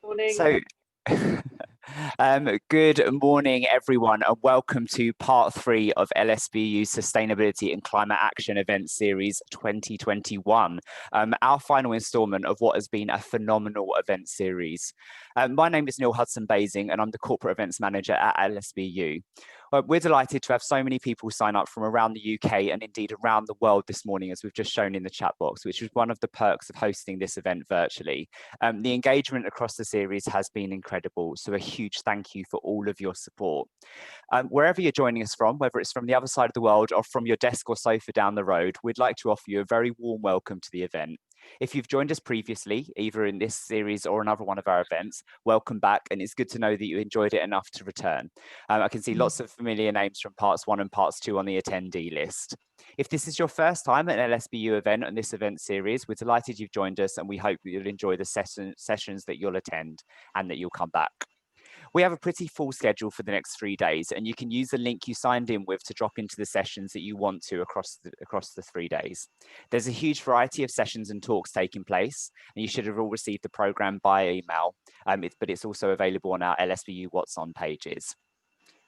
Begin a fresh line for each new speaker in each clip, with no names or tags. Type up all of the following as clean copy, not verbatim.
Morning.
So, good morning, everyone, and welcome to part 3 of LSBU Sustainability and Climate Action Event Series 2021, our final instalment of what has been a phenomenal event series. My name is Neil Hudson-Basing, and I'm the Corporate Events Manager at LSBU. We're delighted to have so many people sign up from around the UK and indeed around the world this morning, as we've just shown in the chat box, which is one of the perks of hosting this event virtually. The engagement across the series has been incredible, so a huge thank you for all of your support. Wherever you're joining us from, whether it's from the other side of the world or from your desk or sofa down the road, we'd like to offer you a very warm welcome to the event. If you've joined us previously, either in this series or another one of our events, welcome back, and it's good to know that you enjoyed it enough to return. I can see lots of familiar names from parts 1 and parts 2 on the attendee list. If this is your first time at an LSBU event on this event series, we're delighted you've joined us, and we hope that you'll enjoy the sessions that you'll attend and that you'll come back. We have a pretty full schedule for the next 3 days, and you can use the link you signed in with to drop into the sessions that you want to across the 3 days. There's a huge variety of sessions and talks taking place, and you should have all received the program by email, but it's also available on our LSBU What's On pages.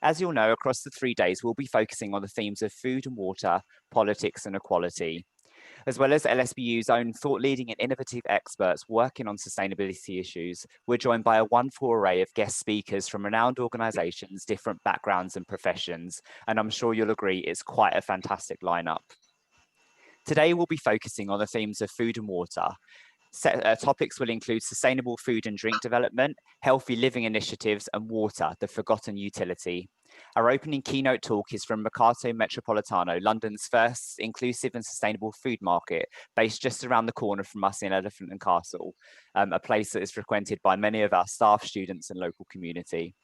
As you'll know, across the 3 days, we'll be focusing on the themes of food and water, politics and equality. As well as LSBU's own thought-leading and innovative experts working on sustainability issues, we're joined by a wonderful array of guest speakers from renowned organisations, different backgrounds and professions, and I'm sure you'll agree it's quite a fantastic lineup. Today, we'll be focusing on the themes of food and water. Topics will include sustainable food and drink development, healthy living initiatives, and water, the forgotten utility. Our opening keynote talk is from Mercato Metropolitano, London's first inclusive and sustainable food market, based just around the corner from us in Elephant and Castle, a place that is frequented by many of our staff, students, and local community.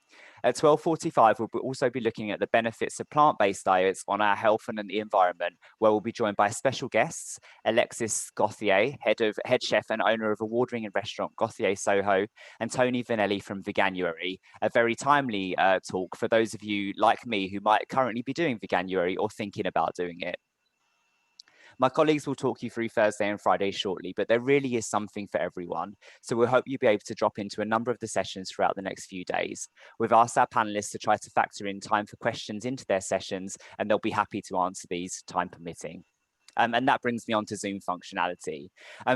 At 12:45, we'll also be looking at the benefits of plant-based diets on our health and the environment, where we'll be joined by special guests, Alexis Gauthier, head chef and owner of award-winning restaurant Gauthier Soho, and Toni Vernelli from Veganuary, a very timely talk for those of you like me who might currently be doing Veganuary or thinking about doing it. My colleagues will talk you through Thursday and Friday shortly, but there really is something for everyone. So we'll hope you'll be able to drop into a number of the sessions throughout the next few days. We've asked our panelists to try to factor in time for questions into their sessions, and they'll be happy to answer these, time permitting. And that brings me on to Zoom functionality.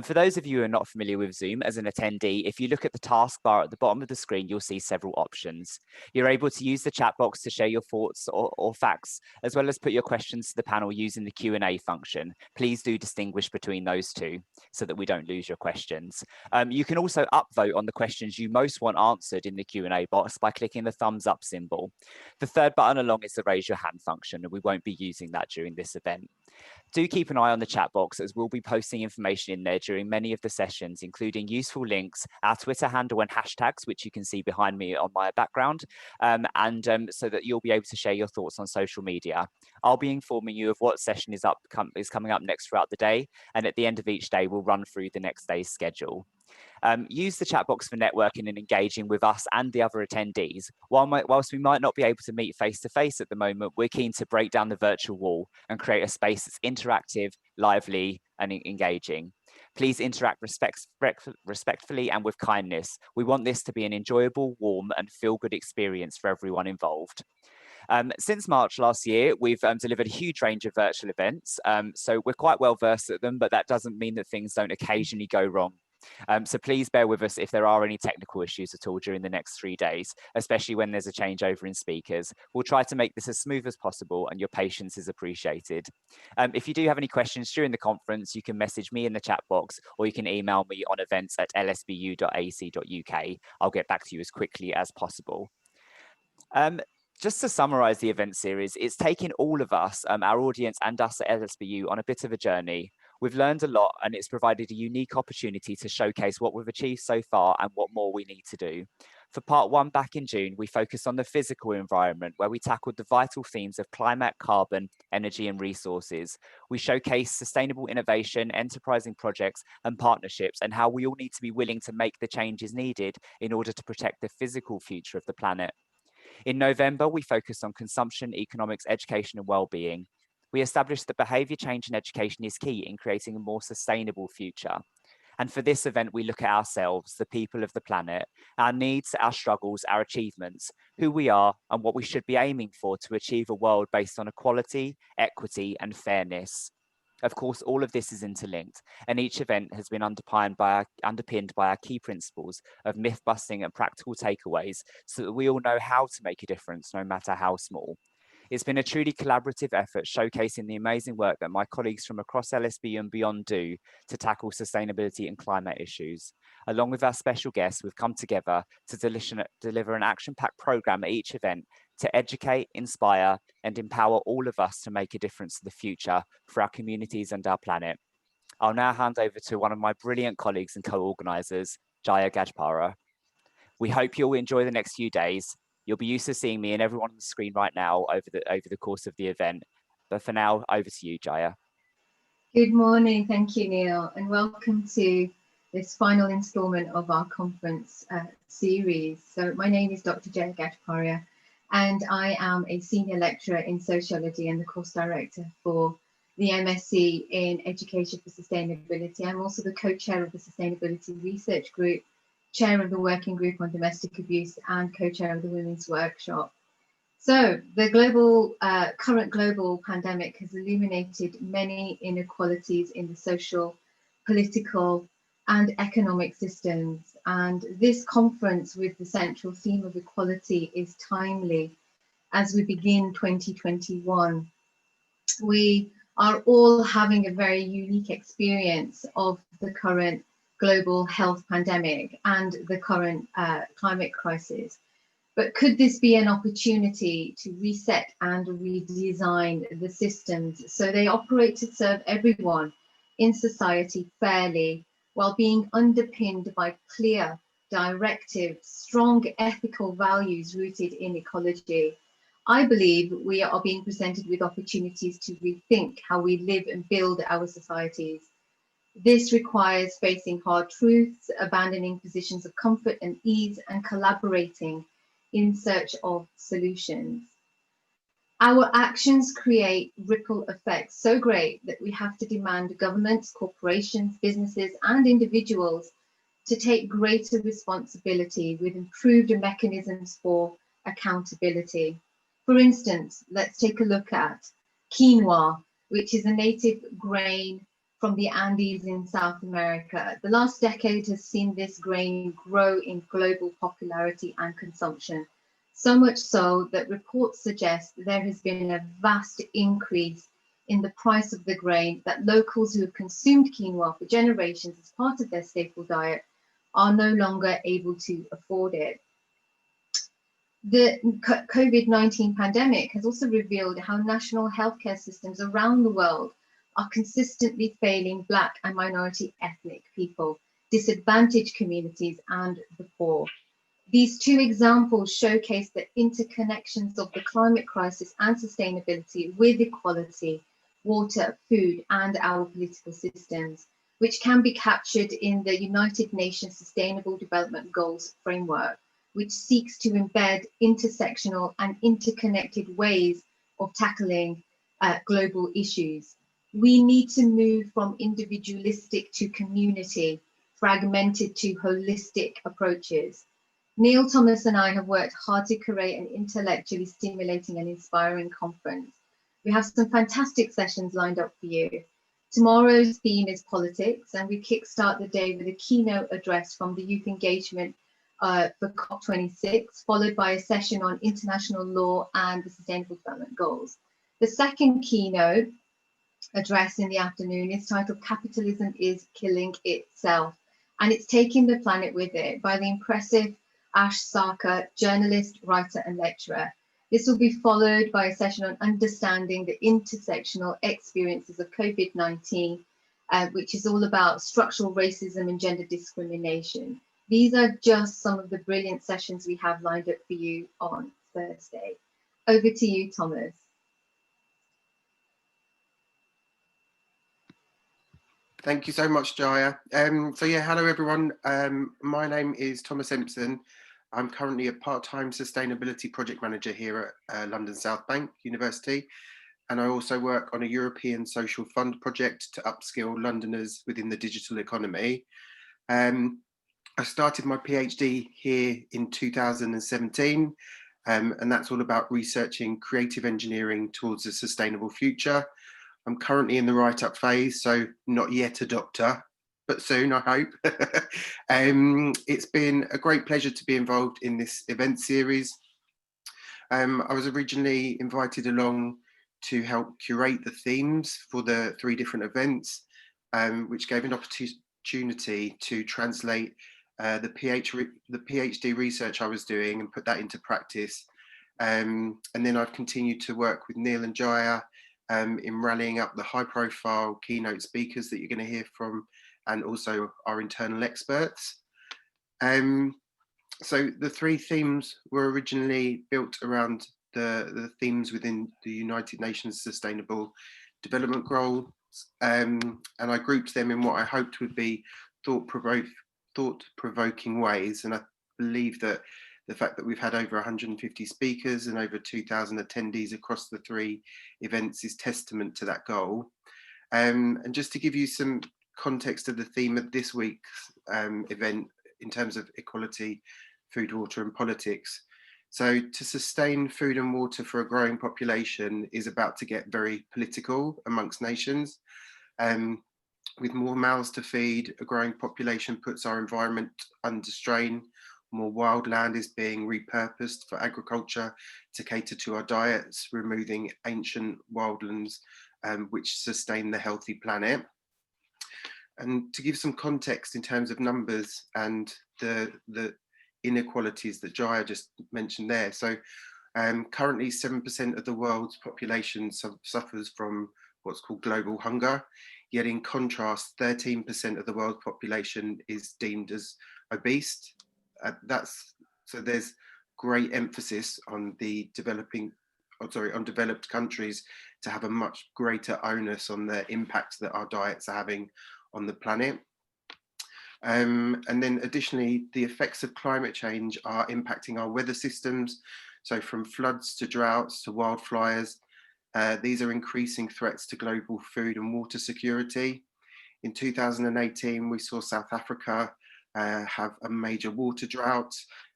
For those of you who are not familiar with Zoom, as an attendee, if you look at the taskbar at the bottom of the screen, you'll see several options. You're able to use the chat box to share your thoughts or facts, as well as put your questions to the panel using the Q&A function. Please do distinguish between those two so that we don't lose your questions. You can also upvote on the questions you most want answered in the Q&A box by clicking the thumbs up symbol. The third button along is the raise your hand function, and we won't be using that during this event. Do keep an eye on the chat box, as we'll be posting information in there during many of the sessions, including useful links, our Twitter handle and hashtags, which you can see behind me on my background, so that you'll be able to share your thoughts on social media. I'll be informing you of what session is coming up next throughout the day, and at the end of each day, we'll run through the next day's schedule. Use the chat box for networking and engaging with us and the other attendees. Whilst we might not be able to meet face-to-face at the moment, we're keen to break down the virtual wall and create a space that's interactive, lively, and engaging. Please interact respectfully and with kindness. We want this to be an enjoyable, warm, and feel-good experience for everyone involved. Since March last year, we've delivered a huge range of virtual events, so we're quite well versed at them, but that doesn't mean that things don't occasionally go wrong. So please bear with us if there are any technical issues at all during the next 3 days, especially when there's a changeover in speakers. We'll try to make this as smooth as possible, and your patience is appreciated. If you do have any questions during the conference, you can message me in the chat box, or you can email me on events@lsbu.ac.uk. I'll get back to you as quickly as possible. Just to summarise the event series, it's taken all of us, our audience and us at LSBU, on a bit of a journey. We've learned a lot, and it's provided a unique opportunity to showcase what we've achieved so far and what more we need to do. For part 1 back in June, we focused on the physical environment, where we tackled the vital themes of climate, carbon, energy and resources. We showcased sustainable innovation, enterprising projects and partnerships, and how we all need to be willing to make the changes needed in order to protect the physical future of the planet. In November, we focused on consumption, economics, education and well-being. We established that behaviour change in education is key in creating a more sustainable future. And for this event, we look at ourselves, the people of the planet, our needs, our struggles, our achievements, who we are, and what we should be aiming for to achieve a world based on equality, equity, and fairness. Of course, all of this is interlinked, and each event has been underpinned by our key principles of myth-busting and practical takeaways so that we all know how to make a difference, no matter how small. It's been a truly collaborative effort showcasing the amazing work that my colleagues from across LSBU and beyond do to tackle sustainability and climate issues. Along with our special guests, we've come together to deliver an action-packed programme at each event to educate, inspire, and empower all of us to make a difference to the future for our communities and our planet. I'll now hand over to one of my brilliant colleagues and co-organisers, Jaya Gajpara. We hope you'll enjoy the next few days. You'll be used to seeing me and everyone on the screen right now over the course of the event. But for now, over to you, Jaya.
Good morning. Thank you, Neil, and welcome to this final instalment of our conference series. So my name is Dr. Jaya Gajpara, and I am a senior lecturer in sociology and the course director for the MSc in Education for Sustainability. I'm also the co-chair of the Sustainability Research Group, chair of the Working Group on Domestic Abuse, and co-chair of the Women's Workshop. So the current global pandemic has illuminated many inequalities in the social, political, and economic systems. And this conference with the central theme of equality is timely as we begin 2021. We are all having a very unique experience of the current global health pandemic and the current climate crisis. But could this be an opportunity to reset and redesign the systems so they operate to serve everyone in society fairly, while being underpinned by clear, directive, strong ethical values rooted in ecology? I believe we are being presented with opportunities to rethink how we live and build our societies. This requires facing hard truths, abandoning positions of comfort and ease, and collaborating in search of solutions. Our actions create ripple effects so great that we have to demand governments, corporations, businesses, and individuals to take greater responsibility with improved mechanisms for accountability. For instance, let's take a look at quinoa, which is a native grain from the Andes in South America. The last decade has seen this grain grow in global popularity and consumption, so much so that reports suggest there has been a vast increase in the price of the grain, that locals who have consumed quinoa for generations as part of their staple diet are no longer able to afford it. The COVID-19 pandemic has also revealed how national healthcare systems around the world are consistently failing Black and minority ethnic people, disadvantaged communities, and the poor. These two examples showcase the interconnections of the climate crisis and sustainability with equality, water, food, and our political systems, which can be captured in the United Nations Sustainable Development Goals framework, which seeks to embed intersectional and interconnected ways of tackling global issues. We need to move from individualistic to community, fragmented to holistic approaches. Neil, Thomas, and I have worked hard to create an intellectually stimulating and inspiring conference. We have some fantastic sessions lined up for you. Tomorrow's theme is politics, and we kickstart the day with a keynote address from the Youth Engagement for COP26, followed by a session on international law and the Sustainable Development Goals. The second keynote address in the afternoon is titled Capitalism is Killing Itself, and it's taking the planet with it, by the impressive Ash Sarkar, journalist, writer, and lecturer. This will be followed by a session on understanding the intersectional experiences of COVID-19, which is all about structural racism and gender discrimination. These are just some of the brilliant sessions we have lined up for you on Thursday. Over to you, Thomas.
Thank you so much, Jaya. Hello everyone. My name is Thomas Empson. I'm currently a part-time sustainability project manager here at London South Bank University, and I also work on a European social fund project to upskill Londoners within the digital economy. I started my PhD here in 2017, and that's all about researching creative engineering towards a sustainable future. I'm currently in the write-up phase, so not yet a doctor, but soon, I hope. It's been a great pleasure to be involved in this event series. I was originally invited along to help curate the themes for the 3 different events, which gave an opportunity to translate the PhD research I was doing and put that into practice. And then I've continued to work with Neil and Jaya in rallying up the high profile keynote speakers that you're going to hear from, and also our internal experts. So the 3 themes were originally built around the themes within the United Nations Sustainable Development Goals, and I grouped them in what I hoped would be thought-provoking ways. And I believe that the fact that we've had over 150 speakers and over 2,000 attendees across the 3 events is testament to that goal. And just to give you some context of the theme of this week's event in terms of equality, food, water and politics. So to sustain food and water for a growing population is about to get very political amongst nations. With more mouths to feed, a growing population puts our environment under strain. More wild land is being repurposed for agriculture to cater to our diets, removing ancient wildlands which sustain the healthy planet. And to give some context in terms of numbers and the inequalities that Jaya just mentioned there. So currently 7% of the world's population suffers from what's called global hunger. Yet in contrast, 13% of the world's population is deemed as obese. So there's great emphasis on developed countries to have a much greater onus on the impact that our diets are having on the planet. And then additionally, the effects of climate change are impacting our weather systems. So from floods to droughts to wildfires, these are increasing threats to global food and water security. In 2018, we saw South Africa have a major water drought.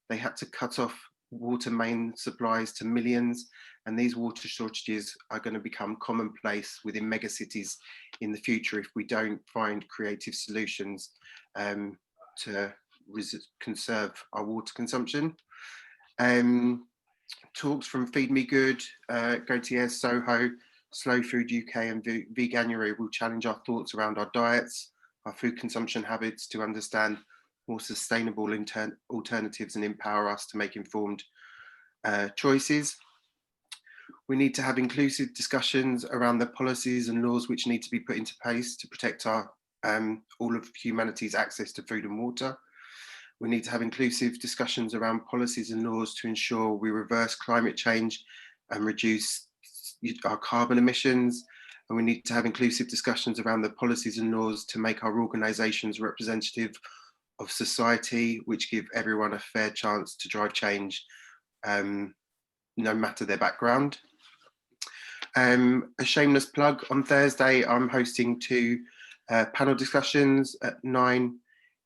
They had to cut off water main supplies to millions, and these water shortages are going to become commonplace within megacities in the future if we don't find creative solutions to conserve our water consumption. Talks from Feed Me Good, Gauthier Soho, Slow Food UK and Veganuary will challenge our thoughts around our diets, our food consumption habits to understand more sustainable alternatives and empower us to make informed choices. We need to have inclusive discussions around the policies and laws which need to be put into place to protect our all of humanity's access to food and water. We need to have inclusive discussions around policies and laws to ensure we reverse climate change and reduce our carbon emissions. And we need to have inclusive discussions around the policies and laws to make our organisations representative of society, which give everyone a fair chance to drive change, no matter their background. A shameless plug, on Thursday, I'm hosting 2 panel discussions at 9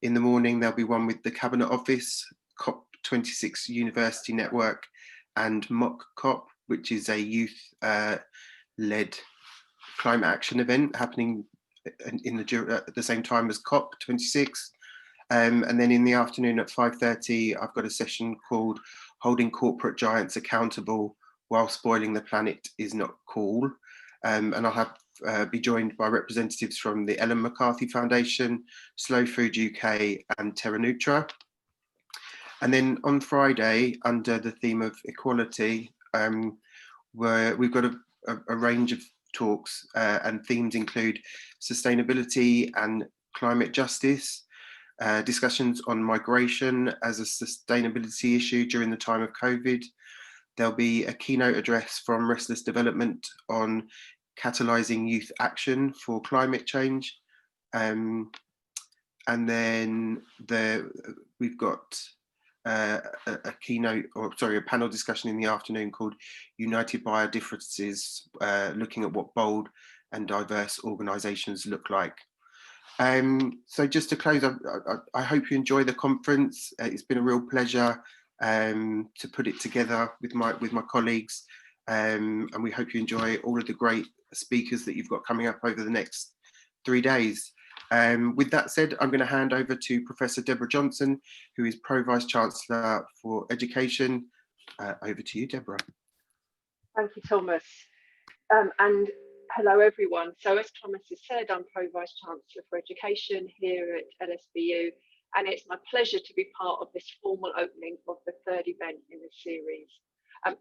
in the morning. There'll be one with the Cabinet Office, COP26 University Network, and Mock COP, which is a youth-led climate action event happening at the same time as COP26. And then in the afternoon at 5:30, I've got a session called Holding Corporate Giants Accountable While Spoiling the Planet Is Not Cool. And I'll be joined by representatives from the Ellen MacArthur Foundation, Slow Food UK and Terra Nutra. And then on Friday, under the theme of equality, we've got a range of talks and themes include sustainability and climate justice, discussions on migration as a sustainability issue during the time of COVID. There'll be a keynote address from Restless Development on catalysing youth action for climate change. And then we've got a panel discussion in the afternoon called United by Our Differences, looking at what bold and diverse organisations look like. So just to close, I hope you enjoy the conference. It's been a real pleasure to put it together with my colleagues, and we hope you enjoy all of the great speakers that you've got coming up over the next 3 days. With that said, I'm going to hand over to Professor Deborah Johnston, who is Pro Vice Chancellor for Education. Over to you, Deborah.
Thank you, Thomas. And hello, everyone. So as Thomas has said, I'm Pro Vice Chancellor for Education here at LSBU, and it's my pleasure to be part of this formal opening of the third event in this series.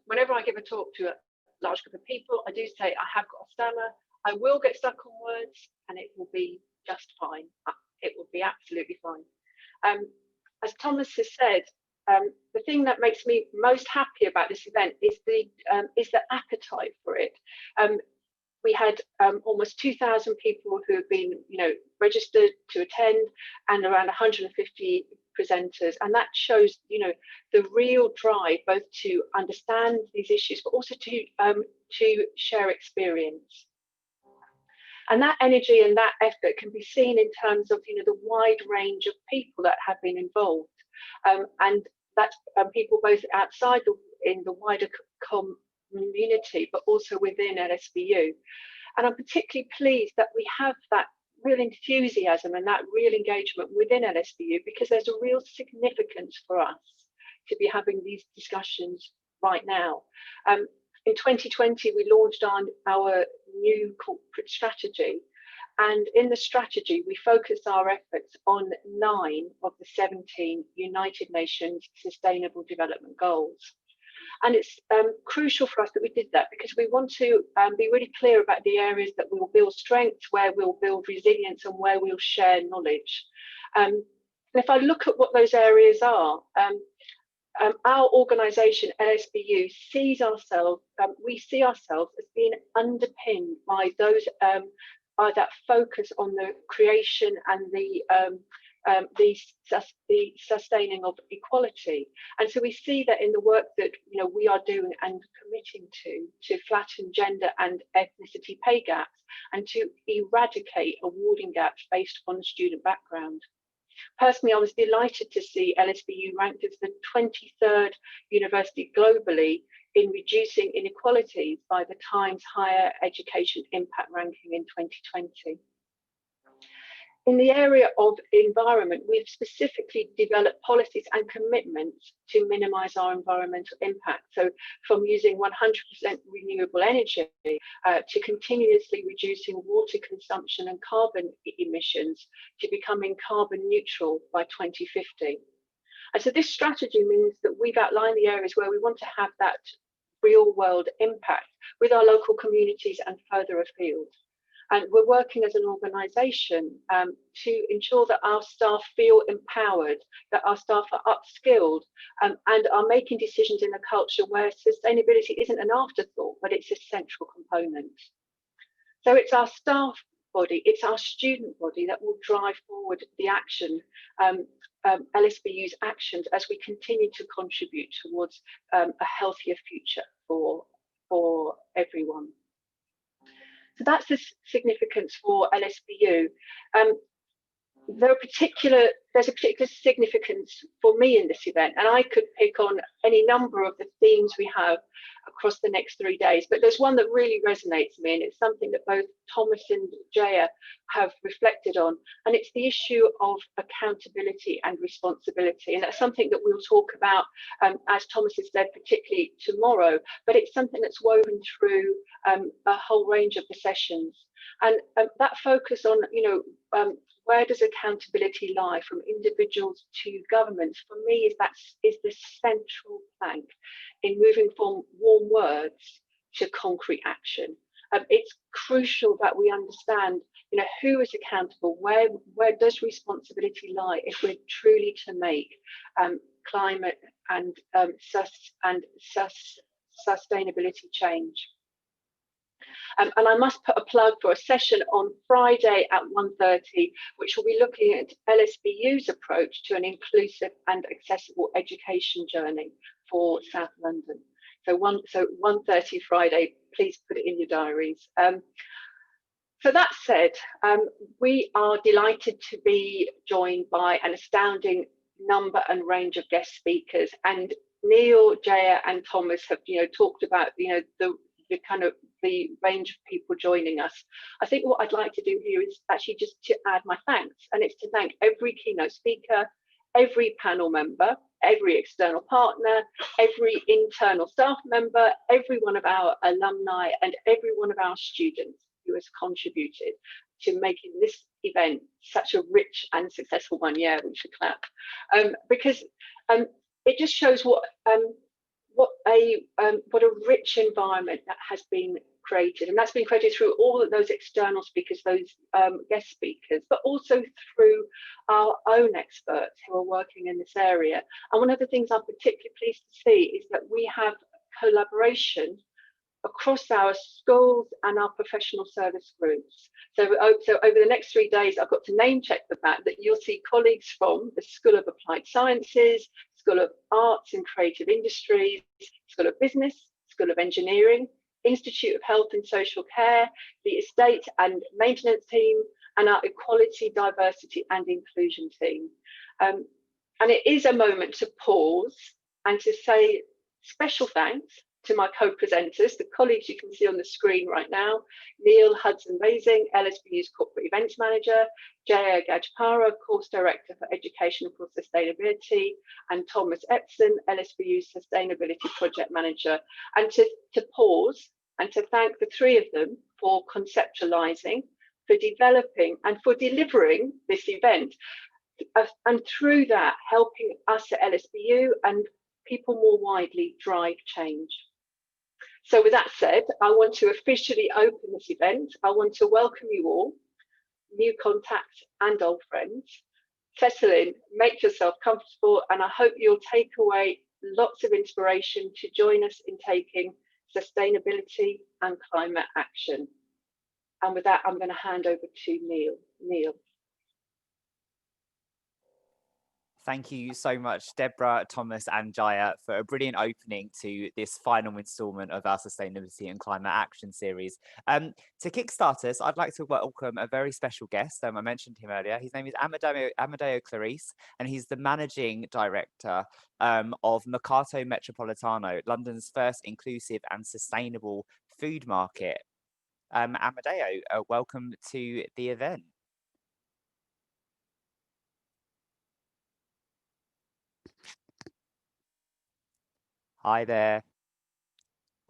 Whenever I give a talk to a large group of people, I do say I have got a stammer. I will get stuck on words, and it will be just fine. It will be absolutely fine. As Thomas has said, the thing that makes me most happy about this event is the appetite for it. We had almost 2,000 people who have been, registered to attend, and around 150 presenters, and that shows, the real drive both to understand these issues, but also to share experience. And that energy and that effort can be seen in terms of, the wide range of people that have been involved, and that's people both outside in the wider community, but also within LSBU. And I'm particularly pleased that we have that real enthusiasm and that real engagement within LSBU, because there's a real significance for us to be having these discussions right now. In 2020, we launched our new corporate strategy. And in the strategy, we focused our efforts on 9 of the 17 United Nations Sustainable Development Goals. And it's crucial for us that we did that, because we want to be really clear about the areas that we'll build strength, where we'll build resilience, and where we'll share knowledge. And if I look at what those areas are, our organisation, LSBU, sees ourselves, we see ourselves as being underpinned by those, by that focus on the creation and the sustaining of equality. And so we see that in the work that we are doing and committing to flatten gender and ethnicity pay gaps, and to eradicate awarding gaps based on student background. Personally, I was delighted to see LSBU ranked as the 23rd university globally in reducing inequalities by the Times Higher Education Impact Ranking in 2020. In the area of environment, we've specifically developed policies and commitments to minimise our environmental impact. So from using 100% renewable energy to continuously reducing water consumption and carbon emissions, to becoming carbon neutral by 2050. And so this strategy means that we've outlined the areas where we want to have that real world impact with our local communities and further afield. And we're working as an organisation to ensure that our staff feel empowered, that our staff are upskilled, and are making decisions in a culture where sustainability isn't an afterthought, but it's a central component. So it's our staff body, it's our student body that will drive forward the action, LSBU's actions, as we continue to contribute towards a healthier future for everyone. So that's the significance for LSBU. There's a particular significance for me in this event, and I could pick on any number of the themes we have across the next 3 days, but there's one that really resonates with me, and it's something that both Thomas and Jaya have reflected on, and it's the issue of accountability and responsibility. And that's something that we'll talk about, as Thomas has said, particularly tomorrow, but it's something that's woven through a whole range of the sessions. And that focus on, where does accountability lie from individuals to governments, for me, is the central plank in moving from warm words to concrete action. It's crucial that we understand, who is accountable, where does responsibility lie if we're truly to make climate and sustainability change. And I must put a plug for a session on Friday at 1:30, which will be looking at LSBU's approach to an inclusive and accessible education journey for South London. So 1:30 Friday, please put it in your diaries. So that said, we are delighted to be joined by an astounding number and range of guest speakers, and Neil, Jaya and Thomas have talked about the kind of the range of people joining us. I think what I'd like to do here is actually just to add my thanks, and it's to thank every keynote speaker, every panel member, every external partner, every internal staff member, every one of our alumni and every one of our students who has contributed to making this event such a rich and successful one. Yeah, we should clap. Because it just shows what a rich environment that has been created, and that's been created through all of those external speakers, those guest speakers, but also through our own experts who are working in this area. And one of the things I'm particularly pleased to see is that we have collaboration across our schools and our professional service groups. So over the next 3 days, I've got to name check the fact that you'll see colleagues from the School of Applied Sciences, School of Arts and Creative Industries, School of Business, School of Engineering, Institute of Health and Social Care, the Estate and Maintenance team, and our Equality, Diversity and Inclusion team. And it is a moment to pause and to say special thanks to my co-presenters, the colleagues you can see on the screen right now: Neil, Hudson-Basing, LSBU's Corporate Events Manager; Jaya Gajpara, Course Director for Education for Sustainability; and Thomas Empson, LSBU's Sustainability Project Manager. And to pause and to thank the three of them for conceptualising, for developing and for delivering this event. And through that, helping us at LSBU and people more widely drive change. So with that said, I want to officially open this event. I want to welcome you all, new contacts and old friends. Settle in, make yourself comfortable, and I hope you'll take away lots of inspiration to join us in taking sustainability and climate action. And with that, I'm going to hand over to Neil. Neil.
Thank you so much, Deborah, Thomas and Jaya, for a brilliant opening to this final instalment of our Sustainability and Climate Action series. To kickstart us, I'd like to welcome a very special guest. I mentioned him earlier. His name is Amedeo Claris, and he's the Managing Director of Mercato Metropolitano, London's first inclusive and sustainable food market. Amedeo, welcome to the event. Hi there.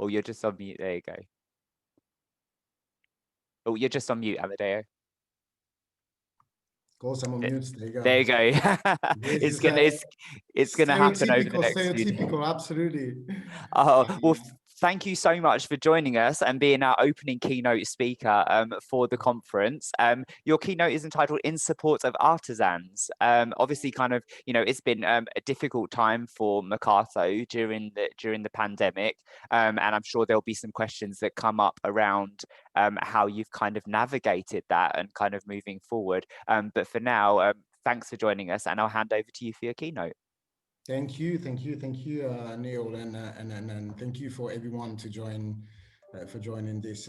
Oh, you're just on mute. There you go. Oh, you're just on mute, Amedeo.
Of course, I'm on mute. There you go.
There you go. It's gonna happen over the next few days.
Stereotypical, absolutely.
Oh, well, thank you so much for joining us and being our opening keynote speaker for the conference. Your keynote is entitled "In Support of Artisans." Obviously, kind of, it's been a difficult time for Mercato during the pandemic, and I'm sure there'll be some questions that come up around how you've kind of navigated that and kind of moving forward. But for now, thanks for joining us, and I'll hand over to you for your keynote.
Thank you, Neil, and thank you for everyone to join for joining this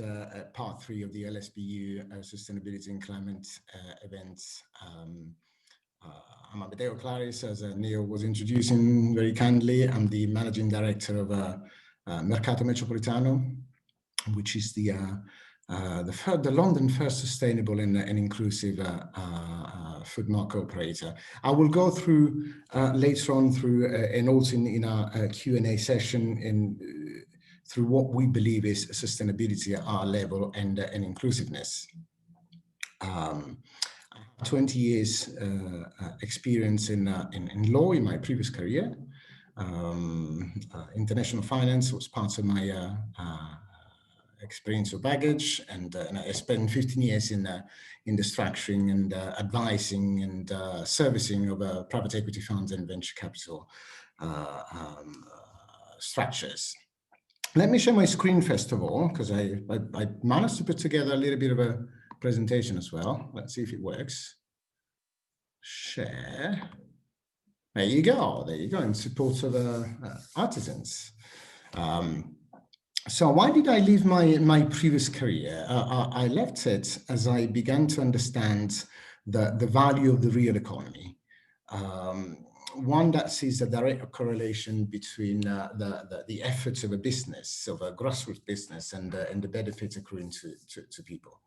part 3 of the LSBU Sustainability and Climate events. I'm Amedeo Claris, as Neil was introducing very kindly. I'm the Managing Director of Mercato Metropolitano, which is the London first sustainable and inclusive food market operator. I will go through later on through and also in our Q&A session through what we believe is sustainability at our level and inclusiveness. 20 years experience in law in my previous career. International finance was part of my experience or baggage, and I spent 15 years in the structuring and advising and servicing of private equity funds and venture capital structures. Let me share my screen first of all, because I managed to put together a little bit of a presentation as well. Let's see if it works. Share. There you go, in support of artisans. So why did I leave my previous career? I left it as I began to understand the value of the real economy. One that sees a direct correlation between the efforts of a business, of a grassroots business, and the benefits accruing to people.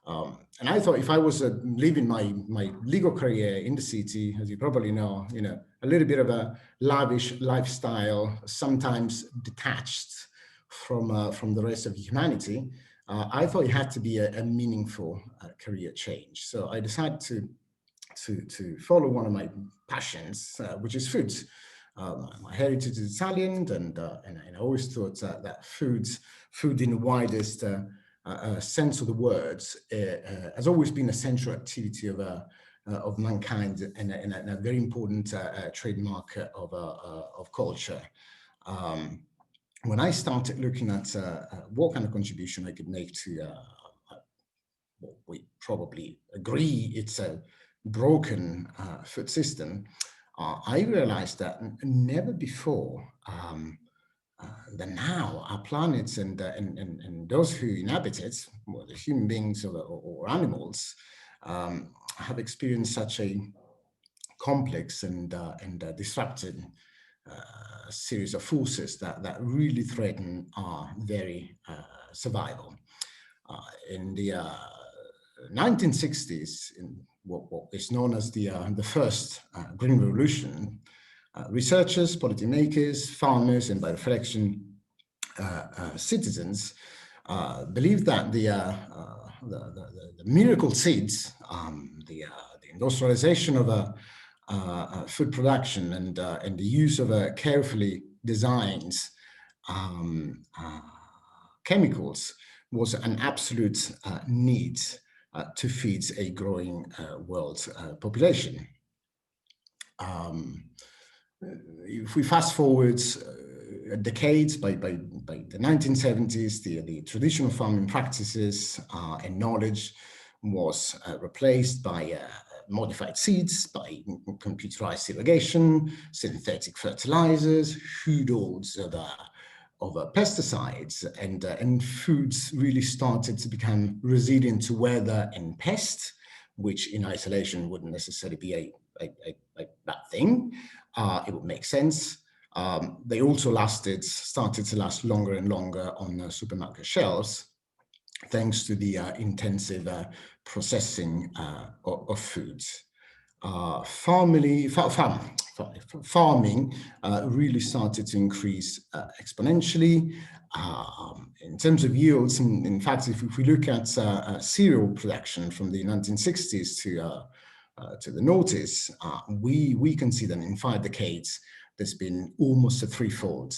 And I thought if I was living my legal career in the city, as you probably know, a little bit of a lavish lifestyle, sometimes detached from the rest of humanity, I thought it had to be a meaningful career change. So I decided to follow one of my passions, which is food. My heritage is Italian, and I always thought that food in the widest sense of the words has always been a central activity of mankind, and a very important trademark of culture. When I started looking at what kind of contribution I could make to what we probably agree it's a broken food system, I realized that never before than now our planets and those who inhabit it, whether human beings or animals, have experienced such a complex and disrupted series of forces that really threaten our very survival. In the 1960s, in what is known as the first Green Revolution, researchers, policymakers, farmers, and by reflection, citizens believed that the miracle seeds, the industrialization of food production and the use of carefully designed chemicals was an absolute need to feed a growing world population. If we fast forward decades, by the 1970s, the traditional farming practices and knowledge was replaced by modified seeds, by computerized irrigation, synthetic fertilizers, huge doses of pesticides, and foods really started to become resilient to weather and pests, which in isolation wouldn't necessarily be a bad thing. It would make sense. They also started to last longer and longer on supermarket shelves, thanks to the intensive processing of foods. Farming really started to increase exponentially in terms of yields. In fact, if we look at cereal production from the 1960s to the noughties, we can see that in 5 decades there's been almost a threefold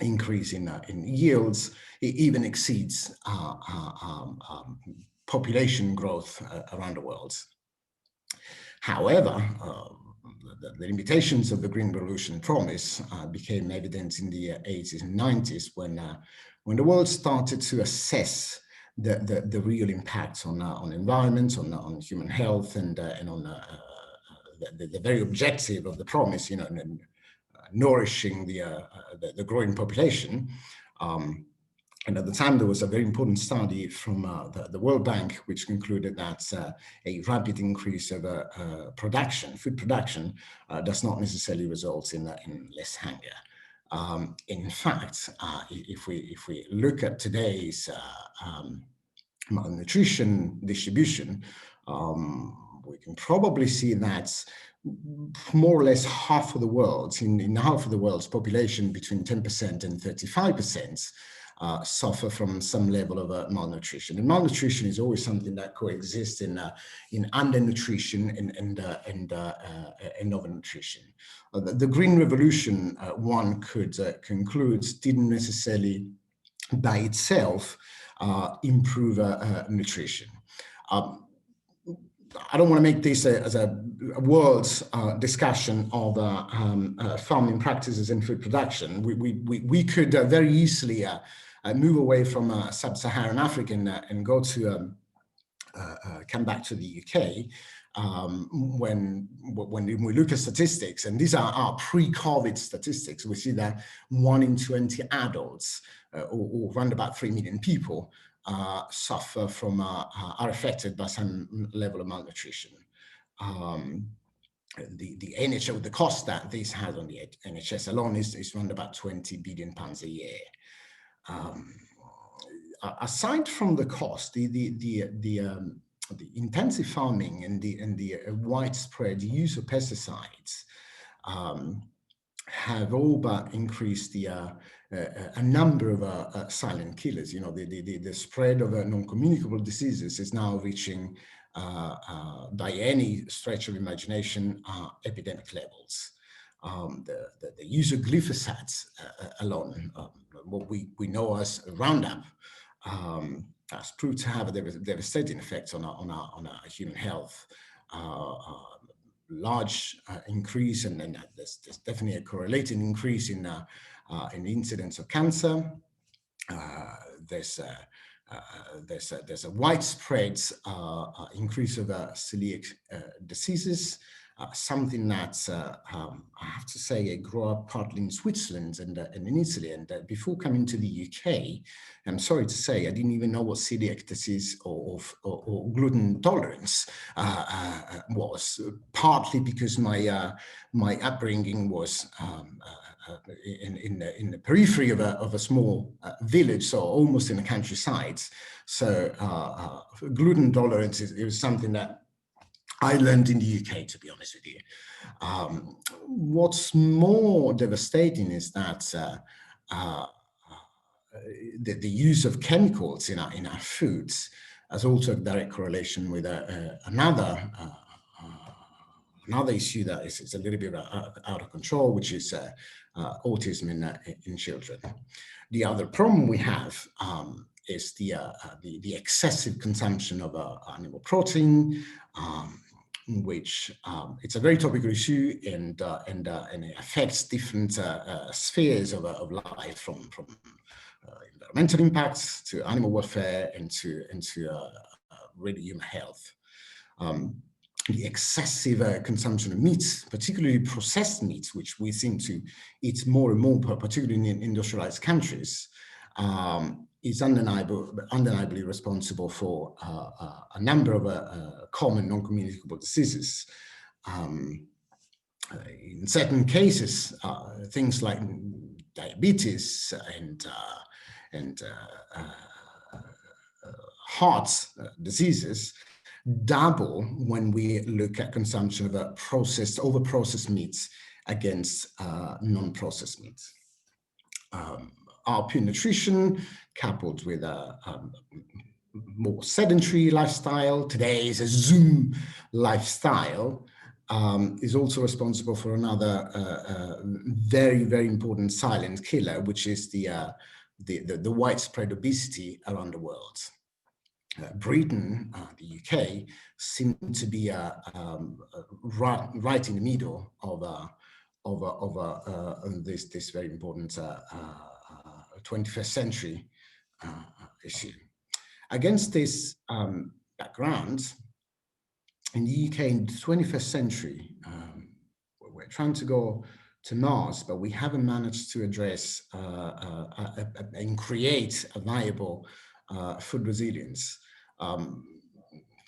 increase in yields. It even exceeds population growth around the world. However, the limitations of the Green Revolution promise became evident in the 80s and 90s when the world started to assess the real impact on environment, on human health, and on the very objective of the promise, nourishing the growing population. And at the time, there was a very important study from the World Bank, which concluded that a rapid increase of food production, does not necessarily result in less hunger. In fact, if we look at today's malnutrition distribution, we can probably see that more or less half of the world, in half of the world's population, between 10% and 35%, suffer from some level of malnutrition. And malnutrition is always something that coexists in undernutrition and overnutrition. The Green Revolution, one could conclude, didn't necessarily by itself improve nutrition. I don't want to make this as a world discussion of farming practices and food production. We could very easily move away from sub-Saharan Africa and go to come back to the UK when we look at statistics, and these are our pre-COVID statistics. We see that 1 in 20 adults or around about 3 million people suffer from, are affected by some level of malnutrition. The NHS, the cost that this has on the NHS alone is around about £20 billion a year. Aside from the cost, the intensive farming and the widespread use of pesticides have all but increased a number of silent killers. You know, the spread of non-communicable diseases is now reaching, by any stretch of imagination, epidemic levels. The use of glyphosate alone, what we know as Roundup, has proved to have a devastating effect on our human health. Large increase, and then there's definitely a correlating increase in the incidence of cancer. There's a widespread increase of celiac diseases, something that I have to say I grew up partly in Switzerland and in Italy, and before coming to the UK, I'm sorry to say I didn't even know what celiac disease or gluten intolerance was, partly because my upbringing was in the periphery of a small village, so almost in the countryside. So gluten intolerance is something that I learned in the UK, to be honest with you. What's more devastating is that the use of chemicals in our foods has also a direct correlation with another issue that is a little bit out of control, which is autism in children. The other problem we have is the excessive consumption of animal protein, which it's a very topical issue, and it affects different spheres of life, from environmental impacts to animal welfare and to really human health. The excessive consumption of meats, particularly processed meats, which we seem to eat more and more, particularly in industrialized countries, is undeniably responsible for a number of common non-communicable diseases. In certain cases, things like diabetes and heart diseases double when we look at consumption of over-processed meats against non-processed meats. Our poor nutrition, coupled with a more sedentary lifestyle, today is a Zoom lifestyle, is also responsible for another very, very important silent killer, which is the widespread obesity around the world. Britain, the UK, seem to be right in the middle of this very important 21st century issue. Against this background, in the UK in the 21st century, we're trying to go to Mars, but we haven't managed to address and create a viable food resilience.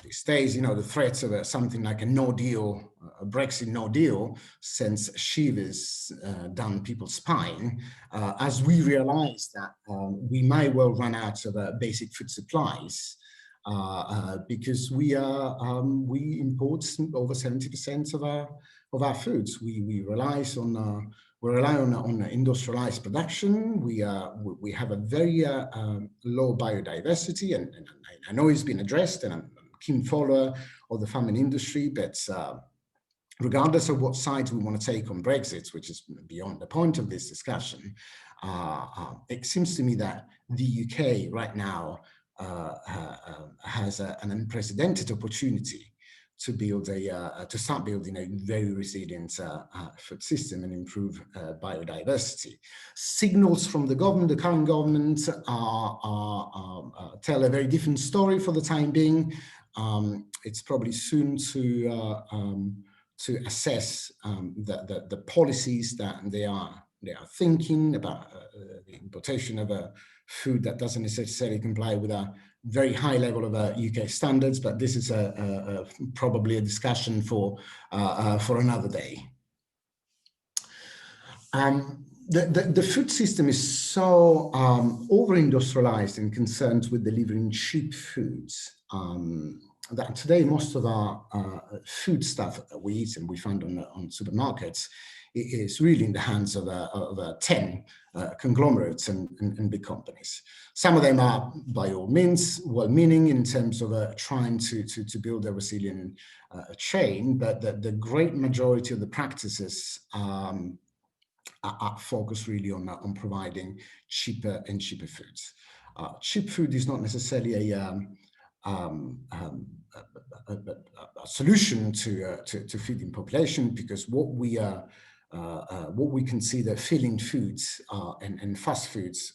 These days, you know, the threats of something like a no deal, a Brexit no deal, sends shivers down people's spine as we realize that we might well run out of basic food supplies because we import over 70% of our foods. We rely on industrialized production. We have a very low biodiversity, and I know it's been addressed, and I'm a keen follower of the farming industry, but regardless of what sides we want to take on Brexit, which is beyond the point of this discussion, it seems to me that the UK right now has an unprecedented opportunity to start building a very resilient food system and improve biodiversity. Signals from the government, the current government, tell a very different story for the time being. It's probably soon to assess the policies that they are they are thinking about the importation of a food that doesn't necessarily comply with a very high level of UK standards, but this is probably a discussion for another day. The food system is so over-industrialized and concerned with delivering cheap foods that today most of our food stuff that we eat and we find on supermarkets is really in the hands of 10 conglomerates and big companies. Some of them are, by all means, well-meaning in terms of trying to build a resilient chain, but the great majority of the practices are focused really on providing cheaper and cheaper foods. Cheap food is not necessarily a solution to feeding population, because what we consider filling foods and fast foods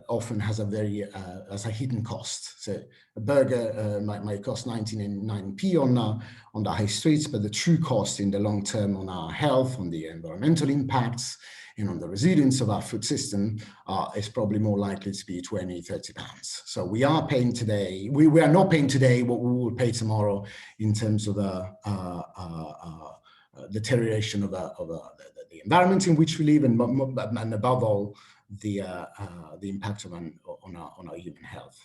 often has a very as a hidden cost. So a burger might cost 99p on the high streets, but the true cost in the long term on our health, on the environmental impacts, and on the resilience of our food system is probably more likely to be 20-30 pounds. So we are paying today, we are not paying today what we will pay tomorrow in terms of deterioration of the environment in which we live, and above all, the impact on our human health.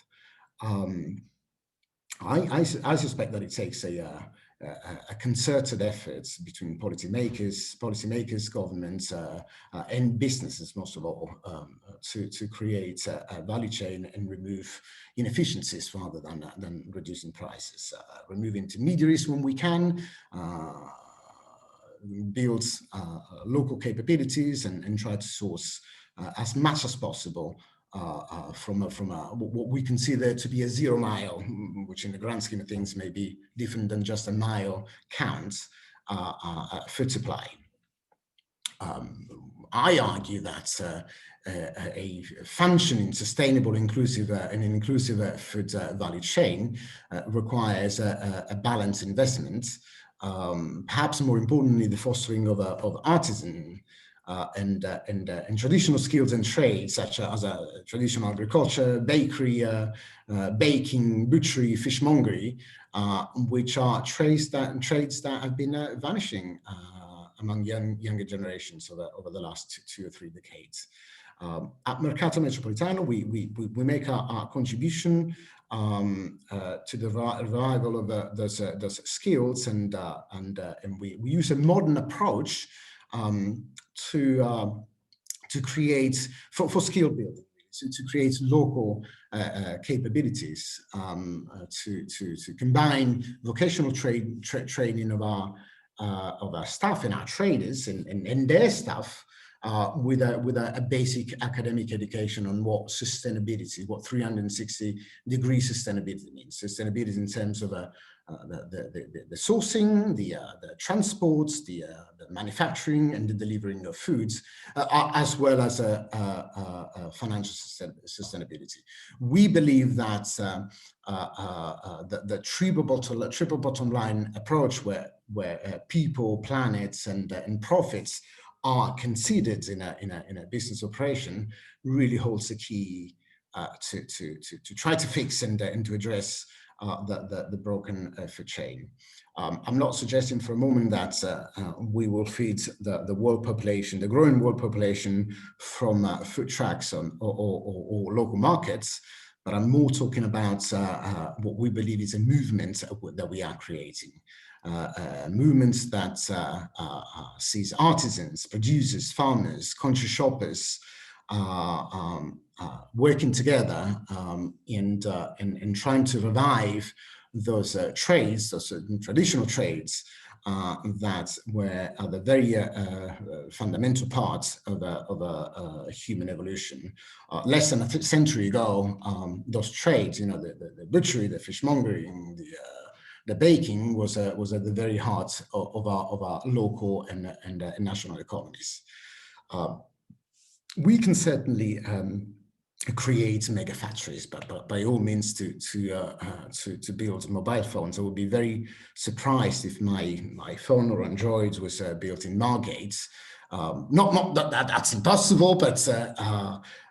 I suspect that it takes a concerted effort between policymakers, governments, and businesses, most of all, to create a value chain and remove inefficiencies rather than reducing prices. Remove intermediaries when we can, build local capabilities, and try to source as much as possible from what we consider to be a 0 mile, which in the grand scheme of things may be different than just a mile count, food supply. I argue that a functioning, sustainable, inclusive food value chain requires a balanced investment. Perhaps more importantly, the fostering of artisan and traditional skills and trades, such as traditional agriculture, bakery, baking, butchery, fishmongery, which are trades that have been vanishing among younger generations over the last 2 or 3 decades. At Mercato Metropolitano, we make our contribution to the revival of those skills, and we use a modern approach to create for skill building, to create local capabilities, to combine vocational training of our staff and our traders and their staff with a basic academic education on what sustainability, what 360-degree sustainability means. Sustainability in terms of the sourcing, the transports, the manufacturing, and the delivering of foods, as well as financial sustainability. We believe that the triple bottom line approach, where people, planets, and profits are considered in a business operation, really holds the key to try to fix and to address the broken food chain. I'm not suggesting for a moment that we will feed the world population, the growing world population, from food trucks or local markets, but I'm more talking about what we believe is a movement that we are creating. Movements that sees artisans, producers, farmers, country shoppers working together and trying to revive those trades, those traditional trades that were the very fundamental parts of human evolution. Less than a century ago, those trades, the butchery, the fishmongery, the baking was at the very heart of our local and national economies. We can certainly create mega factories, but by all means to build mobile phones. I would be very surprised if my phone or Android was built in Margate, Not that that's impossible, but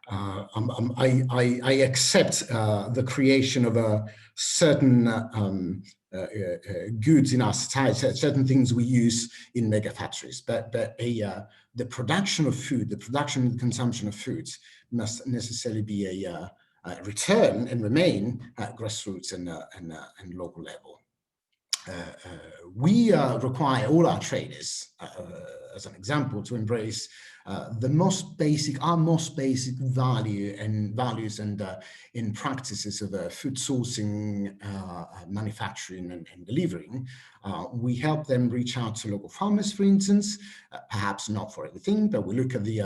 I accept the creation of a certain goods in our society, certain things we use in mega factories. But the production of food, the production and consumption of foods must necessarily be a return and remain at grassroots and local level. We require all our traders, as an example, to embrace our most basic values and in practices of food sourcing, manufacturing and delivering. We help them reach out to local farmers, for instance, perhaps not for everything, but we look at the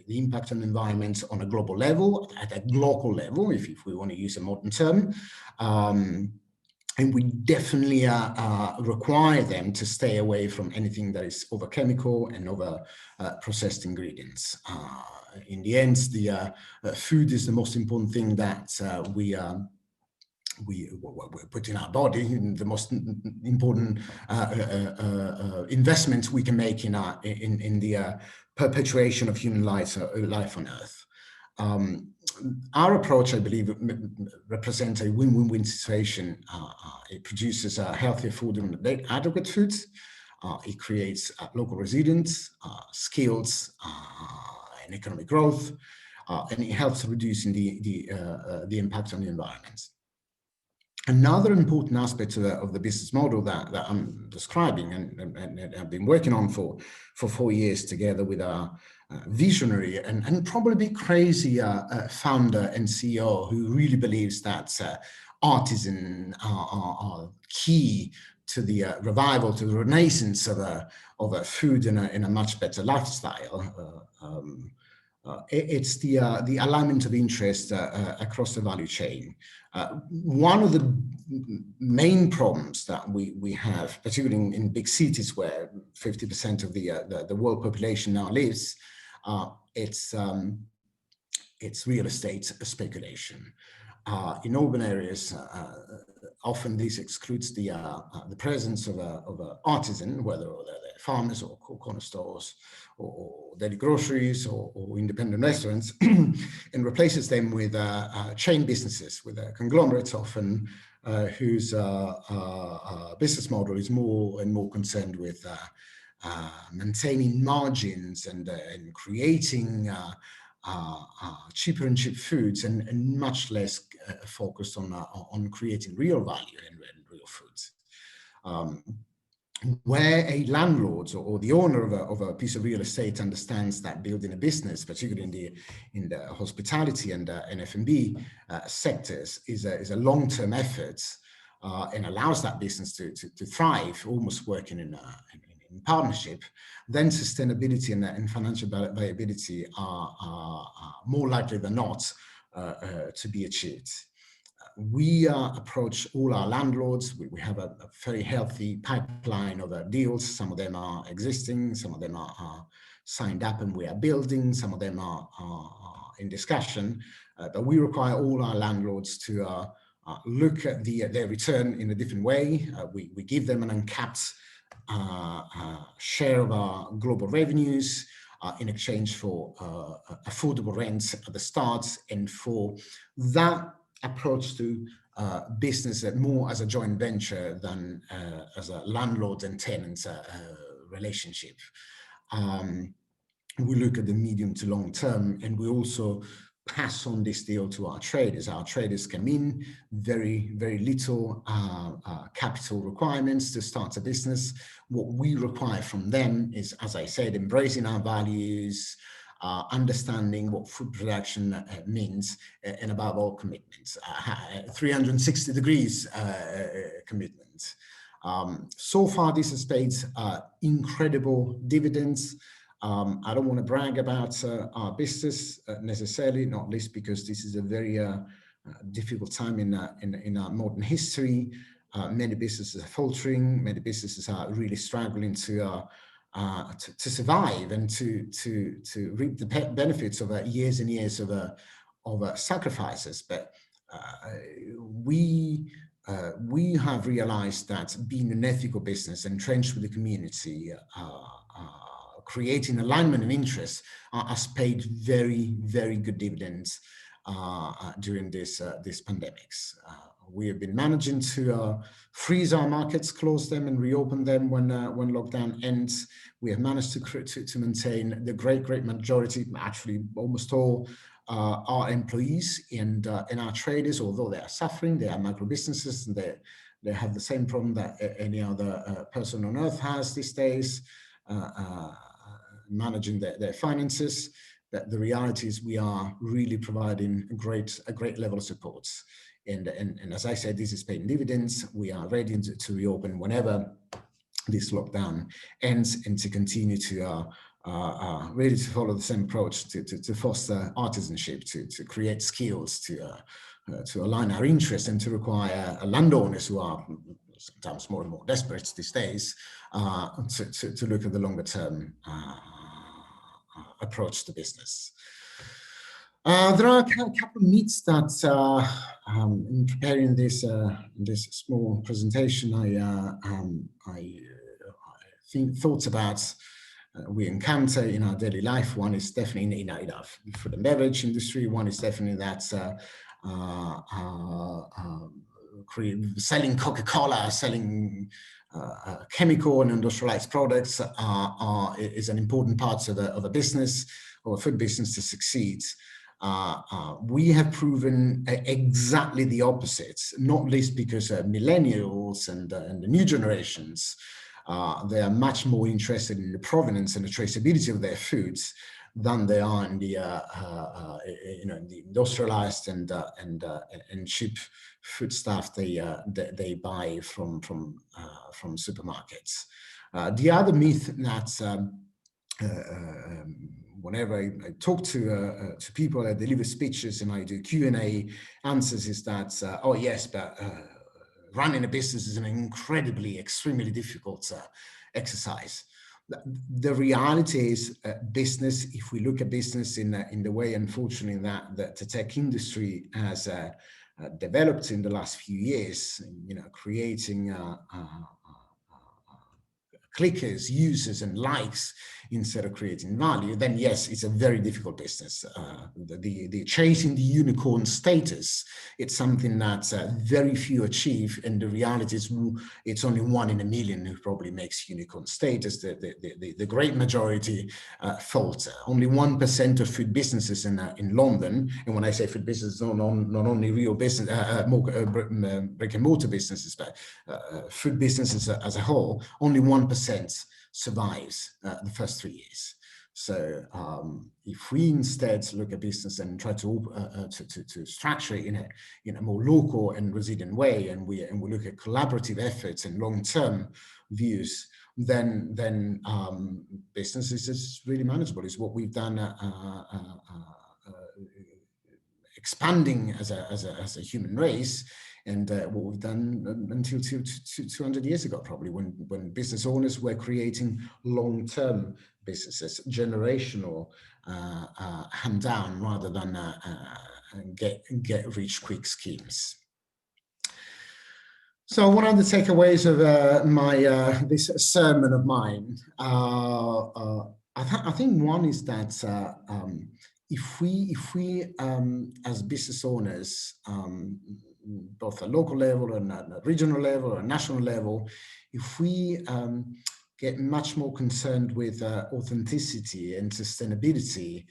impact on the environment on a global level, at a local level, if we want to use a modern term. And we definitely require them to stay away from anything that is over chemical and over processed ingredients. In the end, the food is the most important thing that we put in our body, and the most important investment we can make in the perpetuation of human life on Earth. Our approach, I believe, represents a win-win-win situation. It produces healthier food and adequate foods. It creates local resilience, skills, and economic growth, and it helps reducing the impact on the environment. Another important aspect of the business model that I'm describing and I've been working on for 4 years together with our visionary and probably crazy founder and CEO who really believes that artisans are key to the revival, to the renaissance of a food in a much better lifestyle. It's the alignment of interest across the value chain. One of the main problems that we have, particularly in big cities where 50% of the world population now lives, it's real estate speculation. In urban areas, often this excludes the presence of an artisan, whether they're farmers or corner stores or daily groceries or independent restaurants, and replaces them with chain businesses, with conglomerates often whose business model is more and more concerned with maintaining margins and creating cheaper and cheap foods and much less focused on creating real value and real foods. Where a landlord or the owner of a piece of real estate understands that building a business, particularly in the hospitality and F&B sectors, is a long-term effort and allows that business to thrive, almost working in partnership, then sustainability and financial viability are more likely than not to be achieved. We approach all our landlords. We have a very healthy pipeline of deals. Some of them are existing, some of them are signed up and we are building, some of them are in discussion, but we require all our landlords to look at their return in a different way. We give them an uncapped share of our global revenues in exchange for affordable rents at the start, and for that approach to business more as a joint venture than as a landlord and tenant relationship. We look at the medium to long term, and we also pass on this deal to our traders. Our traders come in, very, very little capital requirements to start a business. What we require from them is, as I said, embracing our values, understanding what food production means, and above all, commitments, 360 degrees commitment. So far, this has paid incredible dividends. I don't want to brag about our business necessarily, not least because this is a very difficult time in our modern history. Many businesses are faltering. Many businesses are really struggling to survive and to reap the benefits of years and years of sacrifices. But we have realized that being an ethical business entrenched with the community, creating alignment of interests has paid very, very good dividends during this pandemics. We have been managing to freeze our markets, close them and reopen them when lockdown ends. We have managed to maintain the great majority, actually almost all our employees and our traders, although they are suffering. They are micro businesses and they have the same problem that any other person on earth has these days, managing their finances. But the reality is we are really providing a great level of support. And as I said, this is paying dividends. We are ready to reopen whenever this lockdown ends, and to continue to really to follow the same approach to foster artisanship, to create skills, to align our interests, and to require landowners who are sometimes more and more desperate these days to look at the longer term approach to business. There are a couple of myths that in preparing this small presentation I think thoughts about we encounter in our daily life. One is definitely in our food and beverage industry. One is definitely that selling Coca-Cola, selling chemical and industrialized products is an important part of a business or a food business to succeed. We have proven exactly the opposite, not least because millennials and the new generations, they are much more interested in the provenance and the traceability of their foods than they are in the the industrialized and cheap food stuff they buy from supermarkets. The other myth that whenever I talk to people, I deliver speeches and I do Q&A answers is that, oh yes, but running a business is an extremely difficult exercise. The reality is business, if we look at business in the way, unfortunately, that the tech industry has developed in the last few years, creating clickers, users and likes instead of creating value, then yes, it's a very difficult business. The chasing the unicorn status, it's something that very few achieve, and the reality is it's only 1 in a million who probably makes unicorn status. The great majority falter. Only 1% of food businesses in London, and when I say food businesses, not only real business, brick and mortar businesses, but food businesses as a whole, only 1% survives the first 3 years. So if we instead look at business and try to structure it in a more local and resilient way, and we look at collaborative efforts and long-term views, then business is really manageable. Is what we've done, expanding as a human race. And what we've done until 200 years ago, probably, when business owners were creating long-term businesses, generational hand-down rather than get-rich-quick schemes. So what are the takeaways of this sermon of mine? I think one is that if we as business owners, both at local level and at a regional level or a national level, if we get much more concerned with authenticity and sustainability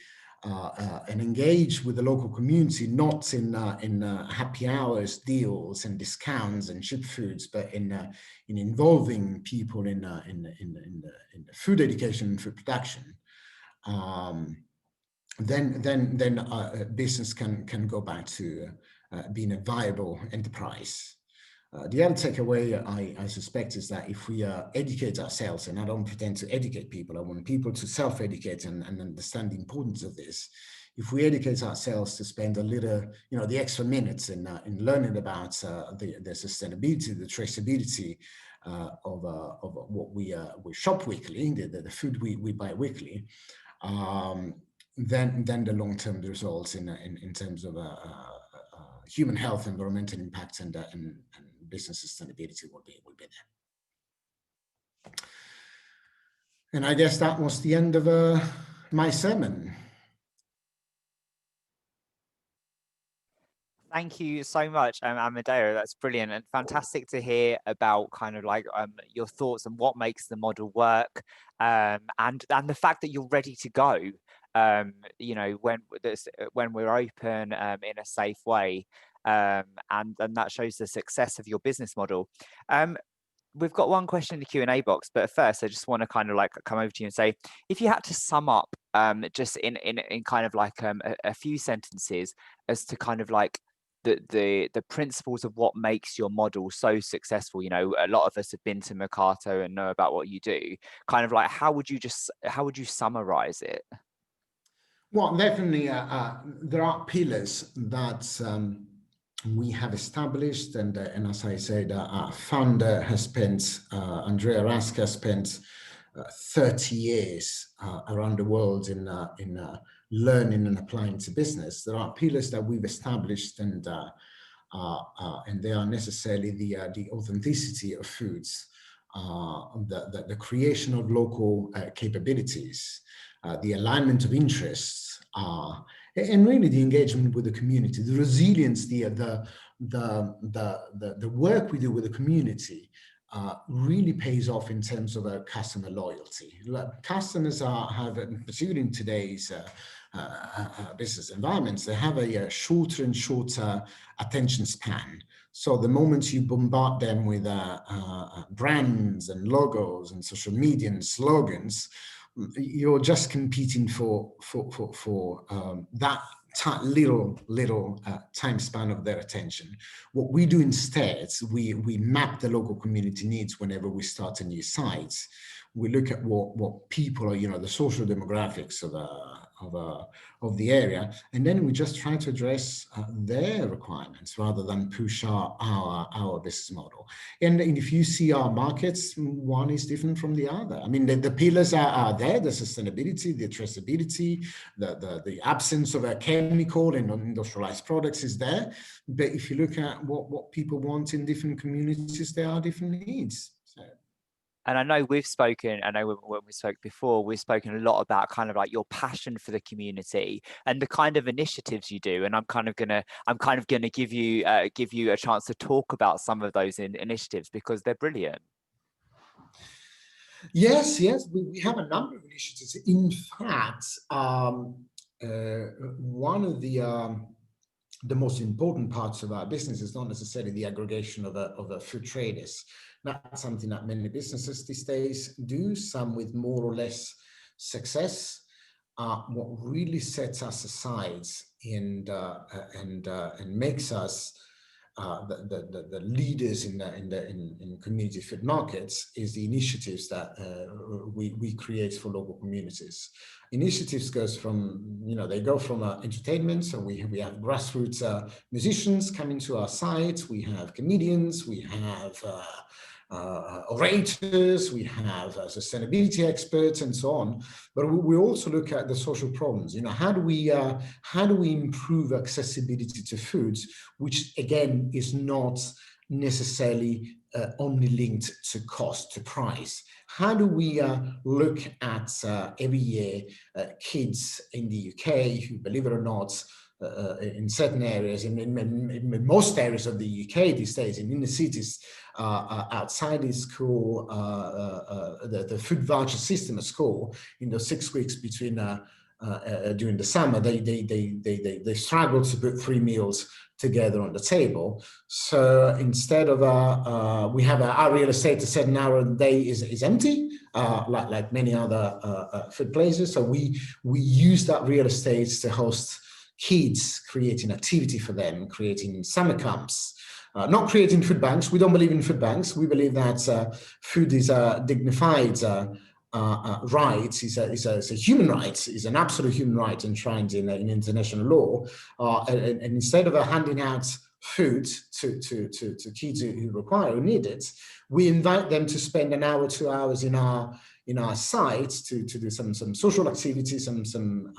and engage with the local community, not in happy hours deals and discounts and cheap foods, but in involving people in food education and food production, then business can go back to being a viable enterprise. The other takeaway I suspect is that if we educate ourselves, and I don't pretend to educate people, I want people to self-educate and understand the importance of this. If we educate ourselves to spend a little, the extra minutes in learning about the sustainability, the traceability of what we shop weekly, the food we buy weekly, then the long-term results in terms of human health, environmental impact, and business sustainability will be there. And I guess that was the end of my sermon.
Thank you so much, Amedeo. That's brilliant and fantastic to hear about kind of like your thoughts on what makes the model work, and the fact that you're ready to go. You know, when we're open in a safe way, and that shows the success of your business model. We've got one question in the Q&A box, but first I just want to kind of like come over to you and say, if you had to sum up just in kind of like a few sentences as to kind of like the principles of what makes your model so successful. You know, a lot of us have been to Mercato and know about what you do. Kind of like, how would you summarize it?
Well, definitely there are pillars that we have established, and as I said, our founder has spent, Andrea Rask has spent 30 years around the world in learning and applying to business. There are pillars that we've established, and they are necessarily the authenticity of foods, the creation of local capabilities, the alignment of interests, and really the engagement with the community, the resilience, the work we do with the community really pays off in terms of customer loyalty. Customers have, particularly in today's business environments, they have a shorter and shorter attention span. So the moment you bombard them with brands and logos and social media and slogans, you're just competing for that little time span of their attention. What we do instead, we map the local community needs whenever we start a new site. We look at what people are, you know, the social demographics of the area, and then we just try to address their requirements rather than push our business model. And if you see our markets, one is different from the other. I mean, the pillars are there: the sustainability, the traceability, the absence of a chemical and industrialized products is there. But if you look at what people want in different communities, there are different needs. So.
And I know we've spoken, I know when we spoke before, we've spoken a lot about kind of like your passion for the community and the kind of initiatives you do. And I'm kind of gonna give you a chance to talk about some of those initiatives because they're brilliant.
Yes, we have a number of initiatives. In fact, one of the most important parts of our business is not necessarily the aggregation of food traders. That's something that many businesses these days do, some with more or less success. What really sets us aside and makes us the leaders in community food markets is the initiatives that we create for local communities. Initiatives goes from, you know, they go from entertainment. So we have grassroots musicians coming to our site. We have comedians. We have orators. We have sustainability experts and so on. But we also look at the social problems. You know, how do we improve accessibility to foods, which again is not necessarily only linked to cost, to price. How do we look at every year kids in the UK who, believe it or not, in certain areas, in most areas of the UK these days, in the cities, outside the school, the food voucher system at school, in those 6 weeks between during the summer, they struggle to put 3 meals together on the table. So instead of we have our real estate a certain hour of the day is empty, like many other food places. So we use that real estate to host kids, creating activity for them, creating summer camps, not creating food banks. We don't believe in food banks. We believe that food is a dignified right, is a human right, is an absolute human right enshrined in international law. And instead of handing out food to kids who require or need it, we invite them to spend an hour, 2 hours in our site to do some social activities, some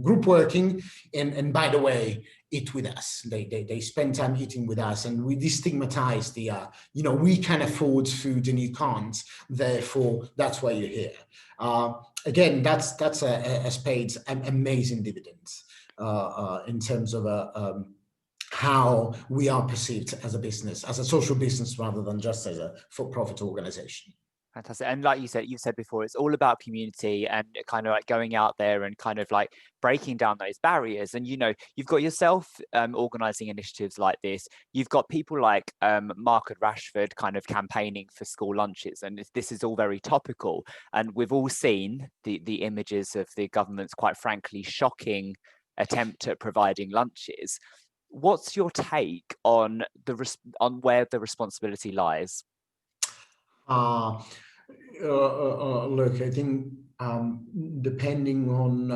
group working, and by the way, eat with us. They spend time eating with us, and we destigmatize the, we can afford food and you can't, therefore that's why you're here. Again, that's has paid amazing dividends in terms of how we are perceived as a business, as a social business, rather than just as a for-profit organization.
Fantastic. And like you said before, it's all about community and kind of like going out there and kind of like breaking down those barriers. And, you've got yourself organizing initiatives like this. You've got people like Mark and Rashford kind of campaigning for school lunches. And this is all very topical. And we've all seen the images of the government's, quite frankly, shocking attempt at providing lunches. What's your take on where the responsibility lies?
Look, I think depending on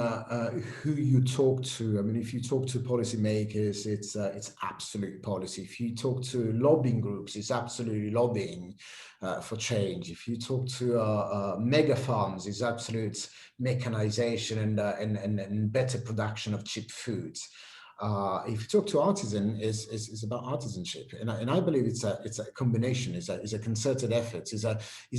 who you talk to, I mean, if you talk to policymakers, it's absolute policy. If you talk to lobbying groups, it's absolutely lobbying for change. If you talk to mega farms, it's absolute mechanization and better production of cheap foods. If you talk to artisan, is about artisanship, and I believe it's a combination, is a concerted effort, is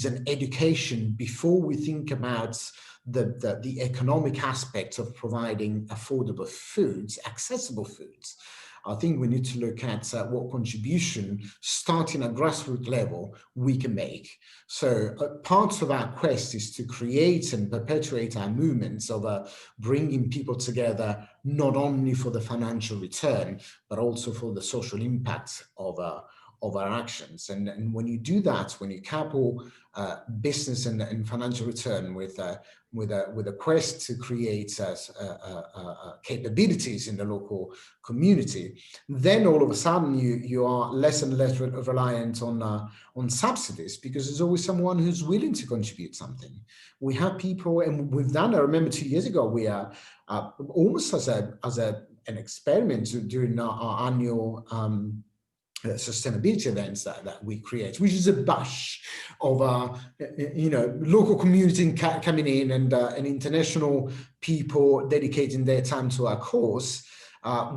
an education before we think about the economic aspect of providing affordable foods, accessible foods. I think we need to look at what contribution, starting at grassroots level, we can make. So part of our quest is to create and perpetuate our movements of bringing people together, not only for the financial return, but also for the social impact of our actions. And when you do that, when you couple business and financial return with a quest to create capabilities in the local community, then all of a sudden you are less and less reliant on subsidies, because there's always someone who's willing to contribute something. We have people, and we've done, I remember 2 years ago, we are almost as an experiment during our annual sustainability events that we create, which is a bunch of local community coming in and international people dedicating their time to our cause.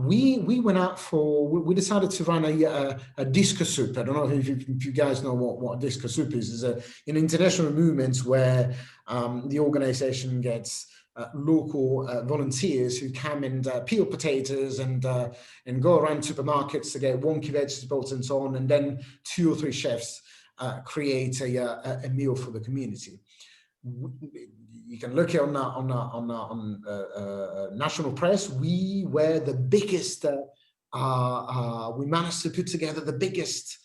We went out we decided to run a disco soup. I don't know if you guys know what disco soup is. It's an international movement where the organization gets local volunteers who come and peel potatoes and go around supermarkets to get wonky vegetables and so on, and then 2 or 3 chefs create a meal for the community. You can look on national press. We were the biggest. We managed to put together the biggest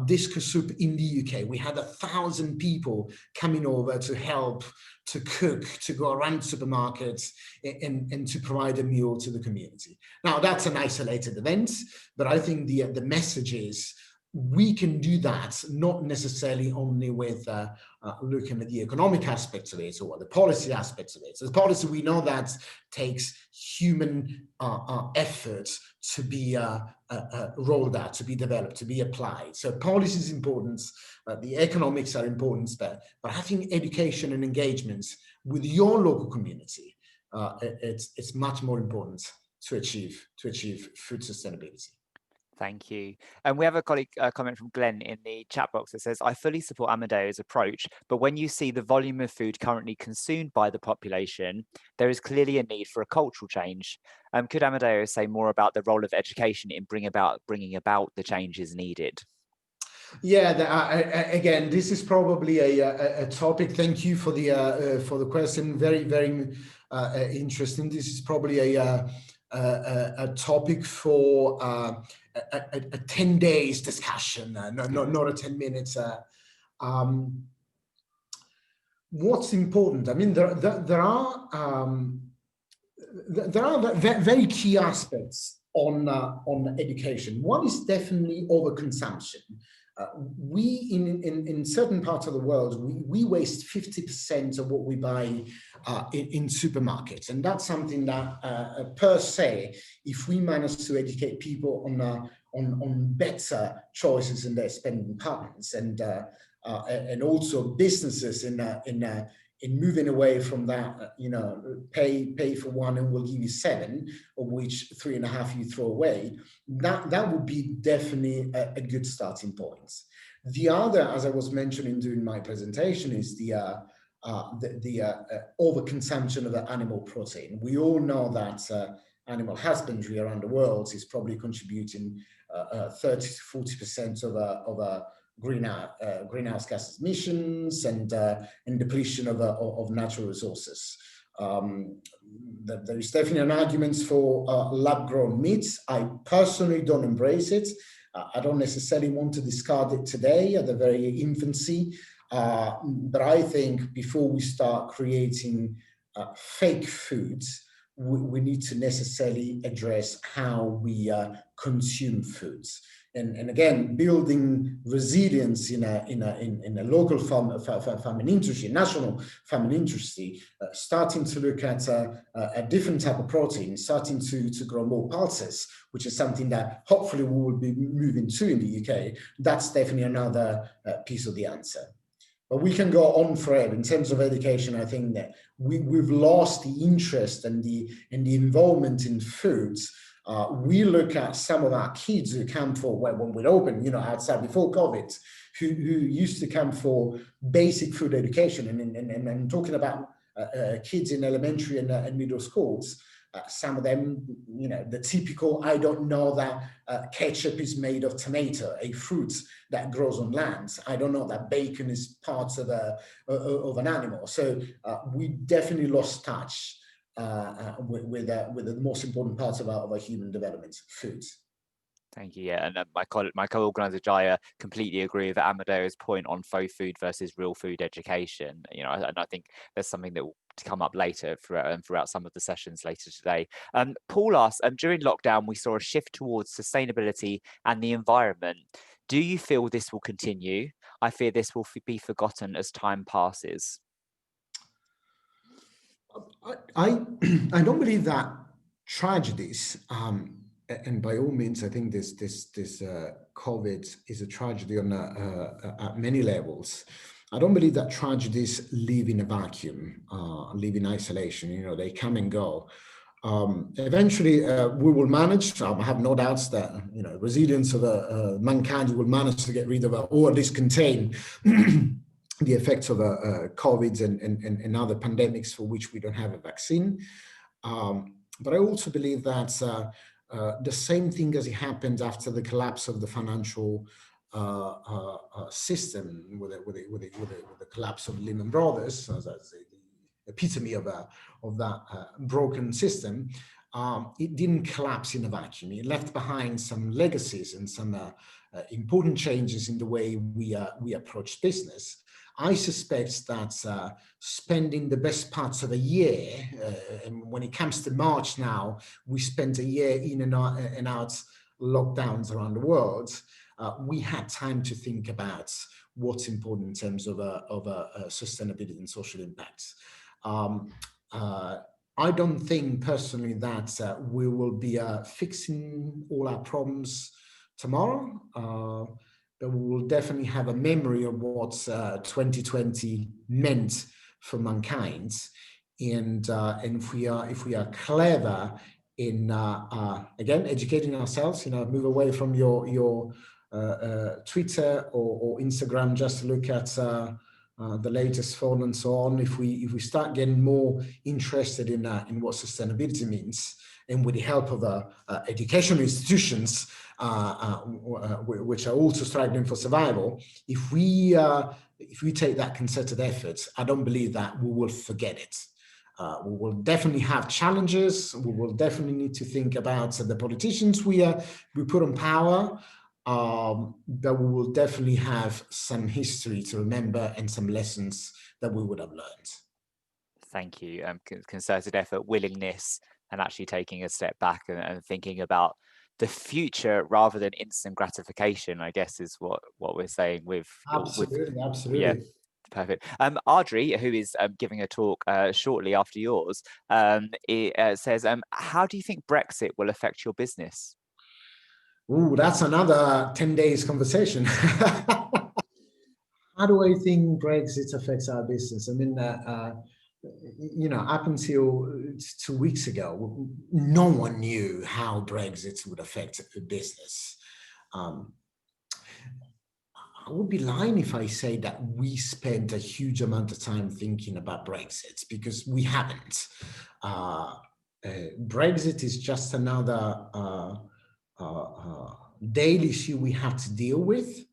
disco soup in the UK. We had 1,000 people coming over to help, to cook, to go around supermarkets and to provide a meal to the community. Now, that's an isolated event, but I think the message is we can do that, not necessarily only with looking at the economic aspects of it or the policy aspects of it. So the policy, we know that takes human effort to be rolled out, to be developed, to be applied. So policy is important, the economics are important, but I think education and engagements with your local community, it's much more important to achieve food sustainability.
Thank you. And we have a colleague comment from Glenn in the chat box that says, I fully support Amedeo's approach, but when you see the volume of food currently consumed by the population, there is clearly a need for a cultural change. Could Amedeo say more about the role of education in bringing about the changes needed?
Yeah, again, this is probably a topic. Thank you for the question. Very, very interesting. This is probably a topic for a 10 days discussion, not a 10 minutes. What's important? I mean, there are very key aspects on education. One is definitely overconsumption. We in certain parts of the world, we waste 50% of what we buy in supermarkets, and that's something that per se, if we manage to educate people on better choices in their spending patterns, and also businesses in in moving away from that, pay for one and we'll give you 7, of which 3.5 you throw away, that would be definitely a good starting point. The other, as I was mentioning during my presentation, is the overconsumption of the animal protein. We all know that animal husbandry around the world is probably contributing 30 to 40% of greenhouse gas emissions and depletion of natural resources. There is definitely an argument for lab-grown meats. I personally don't embrace it. I don't necessarily want to discard it today at the very infancy, but I think before we start creating fake foods, we need to necessarily address how we consume foods. And again, building resilience in a local farming industry, national farming industry, starting to look at a different type of protein, starting to grow more pulses, which is something that hopefully we will be moving to in the UK. That's definitely another piece of the answer. But we can go on forever. In terms of education, I think that we've lost the interest and the involvement in foods. We look at some of our kids who come for, when we're open, outside before COVID, who used to come for basic food education, and talking about kids in elementary and middle schools. Some of them, the typical, I don't know that ketchup is made of tomato, a fruit that grows on land. I don't know that bacon is part of an animal. So we definitely lost touch with the most important part of our human development, foods.
Thank you. Yeah, and my co-organizer Jaya completely agree with Amedeo's point on faux food versus real food education. And I think there's something that will come up later throughout some of the sessions later today. Paul asks, during lockdown, we saw a shift towards sustainability and the environment. Do you feel this will continue? I fear this will be forgotten as time passes.
I don't believe that tragedies. And by all means, I think this COVID is a tragedy on at many levels. I don't believe that tragedies live in a vacuum, live in isolation. They come and go. Eventually, we will manage. I have no doubts that resilience of mankind will manage to get rid of, or at least contain, the effects of COVID and other pandemics for which we don't have a vaccine. But I also believe that the same thing as it happened after the collapse of the financial system, with the collapse of Lehman Brothers, as the epitome of that broken system. It didn't collapse in a vacuum. It left behind some legacies and some important changes in the way we approach business. I suspect that spending the best parts of a year, and when it comes to March now, we spent a year in and out lockdowns around the world. We had time to think about what's important in terms of sustainability and social impacts. I don't think personally that we will be fixing all our problems tomorrow. But we will definitely have a memory of what 2020 meant for mankind, and if we are clever in again educating ourselves, move away from your Twitter or Instagram just to look at the latest phone and so on. If we start getting more interested in what sustainability means, and with the help of educational institutions, which are also struggling for survival, if we take that concerted effort, I don't believe that we will forget it. We will definitely have challenges. We will definitely need to think about the politicians we put on power, but we will definitely have some history to remember and some lessons that we would have learned.
Thank you. Concerted effort, willingness, and actually taking a step back and thinking about the future rather than instant gratification, I guess, is what we're saying with
absolutely.
Yeah, perfect. Adri, who is giving a talk shortly after yours, it says, how do you think Brexit will affect your business?
Ooh, that's another 10 days conversation. How do I think Brexit affects our business? I mean, you know, up until 2 weeks ago, no one knew how Brexit would affect the business. I would be lying if I say that we spent a huge amount of time thinking about Brexit, because we haven't. Brexit is just another daily issue we have to deal with.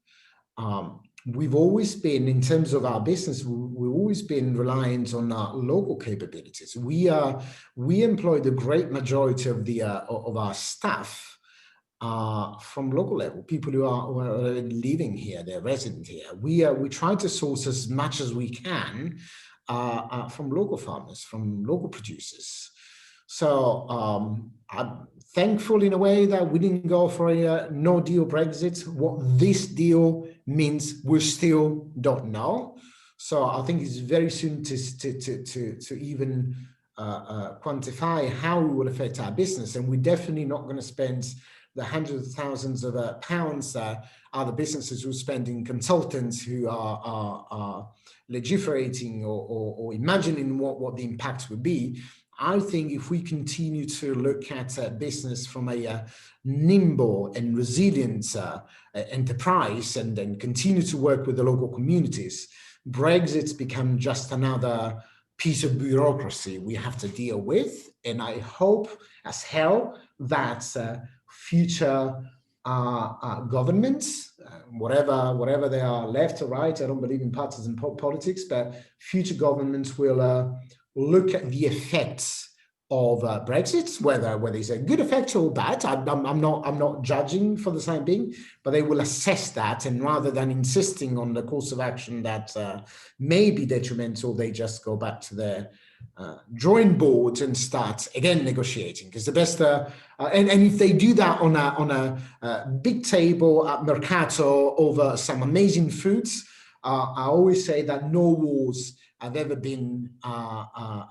We've always been, in terms of our business, we've always been reliant on our local capabilities. We employ the great majority of our staff from local level, people who are living here, they're resident here. We try to source as much as we can from local farmers, from local producers. So I'm thankful in a way that we didn't go for a no deal Brexit. What this deal means, we still don't know. So I think it's very soon to even quantify how it will affect our business. And we're definitely not going to spend the hundreds of thousands of pounds other businesses who are spending consultants who are legiferating or imagining what the impact would be. I think if we continue to look at business from a nimble and resilient enterprise and then continue to work with the local communities, Brexit's become just another piece of bureaucracy we have to deal with. And I hope as hell that future governments, whatever they are, left or right, I don't believe in partisan politics, but future governments will look at the effects of Brexit, whether it's a good effect or bad. I'm not judging for the time being, but they will assess that, and rather than insisting on the course of action that may be detrimental, they just go back to their drawing board and start again negotiating. Because the best, and if they do that on a big table at Mercato over some amazing foods, I always say that no wars have ever been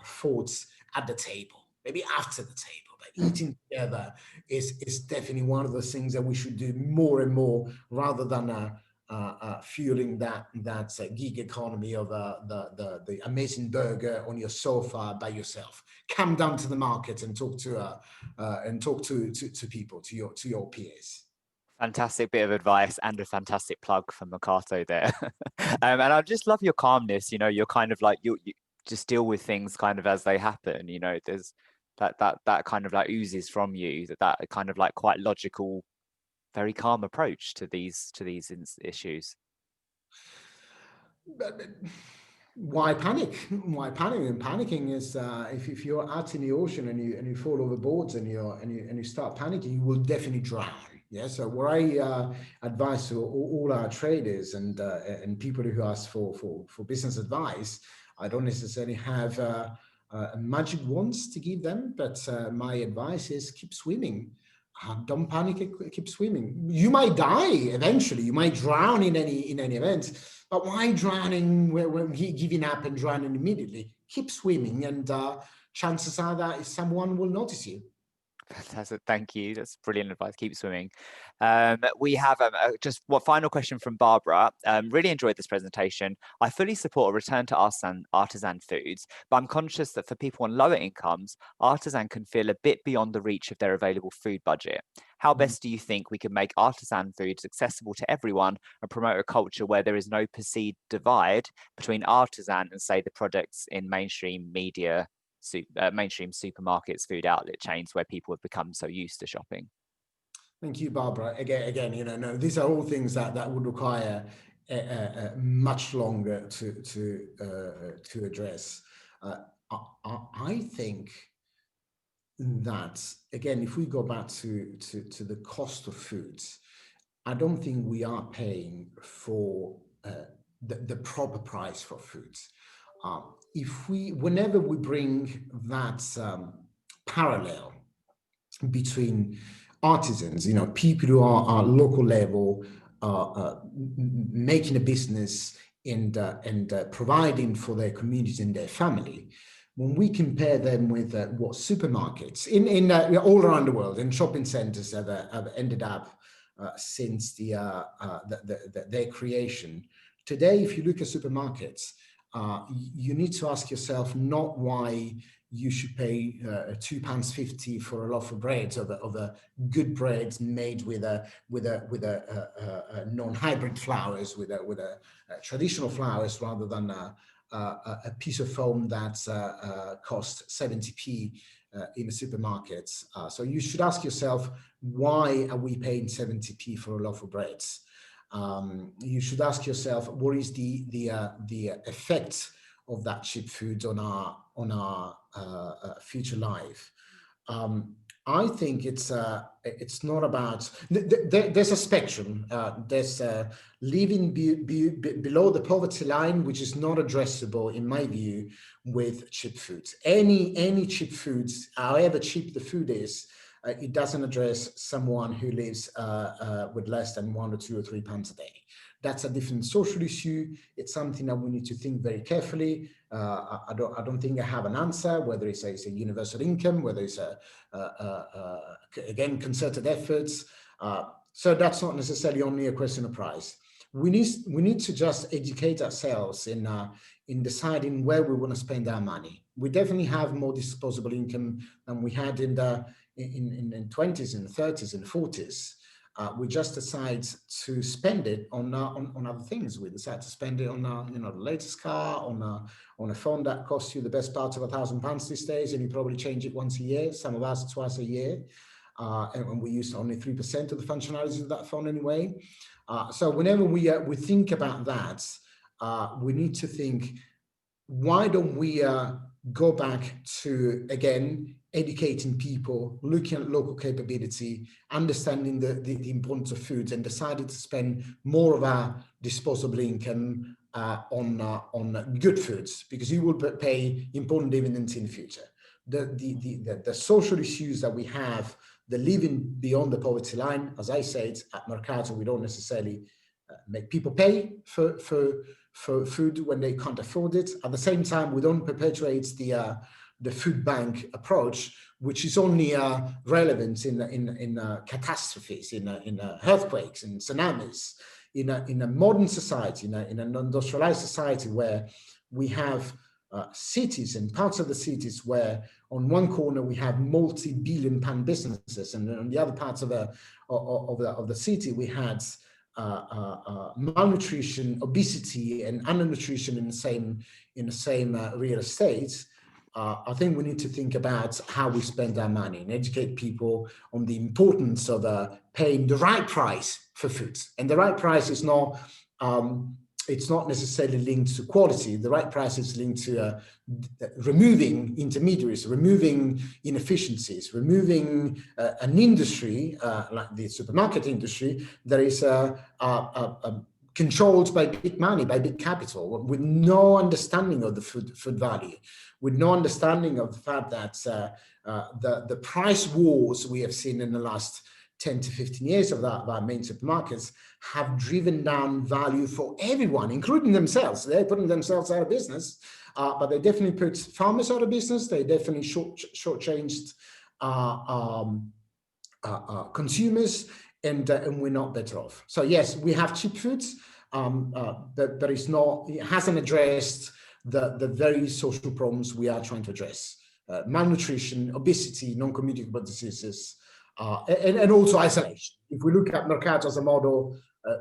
fought at the table, maybe after the table, but eating together is definitely one of those things that we should do more and more, rather than fueling that gig economy of the amazing burger on your sofa by yourself. Come down to the market and talk to people, to your peers.
Fantastic bit of advice and a fantastic plug for Mercato there. And I just love your calmness. You know, you're kind of like, you just deal with things kind of as they happen. You know, there's that kind of like oozes from you, that kind of like quite logical, very calm approach to these issues.
Why panic? Why panic? And panicking is if you're out in the ocean and you fall overboard and you start panicking, you will definitely drown. Yeah. So what I advise to all our traders and people who ask for business advice, I don't necessarily have magic wands to give them, but my advice is keep swimming. Don't panic, keep swimming. You might die eventually, you might drown in any event, but why drowning when giving up and drowning immediately? Keep swimming, and chances are that someone will notice you.
Fantastic, thank you. That's brilliant advice. Keep swimming. We have just one final question from Barbara. Really enjoyed this presentation. I fully support a return to artisan foods, but I'm conscious that for people on lower incomes, artisan can feel a bit beyond the reach of their available food budget. How best do you think we can make artisan foods accessible to everyone and promote a culture where there is no perceived divide between artisan and, say, the products in mainstream media, mainstream supermarkets, food outlet chains, where people have become so used to shopping?
Thank you, Barbara. Again, no, these are all things that would require much longer to address. I think that, again, if we go back to the cost of foods, I don't think we are paying for the proper price for foods. Whenever we bring that parallel between artisans, people who are local level, making a business and providing for their community and their family, when we compare them with what supermarkets in all around the world and shopping centers have ended up since their creation, Today, if you look at supermarkets, you need to ask yourself not why you should pay £2.50 for a loaf of bread, of a good bread made with a non-hybrid flours, with a traditional flours, rather than a piece of foam that costs 70p in a supermarket. So you should ask yourself, why are we paying 70p for a loaf of bread? You should ask yourself, what is the effect of that cheap food on our future life? I think it's not about, there's a spectrum. There's living below the poverty line, which is not addressable, in my view, with cheap foods. Any cheap foods, however cheap the food is, it doesn't address someone who lives with less than £1 or £2 or £3 a day. That's a different social issue. It's something that we need to think very carefully. I don't think I have an answer, whether it's a universal income, whether it's again, concerted efforts. So that's not necessarily only a question of price. We need to just educate ourselves in deciding where we want to spend our money. We definitely have more disposable income than we had in the 20s and 30s and 40s. We just decide to spend it on other things. We decide to spend it on the latest car, on a phone that costs you the best part of £1,000 these days, and you probably change it once a year. Some of us twice a year, and we use only 3% of the functionalities of that phone anyway. So whenever we think about that, we need to think, why don't we go back to, again, educating people, looking at local capability, understanding the importance of foods, and decided to spend more of our disposable income on good foods, because you will pay important dividends in the future. The social issues that we have, the living beyond the poverty line, as I said, at Mercato, we don't necessarily make people pay for food when they can't afford it. At the same time, we don't perpetuate the food bank approach, which is only relevant in catastrophes, in earthquakes, in tsunamis, in a modern society, in an industrialized society, where we have cities and parts of the cities where on one corner we have multi-billion pound businesses, and on the other parts of the city we had malnutrition, obesity, and undernutrition in the same real estate. I think we need to think about how we spend our money and educate people on the importance of paying the right price for food. And the right price is not, it's not necessarily linked to quality. The right price is linked to removing intermediaries, removing inefficiencies, removing an industry like the supermarket industry that is controlled by big money, by big capital, with no understanding of the food value, with no understanding of the fact that the price wars we have seen in the last 10 to 15 years of our main supermarkets have driven down value for everyone, including themselves. They're putting themselves out of business, but they definitely put farmers out of business. They definitely shortchanged consumers, and we're not better off. So yes, we have cheap foods, but it hasn't addressed the very social problems we are trying to address: malnutrition, obesity, non-communicable diseases, and also isolation. If we look at Mercato as a model,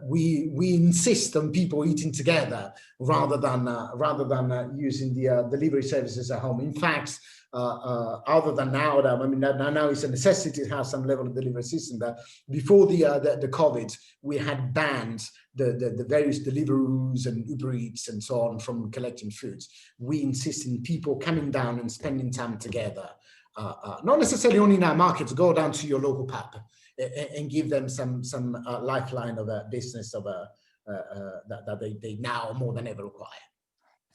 we insist on people eating together rather than using the delivery services at home. In fact, other than now, now it's a necessity to have some level of delivery system. But before the COVID, we had banned the various Deliveroos and Uber Eats and so on from collecting foods. We insist in people coming down and spending time together. Not necessarily only in our markets. Go down to your local pub and give them some lifeline of a business that they now more than ever require.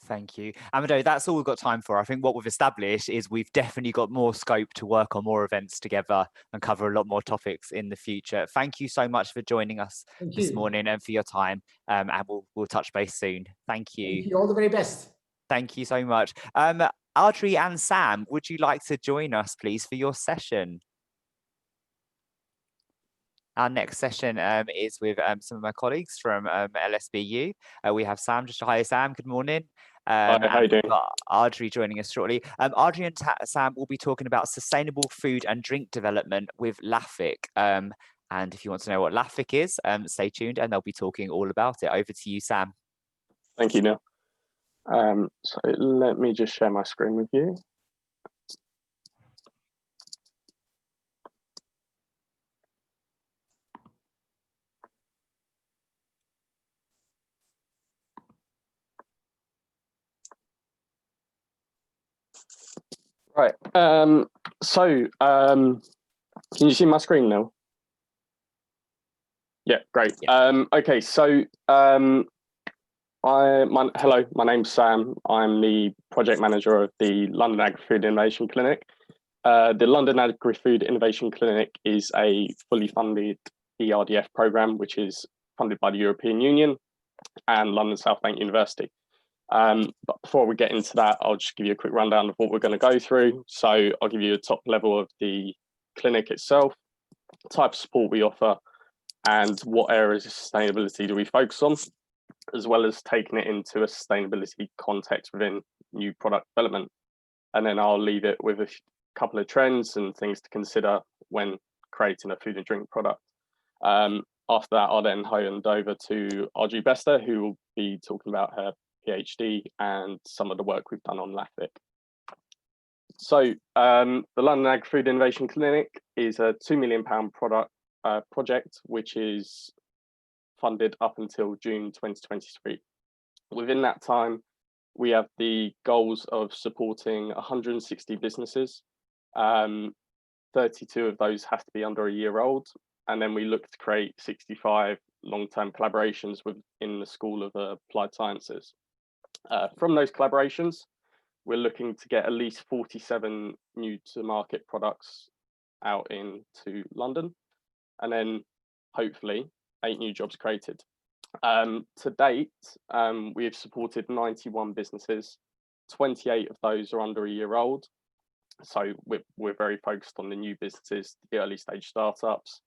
Thank you. Amedeo, that's all we've got time for. I think what we've established is we've definitely got more scope to work on more events together and cover a lot more topics in the future. Thank you so much for joining us this morning and for your time. And we'll touch base soon. Thank you.
Thank you. All the very best.
Thank you so much. Adri and Sam, would you like to join us, please, for your session? Our next session is with some of my colleagues from LSBU. We have Sam. Just hi, Sam. Good morning.
Hi, how you doing?
Adri joining us shortly. Adri and Sam will be talking about sustainable food and drink development with LAFIC. And if you want to know what LAFIC is, stay tuned and they'll be talking all about it. Over to you, Sam.
Thank you, Neil. So let me just share my screen with you. Right. Can you see my screen now? Yeah, great.
Yeah.
Okay, so hello, my name's Sam. I'm the project manager of the London Agri-Food Innovation Clinic. The London Agri-Food Innovation Clinic is a fully funded ERDF program, which is funded by the European Union and London South Bank University. But before we get into that, I'll just give you a quick rundown of what we're going to go through. So I'll give you a top level of the clinic itself, type of support we offer, and what areas of sustainability do we focus on, as well as taking it into a sustainability context within new product development. And then I'll leave it with a couple of trends and things to consider when creating a food and drink product. After that, I'll then hand over to Adri Bester, who will be talking about her PhD and some of the work we've done on LAFIC. So the London Agri-Food Innovation Clinic is a £2 million project, which is funded up until June 2023. Within that time, we have the goals of supporting 160 businesses. 32 of those have to be under a year old. And then we look to create 65 long-term collaborations within the School of Applied Sciences. From those collaborations, we're looking to get at least 47 new to market products out into London, and then hopefully 8 new jobs created. To date, we have supported 91 businesses. 28 of those are under a year old. So we're very focused on the new businesses, the early stage startups.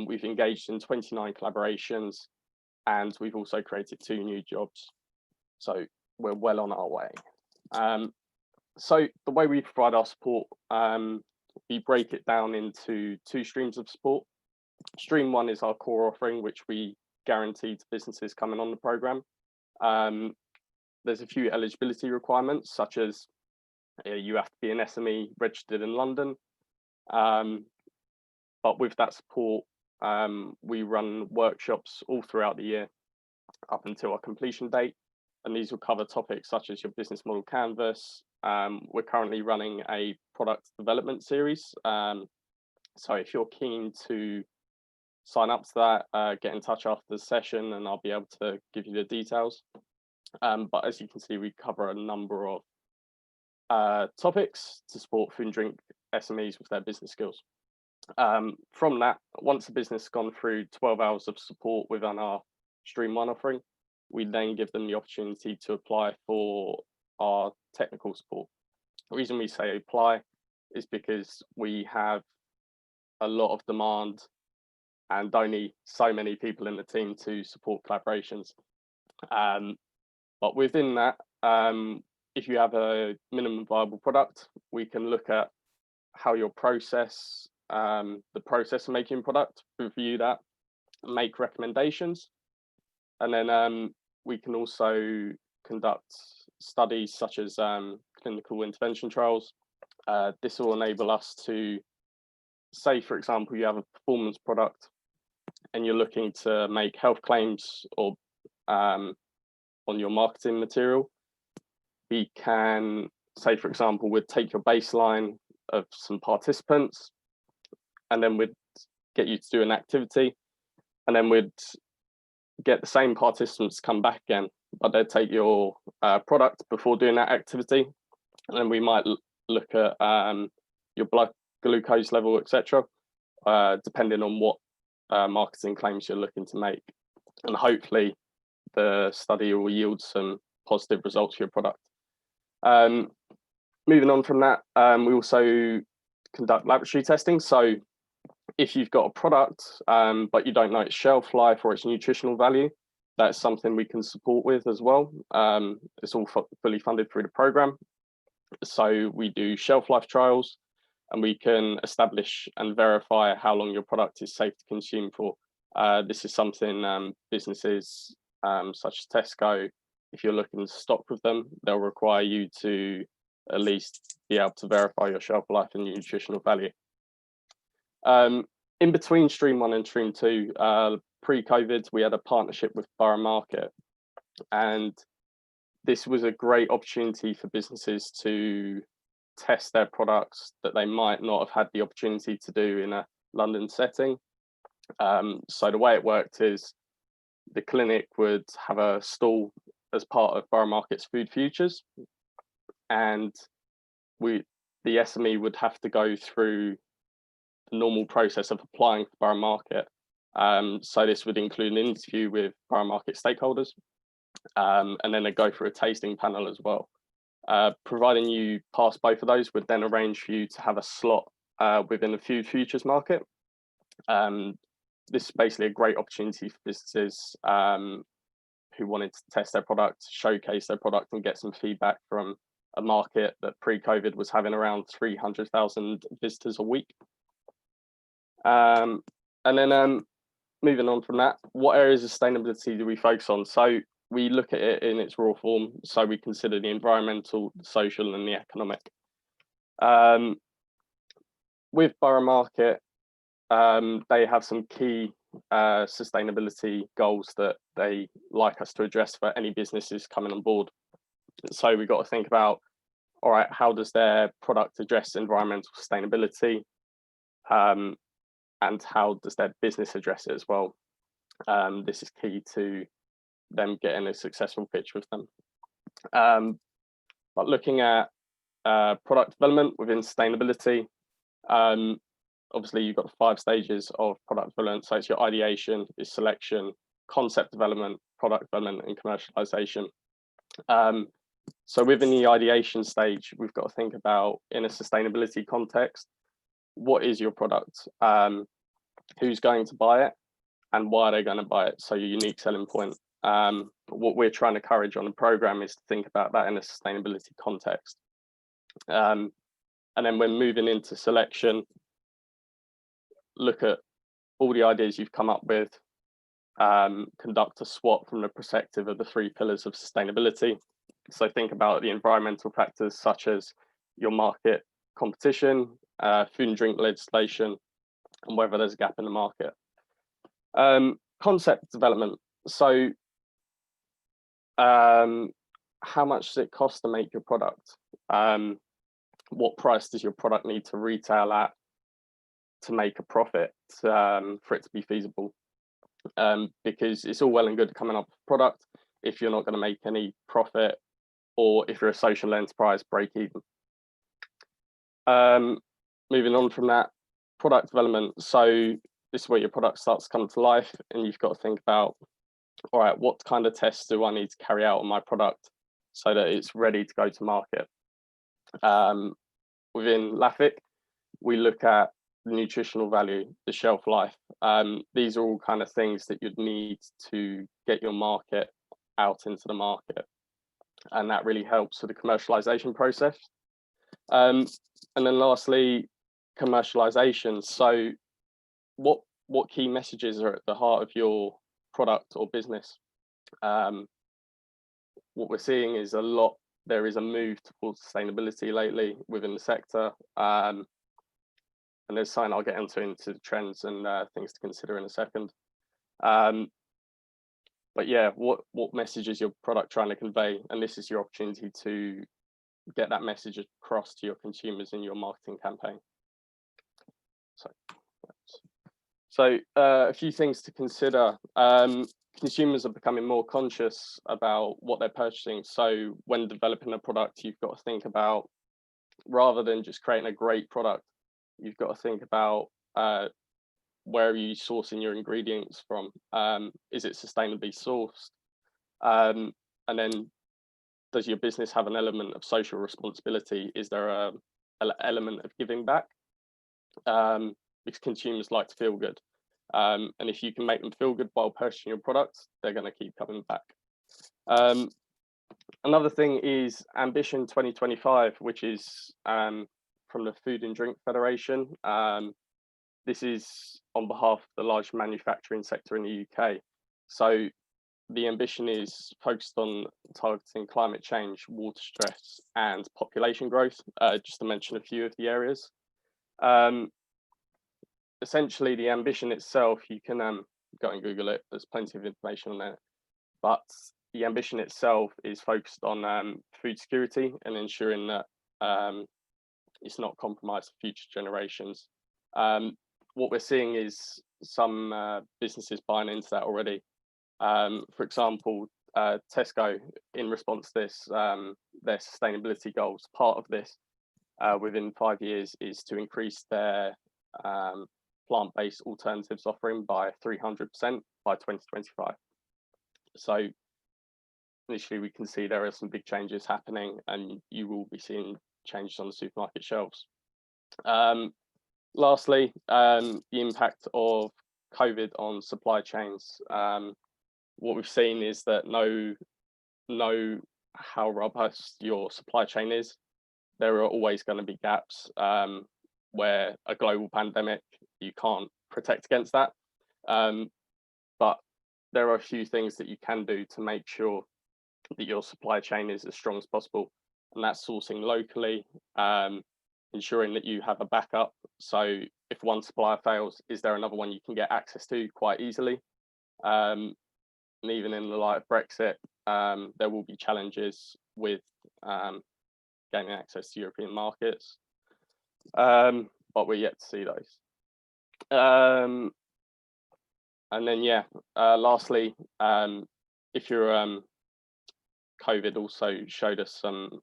We've engaged in 29 collaborations, and we've also created 2 new jobs. So we're well on our way. So the way we provide our support, we break it down into 2 streams of support. Stream 1 is our core offering, which we guarantee to businesses coming on the program. There's a few eligibility requirements, such as you have to be an SME registered in London. But with that support, we run workshops all throughout the year up until our completion date. And these will cover topics such as your business model canvas. We're currently running a product development series. So if you're keen to sign up to that, get in touch after the session and I'll be able to give you the details. But as you can see, we cover a number of topics to support food and drink SMEs with their business skills. From that, once a business has gone through 12 hours of support within our Stream 1 offering, we then give them the opportunity to apply for our technical support. The reason we say apply is because we have a lot of demand and only so many people in the team to support collaborations. But within that, if you have a minimum viable product, we can look at how your process, the process of making product, review that, make recommendations. And then we can also conduct studies such as clinical intervention trials. This will enable us to say, for example, you have a performance product and you're looking to make health claims or on your marketing material. We can say, for example, we'd take your baseline of some participants and then we'd get you to do an activity, and then we'd get the same participants come back again, but they'd take your product before doing that activity, and then we might look at your blood glucose level, etc., depending on what marketing claims you're looking to make, and hopefully the study will yield some positive results for your product. Moving on from that, we also conduct laboratory testing. So if you've got a product, but you don't know its shelf life or its nutritional value, that's something we can support with as well. It's all fully funded through the program. So we do shelf life trials, and we can establish and verify how long your product is safe to consume for. This is something businesses such as Tesco, if you're looking to stock with them, they'll require you to at least be able to verify your shelf life and nutritional value. In between Stream 1 and Stream 2, pre-COVID, we had a partnership with Borough Market, and this was a great opportunity for businesses to test their products that they might not have had the opportunity to do in a London setting. So the way it worked is the clinic would have a stall as part of Borough Market's Food Futures, and the SME would have to go through the normal process of applying for Borough Market. So this would include an interview with Borough Market stakeholders, and then they go through a tasting panel as well. Providing you pass both of those, would then arrange for you to have a slot within the Food Futures market. This is basically a great opportunity for businesses who wanted to test their product, showcase their product, and get some feedback from a market that pre-COVID was having around 300,000 visitors a week. And then moving on from that, what areas of sustainability do we focus on? So we look at it in its raw form. So we consider the environmental, the social, and the economic. With Borough Market, they have some key sustainability goals that they like us to address for any businesses coming on board. So we've got to think about, all right, how does their product address environmental sustainability? And how does their business address it as well? This is key to them getting a successful pitch with them. But looking at product development within sustainability, obviously you've got 5 stages of product development. So it's your ideation, your selection, concept development, product development, and commercialization. So within the ideation stage, we've got to think about, in a sustainability context, what is your product? Who's going to buy it? And why are they going to buy it? So your unique selling point. What we're trying to encourage on the program is to think about that in a sustainability context. And then when moving into selection, look at all the ideas you've come up with, conduct a SWOT from the perspective of the 3 pillars of sustainability. So think about the environmental factors such as your market competition, food and drink legislation, and whether there's a gap in the market. Concept development. So how much does it cost to make your product? What price does your product need to retail at to make a profit for it to be feasible? Because it's all well and good coming up with a product if you're not going to make any profit, or if you're a social enterprise, break even. Moving on from that, product development. So this is where your product starts to come to life, and you've got to think about, all right, what kind of tests do I need to carry out on my product so that it's ready to go to market? Within LAFIC, we look at the nutritional value, the shelf life. These are all kind of things that you'd need to get your market out into the market. And that really helps with the commercialization process. And then lastly, commercialization. So what key messages are at the heart of your product or business? What we're seeing is there is a move towards sustainability lately within the sector. And there's something I'll get into the trends and things to consider in a second. But yeah, what message is your product trying to convey? And this is your opportunity to get that message across to your consumers in your marketing campaign. So a few things to consider. Consumers are becoming more conscious about what they're purchasing. So when developing a product, you've got to think about, rather than just creating a great product, you've got to think about where are you sourcing your ingredients from? Is it sustainably sourced? And then does your business have an element of social responsibility? Is there an element of giving back? because consumers like to feel good. And if you can make them feel good while purchasing your products, they're going to keep coming back. Another thing is Ambition 2025, which is from the Food and Drink Federation. This is on behalf of the large manufacturing sector in the UK. So the ambition is focused on targeting climate change, water stress, and population growth, just to mention a few of the areas. Essentially, the ambition itself, you can go and Google it, there's plenty of information on there. But the ambition itself is focused on food security and ensuring that it's not compromised for future generations. What we're seeing is some businesses buying into that already. For example, Tesco, in response to this, their sustainability goals, part of this within 5 years is to increase their plant-based alternatives offering by 300% by 2025. So initially we can see there are some big changes happening, and you will be seeing changes on the supermarket shelves. Lastly, the impact of COVID on supply chains. What we've seen is that know how robust your supply chain is. There are always going to be gaps where a global pandemic, you can't protect against that. But there are a few things that you can do to make sure that your supply chain is as strong as possible. And that's sourcing locally, ensuring that you have a backup. So if one supplier fails, is there another one you can get access to quite easily? And even in the light of Brexit, there will be challenges with gaining access to European markets, but we're yet to see those. And then, yeah, lastly, if you're COVID also showed us some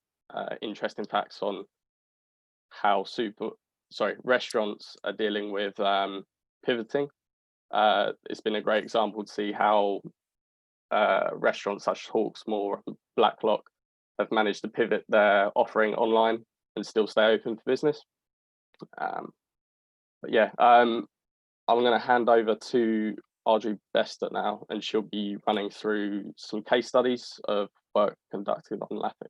interesting facts on how restaurants are dealing with pivoting. It's been a great example to see how restaurants such as Hawksmoor and Blacklock have managed to pivot their offering online and still stay open for business. But yeah, I'm going to hand over to Adri now, and she'll be running through some case studies of work conducted on LAFIC.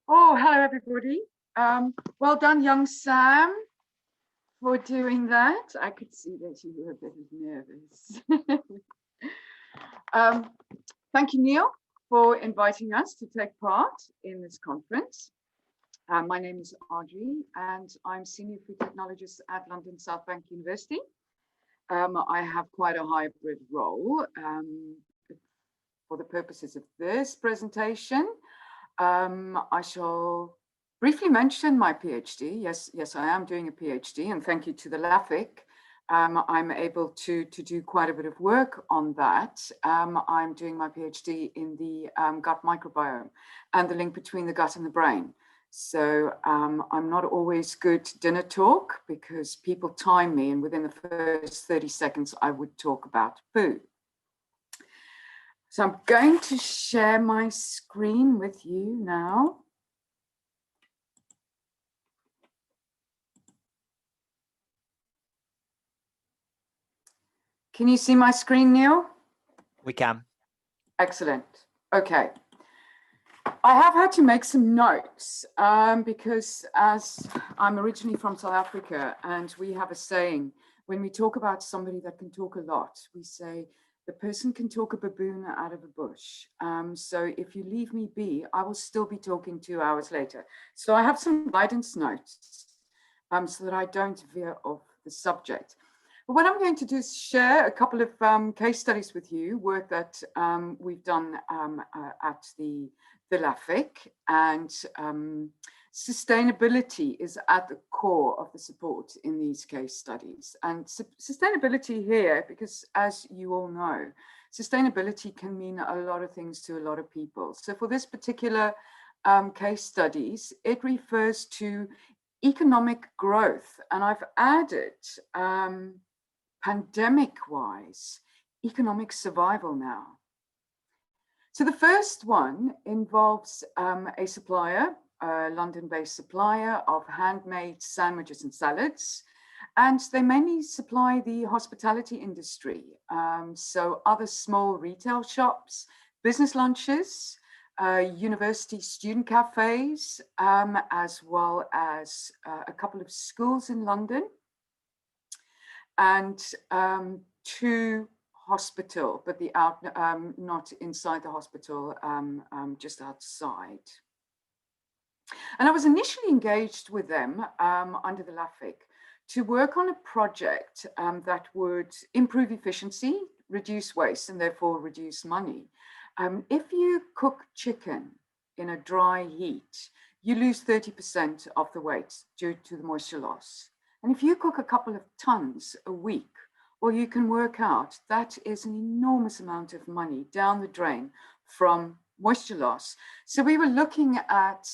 Oh, hello, everybody. Well done, young Sam, for doing that. I could see that you were a bit nervous. Thank you, Neil, for inviting us to take part in this conference. My name is Adri, and I'm Senior Food Technologist at London South Bank University. I have quite a hybrid role. For the purposes of this presentation, I shall briefly mention my PhD. Yes, I am doing a PhD, and thank you to the LAFIC. I'm able to do quite a bit of work on that. I'm doing my PhD in the gut microbiome and the link between the gut and the brain. So I'm not always good dinner talk because people time me, and within the first 30 seconds, I would talk about food. So I'm going to share my screen with you now. Can you see my screen, Neil?
We can.
Excellent. Okay. I have had to make some notes because as I'm originally from South Africa, and we have a saying, when we talk about somebody that can talk a lot, we say, the person can talk a baboon out of a bush. So if you leave me be, I will still be talking 2 hours later. So I have some guidance notes so that I don't veer off the subject. But what I'm going to do is share a couple of case studies with you, work that we've done at the LAFIC, and sustainability is at the core of the support in these case studies. And sustainability here, because as you all know, sustainability can mean a lot of things to a lot of people. So for this particular case studies, it refers to economic growth. And I've added, pandemic-wise, economic survival now. So the first one involves a supplier, a London-based supplier of handmade sandwiches and salads. And they mainly supply the hospitality industry. So other small retail shops, business lunches, university student cafes, as well as a couple of schools in London, and 2 hospital, but not inside the hospital, just outside. And I was initially engaged with them under the LAFIC to work on a project that would improve efficiency, reduce waste, and therefore reduce money. If you cook chicken in a dry heat, you lose 30% of the weight due to the moisture loss. And if you cook a couple of tons a week, well, you can work out that is an enormous amount of money down the drain from moisture loss. So we were looking at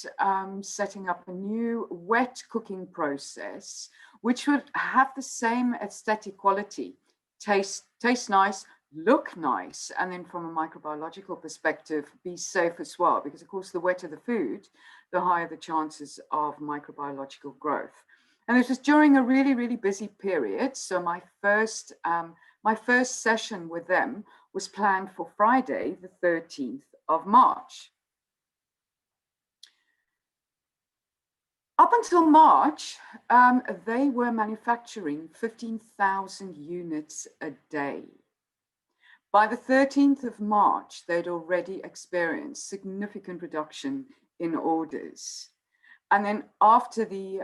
setting up a new wet cooking process, which would have the same aesthetic quality, taste nice, look nice, and then from a microbiological perspective, be safe as well, because of course, the wetter the food, the higher the chances of microbiological growth. And this was during a really, really busy period. So my first session with them was planned for Friday, the 13th of March. Up until March, they were manufacturing 15,000 units a day. By the 13th of March, they'd already experienced significant reduction in orders. And then after the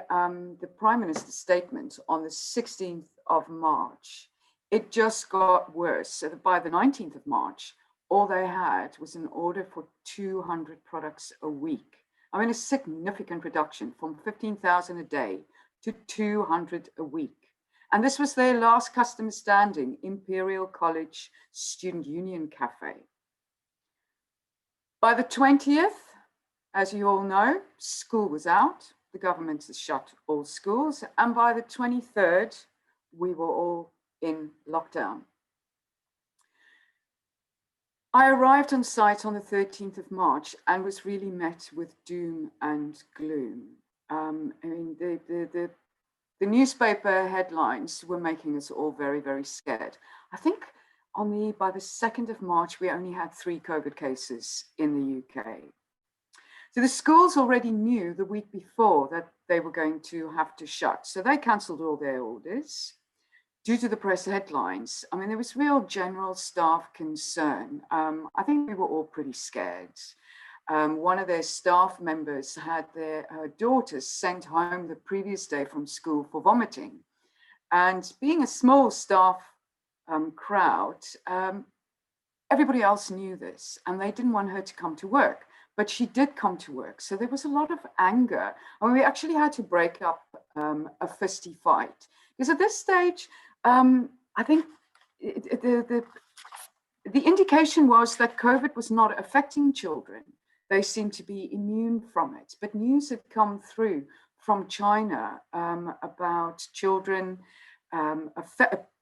Prime Minister's statement on the 16th of March, it just got worse. So that by the 19th of March, all they had was an order for 200 products a week. I mean, a significant reduction from 15,000 a day to 200 a week. And this was their last customer standing, Imperial College Student Union Cafe. By the 20th, as you all know, school was out. The government has shut all schools. And by the 23rd, we were all in lockdown. I arrived on site on the 13th of March and was really met with doom and gloom. I mean, the newspaper headlines were making us all very, very scared. I think by the 2nd of March, we only had 3 COVID cases in the UK. So the schools already knew the week before that they were going to have to shut. So they cancelled all their orders due to the press headlines. I mean, there was real general staff concern. I think we were all pretty scared. One of their staff members had her daughter sent home the previous day from school for vomiting. And being a small staff crowd, everybody else knew this and they didn't want her to come to work. But she did come to work. So there was a lot of anger. And we actually had to break up a fisty fight. Because at this stage, I think the indication was that COVID was not affecting children. They seemed to be immune from it. But news had come through from China about children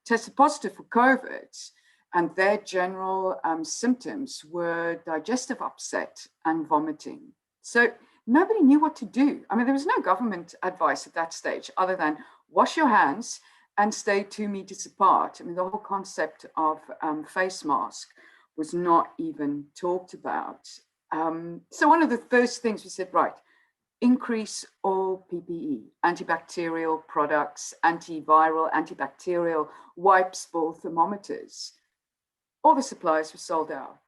tested positive for COVID. And their general symptoms were digestive upset and vomiting. So nobody knew what to do. I mean, there was no government advice at that stage other than wash your hands and stay 2 meters apart. I mean, the whole concept of face mask was not even talked about. So one of the first things we said, right, increase all PPE, antibacterial products, antiviral, antibacterial wipes, for thermometers. All the supplies were sold out.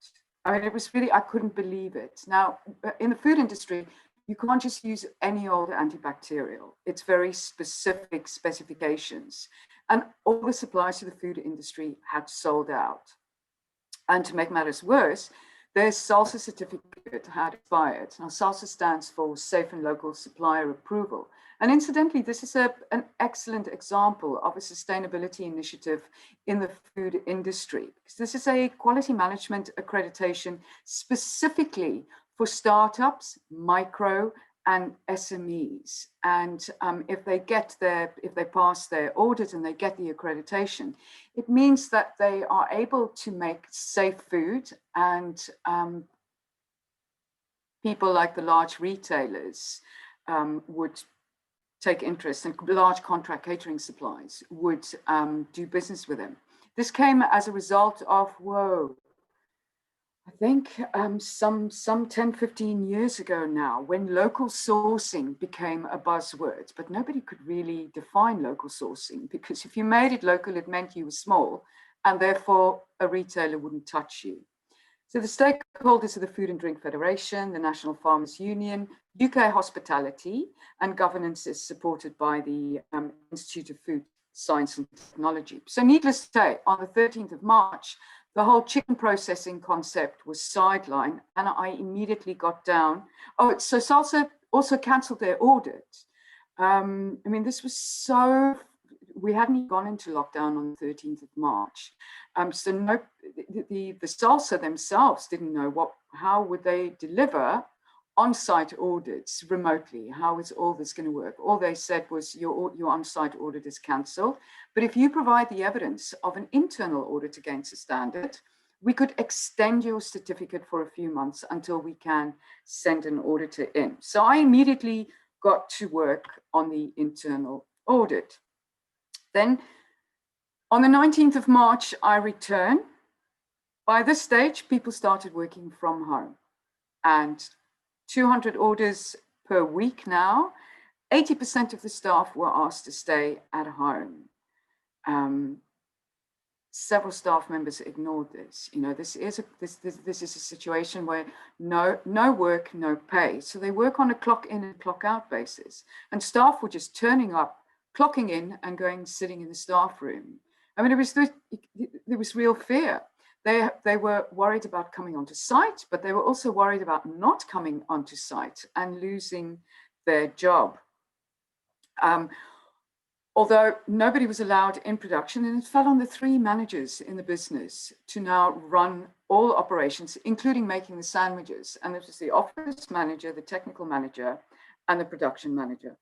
I mean, it was really, I couldn't believe it. Now, in the food industry, you can't just use any old antibacterial. It's very specific specifications. And all the supplies to the food industry had sold out. And to make matters worse, their SALSA certificate had expired. Now, SALSA stands for Safe and Local Supplier Approval. And incidentally, this is an excellent example of a sustainability initiative in the food industry. This is a quality management accreditation specifically for startups, micro and SMEs. And if they pass their audit and they get the accreditation, it means that they are able to make safe food, and people like the large retailers would take interest, and large contract catering supplies would do business with them. This came as a result of, I think some 10, 15 years ago now, when local sourcing became a buzzword, but nobody could really define local sourcing, because if you made it local, it meant you were small, and therefore a retailer wouldn't touch you. So the stakeholders of the Food and Drink Federation, the National Farmers Union, UK Hospitality, and governance is supported by the Institute of Food Science and Technology. So needless to say, on the 13th of March, the whole chicken processing concept was sidelined, and I immediately got down. Oh, so Salsa also cancelled their audit. I mean, this was so, we hadn't gone into lockdown on the 13th of March. So no, the Salsa themselves didn't know how would they deliver on-site audits remotely. How is all this going to work? All they said was your on-site audit is cancelled. But if you provide the evidence of an internal audit against a standard, we could extend your certificate for a few months until we can send an auditor in. So I immediately got to work on the internal audit. Then on the 19th of March, I returned. By this stage, people started working from home, and 200 orders per week now. 80% of the staff were asked to stay at home. Several staff members ignored this. You know, this is a situation where no work, no pay. So they work on a clock in and clock out basis, and staff were just turning up, clocking in, and going sitting in the staff room. I mean, there was real fear. They were worried about coming onto site, but they were also worried about not coming onto site and losing their job. Although nobody was allowed in production, and it fell on the 3 managers in the business to now run all operations, including making the sandwiches. And this was the office manager, the technical manager, and the production manager.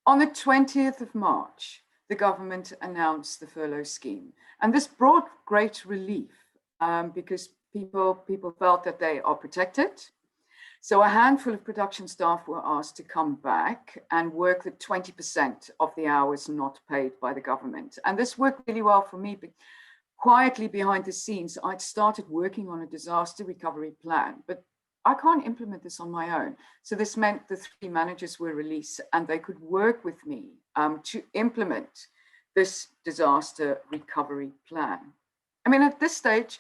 On the 20th of March, the government announced the furlough scheme. And this brought great relief because people felt that they are protected. So a handful of production staff were asked to come back and work the 20% of the hours not paid by the government. And this worked really well for me, but quietly behind the scenes, I'd started working on a disaster recovery plan, but I can't implement this on my own. So this meant the 3 managers were released, and they could work with me to implement this disaster recovery plan. I mean, at this stage,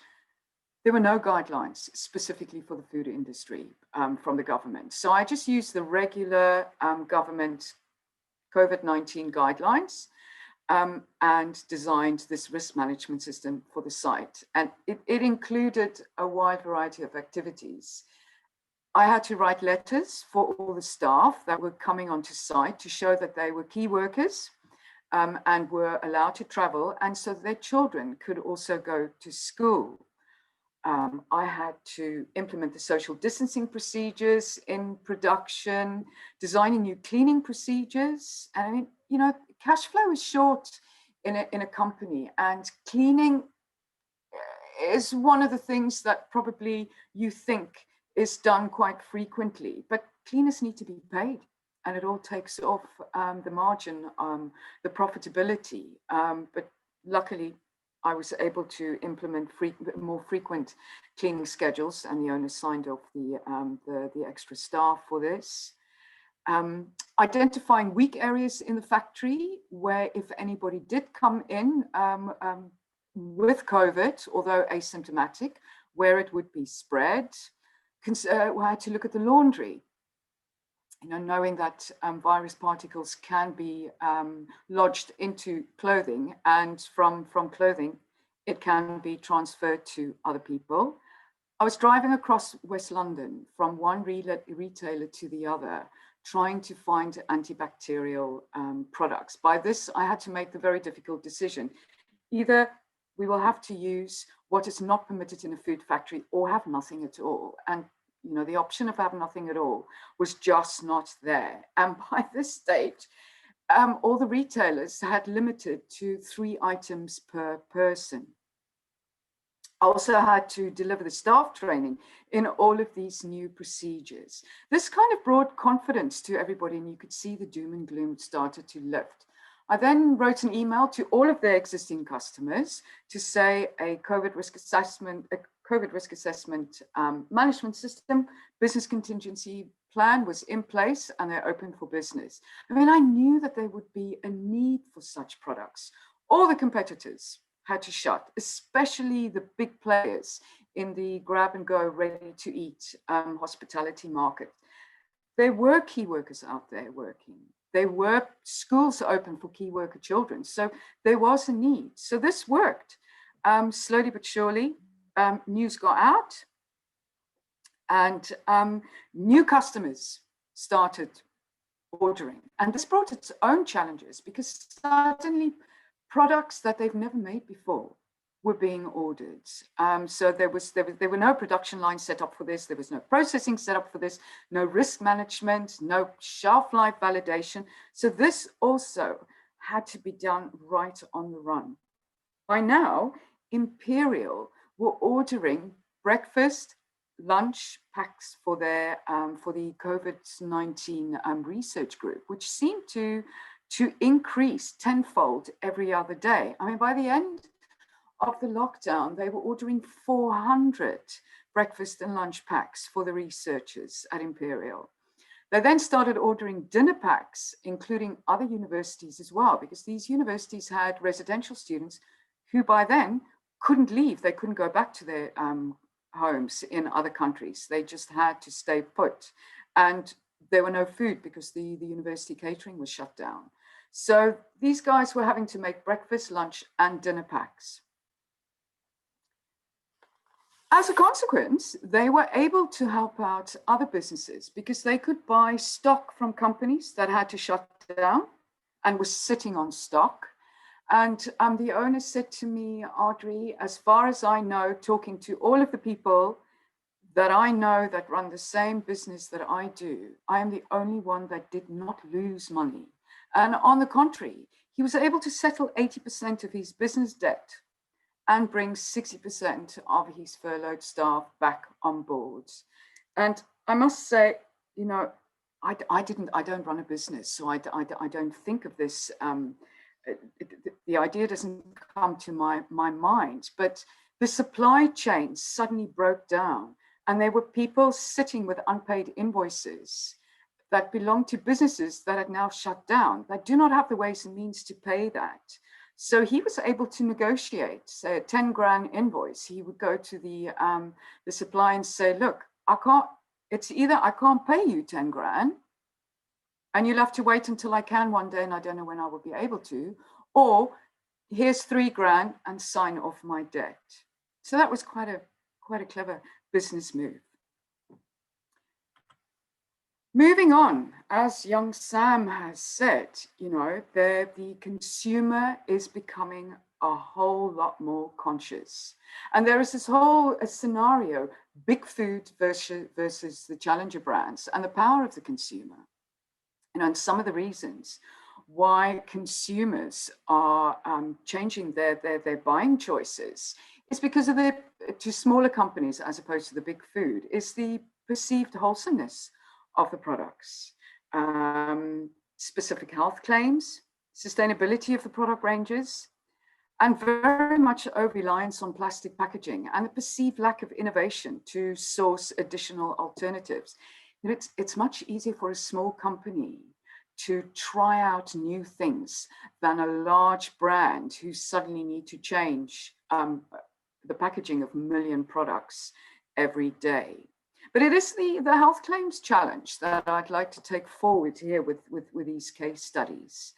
there were no guidelines specifically for the food industry from the government. So I just used the regular government COVID-19 guidelines and designed this risk management system for the site. And it included a wide variety of activities. I had to write letters for all the staff that were coming onto site to show that they were key workers and were allowed to travel, and so their children could also go to school. I had to implement the social distancing procedures in production, designing new cleaning procedures. And I mean, you know, cash flow is short in a company, and cleaning is one of the things that probably you think is done quite frequently, but cleaners need to be paid, and it all takes off the margin, the profitability. But luckily, I was able to implement more frequent cleaning schedules, and the owner signed off the extra staff for this. Identifying weak areas in the factory where, if anybody did come in with COVID, although asymptomatic, where it would be spread. We had to look at the laundry, you know, knowing that virus particles can be lodged into clothing, and from clothing, it can be transferred to other people. I was driving across West London from one retailer to the other, trying to find antibacterial products. By this, I had to make the very difficult decision. Either we will have to use what is not permitted in a food factory or have nothing at all. And you know, the option of having nothing at all was just not there. And by this stage, all the retailers had limited to 3 items per person. Also had to deliver the staff training in all of these new procedures. This kind of brought confidence to everybody, and you could see the doom and gloom started to lift. I then wrote an email to all of their existing customers to say a COVID risk assessment, management system, business contingency plan was in place, and they're open for business. I mean, I knew that there would be a need for such products. All the competitors had to shut, especially the big players in the grab and go, ready to eat hospitality market. There were key workers out there working. There were schools open for key worker children. So there was a need. So this worked. Slowly but surely, news got out, and new customers started ordering. And this brought its own challenges, because suddenly products that they've never made before were being ordered. So there were no production lines set up for this. There was no processing set up for this, no risk management, no shelf life validation. So this also had to be done right on the run. By now, Imperial were ordering breakfast, lunch packs for their for the COVID-19 research group, which seemed to increase tenfold every other day. I mean, by the end of the lockdown, they were ordering 400 breakfast and lunch packs for the researchers at Imperial. They then started ordering dinner packs, including other universities as well, because these universities had residential students who by then couldn't leave. They couldn't go back to their homes in other countries. They just had to stay put. And there were no food because the university catering was shut down. So these guys were having to make breakfast, lunch, and dinner packs. As a consequence, they were able to help out other businesses because they could buy stock from companies that had to shut down and were sitting on stock. And the owner said to me, Adri, as far as I know, talking to all of the people that I know that run the same business that I do, I am the only one that did not lose money. And on the contrary, he was able to settle 80% of his business debt and bring 60% of his furloughed staff back on board. And I must say, you know, I don't run a business, so I don't think of this. The idea doesn't come to my mind, but the supply chain suddenly broke down, and there were people sitting with unpaid invoices that belonged to businesses that had now shut down, that do not have the ways and means to pay that. So he was able to negotiate, say, a 10 grand invoice. He would go to the supplier and say, look, it's either I can't pay you 10 grand, and you'll have to wait until I can one day, and I don't know when I will be able to, or here's 3 grand and sign off my debt. So that was quite a clever business move. Moving on, as young Sam has said, you know, the consumer is becoming a whole lot more conscious. And there is this whole scenario, big food versus the challenger brands and the power of the consumer. And some of the reasons why consumers are changing their buying choices is because of to smaller companies as opposed to the big food, is the perceived wholesomeness of the products, specific health claims, sustainability of the product ranges, and very much over-reliance on plastic packaging and the perceived lack of innovation to source additional alternatives. And it's much easier for a small company to try out new things than a large brand who suddenly need to change the packaging of 1 million products every day. But it is the health claims challenge that I'd like to take forward here with these case studies.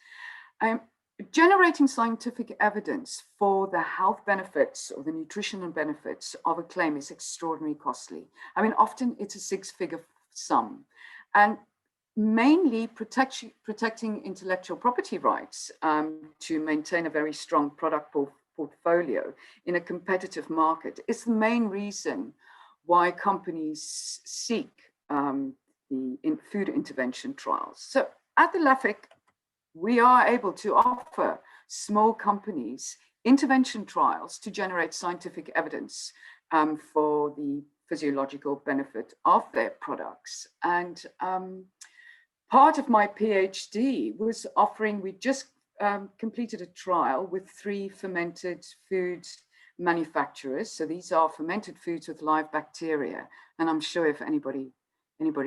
Generating scientific evidence for the health benefits or the nutritional benefits of a claim is extraordinarily costly. I mean, often it's a 6-figure sum. And mainly protecting intellectual property rights to maintain a very strong product portfolio in a competitive market is the main reason why companies seek the food intervention trials. So at the LAFIC, we are able to offer small companies intervention trials to generate scientific evidence for the physiological benefit of their products. And part of my PhD was offering, we just completed a trial with 3 fermented food manufacturers. So these are fermented foods with live bacteria. And I'm sure if anybody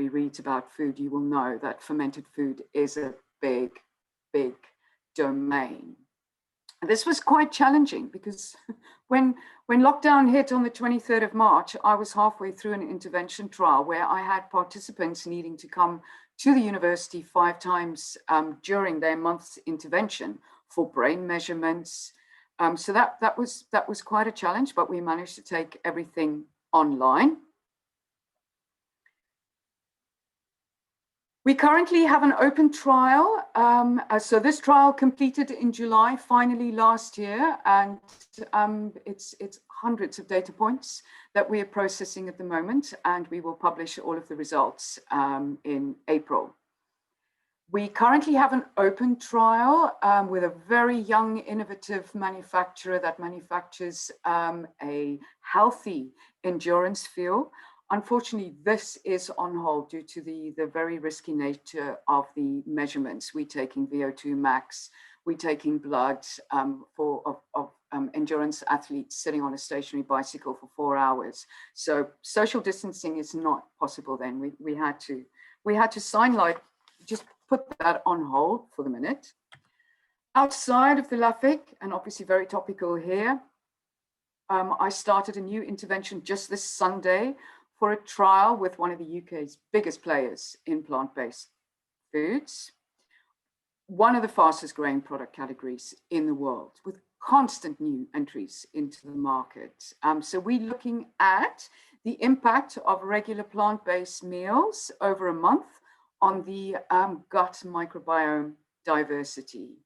reads about food, you will know that fermented food is a big domain. And this was quite challenging because when lockdown hit on the 23rd of March, I was halfway through an intervention trial where I had participants needing to come to the university 5 times during their month's intervention for brain measurements. So that was quite a challenge, but we managed to take everything online. We currently have an open trial. So this trial completed in July, finally last year, and it's hundreds of data points that we are processing at the moment, and we will publish all of the results in April. We currently have an open trial with a very young, innovative manufacturer that manufactures a healthy endurance fuel. Unfortunately, this is on hold due to the very risky nature of the measurements. We're taking VO2 max, we're taking blood of endurance athletes sitting on a stationary bicycle for 4 hours. So social distancing is not possible then. We had to sign, like, just put that on hold for the minute. Outside of the LAFIC, and obviously very topical here, I started a new intervention just this Sunday for a trial with one of the UK's biggest players in plant-based foods, one of the fastest growing product categories in the world, with constant new entries into the market. So we're looking at the impact of regular plant-based meals over a month on the gut microbiome diversity.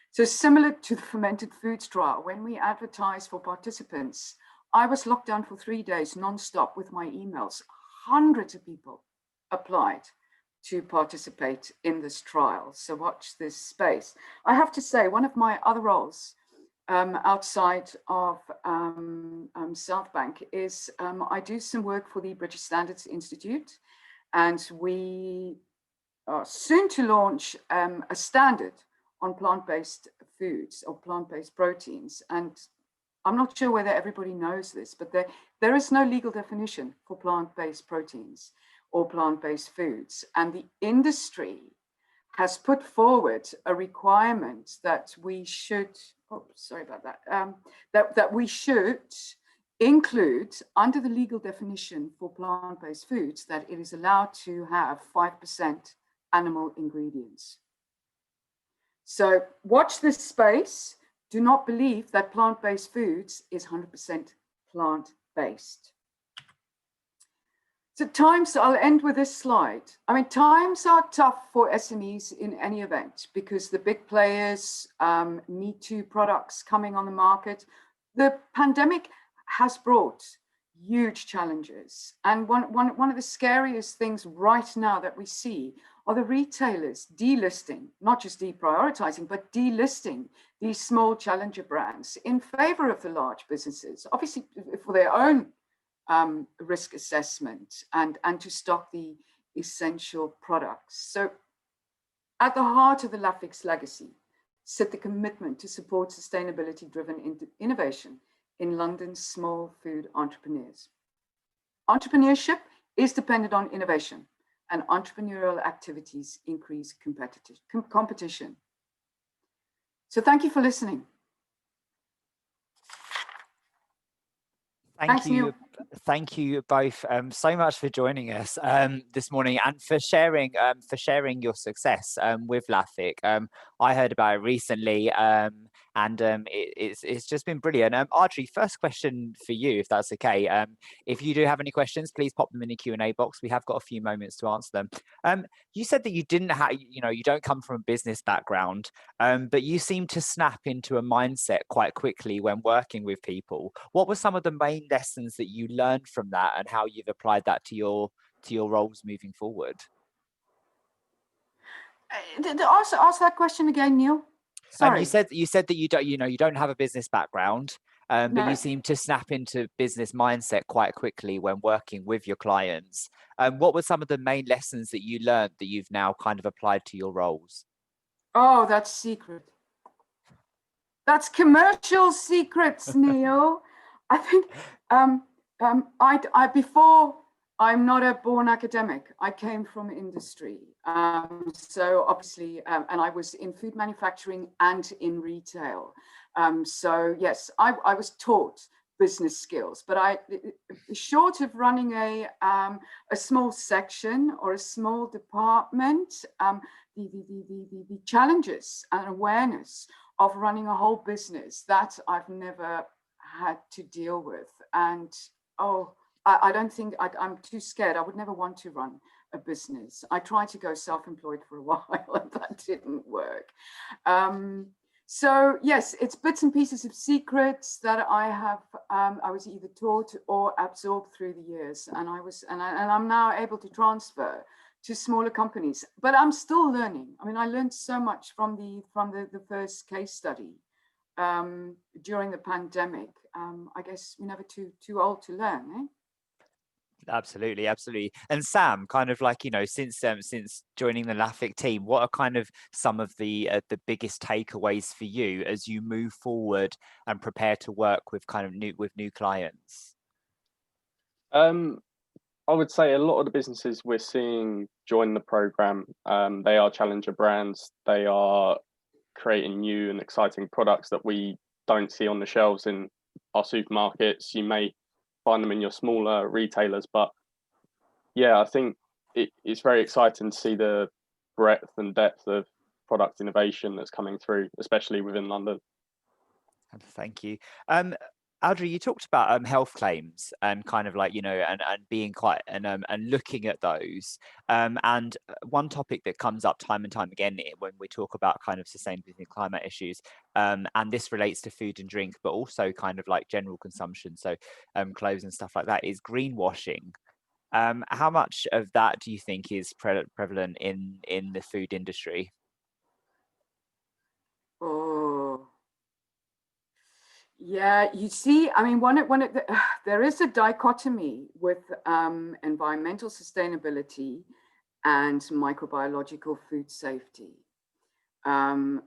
So similar to the fermented foods trial, when we advertise for participants, I was locked down for 3 days nonstop with my emails. Hundreds of people applied to participate in this trial. So watch this space. I have to say, one of my other roles outside of South Bank is I do some work for the British Standards Institute, and we are soon to launch a standard on plant-based foods or plant-based proteins. And I'm not sure whether everybody knows this, but there is no legal definition for plant-based proteins or plant-based foods. And the industry has put forward a requirement that we should, that we should include under the legal definition for plant-based foods that it is allowed to have 5% animal ingredients. So watch this space. Do not believe that plant-based foods is 100% plant-based. So I'll end with this slide. I mean, times are tough for SMEs in any event because the big players, Me Too products coming on the market. The pandemic has brought huge challenges. And one of the scariest things right now that we see are the retailers delisting, not just deprioritizing, but delisting these small challenger brands in favor of the large businesses, obviously for their own risk assessment and to stock the essential products. So at the heart of the LAFIC's legacy sit the commitment to support sustainability-driven innovation in London's small food entrepreneurs. Entrepreneurship is dependent on innovation, and entrepreneurial activities increase competition. So thank you for listening.
Thank you both so much for joining us this morning and for sharing your success with LAFIC. I heard about it recently, and it's just been brilliant. Adri, first question for you, if that's okay. If you do have any questions, please pop them in the Q&A box. We have got a few moments to answer them. You said that you didn't have, you don't come from a business background, but you seem to snap into a mindset quite quickly when working with people. What were some of the main lessons that you learned from that, and how you've applied that to your roles moving forward?
Ask that question again, Neil. Sorry.
You said that you don't have a business background, but
No.
you seem to snap into business mindset quite quickly when working with your clients. What were some of the main lessons that you learned that you've now kind of applied to your roles?
Oh, that's secret. That's commercial secrets, Neil. I think before, I'm not a born academic. I came from industry. So obviously, and I was in food manufacturing and in retail. So yes, I was taught business skills, but short of running a small section or a small department, the challenges and awareness of running a whole business, that I've never had to deal with. And I don't think I'm too scared. I would never want to run a business. I tried to go self-employed for a while and that didn't work. So yes, it's bits and pieces of secrets that I was either taught or absorbed through the years, and I'm now able to transfer to smaller companies. But I'm still learning. I mean, I learned so much from the first case study during the pandemic. I guess we're never too old to learn, eh?
Absolutely. And Sam, kind of like, since joining the LAFIC team, what are kind of some of the biggest takeaways for you as you move forward and prepare to work with new clients?
I would say a lot of the businesses we're seeing join the program, they are challenger brands. They are creating new and exciting products that we don't see on the shelves in our supermarkets. You may find them in your smaller retailers, but yeah, I think it's very exciting to see the breadth and depth of product innovation that's coming through, especially within London.
Thank you. Adri, you talked about health claims and kind of like, and being quite and looking at those. And one topic that comes up time and time again when we talk about kind of sustainability and climate issues, and this relates to food and drink, but also kind of like general consumption, so clothes and stuff like that, is greenwashing. How much of that do you think is prevalent in the food industry?
Oh. Yeah, you see, I mean, there is a dichotomy with environmental sustainability and microbiological food safety. And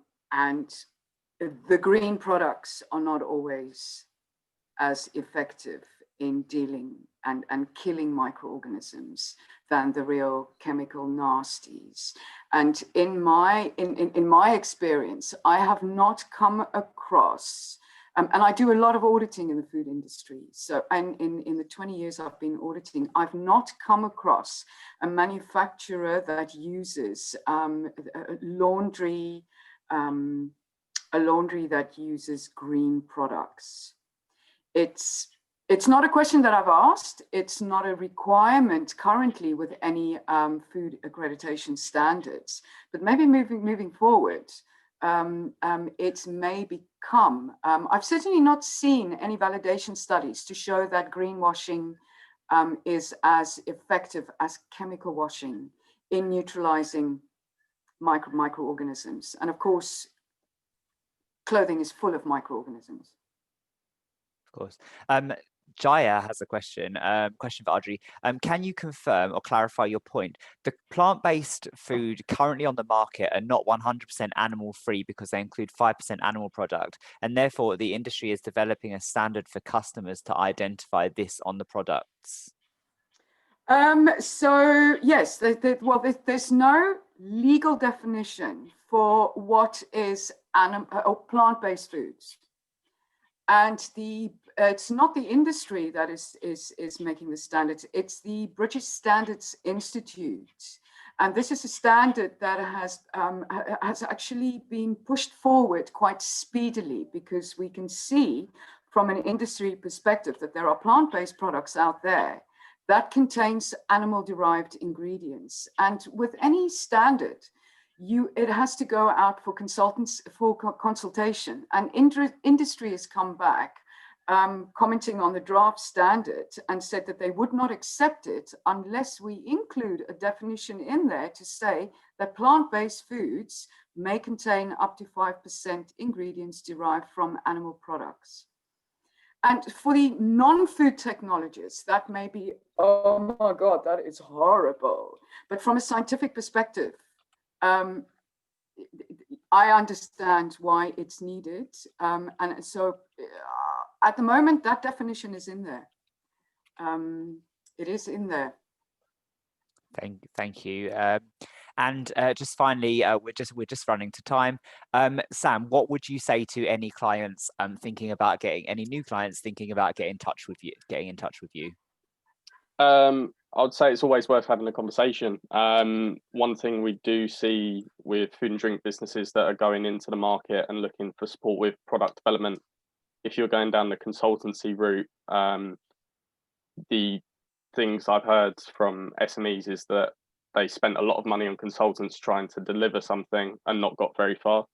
the green products are not always as effective in dealing and killing microorganisms than the real chemical nasties. And in my experience, I have not come across, and I do a lot of auditing in the food industry. So, and in the 20 years I've been auditing, I've not come across a manufacturer that uses a laundry that uses green products. It's not a question that I've asked. It's not a requirement currently with any food accreditation standards, but maybe moving forward, it may become. I've certainly not seen any validation studies to show that greenwashing is as effective as chemical washing in neutralizing microorganisms. And of course, clothing is full of microorganisms.
Of course. Jaya has a question for Adri. Can you confirm or clarify your point? The plant-based food currently on the market are not 100% animal-free because they include 5% animal product, and therefore the industry is developing a standard for customers to identify this on the products.
So yes, there's no legal definition for what is plant-based foods, and it's not the industry that is making the standards. It's the British Standards Institute, And this is a standard that has actually been pushed forward quite speedily, because we can see from an industry perspective that there are plant-based products out there that contains animal-derived ingredients. And with any standard, it has to go out for consultation. And industry has come back commenting on the draft standard and said that they would not accept it unless we include a definition in there to say that plant-based foods may contain up to 5% ingredients derived from animal products. And for the non-food technologists, that may be, oh my God, that is horrible. But from a scientific perspective, I understand why it's needed. And so at the moment, that definition is in there. It is in there.
Thank you. And just finally, we're just running to time. Sam, what would you say to any clients thinking about any new clients thinking about getting in touch with you?
I would say it's always worth having a conversation. One thing we do see with food and drink businesses that are going into the market and looking for support with product development, if you're going down the consultancy route, the things I've heard from SMEs is that they spent a lot of money on consultants trying to deliver something and not got very far.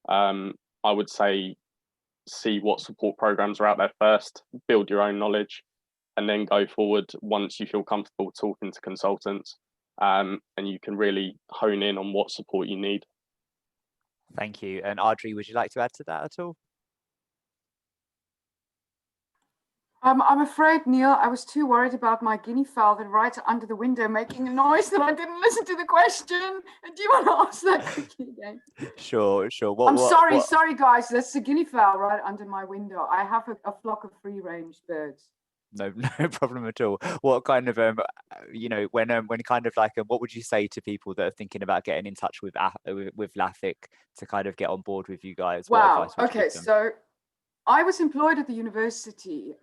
I would say see what support programs are out there first, build your own knowledge, and then go forward once you feel comfortable talking to consultants, and you can really hone in on what support you need.
Thank you. And Adri, would you like to add to that at all?
I'm afraid, Neil, I was too worried about my guinea fowl that right under the window making a noise that I didn't listen to the question. Do you want to ask that quickly again?
Sure.
I'm sorry, guys. That's a guinea fowl right under my window. I have a flock of free-range birds.
No problem at all. What kind of when kind of like what would you say to people that are thinking about getting in touch with LAFIC to kind of get on board with you guys?
Wow. Okay, so I was employed at the university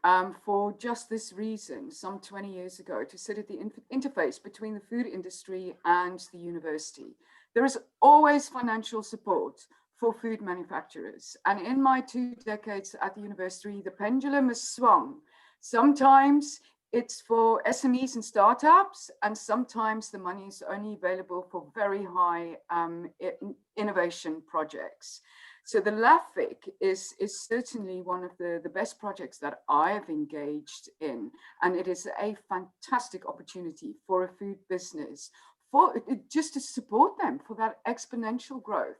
for just this reason some 20 years ago, to sit at the interface between the food industry and the university. There is always financial support for food manufacturers. And in my 2 decades at the university, the pendulum has swung. Sometimes it's for SMEs and startups, and sometimes the money is only available for very high innovation projects. So the LAFIC is certainly one of the best projects that I have engaged in, and it is a fantastic opportunity for a food business just to support them for that exponential growth.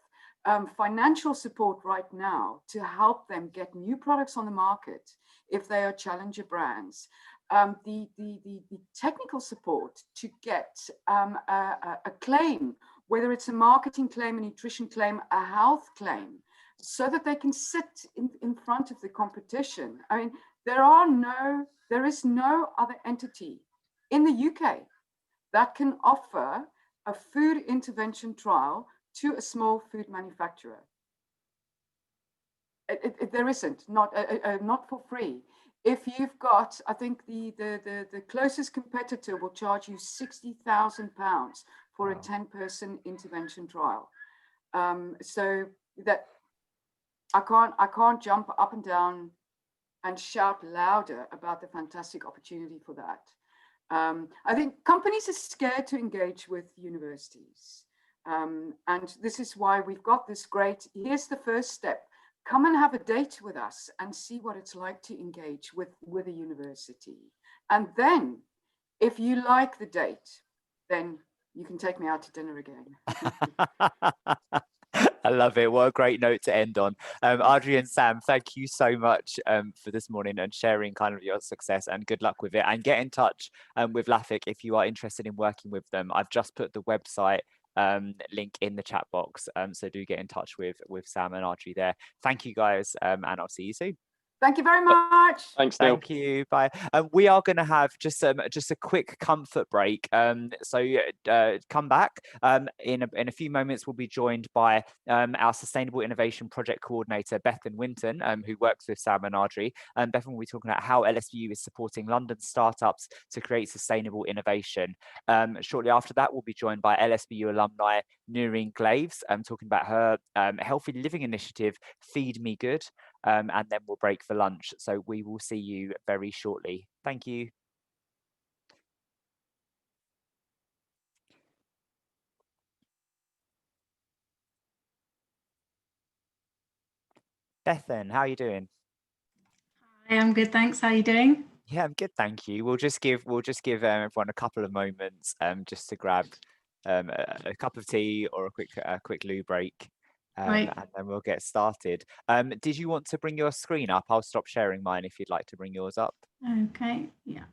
Financial support right now to help them get new products on the market if they are challenger brands. The technical support to get a claim, whether it's a marketing claim, a nutrition claim, a health claim, so that they can sit in front of the competition. I mean, there is no other entity in the UK that can offer a food intervention trial to a small food manufacturer. There isn't, not for free. If you've got, I think the closest competitor will charge you £60,000 for a 10-person intervention trial. So that I can't jump up and down and shout louder about the fantastic opportunity for that. I think companies are scared to engage with universities. And this is why we've got this great, here's the first step. Come and have a date with us and see what it's like to engage with a university. And then if you like the date, then you can take me out to dinner again.
I love it. What a great note to end on. Adri and Sam, thank you so much for this morning and sharing kind of your success, and good luck with it. And get in touch with LAFIC if you are interested in working with them. I've just put the website link in the chat box, so do get in touch with Sam and Adri there. Thank you guys, and I'll see you soon.
Thank you very much.
Thanks, Neil.
Thank you. Bye. We are going to have just a quick comfort break. So come back. In a few moments, we'll be joined by our Sustainable Innovation Project Coordinator, Bethan Wynton, who works with Sam and Adri. Bethan will be talking about how LSBU is supporting London startups to create sustainable innovation. Shortly after that, we'll be joined by LSBU alumni Nureen Glaves, talking about her healthy living initiative, Feed Me Good. And then we'll break for lunch. So we will see you very shortly. Thank you. Bethan, how are you doing?
Hi, I'm good, thanks. How are you doing?
Yeah, I'm good, thank you. We'll just give everyone a couple of moments just to grab a cup of tea or a quick loo break.
Right.
And then we'll get started. Did you want to bring your screen up? I'll stop sharing mine if you'd like to bring yours up.
Okay, yeah.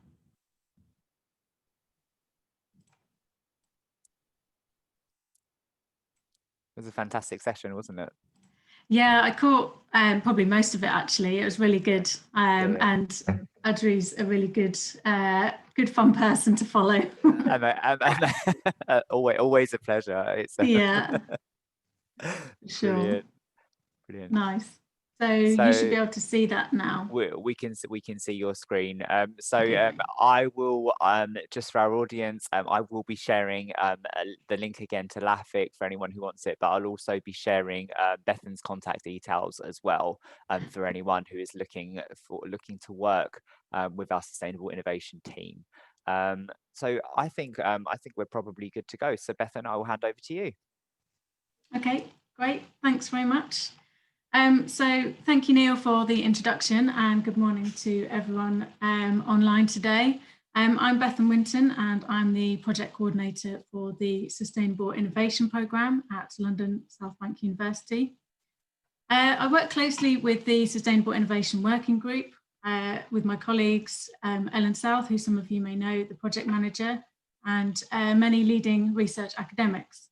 It was a fantastic session, wasn't it?
Yeah, I caught probably most of it actually. It was really good. And Adri's a really good fun person to follow.
Always a pleasure. It's
yeah. Sure.
Brilliant.
Nice. So you should be able to see that now.
We can see your screen. I will just for our audience, I will be sharing the link again to LAFIC for anyone who wants it, but I'll also be sharing Bethan's contact details as well for anyone who is looking to work with our sustainable innovation team. So I think we're probably good to go. So Bethan, I will hand over to you.
Okay, great. Thanks very much. So thank you, Neil, for the introduction, and good morning to everyone online today. I'm Bethan Wynton, and I'm the project coordinator for the Sustainable Innovation Programme at London South Bank University. I work closely with the Sustainable Innovation Working Group with my colleagues, Ellen South, who some of you may know, the project manager, and many leading research academics.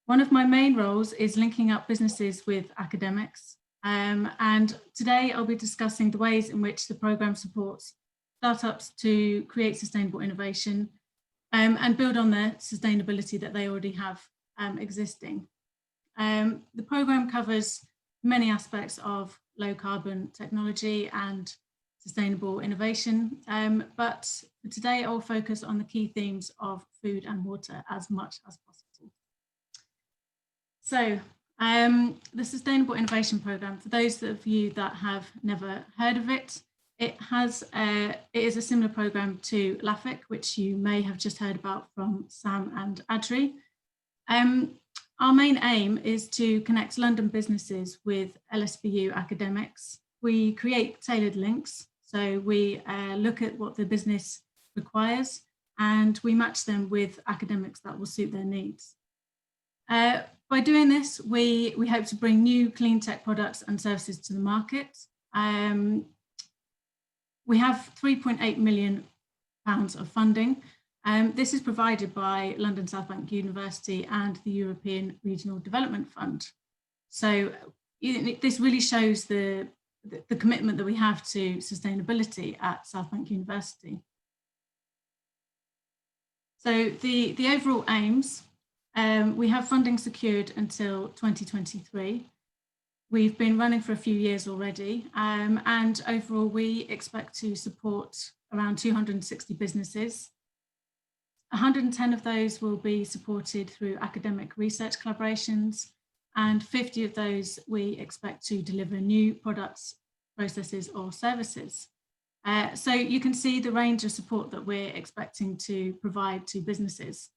One of my main roles is linking up businesses with academics, and today I'll be discussing the ways in which the programme supports startups to create sustainable innovation and build on the sustainability that they already have existing. The programme covers many aspects of low carbon technology and sustainable innovation, but for today I'll focus on the key themes of food and water as much as possible. So the Sustainable Innovation Programme, for those of you that have never heard of it, it is a similar programme to LAFIC, which you may have just heard about from Sam and Adri. Our main aim is to connect London businesses with LSBU academics. We create tailored links, so we look at what the business requires and we match them with academics that will suit their needs. By doing this, we hope to bring new clean tech products and services to the market. We have £3.8 million of funding. This is provided by London South Bank University and the European Regional Development Fund. So this really shows the commitment that we have to sustainability at South Bank University. So the overall aims, we have funding secured until 2023. We've been running for a few years already, and overall we expect to support around 260 businesses. 110 of those will be supported through academic research collaborations, and 50 of those we expect to deliver new products, processes or services. So you can see the range of support that we're expecting to provide to businesses.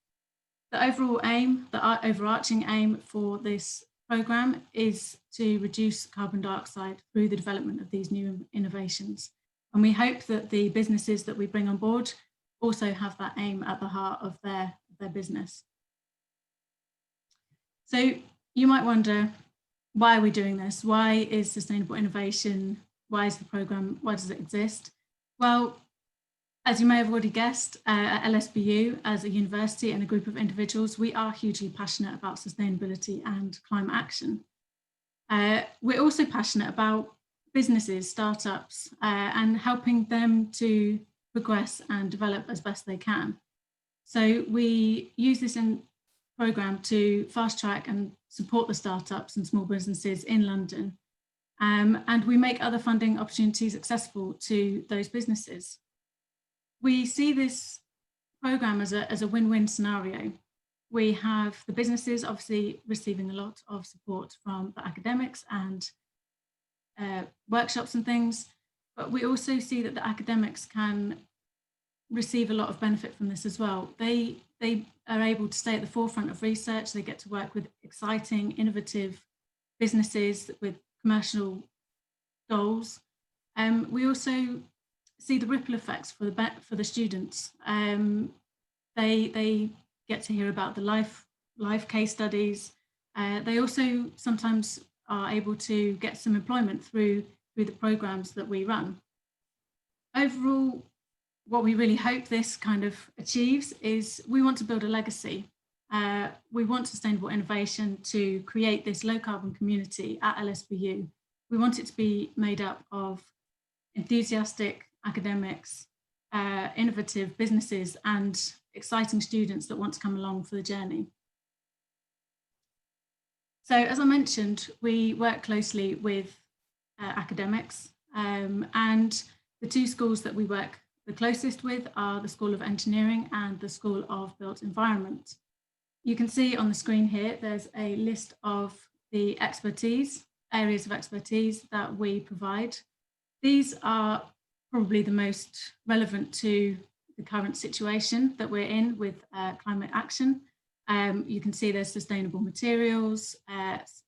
The overall aim, the overarching aim for this programme is to reduce carbon dioxide through the development of these new innovations. And we hope that the businesses that we bring on board also have that aim at the heart of their business. So you might wonder, why are we doing this? Why is sustainable innovation, why is the programme, why does it exist? Well, as you may have already guessed, at LSBU, as a university and a group of individuals, we are hugely passionate about sustainability and climate action. We're also passionate about businesses, startups, and helping them to progress and develop as best they can. So we use this program to fast track and support the startups and small businesses in London. And we make other funding opportunities accessible to those businesses. We see this program as a win-win scenario. We have the businesses obviously receiving a lot of support from the academics and workshops and things, but we also see that the academics can receive a lot of benefit from this as well. They are able to stay at the forefront of research. They get to work with exciting, innovative businesses with commercial goals. We also see the ripple effects for the students. They get to hear about the life case studies. They also sometimes are able to get some employment through the programs that we run. Overall, what we really hope this kind of achieves is we want to build a legacy. We want sustainable innovation to create this low carbon community at LSBU. We want it to be made up of enthusiastic academics, innovative businesses, and exciting students that want to come along for the journey. So as I mentioned, we work closely with academics, and the two schools that we work the closest with are the School of Engineering and the School of Built Environment. You can see on the screen here, there's a list of the areas of expertise that we provide. These are probably the most relevant to the current situation that we're in with climate action. You can see there's sustainable materials,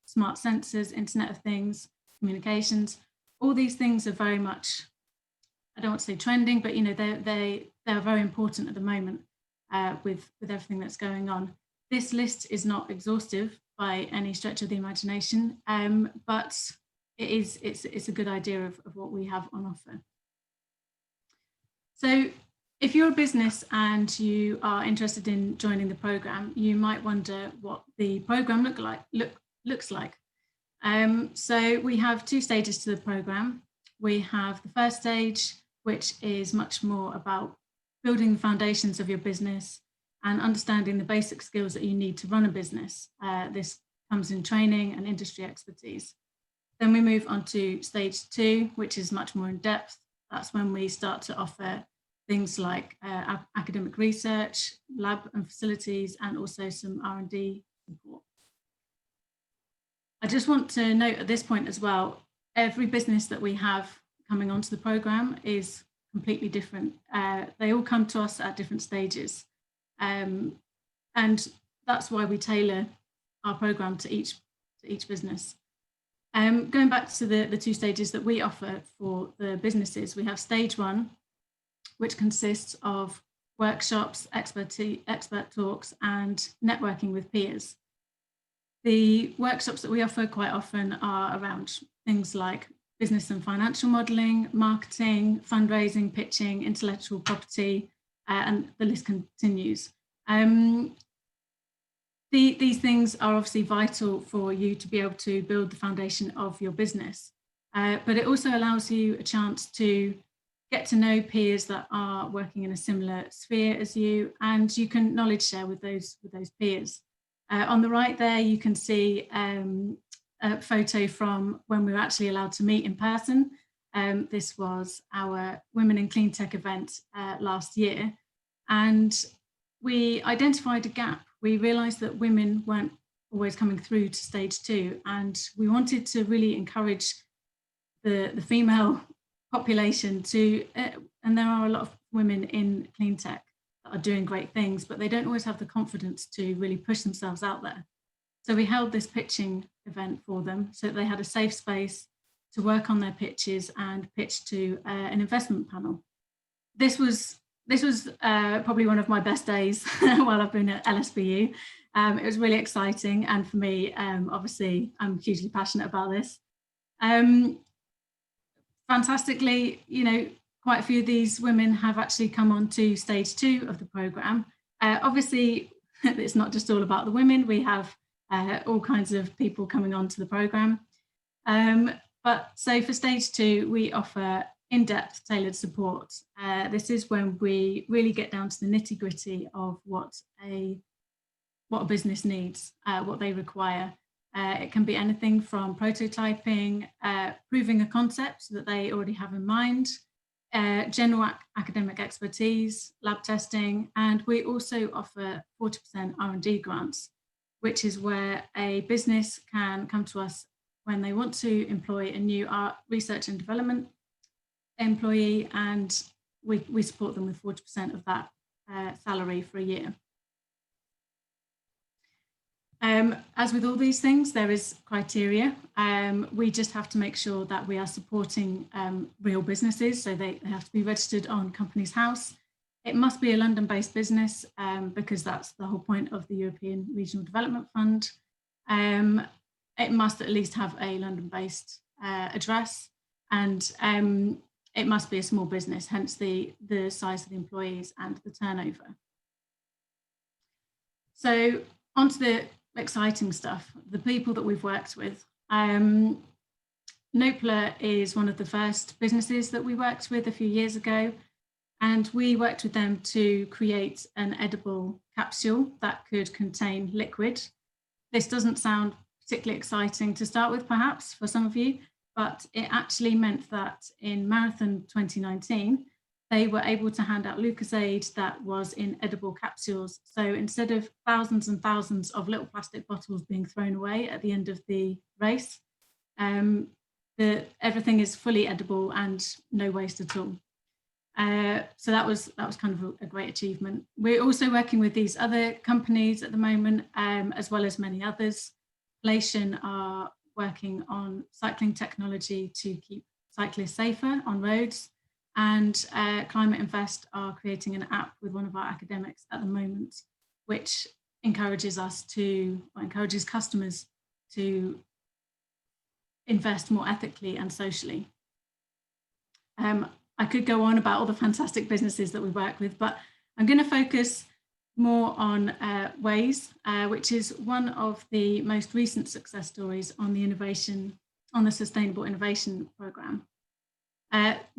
smart sensors, Internet of Things, communications. All these things are very much, I don't want to say trending, but they're very important at the moment with everything that's going on. This list is not exhaustive by any stretch of the imagination, but it's a good idea of what we have on offer. So if you're a business and you are interested in joining the programme, you might wonder what the programme looks like. So we have two stages to the programme. We have the first stage, which is much more about building the foundations of your business and understanding the basic skills that you need to run a business. This comes in training and industry expertise. Then we move on to stage 2, which is much more in depth. That's when we start to offer things like academic research, lab and facilities, and also some R&D support. I just want to note at this point as well, every business that we have coming onto the programme is completely different. They all come to us at different stages. And that's why we tailor our programme to each business. Going back to the two stages that we offer for the businesses, we have stage 1, which consists of workshops, expert talks, and networking with peers. The workshops that we offer quite often are around things like business and financial modelling, marketing, fundraising, pitching, intellectual property, and the list continues. These things are obviously vital for you to be able to build the foundation of your business, but it also allows you a chance to get to know peers that are working in a similar sphere as you, and you can knowledge share with those peers. On the right there, you can see a photo from when we were actually allowed to meet in person. This was our Women in Clean Tech event last year, and we identified a gap. We realised that women weren't always coming through to stage 2, and we wanted to really encourage the female population to, and there are a lot of women in clean tech that are doing great things, but they don't always have the confidence to really push themselves out there. So we held this pitching event for them so that they had a safe space to work on their pitches and pitch to an investment panel. This was probably one of my best days while I've been at LSBU. It was really exciting, and for me, obviously, I'm hugely passionate about this. Fantastically, quite a few of these women have actually come on to stage 2 of the programme. Obviously, it's not just all about the women. We have all kinds of people coming on to the programme. So for stage 2, we offer in-depth tailored support. This is when we really get down to the nitty-gritty of what a business needs, what they require. It can be anything from prototyping, proving a concept that they already have in mind, general academic expertise, lab testing, and we also offer 40% R&D grants, which is where a business can come to us when they want to employ a new research and development employee, and we support them with 40% of that salary for a year. As with all these things, there is criteria. We just have to make sure that we are supporting real businesses, so they have to be registered on Companies House. It must be a London-based business because that's the whole point of the European Regional Development Fund. It must at least have a London-based address, and it must be a small business, hence the size of the employees and the turnover. So onto the exciting stuff, the people that we've worked with. Nopla is one of the first businesses that we worked with a few years ago, and we worked with them to create an edible capsule that could contain liquid. This doesn't sound particularly exciting to start with, perhaps, for some of you, but it actually meant that in Marathon 2019, they were able to hand out Lucozade that was in edible capsules. So instead of thousands and thousands of little plastic bottles being thrown away at the end of the race, everything is fully edible and no waste at all. So that was kind of a great achievement. We're also working with these other companies at the moment, as well as many others. Lation are working on cycling technology to keep cyclists safer on roads, and Climate Invest are creating an app with one of our academics at the moment, which encourages customers to invest more ethically and socially. I could go on about all the fantastic businesses that we work with, but I'm going to focus more on Waze, which is one of the most recent success stories on the Sustainable Innovation Programme.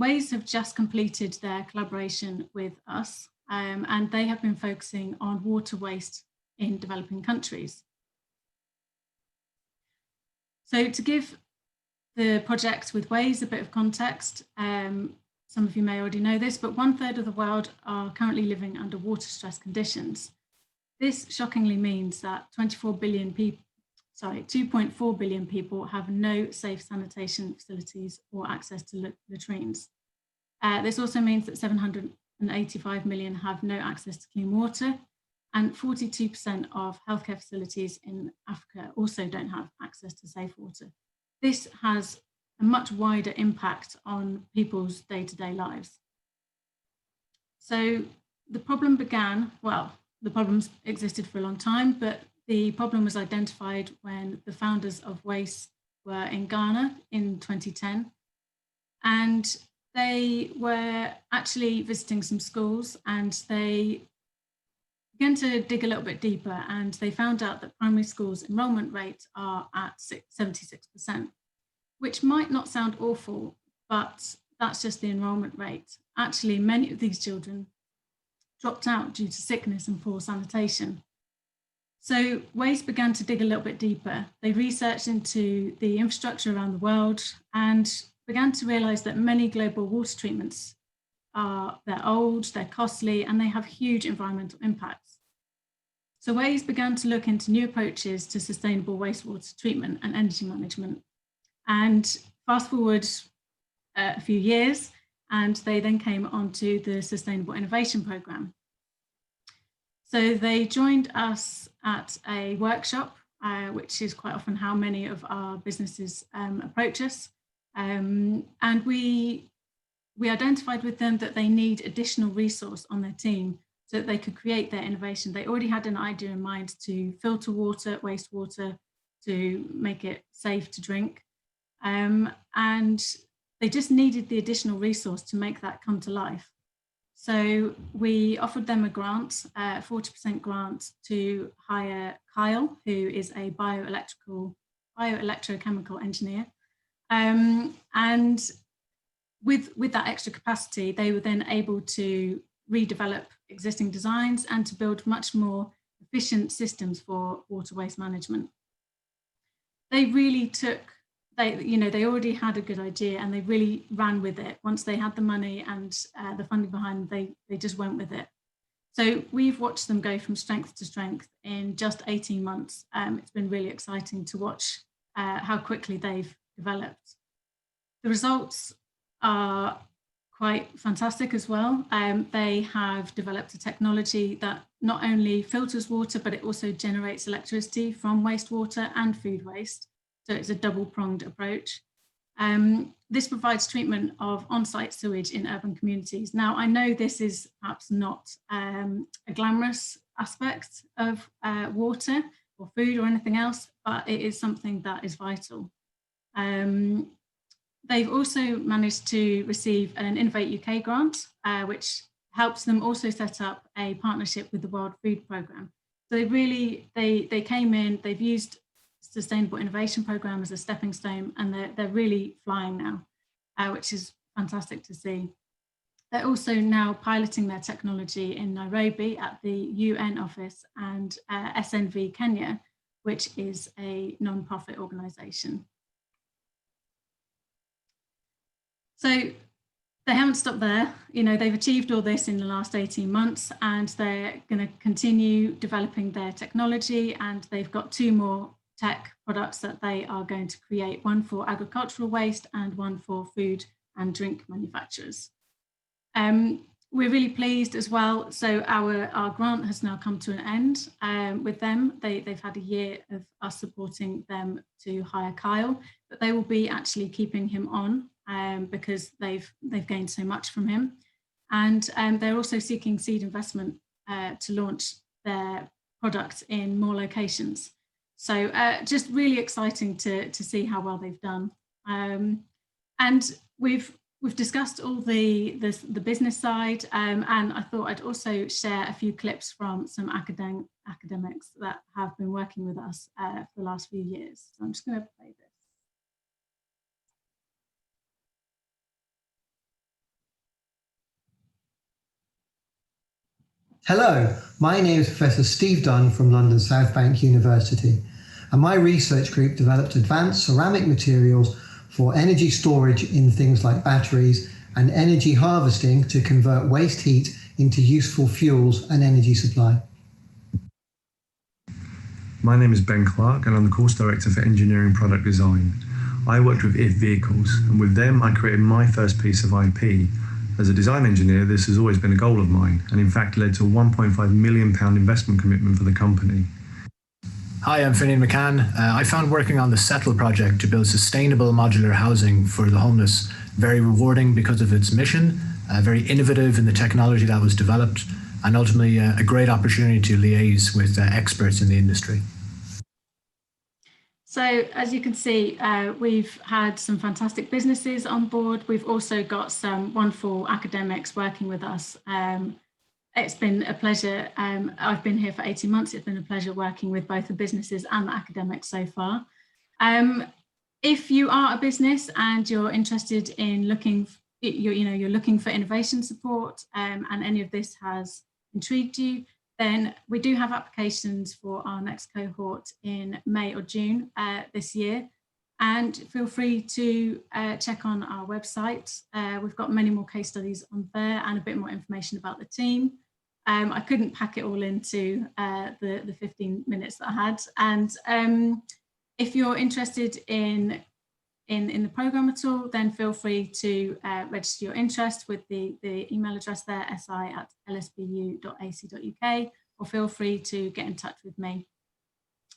Waze have just completed their collaboration with us, and they have been focusing on water waste in developing countries. So to give the project with Waze a bit of context, some of you may already know this, but 1/3 of the world are currently living under water stress conditions. This shockingly means that 2.4 billion people have no safe sanitation facilities or access to latrines. This also means that 785 million have no access to clean water, and 42% of healthcare facilities in Africa also don't have access to safe water. This has a much wider impact on people's day-to-day lives. So the problem the problems existed for a long time, but the problem was identified when the founders of Waze were in Ghana in 2010. And they were actually visiting some schools, and they began to dig a little bit deeper, and they found out that primary schools' enrolment rates are at 76%. Which might not sound awful, but that's just the enrolment rate. Actually, many of these children dropped out due to sickness and poor sanitation. So Waze began to dig a little bit deeper. They researched into the infrastructure around the world and began to realize that many global water treatments they're old, they're costly, and they have huge environmental impacts. So Waze began to look into new approaches to sustainable wastewater treatment and energy management. And fast forward a few years, and they then came onto the Sustainable Innovation Programme. So they joined us at a workshop, which is quite often how many of our businesses approach us. And we identified with them that they need additional resource on their team so that they could create their innovation. They already had an idea in mind to filter water, wastewater, to make it safe to drink. And they just needed the additional resource to make that come to life. So we offered them a grant, a 40% grant to hire Kyle, who is a bioelectrochemical engineer. And with that extra capacity, they were then able to redevelop existing designs and to build much more efficient systems for water waste management. They really took, they already had a good idea and they really ran with it. Once they had the money and the funding behind them, they just went with it. So we've watched them go from strength to strength in just 18 months. It's been really exciting to watch how quickly they've developed. The results are quite fantastic as well. They have developed a technology that not only filters water, but it also generates electricity from wastewater and food waste. So it's a double-pronged approach. This provides treatment of on-site sewage in urban communities. Now, I know this is perhaps not a glamorous aspect of water or food or anything else, but it is something that is vital. They've also managed to receive an Innovate UK grant, which helps them also set up a partnership with the World Food Programme. So they came in, they've used Sustainable Innovation Programme as a stepping stone, and they're really flying now, which is fantastic to see. They're also now piloting their technology in Nairobi at the UN office and SNV Kenya, which is a non-profit organisation. So they haven't stopped there. They've achieved all this in the last 18 months, and they're going to continue developing their technology, and they've got 2 more tech products that they are going to create, one for agricultural waste and one for food and drink manufacturers. We're really pleased as well. So our grant has now come to an end with them. They've had a year of us supporting them to hire Kyle, but they will be actually keeping him on because they've gained so much from him. And they're also seeking seed investment to launch their product in more locations. So just really exciting to see how well they've done. And we've discussed all the business side, and I thought I'd also share a few clips from some academics that have been working with us for the last few years. So I'm just going to play this.
Hello, my name is Professor Steve Dunn from London South Bank University, and my research group developed advanced ceramic materials for energy storage in things like batteries and energy harvesting to convert waste heat into useful fuels and energy supply.
My name is Ben Clark and I'm the course director for engineering product design. I worked with IF Vehicles, and with them I created my first piece of IP. As a design engineer, this has always been a goal of mine, and in fact led to a £1.5 million investment commitment for the company.
Hi, I'm Finian McCann. I found working on the Settle project to build sustainable modular housing for the homeless very rewarding because of its mission, very innovative in the technology that was developed, and ultimately a great opportunity to liaise with experts in the industry.
So as you can see, we've had some fantastic businesses on board. We've also got some wonderful academics working with us. It's been a pleasure. I've been here for 18 months. It's been a pleasure working with both the businesses and the academics so far. If you are a business and you're interested in looking, you're looking for innovation support, and any of this has intrigued you, then we do have applications for our next cohort in May or June this year. And feel free to check on our website. We've got many more case studies on there and a bit more information about the team. I couldn't pack it all into the 15 minutes that I had. And if you're interested in the programme at all, then feel free to register your interest with the email address there, si@lsbu.ac.uk, or feel free to get in touch with me.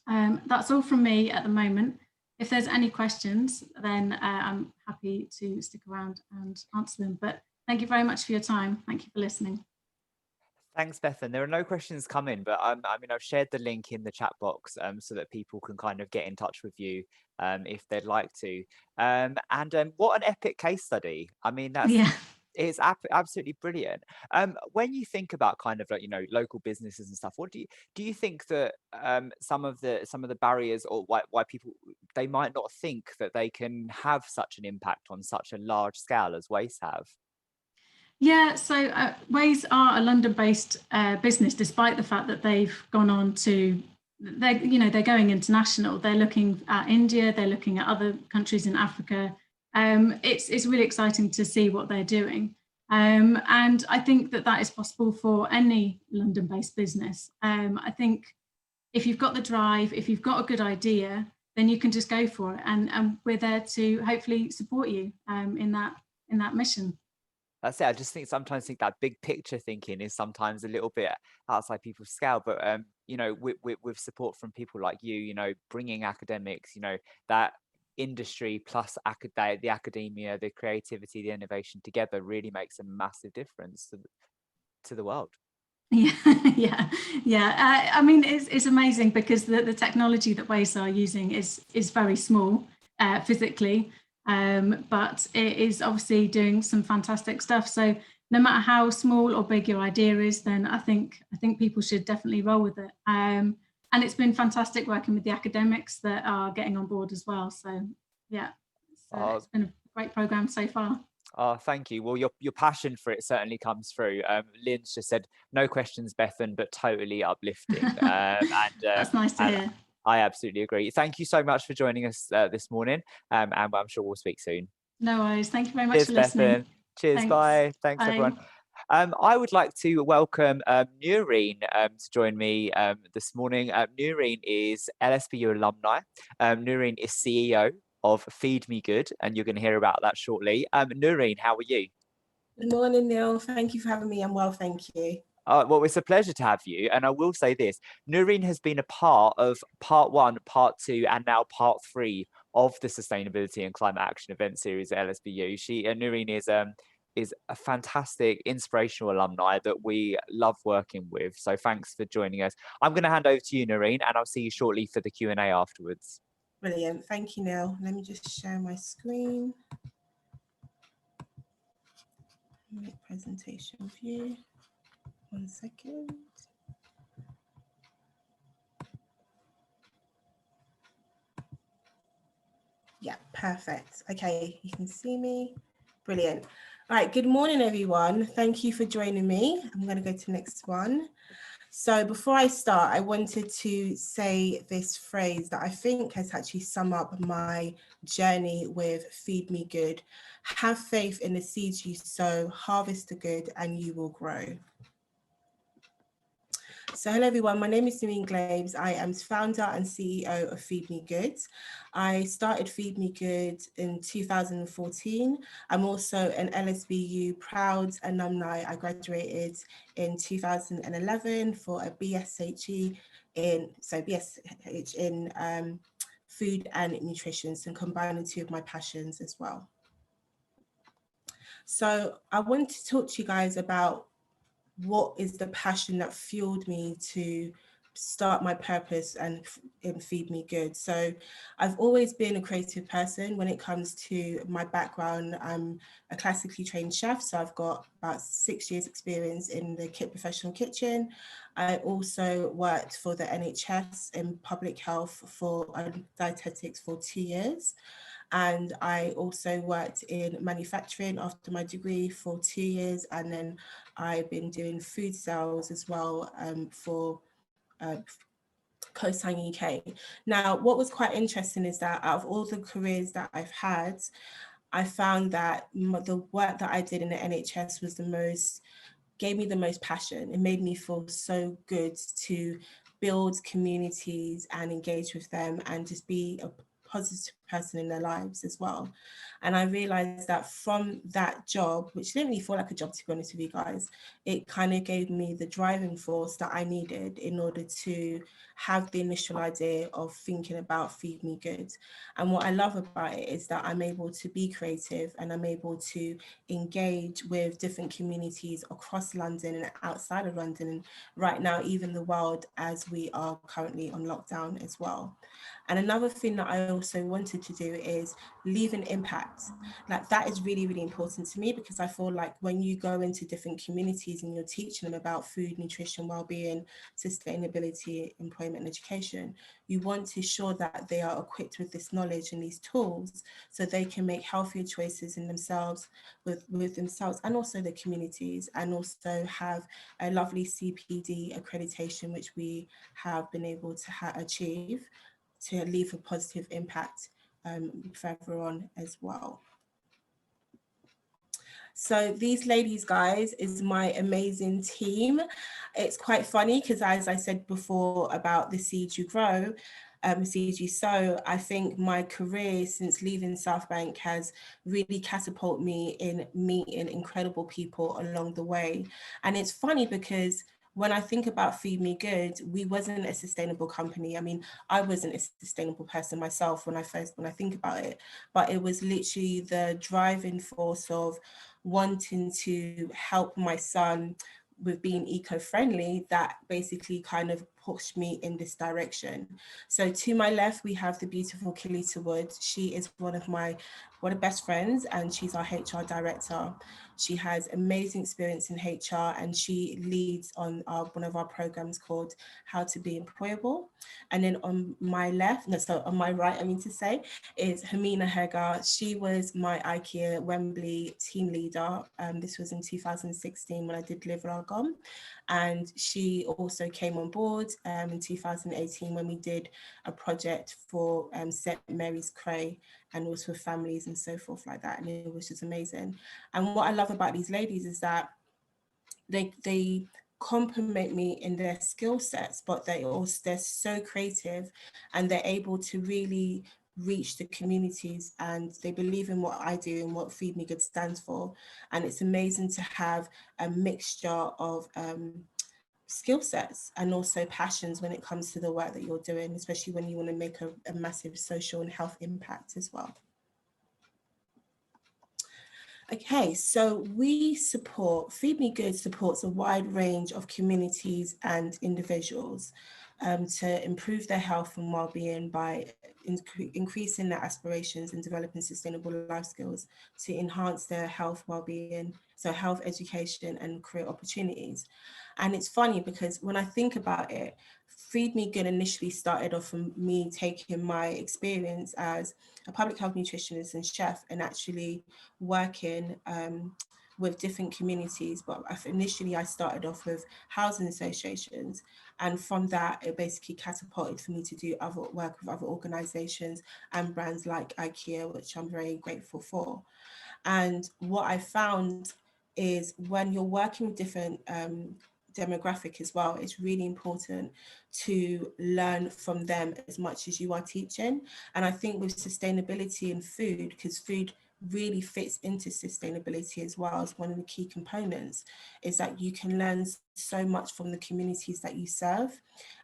That's all from me at the moment. If there's any questions, then I'm happy to stick around and answer them. But thank you very much for your time. Thank you for listening.
Thanks, Bethan. There are no questions coming, but I mean, I've shared the link in the chat box so that people can kind of get in touch with you if they'd like to. And what an epic case study. I mean, that's It's absolutely brilliant. When you think about kind of like, you know, local businesses and stuff, what do you think that some of the barriers, or why people, they might not think that they can have such an impact on such a large scale as Waste have?
Yeah, so Waze are a London-based business, despite the fact that they've gone on to, they're going international. They're looking at India, they're looking at other countries in Africa. It's really exciting to see what they're doing. And I think that is possible for any London-based business. I think if you've got the drive, if you've got a good idea, then you can just go for it. And we're there to hopefully support you in that mission.
That's it. I just sometimes think that big picture thinking is sometimes a little bit outside people's scale, but you know, with support from people like you know, bringing academics, you know, that industry plus the academia, the creativity, the innovation together really makes a massive difference to the world.
Yeah. I mean, it's amazing because the technology that Waze are using is very small physically, but it is obviously doing some fantastic stuff. So no matter how small or big your idea is, then I think people should definitely roll with it. And it's been fantastic working with the academics that are getting on board as well. So yeah, it's been a great program so far.
Oh, thank you. Well, your passion for it certainly comes through. Lynn's just said, no questions, Bethan, but totally uplifting.
That's nice to hear.
I absolutely agree. Thank you so much for joining us this morning, and I'm sure we'll speak soon.
No worries. Thank you very much for listening.
Bethan. Cheers. Thanks. Bye. Thanks, bye. Everyone. I would like to welcome Nureen to join me this morning. Nureen is LSBU Alumni. Nureen is CEO of Feed Me Good, and you're going to hear about that shortly. Nureen, how are you?
Good morning, Neil. Thank you for having me. I'm well, thank you.
Well, it's a pleasure to have you. And I will say this, Nureen has been a part of part 1, part 2, and now part 3 of the Sustainability and Climate Action event series at LSBU. Nureen is a fantastic, inspirational alumni that we love working with. So thanks for joining us. I'm going to hand over to you, Nureen, and I'll see you shortly for the Q&A afterwards.
Brilliant. Thank you, Neil. Let me just share my screen. Make presentation view. 1 second. Yeah, perfect. Okay, you can see me. Brilliant. All right, good morning, everyone. Thank you for joining me. I'm going to go to the next one. So before I start, I wanted to say this phrase that I think has actually summed up my journey with Feed Me Good. Have faith in the seeds you sow, harvest the good, and you will grow. So hello everyone, my name is Nureen Glaves. I am founder and CEO of Feed Me Good. I started Feed Me Good in 2014. I'm also an LSBU proud alumni. I graduated in 2011 for a BSH in food and nutrition, and combining 2 of my passions as well. So I want to talk to you guys about what is the passion that fueled me to start my purpose and in Feed Me Good. So I've always been a creative person. When it comes to my background, I'm a classically trained chef, so I've got about 6 years experience in the professional kitchen. I also worked for the NHS in public health for dietetics for 2 years. And I also worked in manufacturing after my degree for 2 years. And then I've been doing food sales as well for Coastline UK. Now, what was quite interesting is that out of all the careers that I've had, I found that the work that I did in the NHS gave me the most passion. It made me feel so good to build communities and engage with them and just be a positive person in their lives as well. And I realized that from that job, which didn't really feel like a job, to be honest with you guys, it kind of gave me the driving force that I needed in order to have the initial idea of thinking about Feed Me Good. And what I love about it is that I'm able to be creative and I'm able to engage with different communities across London and outside of London, and right now even the world, as we are currently on lockdown as well. And another thing that I also wanted wanted to do is leave an impact. Like, that is really, really important to me, because I feel like when you go into different communities and you're teaching them about food, nutrition, well-being, sustainability, employment and education, you want to ensure that they are equipped with this knowledge and these tools so they can make healthier choices in themselves, with themselves and also the communities, and also have a lovely CPD accreditation, which we have been able to achieve, to leave a positive impact further on as well. So these ladies, guys, is my amazing team. It's quite funny because, as I said before about the seeds you grow, seeds you sow, I think my career since leaving South Bank has really catapulted me in meeting incredible people along the way. And it's funny because when I think about Feed Me Good, we wasn't a sustainable company. I mean, I wasn't a sustainable person myself when I think about it, but it was literally the driving force of wanting to help my son with being eco-friendly that basically kind of pushed me in this direction. So to my left, we have the beautiful Kalita Wood. She is one of my best friends, and she's our HR director. She has amazing experience in HR, and she leads on one of our programs called How to Be Employable. And then on my left, on my right, I mean to say, is Hermina Hegar. She was my IKEA Wembley team leader. This was in 2016 when I did Live Argon. And she also came on board in 2018 when we did a project for St. Mary's Cray, and also for families and so forth like that. And it was just amazing. And what I love about these ladies is that they complement me in their skill sets, but they're so creative, and they're able to really reach the communities, and they believe in what I do and what Feed Me Good stands for. And it's amazing to have a mixture of skill sets and also passions when it comes to the work that you're doing, especially when you want to make a massive social and health impact as well. Okay, so Feed Me Good supports a wide range of communities and individuals to improve their health and well-being by increasing their aspirations and developing sustainable life skills to enhance their health, well-being, so health, education and career opportunities. And it's funny because when I think about it, Feed Me Good initially started off from me taking my experience as a public health nutritionist and chef and actually working with different communities. But initially I started off with housing associations, and from that it basically catapulted for me to do other work with other organizations and brands like IKEA, which I'm very grateful for. And what I found is when you're working with different demographic as well, it's really important to learn from them as much as you are teaching. And I think with sustainability in food, because food really fits into sustainability as well as one of the key components, is that you can learn so much from the communities that you serve.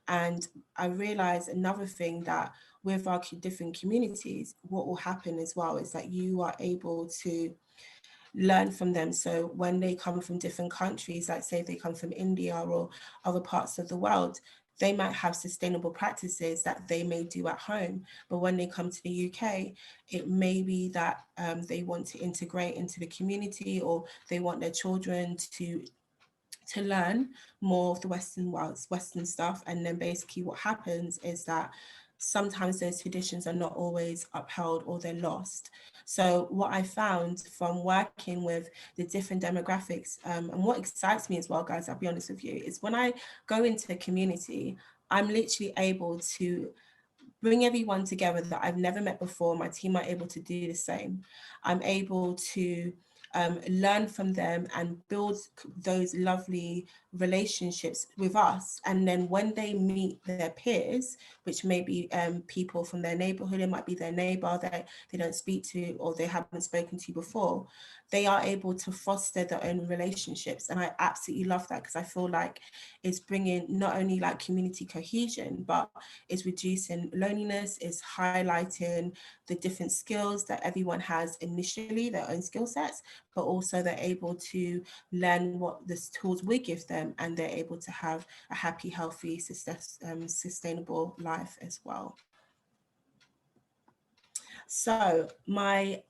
And I realized another thing, that with our different communities, what will happen as well is that you are able to learn from them. So when they come from different countries, like say they come from India or other parts of the world, they might have sustainable practices that they may do at home. But when they come to the UK, it may be that they want to integrate into the community, or they want their children to learn more of the Western stuff. And then basically what happens is that sometimes those traditions are not always upheld, or they're lost. So what I found from working with the different demographics, and what excites me as well, guys, I'll be honest with you, is when I go into a community, I'm literally able to bring everyone together that I've never met before. My team are able to do the same. I'm able to learn from them and build those lovely relationships with us. And then when they meet their peers, which may be people from their neighborhood, it might be their neighbor that they don't speak to or they haven't spoken to before, they are able to foster their own relationships. And I absolutely love that, because I feel like it's bringing not only like community cohesion, but it's reducing loneliness, it's highlighting the different skills that everyone has initially, their own skill sets, but also they're able to learn what the tools we give them, and they're able to have a happy, healthy, sustainable life as well. So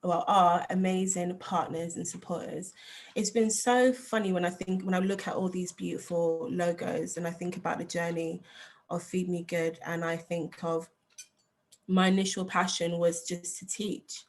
our amazing partners and supporters. It's been so funny when I look at all these beautiful logos and I think about the journey of Feed Me Good, and I think of my initial passion was just to teach.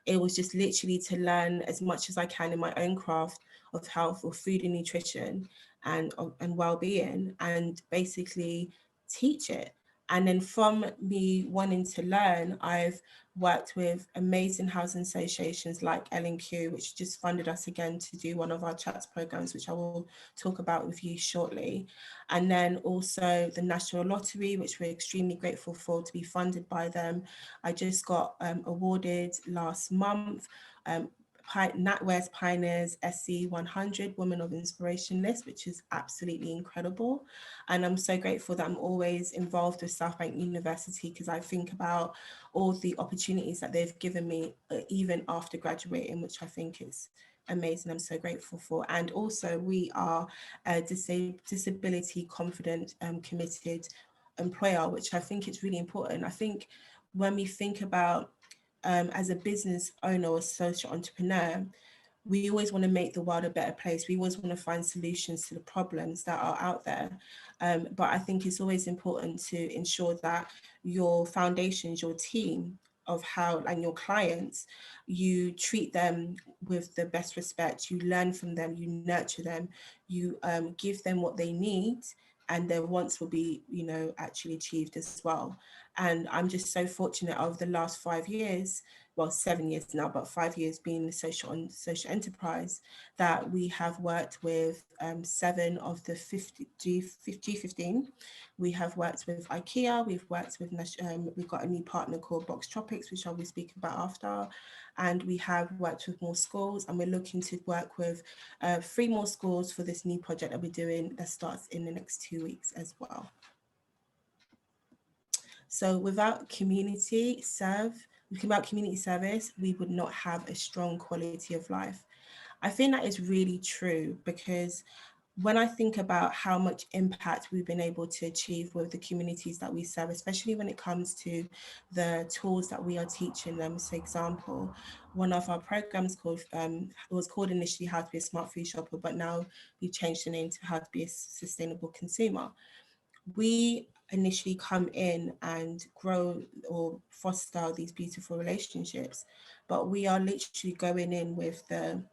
It was just literally to learn as much as I can in my own craft of health or food and nutrition and well-being, and basically teach it. And then from me wanting to learn, I've worked with amazing housing associations like L&Q, which just funded us again to do one of our chats programs, which I will talk about with you shortly. And then also the National Lottery, which we're extremely grateful for to be funded by them. I just got awarded last month NatWest Pioneers SC 100 Women of Inspiration list, which is absolutely incredible. And I'm so grateful that I'm always involved with South Bank University, because I think about all the opportunities that they've given me even after graduating, which I think is amazing. I'm so grateful for. And also we are a disability confident, committed employer, which I think is really important. I think when we think about as a business owner or social entrepreneur, we always want to make the world a better place. We always want to find solutions to the problems that are out there. But I think it's always important to ensure that your foundations, your team and your clients, you treat them with the best respect, you learn from them, you nurture them, you give them what they need, and their wants will be, actually achieved as well. And I'm just so fortunate over the last 5 years, well, 7 years now, but 5 years being the social enterprise, that we have worked with 7 of the G15. We have worked with IKEA, we've worked with, we've got a new partner called Box Tropics, which I will speak about after. And we have worked with more schools, and we're looking to work with 3 more schools for this new project that we're doing that starts in the next 2 weeks as well. So without community service, we would not have a strong quality of life. I think that is really true, because when I think about how much impact we've been able to achieve with the communities that we serve, especially when it comes to the tools that we are teaching them. For example, one of our programs was called initially How to Be a Smart Food Shopper, but now we've changed the name to How to Be a Sustainable Consumer. We initially come in and grow or foster these beautiful relationships, but we are literally going in with the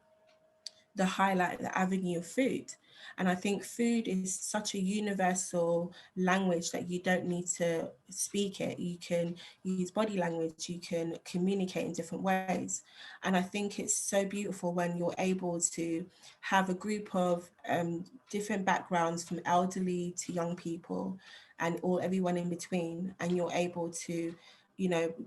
highlight, the avenue of food. And I think food is such a universal language that you don't need to speak it. You can use body language, you can communicate in different ways. And I think it's so beautiful when you're able to have a group of different backgrounds, from elderly to young people and everyone in between, and you're able to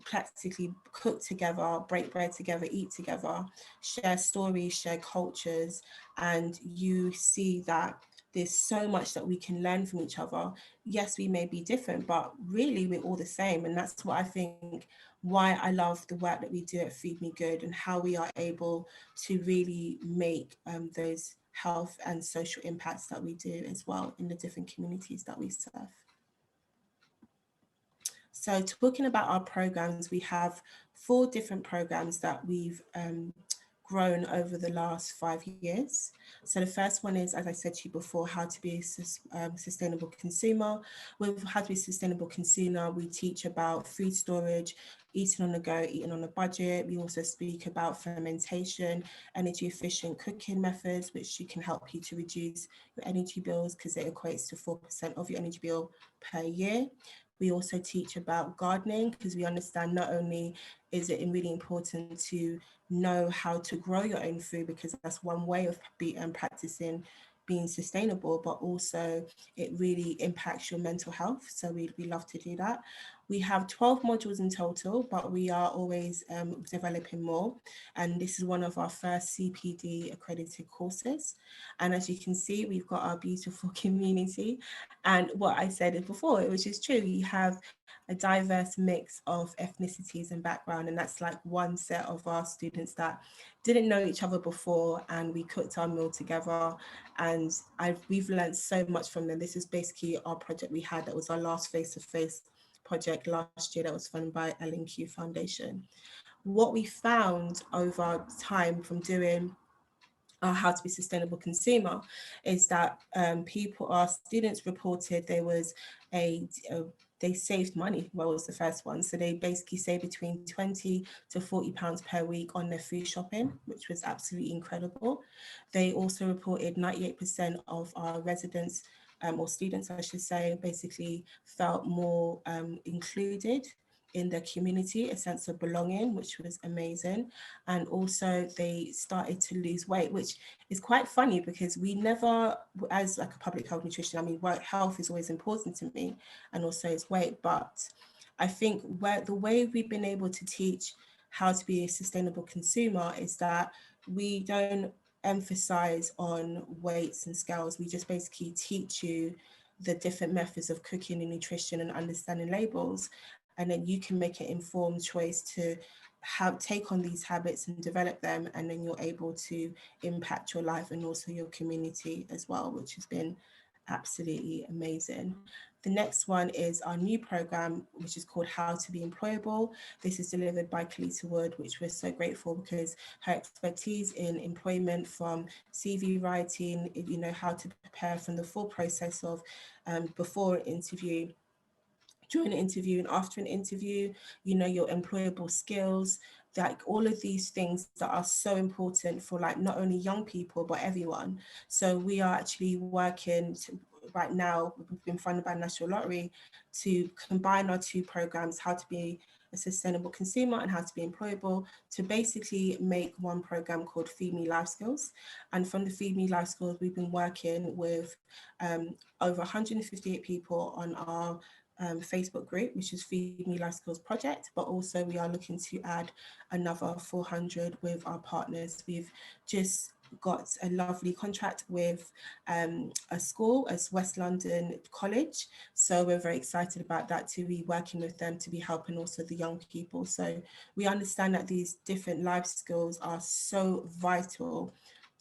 practically cook together, break bread together, eat together, share stories, share cultures, and you see that there's so much that we can learn from each other. Yes, we may be different, but really we're all the same. And that's what I think, why I love the work that we do at Feed Me Good, and how we are able to really make those health and social impacts that we do as well in the different communities that we serve. So talking about our programs, we have 4 different programs that we've grown over the last 5 years. So the first one is, as I said to you before, How to Be a Sustainable Consumer. With How to Be a Sustainable Consumer, we teach about food storage, eating on the go, eating on a budget. We also speak about fermentation, energy efficient cooking methods, which can help you to reduce your energy bills, because it equates to 4% of your energy bill per year. We also teach about gardening, because we understand not only is it really important to know how to grow your own food, because that's one way of practicing being sustainable, but also it really impacts your mental health. So we love to do that. We have 12 modules in total, but we are always developing more. And this is one of our first CPD accredited courses. And as you can see, we've got our beautiful community. And what I said before, which is true, you have a diverse mix of ethnicities and background. And that's like one set of our students that didn't know each other before, and we cooked our meal together. And we've learned so much from them. This is basically our project we had. That was our last face-to-face project last year that was funded by L&Q Foundation. what we found over time from doing how to be a sustainable consumer is that our students reported there was they saved money. Well, was the first one. So they basically saved between 20 to 40 pounds per week on their food shopping, which was absolutely incredible. They also reported 98% of our residents or students, I should say, basically felt more included in the community, a sense of belonging, which was amazing. And also they started to lose weight, which is quite funny because we never, as like a public health nutrition, I mean, health is always important to me, and also is weight. But I think the way we've been able to teach how to be a sustainable consumer is that we don't emphasize on weights and scales. We just basically teach you the different methods of cooking and nutrition and understanding labels. And then you can make an informed choice to take on these habits and develop them, and then you're able to impact your life and also your community as well, which has been absolutely amazing. The next one is our new program, which is called How to Be Employable. This is delivered by Kalita Wood, which we're so grateful because her expertise in employment, from CV writing, you know, how to prepare from the full process of before an interview, during an interview and after an interview, you know, your employable skills, like all of these things that are so important for like not only young people, but everyone. So we are actually working right now, we've been funded by National Lottery to combine our two programs, How to Be a Sustainable Consumer and How to Be Employable, to basically make one program called Feed Me Life Skills. And from the Feed Me Life Skills, we've been working with over 158 people on our Facebook group, which is Feed Me Life Skills Project, but also we are looking to add another 400 with our partners. We've just got a lovely contract with a school as West London College, so we're very excited about that, to be working with them, to be helping also the young people. So we understand that these different life skills are so vital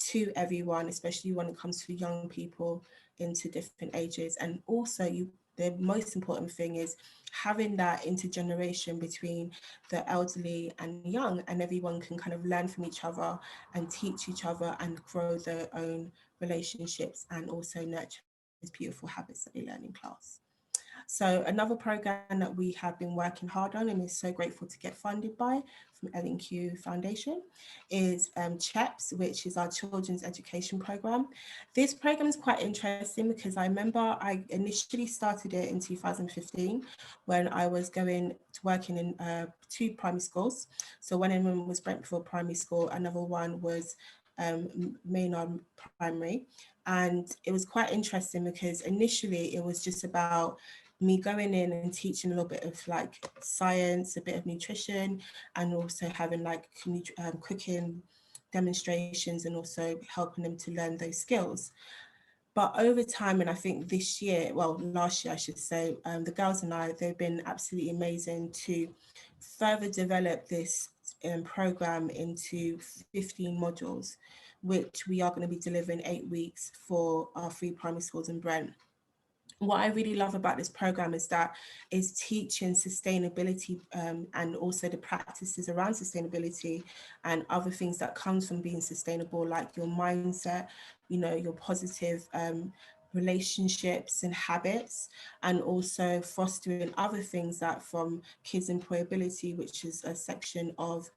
to everyone, especially when it comes to young people into different ages. And also the most important thing is having that intergeneration between the elderly and young, and everyone can kind of learn from each other and teach each other and grow their own relationships, and also nurture these beautiful habits that they learn in class. So another program that we have been working hard on and is so grateful to get funded by from L&Q Foundation is CHEPS, which is our children's education program. This program is quite interesting because I remember I initially started it in 2015 when I was going to working in 2 primary schools. So one of them was Brentford Primary School, another one was Maynard Primary. And it was quite interesting because initially it was just about me going in and teaching a little bit of like science, a bit of nutrition, and also having like cooking demonstrations and also helping them to learn those skills. But over time, and I think this year, well, last year, I should say, the girls and I, they've been absolutely amazing to further develop this program into 15 modules, which we are going to be delivering 8 weeks for our 3 primary schools in Brent. What I really love about this program is that it's teaching sustainability and also the practices around sustainability and other things that comes from being sustainable, like your mindset, you know, your positive relationships and habits, and also fostering other things that from kids employability, which is a section of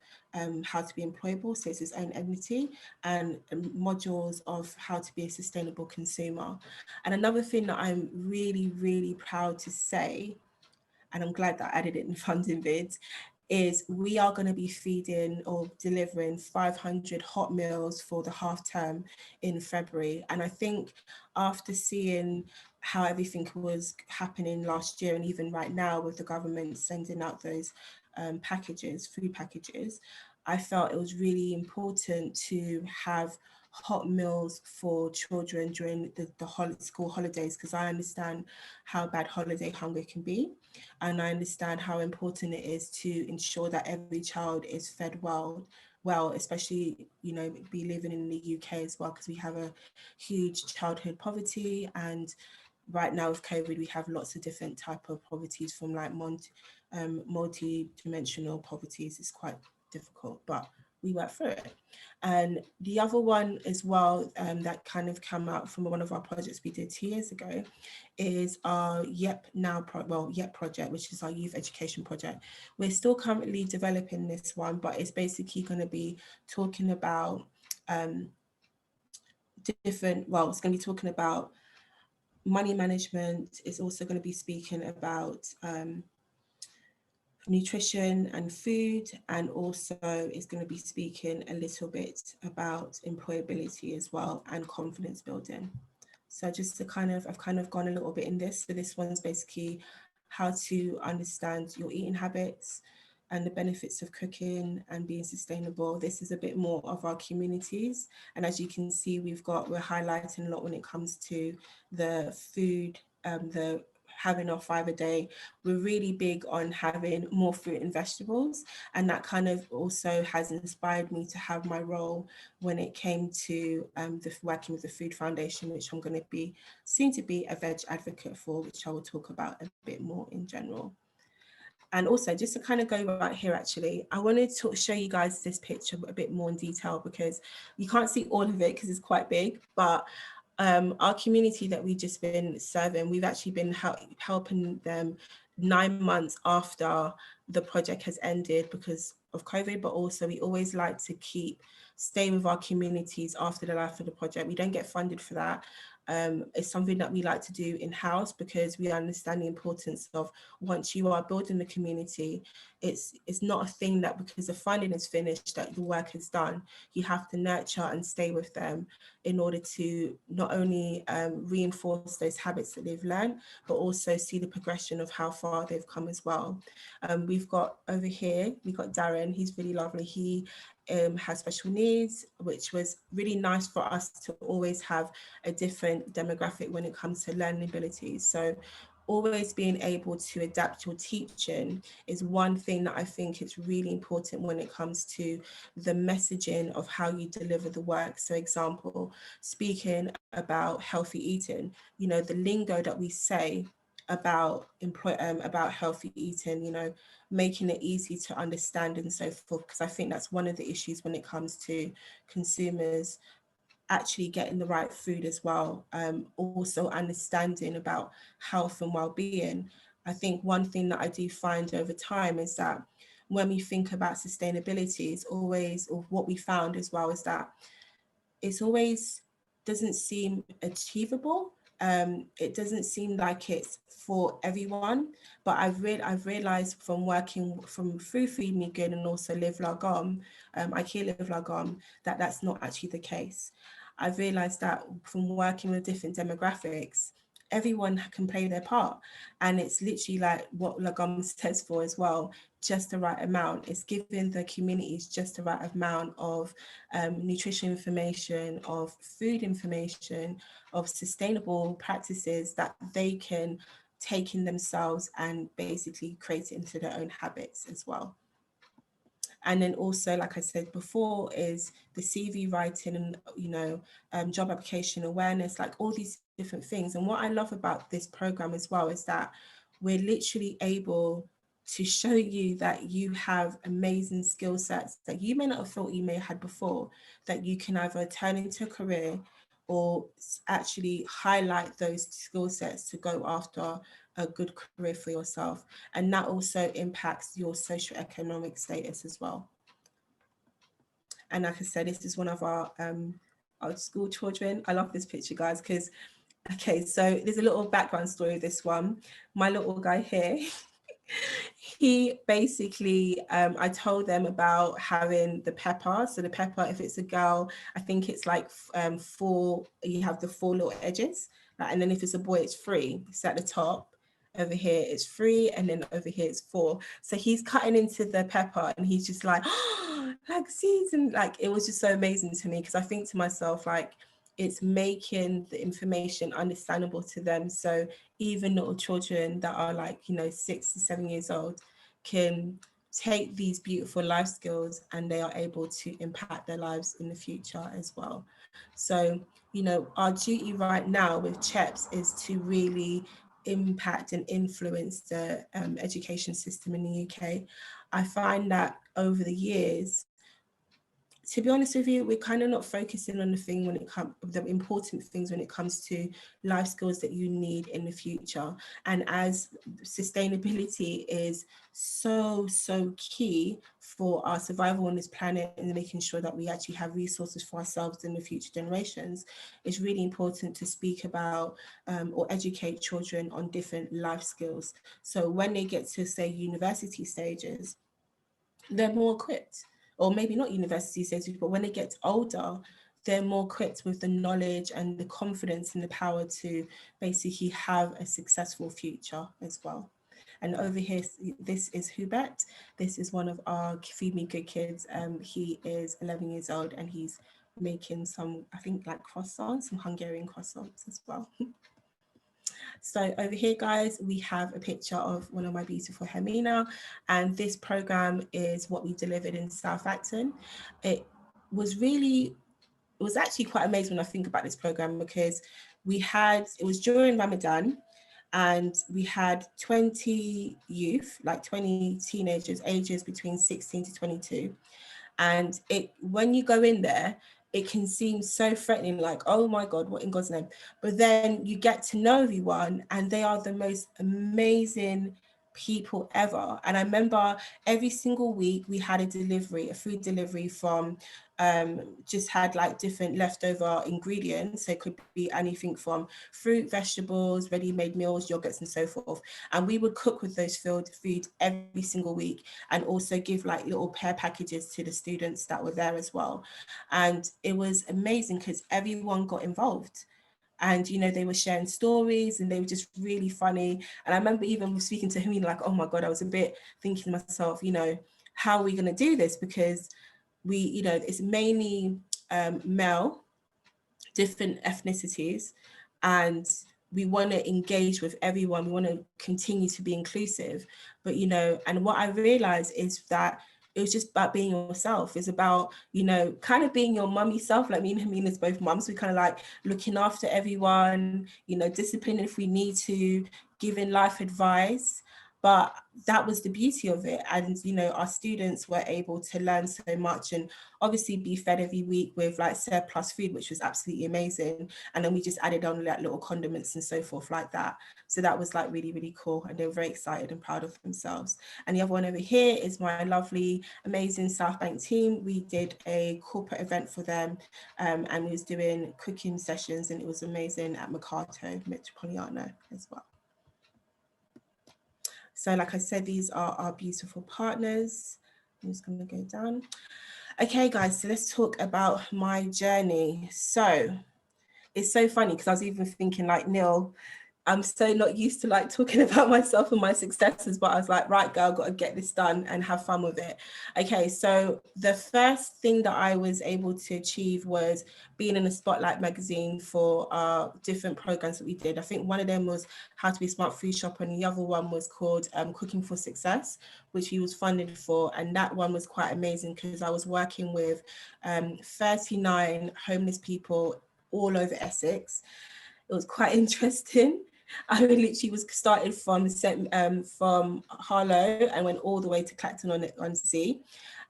how to be employable, so it's its own entity, and modules of how to be a sustainable consumer. And another thing that I'm really, really proud to say, and I'm glad that I added it in funding bids, is we are going to be feeding or delivering 500 hot meals for the half term in February. And I think after seeing how everything was happening last year, and even right now with the government sending out those packages, food packages, I felt it was really important to have hot meals for children during the school holidays, because I understand how bad holiday hunger can be. And I understand how important it is to ensure that every child is fed well, especially, you know, be living in the UK as well, because we have a huge childhood poverty. And right now with COVID, we have lots of different type of poverties, from like multi-dimensional poverties. It's quite difficult, but we work through it. And the other one as well that kind of came out from one of our projects we did 2 years ago is our YEP project, which is our youth education project. We're still currently developing this one, but it's basically going to be talking about it's going to be talking about money management. It's also going to be speaking about nutrition and food, and also is going to be speaking a little bit about employability as well and confidence building. So just to I've kind of gone a little bit in this. So this one's basically how to understand your eating habits and the benefits of cooking and being sustainable. This is a bit more of our communities. And as you can see, we're highlighting a lot when it comes to the food, the having our 5 a day. We're really big on having more fruit and vegetables, and that kind of also has inspired me to have my role when it came to working with the Food Foundation, which I'm going to be soon to be a veg advocate for, which I will talk about a bit more in general. And also, just to kind of go right here, actually, I wanted to show you guys this picture a bit more in detail, because you can't see all of it because it's quite big, but our community that we've just been serving, we've actually been helping them 9 months after the project has ended because of COVID, but also we always like to stay with our communities after the life of the project. We don't get funded for that. It's something that we like to do in-house because we understand the importance of, once you are building the community, it's not a thing that because the funding is finished that the work is done. You have to nurture and stay with them in order to not only reinforce those habits that they've learned, but also see the progression of how far they've come as well. We've got over here, we've got Darren, he's really lovely. He has special needs, which was really nice for us to always have a different demographic when it comes to learning abilities. So always being able to adapt your teaching is one thing that I think is really important when it comes to the messaging of how you deliver the work. So example, speaking about healthy eating, you know, the lingo that we say about healthy eating, you know, making it easy to understand and so forth, because I think that's one of the issues when it comes to consumers actually getting the right food as well. Also understanding about health and well-being. I think one thing that I do find over time is that when we think about sustainability, it's always, or what we found as well, is that it's always doesn't seem achievable. It doesn't seem like it's for everyone, but I've realized from working through Feed Me Good and also Live La Gomme, IKEA Live La Gomme, that that's not actually the case. I've realized that from working with different demographics, everyone can play their part, and it's literally like what La Gomme says for as well, just the right amount. It's giving the communities just the right amount of nutrition information, of food information, of sustainable practices that they can take in themselves and basically create it into their own habits as well. And then also, like I said before, is the CV writing and, you know, job application awareness, like all these different things. And what I love about this program as well is that we're literally able to show you that you have amazing skill sets that you may not have thought you may have had before, that you can either turn into a career or actually highlight those skill sets to go after a good career for yourself. And that also impacts your socioeconomic status as well. And like I said, this is one of our school children. I love this picture, guys, because, okay, so there's a little background story of this one. My little guy here, he basically, I told them about having the pepper. So the pepper, if it's a girl, I think it's like 4, you have the 4 little edges. And then if it's a boy, it's 3. It's at the top. Over here it's 3, and then over here it's 4. So he's cutting into the pepper and he's just like, oh, like seeds, and like it was just so amazing to me, because I think to myself, like, it's making the information understandable to them. So even little children that are like, you know, 6 to 7 years old can take these beautiful life skills and they are able to impact their lives in the future as well. So, you know, our duty right now with CHEPS is to really impact and influence the education system in the UK. I find that over the years, to be honest with you, we're kind of not focusing on the important things when it comes to life skills that you need in the future. And as sustainability is so key for our survival on this planet and making sure that we actually have resources for ourselves and the future generations, it's really important to speak about or educate children on different life skills. So when they get to, say, university stages, they're more equipped. Or maybe not university stages, but when they get older, they're more equipped with the knowledge and the confidence and the power to basically have a successful future as well. And over here, this is Hubert. This is one of our Feed Me Good kids. He is 11 years old and he's making some, I think, like croissants, some Hungarian croissants as well. So over here, guys, we have a picture of one of my beautiful Hermina, and this program is what we delivered in Southampton. It was actually quite amazing when I think about this program, because it was during Ramadan, and we had 20 youth, like 20 teenagers, ages between 16 to 22. And when you go in there, it can seem so threatening, like, oh my God, what in God's name? But then you get to know everyone and they are the most amazing people ever. And I remember every single week we had a food delivery from, just had like different leftover ingredients. So it could be anything from fruit, vegetables, ready-made meals, yogurts and so forth. And we would cook with those food every single week, and also give like little care packages to the students that were there as well. And it was amazing because everyone got involved. And, you know, they were sharing stories and they were just really funny. And I remember even speaking to him, like, oh my God, I was a bit thinking to myself, you know, how are we going to do this? Because it's mainly male, different ethnicities, and we want to engage with everyone. We want to continue to be inclusive. But, you know, and what I realized is that it was just about being yourself. It's about, you know, kind of being your mummy self. Like me and Hermina's both mums. We kind of like looking after everyone, you know, disciplining if we need to, giving life advice. But that was the beauty of it. And, you know, our students were able to learn so much and obviously be fed every week with like surplus food, which was absolutely amazing. And then we just added on like little condiments and so forth like that. So that was like really, really cool. And they were very excited and proud of themselves. And the other one over here is my lovely, amazing South Bank team. We did a corporate event for them, and we was doing cooking sessions, and it was amazing at Mercato Metropolitano as well. So like I said, these are our beautiful partners. I'm just going to go down. Okay, guys, so let's talk about my journey. So it's so funny because I was even thinking like, Neil, I'm so not used to like talking about myself and my successes, but I was like, right, girl, got to get this done and have fun with it. Okay, so the first thing that I was able to achieve was being in a Spotlight magazine for different programs that we did. I think one of them was How to Be a Smart Food Shopper, and the other one was called Cooking for Success, which we was funded for. And that one was quite amazing because I was working with 39 homeless people all over Essex. It was quite interesting. I literally was started from Harlow and went all the way to Clacton on Sea.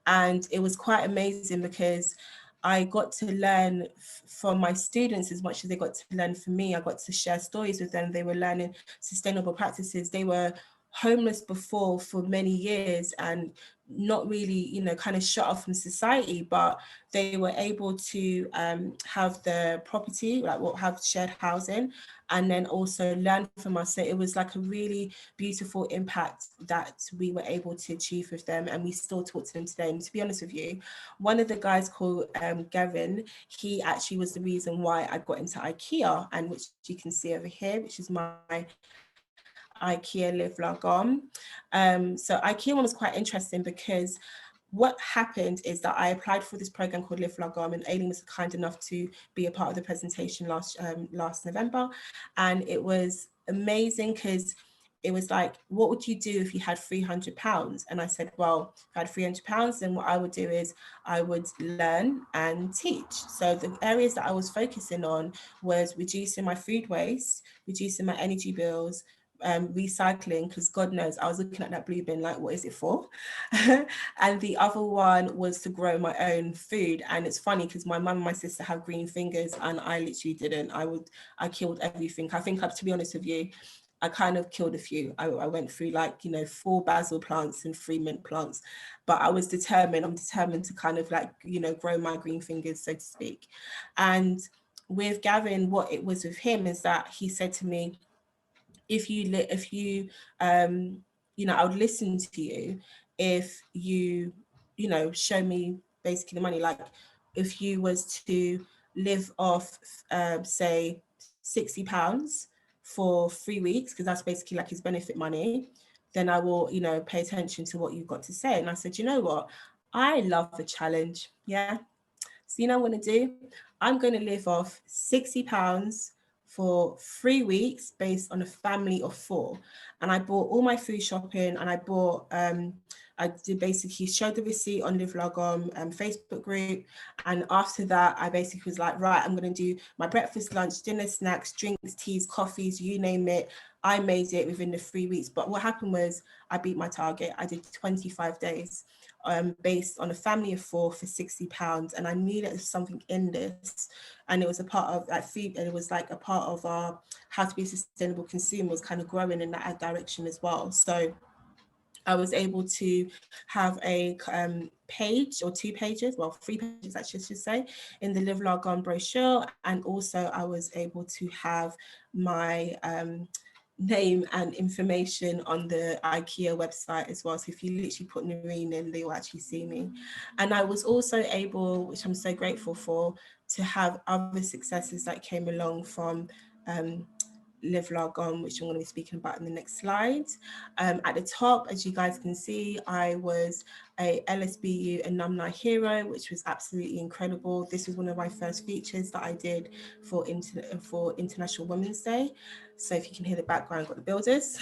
And it was quite amazing because I got to learn from my students as much as they got to learn from me. I got to share stories with them. They were learning sustainable practices. They were homeless before for many years and not really, you know, kind of shut off from society, but they were able to have the property, like have shared housing, and then also learn from us. So it was like a really beautiful impact that we were able to achieve with them, and we still talk to them today. And to be honest with you, one of the guys called Gavin, he actually was the reason why I got into IKEA, and which you can see over here, which is my IKEA Live Lagom. So IKEA one was quite interesting because what happened is that I applied for this program called Live Lagom, and Aileen was kind enough to be a part of the presentation last November. And it was amazing because it was like, what would you do if you had £300? And I said, well, if I had £300, then what I would do is I would learn and teach. So the areas that I was focusing on was reducing my food waste, reducing my energy bills, recycling, because God knows I was looking at that blue bin like, what is it for? And the other one was to grow my own food. And it's funny because my mum and my sister have green fingers and I literally didn't. I killed everything. I think, to be honest with you, I kind of killed a few. I went through like, 4 basil plants and 3 mint plants, but I was determined. I'm determined to kind of like, grow my green fingers, so to speak. And with Gavin, what it was with him is that he said to me, I would listen to you if you, show me basically the money. Like if you was to live off, say £60 for 3 weeks, because that's basically like his benefit money, then I will, pay attention to what you've got to say. And I said, you know what? I love the challenge. Yeah. So you know what I'm going to do? I'm going to live off £60 for 3 weeks based on a family of 4. And I bought all my food shopping, and I bought, I did basically show the receipt on Live Logom Facebook group. And after that, I basically was like, right, I'm going to do my breakfast, lunch, dinner, snacks, drinks, teas, coffees, you name it. I made it within the 3 weeks. But what happened was I beat my target. I did 25 days. Based on a family of 4 for £60, and I knew that there's something in this, and it was a part of that food, and it was like a part of our how to be a sustainable consumer was kind of growing in that direction as well. So I was able to have a page or 2 pages, well 3 pages I should say, in the Live Logom brochure, and also I was able to have my name and information on the IKEA website as well. So if you literally put Nureen in, they will actually see me. And I was also able, which I'm so grateful for, to have other successes that came along from Live Logom, which I'm going to be speaking about in the next slide. At the top, as you guys can see, I was a LSBU Alumni Hero, which was absolutely incredible. This was one of my first features that I did for International Women's Day. So if you can hear the background, I've got the builders.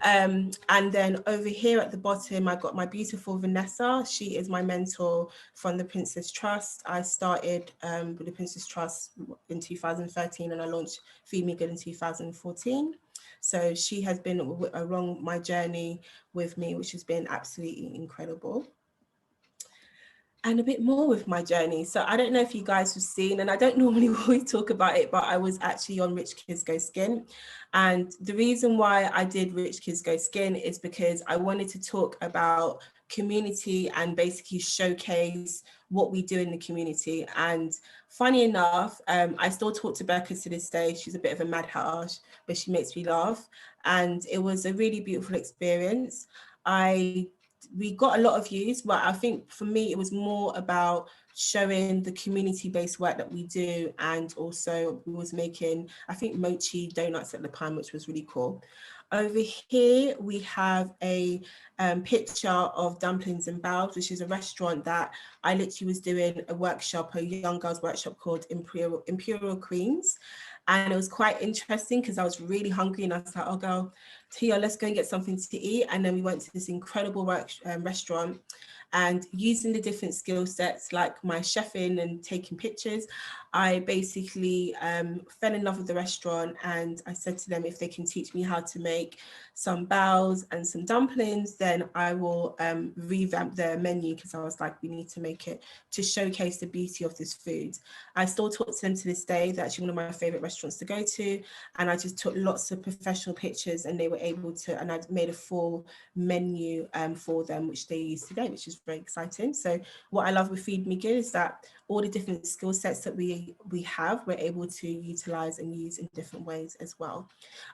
And then over here at the bottom, I got my beautiful Vanessa. She is my mentor from the Princess Trust. I started with the Princess Trust in 2013, and I launched Feed Me Good in 2014. So she has been along my journey with me, which has been absolutely incredible. And a bit more with my journey. So I don't know if you guys have seen, and I don't normally always talk about it, but I was actually on Rich Kids Go Skin. And the reason why I did Rich Kids Go Skin is because I wanted to talk about community and basically showcase what we do in the community. And funny enough, I still talk to Becca to this day. She's a bit of a mad hatter, but she makes me laugh. And it was a really beautiful experience. We got a lot of views, but I think for me, it was more about showing the community-based work that we do. And also we was making, I think, mochi donuts at the time, which was really cool. Over here, we have a picture of Dumplings and Bows, which is a restaurant that I literally was doing a workshop, a young girls workshop called Imperial Queens. And it was quite interesting because I was really hungry, and I was like, oh girl, Tia, let's go and get something to eat. And then we went to this incredible restaurant, and using the different skill sets like my chefing and taking pictures, I basically fell in love with the restaurant, and I said to them, if they can teach me how to make some bows and some dumplings, then I will revamp their menu, because I was like, we need to make it to showcase the beauty of this food. I still talk to them to this day. They're actually one of my favorite restaurants to go to, and I just took lots of professional pictures, and they were able to, and I made a full menu for them, which they use today, which is very exciting. So what I love with Feed Me Good is that all the different skill sets that we have, we're able to utilize and use in different ways as well.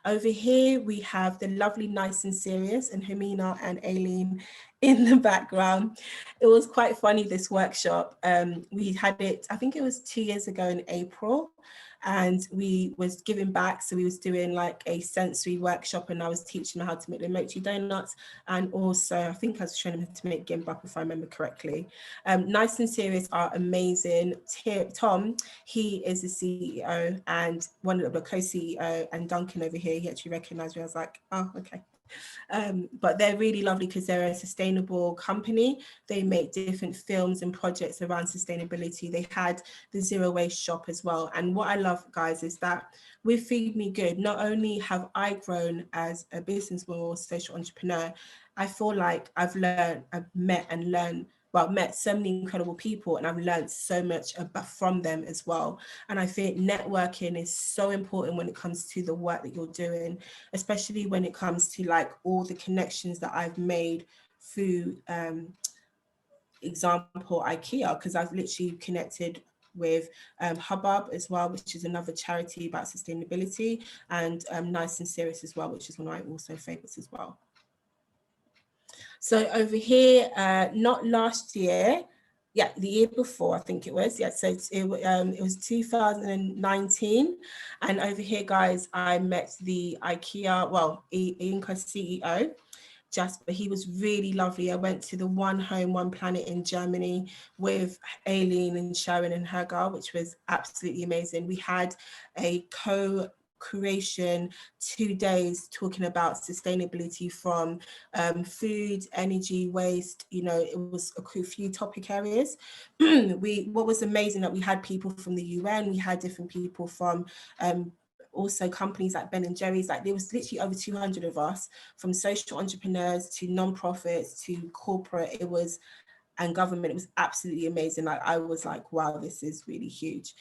Over here, we have the lovely Nice and Serious and Hermina and Aileen in the background. It was quite funny, this workshop. We had it, I think it was 2 years ago in April, and we was giving back. So we was doing like a sensory workshop, and I was teaching them how to make the mochi donuts, and also I think I was showing them how to make gimbap, if I remember correctly. Nice and Serious are amazing. Tom, he is the CEO and one of the co-CEO, and Duncan over here, he actually recognized me. I was like, oh, okay. But they're really lovely because they're a sustainable company. They make different films and projects around sustainability. They had the zero waste shop as well. And what I love, guys, is that with Feed Me Good, not only have I grown as a businesswoman or social entrepreneur, I feel like I've met so many incredible people, and I've learned so much from them as well. And I think networking is so important when it comes to the work that you're doing, especially when it comes to like all the connections that I've made through, example, IKEA, because I've literally connected with Hubbub as well, which is another charity about sustainability, and Nice and Serious as well, which is one of my also favorites as well. So over here, not last year, yeah, the year before, I think it was, yeah, so it was 2019. And over here, guys, I met the IKEA, well, Inca CEO, Jasper. He was really lovely. I went to the One Home, One Planet in Germany with Aileen and Sharon and her girl, which was absolutely amazing. We had a co-creation 2 days talking about sustainability from food, energy, waste. You know, it was a few topic areas. What was amazing that we had people from the UN, we had different people from also companies like Ben & Jerry's. Like there was literally over 200 of us, from social entrepreneurs to non-profits to corporate, and government. It was absolutely amazing. Like I was like, wow, this is really huge.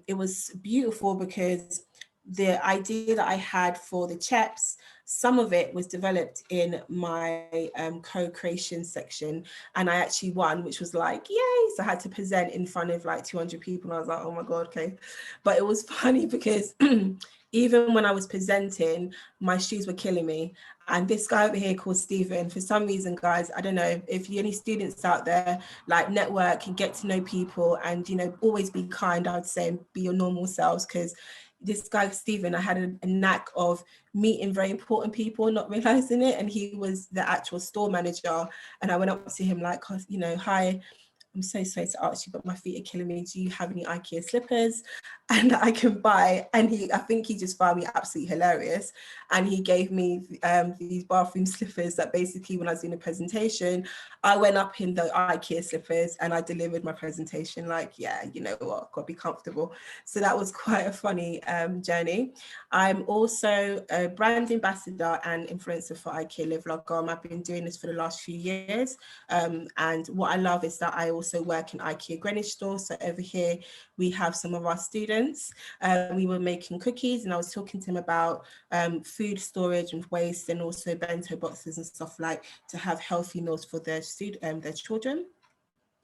It was beautiful because the idea that I had for the CHEPs, some of it was developed in my co-creation section, and I actually won, which was like, yay. So I had to present in front of like 200 people, and I was like, oh my God, okay. But it was funny because even when I was presenting, my shoes were killing me. And this guy over here called Stephen, for some reason, guys, I don't know, if you're any students out there, like network and get to know people, and, you know, always be kind, I would say, and be your normal selves, because this guy, Stephen, I had a knack of meeting very important people, not realizing it. And he was the actual store manager. And I went up to him like, you know, hi, I'm so sorry to ask you, but my feet are killing me. Do you have any IKEA slippers and I can buy? And I think he just found me absolutely hilarious. And he gave me these bathroom slippers that basically when I was doing a presentation, I went up in the IKEA slippers and I delivered my presentation like, yeah, you know what, gotta be comfortable. So that was quite a funny journey. I'm also a brand ambassador and influencer for IKEA Live Log On. I've been doing this for the last few years. And what I love is that I also work in IKEA Greenwich store. So over here, we have some of our students. We were making cookies, and I was talking to them about food storage and waste, and also bento boxes and stuff like to have healthy meals for their children,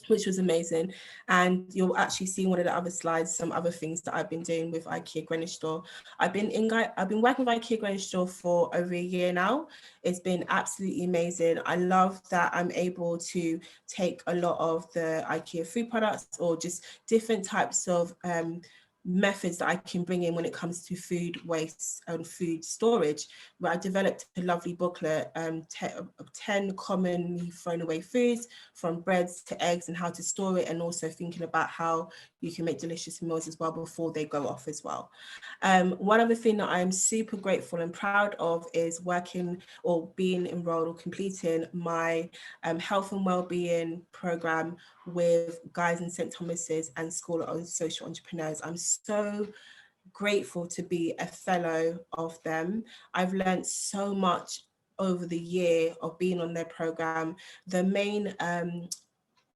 which was amazing. And you'll actually see one of the other slides, some other things that I've been doing with IKEA Greenwich store. I've been working with IKEA Greenwich store for over a year now. It's been absolutely amazing. I love that I'm able to take a lot of the IKEA food products or just different types of methods that I can bring in when it comes to food waste and food storage, where I developed a lovely booklet of 10 commonly thrown away foods, from breads to eggs, and how to store it, and also thinking about how you can make delicious meals as well before they go off as well. One other thing that I'm super grateful and proud of is working or being enrolled or completing my health and wellbeing program with Guys in St. Thomas's and School of Social Entrepreneurs. I'm so grateful to be a fellow of them. I've learned so much over the year of being on their program. The main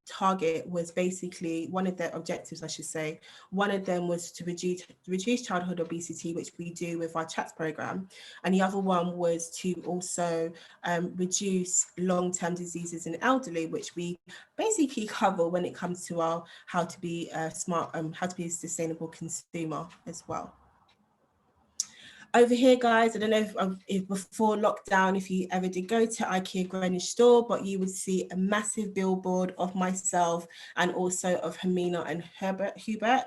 target was basically, one of their objectives, I should say, one of them was to reduce childhood obesity, which we do with our CHATS program, and the other one was to also reduce long-term diseases in elderly, which we basically cover when it comes to our how to be a sustainable consumer as well. Over here, guys, I don't know if before lockdown, if you ever did go to IKEA Greenwich store, but you would see a massive billboard of myself and also of Hermina and Hubert.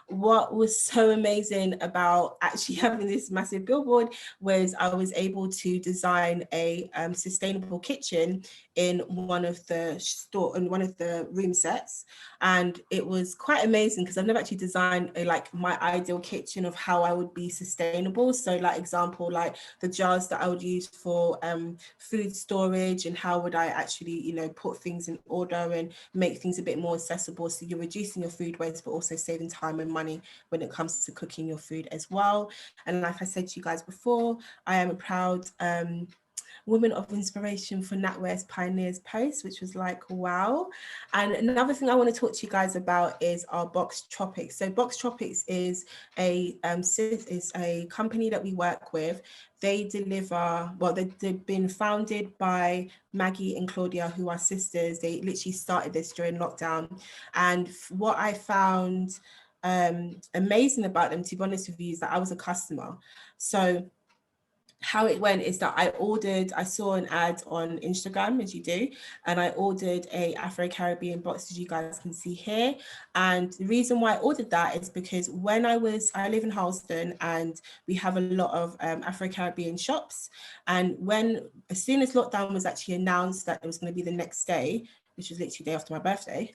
what was so amazing about actually having this massive billboard was I was able to design a sustainable kitchen in one of the room sets, and it was quite amazing because I've never actually designed like my ideal kitchen of how I would be sustainable. So like example, like the jars that I would use for food storage, and how would I actually, you know, put things in order and make things a bit more accessible, so you're reducing your food waste but also saving time and money when it comes to cooking your food as well. And like I said to you guys before, I am a proud Women of Inspiration for NatWest's Pioneers Post, which was like, wow. And another thing I want to talk to you guys about is our Box Tropics. So Box Tropics is a company that we work with. They deliver, well, they've been founded by Maggie and Claudia, who are sisters. They literally started this during lockdown. And what I found amazing about them, to be honest with you, is that I was a customer. So how it went is that I saw an ad on Instagram, as you do, and I ordered a Afro-Caribbean box, as you guys can see here. And the reason why I ordered that is because when I live in Charleston, and we have a lot of Afro-Caribbean shops. And as soon as lockdown was actually announced that it was going to be the next day, which was literally the day after my birthday,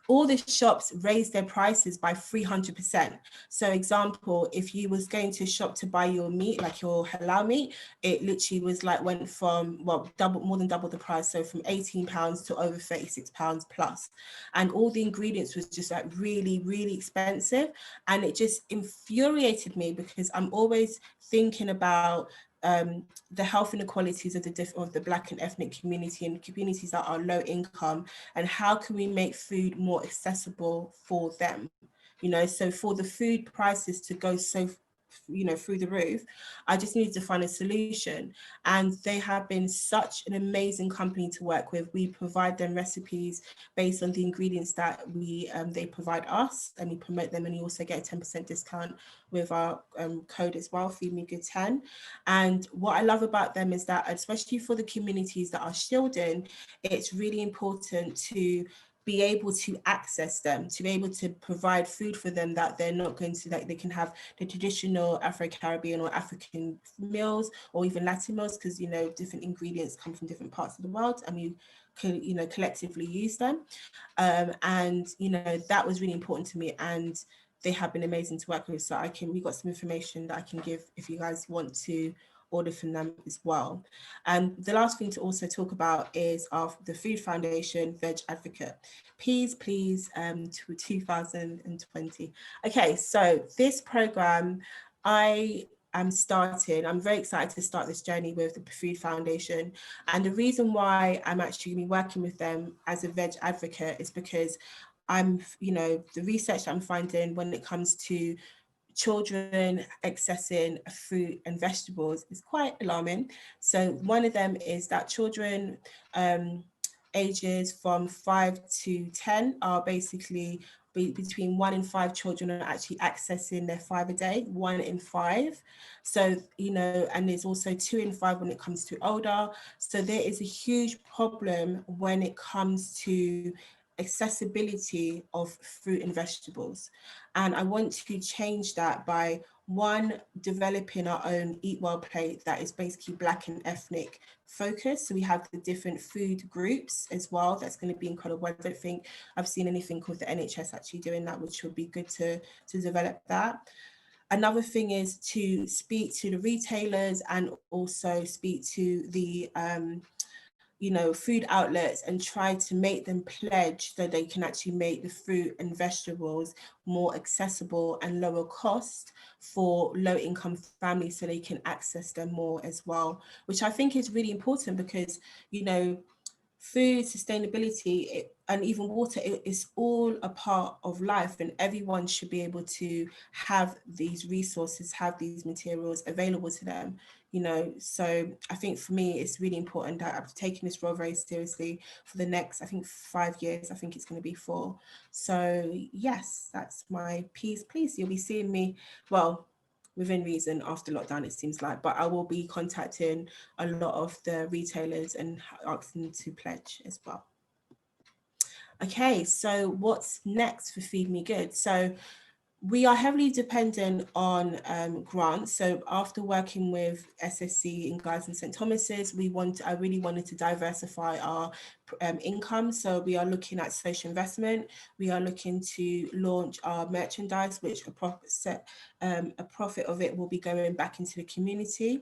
all the shops raised their prices by 300%. So example, if you was going to shop to buy your meat, like your halal meat, it literally was like went from, well, more than double the price. So from £18 to over £36 plus. And all the ingredients was just like really, really expensive. And it just infuriated me because I'm always thinking about the health inequalities of the Black and ethnic community and communities that are low income, and how can we make food more accessible for them? You know, so for the food prices to go so, you know, through the roof, I just needed to find a solution. And they have been such an amazing company to work with. We provide them recipes based on the ingredients that they provide us, and we promote them, and you also get a 10% discount with our code as well, FeedMeGood10. And what I love about them is that, especially for the communities that are shielding, it's really important to be able to access them, to be able to provide food for them that they're not going to, like they can have the traditional Afro-Caribbean or African meals, or even Latin meals, because, you know, different ingredients come from different parts of the world, and we can, you know, collectively use them. And, you know, that was really important to me, and they have been amazing to work with. So we got some information that I can give if you guys want to order from them as well. And the last thing to also talk about is the Food Foundation Veg Advocate. Please, to 2020. Okay, so this program, I'm very excited to start this journey with the Food Foundation. And the reason why I'm actually going to be working with them as a veg advocate is because the research that I'm finding when it comes to children accessing fruit and vegetables is quite alarming. So one of them is that children ages from 5 to 10 are basically between 1 in 5 children are actually accessing their five a day, 1 in 5. So, you know, and there's also 2 in 5 when it comes to older. So there is a huge problem when it comes to accessibility of fruit and vegetables. And I want to change that by, one, developing our own Eat Well plate that is basically Black and ethnic focus. So we have the different food groups as well. That's going to be incredible. I don't think I've seen anything with the NHS actually doing that, which would be good to develop that. Another thing is to speak to the retailers and also speak to the food outlets and try to make them pledge so they can actually make the fruit and vegetables more accessible and lower cost for low income families so they can access them more as well, which I think is really important because, you know, food sustainability and even water is all a part of life, and everyone should be able to have these resources, have these materials available to them, you know. So I think for me it's really important that I've taken this role very seriously for the next, I think 5 years. I think it's going to be 4. So yes, that's my piece. Please, you'll be seeing me, well, within reason after lockdown, it seems like, but I will be contacting a lot of the retailers and asking them to pledge as well. okay, so what's next for Feed Me Good? So we are heavily dependent on grants. So after working with SSC in Guys and St Thomas's, I really wanted to diversify our income. So we are looking at social investment. We are looking to launch our merchandise, which a profit of it will be going back into the community.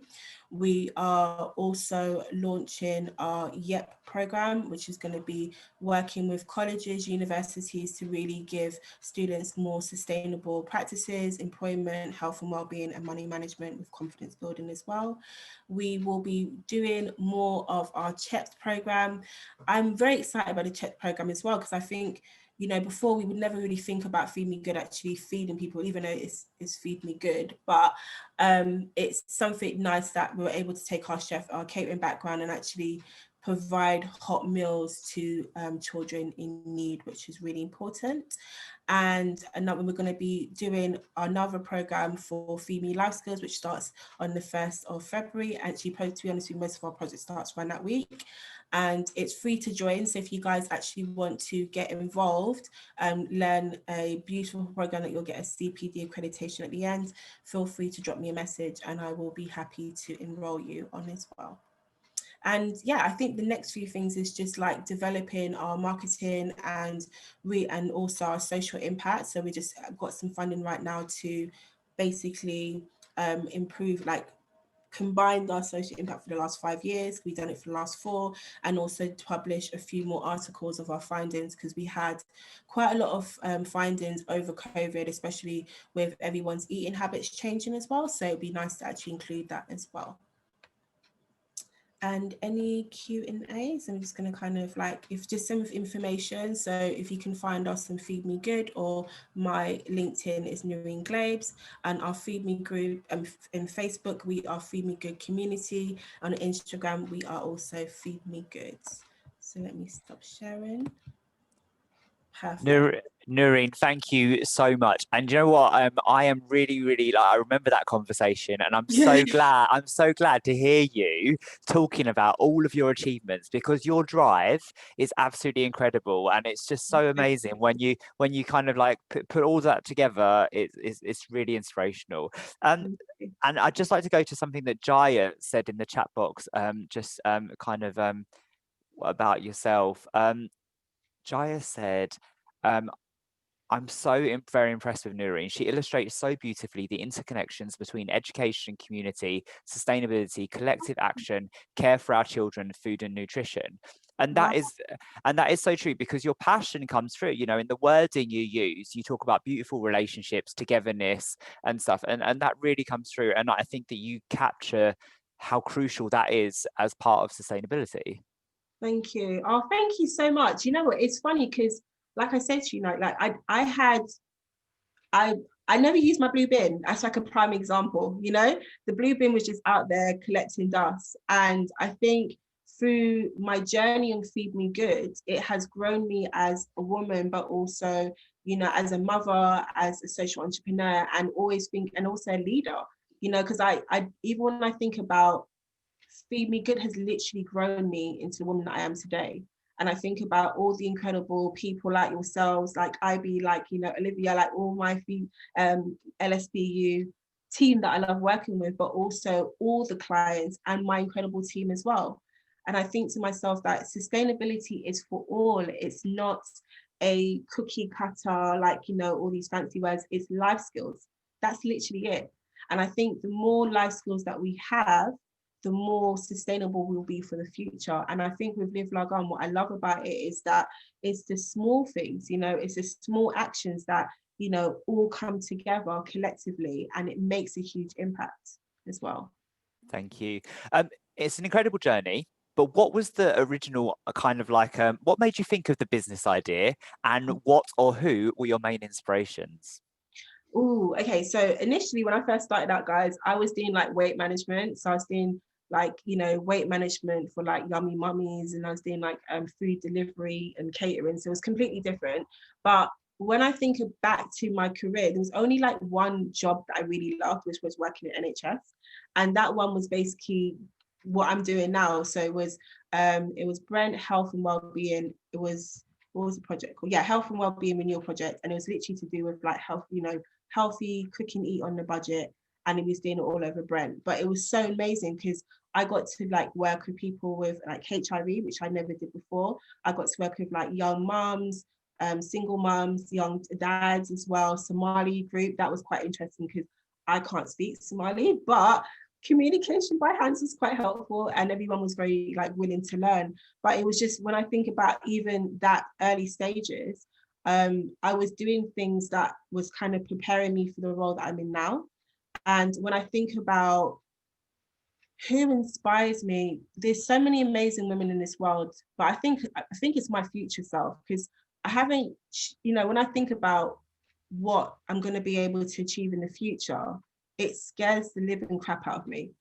We are also launching our YEP program, which is going to be working with colleges, universities to really give students more sustainable practices, employment, health and wellbeing, and money management with confidence building as well. We will be doing more of our CHEP program. I'm very excited about the CHEP program as well, because I think, you know, before we would never really think about Feed Me Good actually feeding people, even though it's Feed Me Good, but it's something nice that we were able to take our chef, our catering background, and actually provide hot meals to children in need, which is really important. And another, we're going to be doing another program for Feed Me Life Skills, which starts on the 1st of February. Actually, to be honest with you, most of our project starts around that week, and it's free to join. So if you guys actually want to get involved and learn a beautiful program that you'll get a CPD accreditation at the end, feel free to drop me a message and I will be happy to enroll you on as well. And yeah, I think the next few things is just like developing our marketing and also our social impact. So we just got some funding right now to basically improve, like combined our social impact for the last 5 years. We've done it for the last 4, and also to publish a few more articles of our findings, because we had quite a lot of findings over COVID, especially with everyone's eating habits changing as well. So it'd be nice to actually include that as well. And any Q&As, I'm just going to kind of like, if just some information. So if you can find us on Feed Me Good, or my LinkedIn is Nureen Glaves, and our Feed Me group in Facebook, we are Feed Me Good Community. On Instagram, we are also Feed Me Good. So let me stop sharing. Perfect.
Nureen, thank you so much. And you know what? I am really, really, like, I remember that conversation, and I'm so glad. I'm so glad to hear you talking about all of your achievements, because your drive is absolutely incredible, and it's just so amazing when you kind of like put all that together. It's really inspirational. And I'd just like to go to something that Jaya said in the chat box. Kind of about yourself. Jaya said, I'm so very impressed with Nureen. She illustrates so beautifully the interconnections between education, community, sustainability, collective action, care for our children, food and nutrition. And that is so true, because your passion comes through, you know, in the wording you use. You talk about beautiful relationships, togetherness and stuff. And that really comes through. And I think that you capture how crucial that is as part of sustainability.
Thank you. Oh, thank you so much. You know what, it's funny because, like I said to you, like I never used my blue bin. That's like a prime example, you know, the blue bin was just out there collecting dust. And I think through my journey on Feed Me Good, it has grown me as a woman, but also, you know, as a mother, as a social entrepreneur, and also a leader, you know, because I even when I think about Feed Me Good has literally grown me into the woman that I am today. And I think about all the incredible people like yourselves, like IB, like, you know, Olivia, like all my LSBU team that I love working with, but also all the clients and my incredible team as well. And I think to myself that sustainability is for all. It's not a cookie cutter, like, you know, all these fancy words. It's life skills. That's literally it. And I think the more life skills that we have, the more sustainable we'll be for the future. And I think with Live Lagan, what I love about it is that it's the small things, you know, it's the small actions that, you know, all come together collectively, and it makes a huge impact as well.
Thank you. It's an incredible journey, but what was the original kind of like, what made you think of the business idea, and what or who were your main inspirations?
Oh, okay. So initially when I first started out, guys, I was doing like weight management. So I was doing like, you know, weight management for like Yummy Mummies, and I was doing like food delivery and catering. So it was completely different. But when I think back to my career, there was only like one job that I really loved, which was working at NHS. And that one was basically what I'm doing now. So it was Brent Health and Wellbeing. It was what was the project called? Yeah, Health and Wellbeing Renewal Project. And it was literally to do with like health, you know, healthy cooking, eat on the budget. And he was doing it all over Brent. But it was so amazing because I got to like work with people with like HIV, which I never did before. I got to work with like young mums, single mums, young dads as well, Somali group. That was quite interesting because I can't speak Somali, but communication by hands was quite helpful and everyone was very like willing to learn. But it was just, when I think about even that early stages, I was doing things that was kind of preparing me for the role that I'm in now. And when I think about who inspires me, there's so many amazing women in this world, but I think it's my future self, because I haven't, you know, when I think about what I'm going to be able to achieve in the future, it scares the living crap out of me.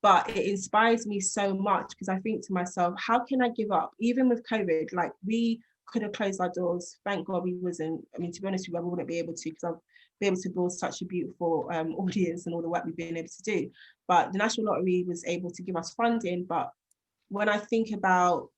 But it inspires me so much because I think to myself, how can I give up? Even with COVID, like we could have closed our doors. Thank God we wasn't. I mean, to be honest with you, I wouldn't be able to, because I've been able to build such a beautiful audience and all the work we've been able to do. But the National Lottery was able to give us funding. But when I think about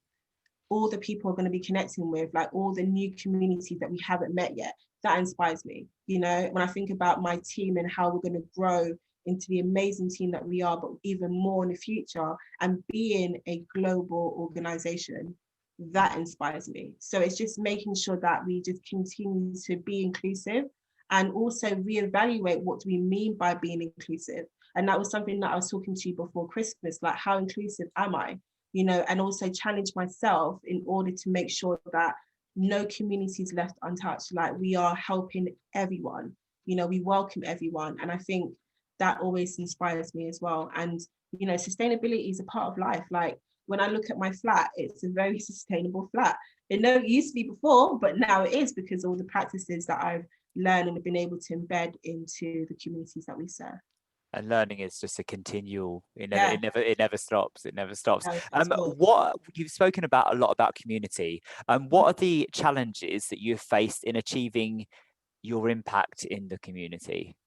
all the people we're going to be connecting with, like all the new communities that we haven't met yet, that inspires me. You know, when I think about my team and how we're going to grow into the amazing team that we are, but even more in the future, and being a global organization, that inspires me. So it's just making sure that we just continue to be inclusive and also reevaluate what do we mean by being inclusive. And that was something that I was talking to you before Christmas, like how inclusive am I? You know, and also challenge myself in order to make sure that no community is left untouched. Like we are helping everyone, you know, we welcome everyone. And I think that always inspires me as well. And, you know, sustainability is a part of life. Like when I look at my flat, it's a very sustainable flat. It never used to be before, but now it is, because all the practices that I've learned and have been able to embed into the communities that we serve.
And learning is just a continual, it
Yeah.
never stops. It never stops.
No,
What you've spoken about a lot about community. What are the challenges that you've faced in achieving your impact in the community?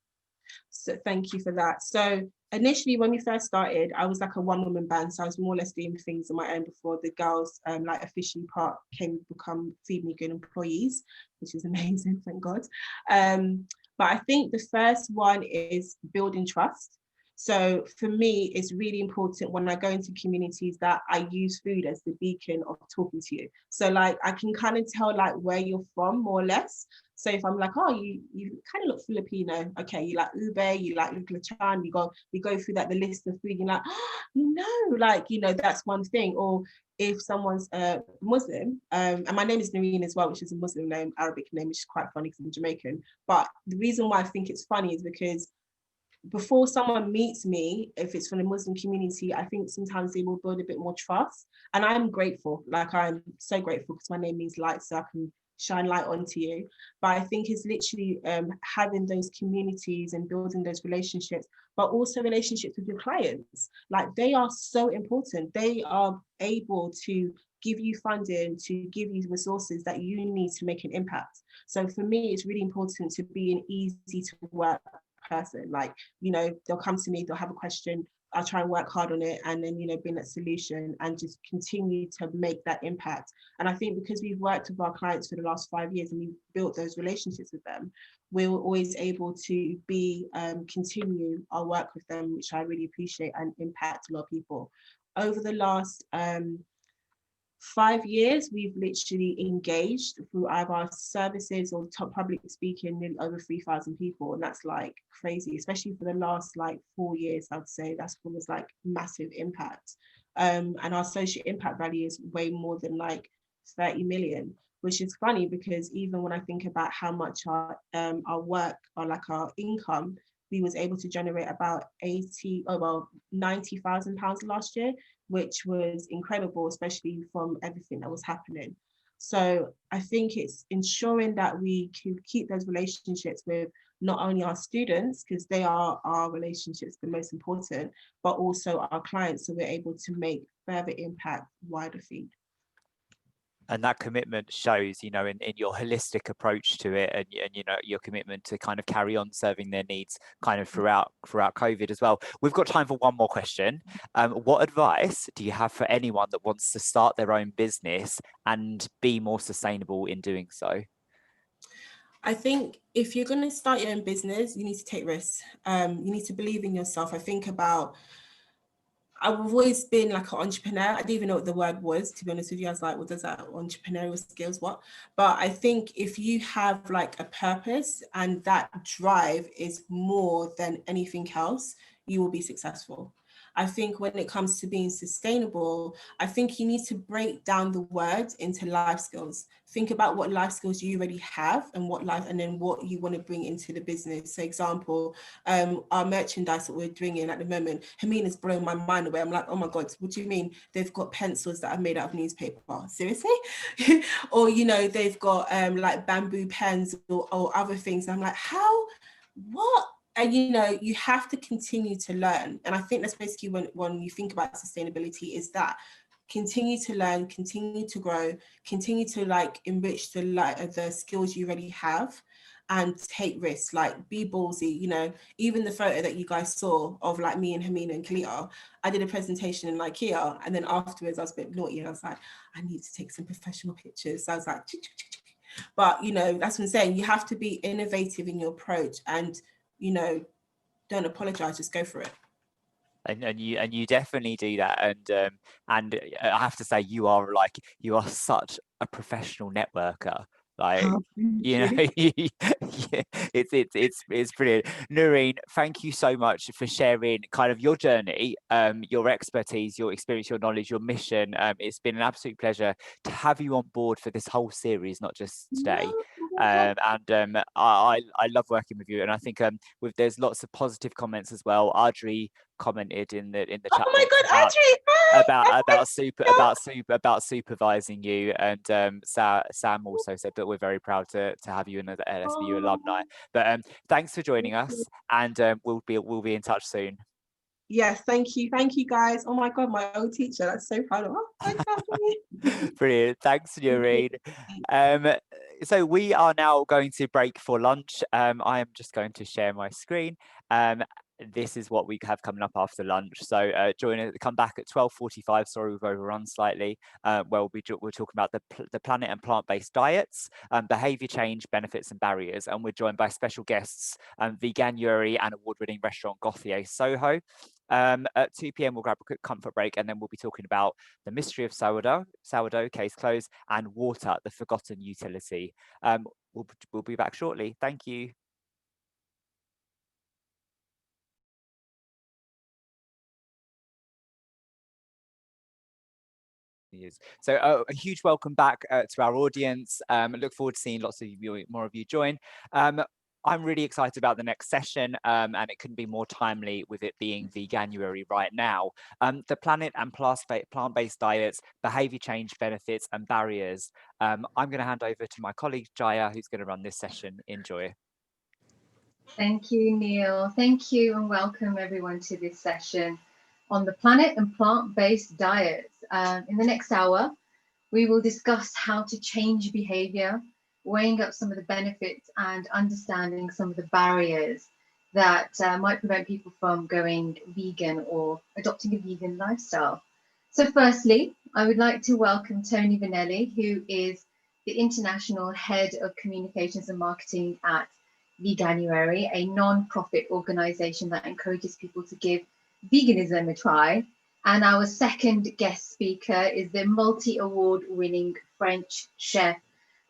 So thank you for that. So initially, when we first started, I was like a one-woman band, so I was more or less doing things on my own before the girls like officially become Feed Me Good employees, which is amazing, thank God. But I think the first one is building trust. So for me, it's really important when I go into communities that I use food as the beacon of talking to you. So like I can kind of tell like where you're from, more or less. So if I'm like, oh, you kind of look Filipino, okay, you like ube, you like lechon, we go through that the list of food, you're like, oh, you know, like, you know, that's one thing. Or if someone's Muslim, and my name is Nureen as well, which is a Muslim name, Arabic name, which is quite funny because I'm Jamaican. But the reason why I think it's funny is because before someone meets me, if it's from the Muslim community, I think sometimes they will build a bit more trust. And I'm grateful, like I'm so grateful because my name means light, so I can shine light onto you. But I think it's literally having those communities and building those relationships, but also relationships with your clients. Like they are so important. They are able to give you funding, to give you resources that you need to make an impact. So for me, it's really important to be an easy to work person. Like, you know, they'll come to me, they'll have a question, I'll try and work hard on it, and then, you know, bring that solution and just continue to make that impact. And I think because we've worked with our clients for the last 5 years and we've built those relationships with them, we're always able to continue our work with them, which I really appreciate, and impact a lot of people. Over the last 5 years, we've literally engaged through either our services or top public speaking nearly over 3,000 people, and that's like crazy, especially for the last like 4 years. I'd say that's almost like massive impact, and our social impact value is way more than like 30 million, which is funny because even when I think about how much our work or like our income, we was able to generate about £90,000 last year, which was incredible, especially from everything that was happening. So I think it's ensuring that we can keep those relationships with not only our students, because they are our relationships the most important, but also our clients, so we're able to make further impact wider feed.
And that commitment shows, in your holistic approach to it, and your commitment to kind of carry on serving their needs kind of throughout COVID as well. We've got time for one more question. What advice do you have for anyone that wants to start their own business and be more sustainable in doing so?
I think if you're going to start your own business, you need to take risks. You need to believe in yourself. I've always been like an entrepreneur. I didn't even know what the word was, to be honest with you. I was like, what does that entrepreneurial skills, what? But I think if you have like a purpose and that drive is more than anything else, you will be successful. I think when it comes to being sustainable, I think you need to break down the word into life skills. Think about what life skills you already have and then what you want to bring into the business. So example, our merchandise that we're bringing at the moment, Hamina's blown my mind away. I'm like, oh my God, what do you mean? They've got pencils that are made out of newspaper. Seriously? Or, they've got like bamboo pens or other things. And I'm like, how? What? And you have to continue to learn. And I think that's basically when you think about sustainability, is that continue to learn, continue to grow, continue to like enrich the skills you already have, and take risks, like be ballsy. Even the photo that you guys saw of like me and Hamina and Kalita, I did a presentation in IKEA, and then afterwards I was a bit naughty and I was like, I need to take some professional pictures. So I was like, but that's what I'm saying. You have to be innovative in your approach, and don't apologize, just go for it.
And you definitely do that, and I have to say, you are such a professional networker. Like, it's brilliant. Nureen, thank you so much for sharing kind of your journey, your expertise, your experience, your knowledge, your mission. It's been an absolute pleasure to have you on board for this whole series, not just today. I love working with you, and I think there's lots of positive comments as well. Adri commented in the chat.
Oh my God, Adri!
about supervising you, and Sam also said that we're very proud to have you in the LSBU alumni. But thanks for joining us, and we'll be in touch soon.
Yes, thank you guys. Oh my God, my old teacher, that's so proud of her.
Brilliant, thanks, Nureen. So we are now going to break for lunch. I am just going to share my screen. This is what we have coming up after lunch. So come back at 12:45. Sorry, we've overrun slightly. We're talking about the planet and plant-based diets, behaviour change, benefits and barriers. And we're joined by special guests, Veganuary and award-winning restaurant Gauthier Soho. At 2 p.m. we'll grab a quick comfort break, and then we'll be talking about the mystery of sourdough, case closed, and water, the forgotten utility. We'll be back shortly. Thank you. So a huge welcome back to our audience. Look forward to seeing lots of more of you join. I'm really excited about the next session, and it couldn't be more timely with it being Veganuary right now. The planet and plant-based diets, behaviour change, benefits and barriers. I'm going to hand over to my colleague Jaya, who's going to run this session. Enjoy.
Thank you, Neil. Thank you, and welcome everyone to this session on the planet and plant-based diets. In the next hour, we will discuss how to change behaviour, weighing up some of the benefits and understanding some of the barriers that might prevent people from going vegan or adopting a vegan lifestyle. So firstly, I would like to welcome Toni Vernelli, who is the International Head of Communications and Marketing at Veganuary, a non-profit organisation that encourages people to give veganism a try. And our second guest speaker is the multi-award winning French chef,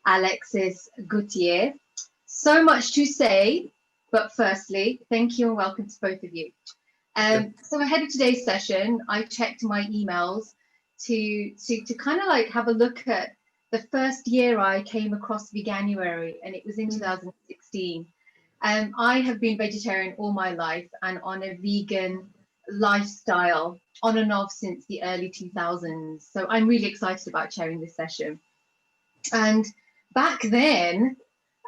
Alexis Gauthier. So much to say, but firstly, thank you and welcome to both of you. So ahead of today's session, I checked my emails to kind of like have a look at the first year I came across Veganuary, and it was in 2016. I have been vegetarian all my life and on a vegan lifestyle on and off since the early 2000s. So I'm really excited about sharing this session. And back then,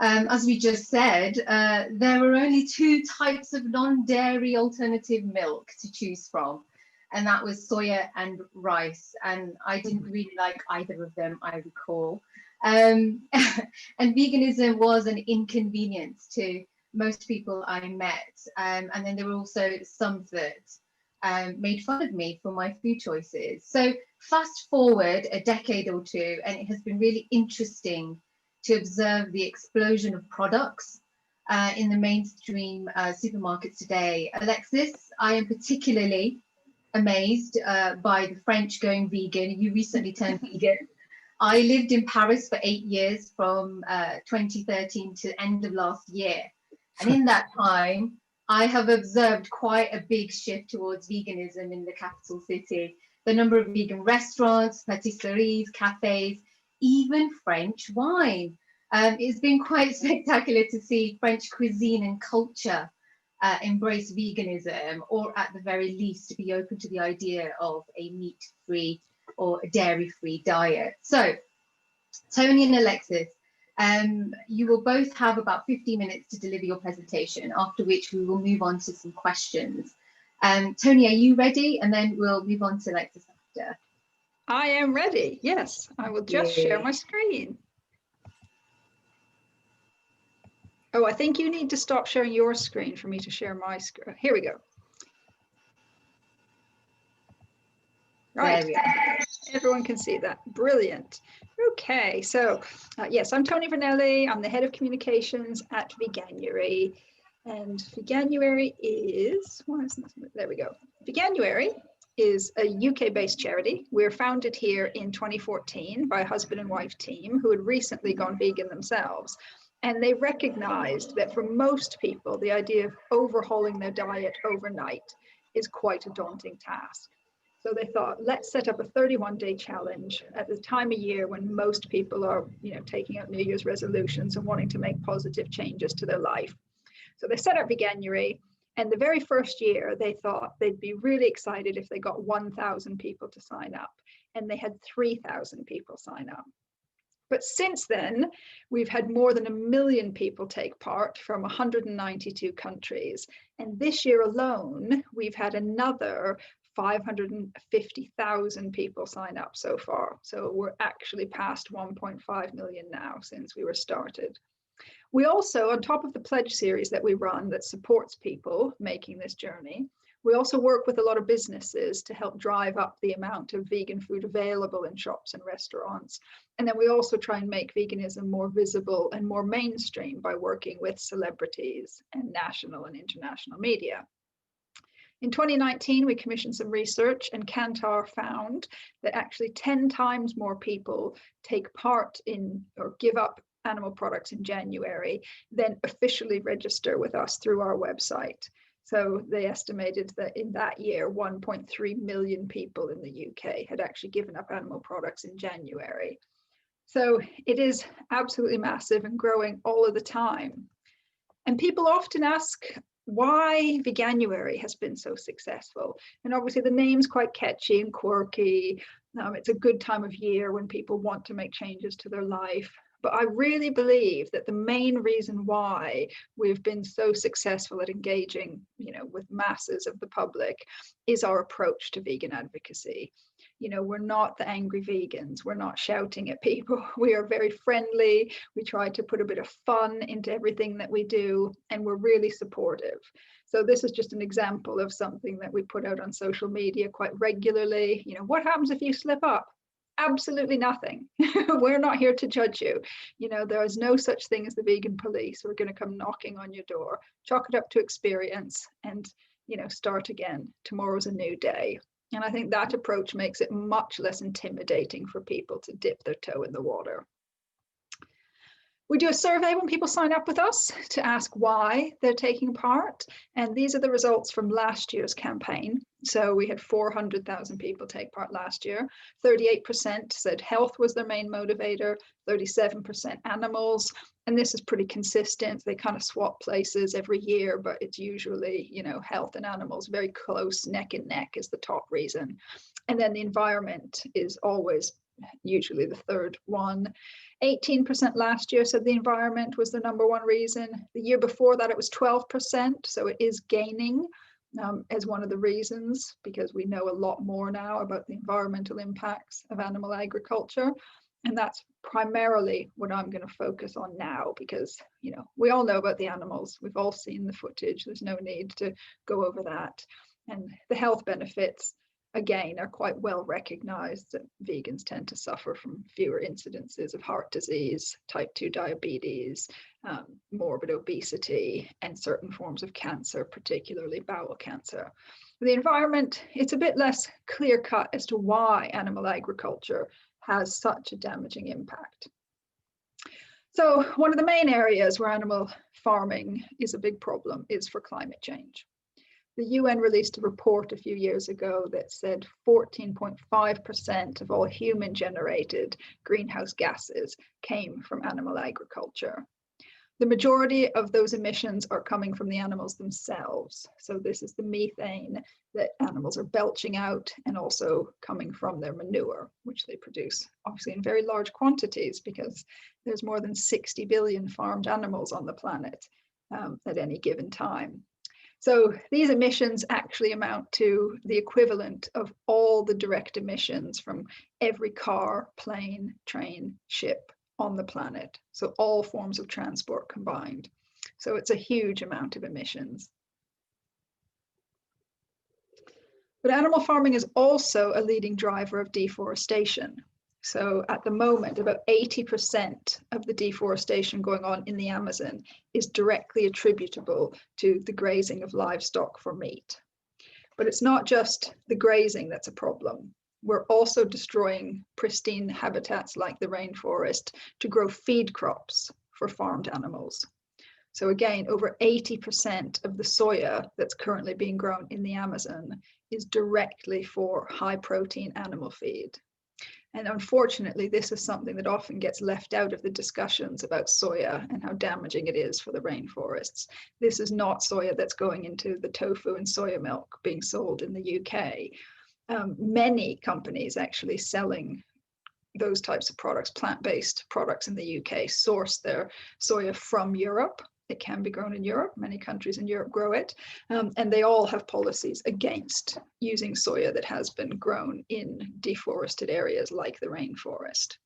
as we just said, there were only 2 types of non-dairy alternative milk to choose from. and that was soya and rice. And I didn't really like either of them, I recall. And veganism was an inconvenience to most people I met. And then there were also some that made fun of me for my food choices. So fast forward a decade or two, and it has been really interesting to observe the explosion of products in the mainstream supermarkets today. Alexis, I am particularly amazed by the French going vegan. You recently turned vegan. I lived in Paris for 8 years, from 2013 to end of last year. And in that time, I have observed quite a big shift towards veganism in the capital city. The number of vegan restaurants, patisseries, cafes, even French wine. It's been quite spectacular to see French cuisine and culture embrace veganism, or at the very least to be open to the idea of a meat-free or a dairy-free diet. So, Toni and Alexis, you will both have about 15 minutes to deliver your presentation, after which we will move on to some questions. Toni, are you ready? And then we'll move on to Alexis after.
I am ready, yes. I will just share my screen. Oh, I think you need to stop sharing your screen for me to share my screen. Here we go. Right, everyone can see that. Brilliant. Okay, so yes, I'm Toni Vernelli. I'm the head of communications at Veganuary. And Veganuary is, there we go. Veganuary is a UK-based charity. We were founded here in 2014 by a husband and wife team who had recently gone vegan themselves. And they recognized that for most people, the idea of overhauling their diet overnight is quite a daunting task. So they thought, let's set up a 31-day challenge at the time of year when most people are, taking out New Year's resolutions and wanting to make positive changes to their life. So they set up Veganuary, and the very first year they thought they'd be really excited if they got 1,000 people to sign up, and they had 3,000 people sign up. But since then, we've had more than 1 million people take part from 192 countries. And this year alone, we've had another 550,000 people sign up so far. So we're actually past 1.5 million now since we were started. We also, on top of the pledge series that we run that supports people making this journey, we also work with a lot of businesses to help drive up the amount of vegan food available in shops and restaurants. And then we also try and make veganism more visible and more mainstream by working with celebrities and national and international media. In 2019, we commissioned some research, and Kantar found that actually 10 times more people take part in or give up animal products in January than officially register with us through our website. So they estimated that in that year, 1.3 million people in the UK had actually given up animal products in January. So it is absolutely massive and growing all of the time. And people often ask why Veganuary has been so successful. And obviously the name's quite catchy and quirky. It's a good time of year when people want to make changes to their life. But I really believe that the main reason why we've been so successful at engaging, with masses of the public is our approach to vegan advocacy. We're not the angry vegans. We're not shouting at people. We are very friendly. We try to put a bit of fun into everything that we do, and we're really supportive. So this is just an example of something that we put out on social media quite regularly. What happens if you slip up? Absolutely nothing. We're not here to judge you. There is no such thing as the vegan police who are going to come knocking on your door. Chalk it up to experience and, start again. Tomorrow's a new day. And I think that approach makes it much less intimidating for people to dip their toe in the water. We do a survey when people sign up with us to ask why they're taking part. And these are the results from last year's campaign. So we had 400,000 people take part last year. 38% said health was their main motivator, 37% animals. And this is pretty consistent. They kind of swap places every year, but it's usually, health and animals very close, neck and neck is the top reason. And then the environment is always usually the third one. 18% last year said the environment was the number one reason. The year before that, it was 12%. So it is gaining as one of the reasons, because we know a lot more now about the environmental impacts of animal agriculture. And that's primarily what I'm going to focus on now, because, you know, we all know about the animals. We've all seen the footage. There's no need to go over that. And the health benefits, again, are quite well recognized, that vegans tend to suffer from fewer incidences of heart disease, type 2 diabetes, morbid obesity, and certain forms of cancer, particularly bowel cancer. The environment, it's a bit less clear-cut as to why animal agriculture has such a damaging impact. So one of the main areas where animal farming is a big problem is for climate change. The UN released a report a few years ago that said 14.5% of all human-generated greenhouse gases came from animal agriculture. The majority of those emissions are coming from the animals themselves. So this is the methane that animals are belching out, and also coming from their manure, which they produce obviously in very large quantities, because there's more than 60 billion farmed animals on the planet at any given time. So these emissions actually amount to the equivalent of all the direct emissions from every car, plane, train, ship on the planet. So all forms of transport combined. So it's a huge amount of emissions. But animal farming is also a leading driver of deforestation. So at the moment, about 80% of the deforestation going on in the Amazon is directly attributable to the grazing of livestock for meat. But it's not just the grazing that's a problem. We're also destroying pristine habitats like the rainforest to grow feed crops for farmed animals. So again, over 80% of the soya that's currently being grown in the Amazon is directly for high protein animal feed. And unfortunately, this is something that often gets left out of the discussions about soya and how damaging it is for the rainforests. This is not soya that's going into the tofu and soya milk being sold in the UK. Many companies actually selling those types of products, plant-based products in the UK, source their soya from Europe. It can be grown in Europe. Many countries in Europe grow it. And they all have policies against using soya that has been grown in deforested areas like the rainforest.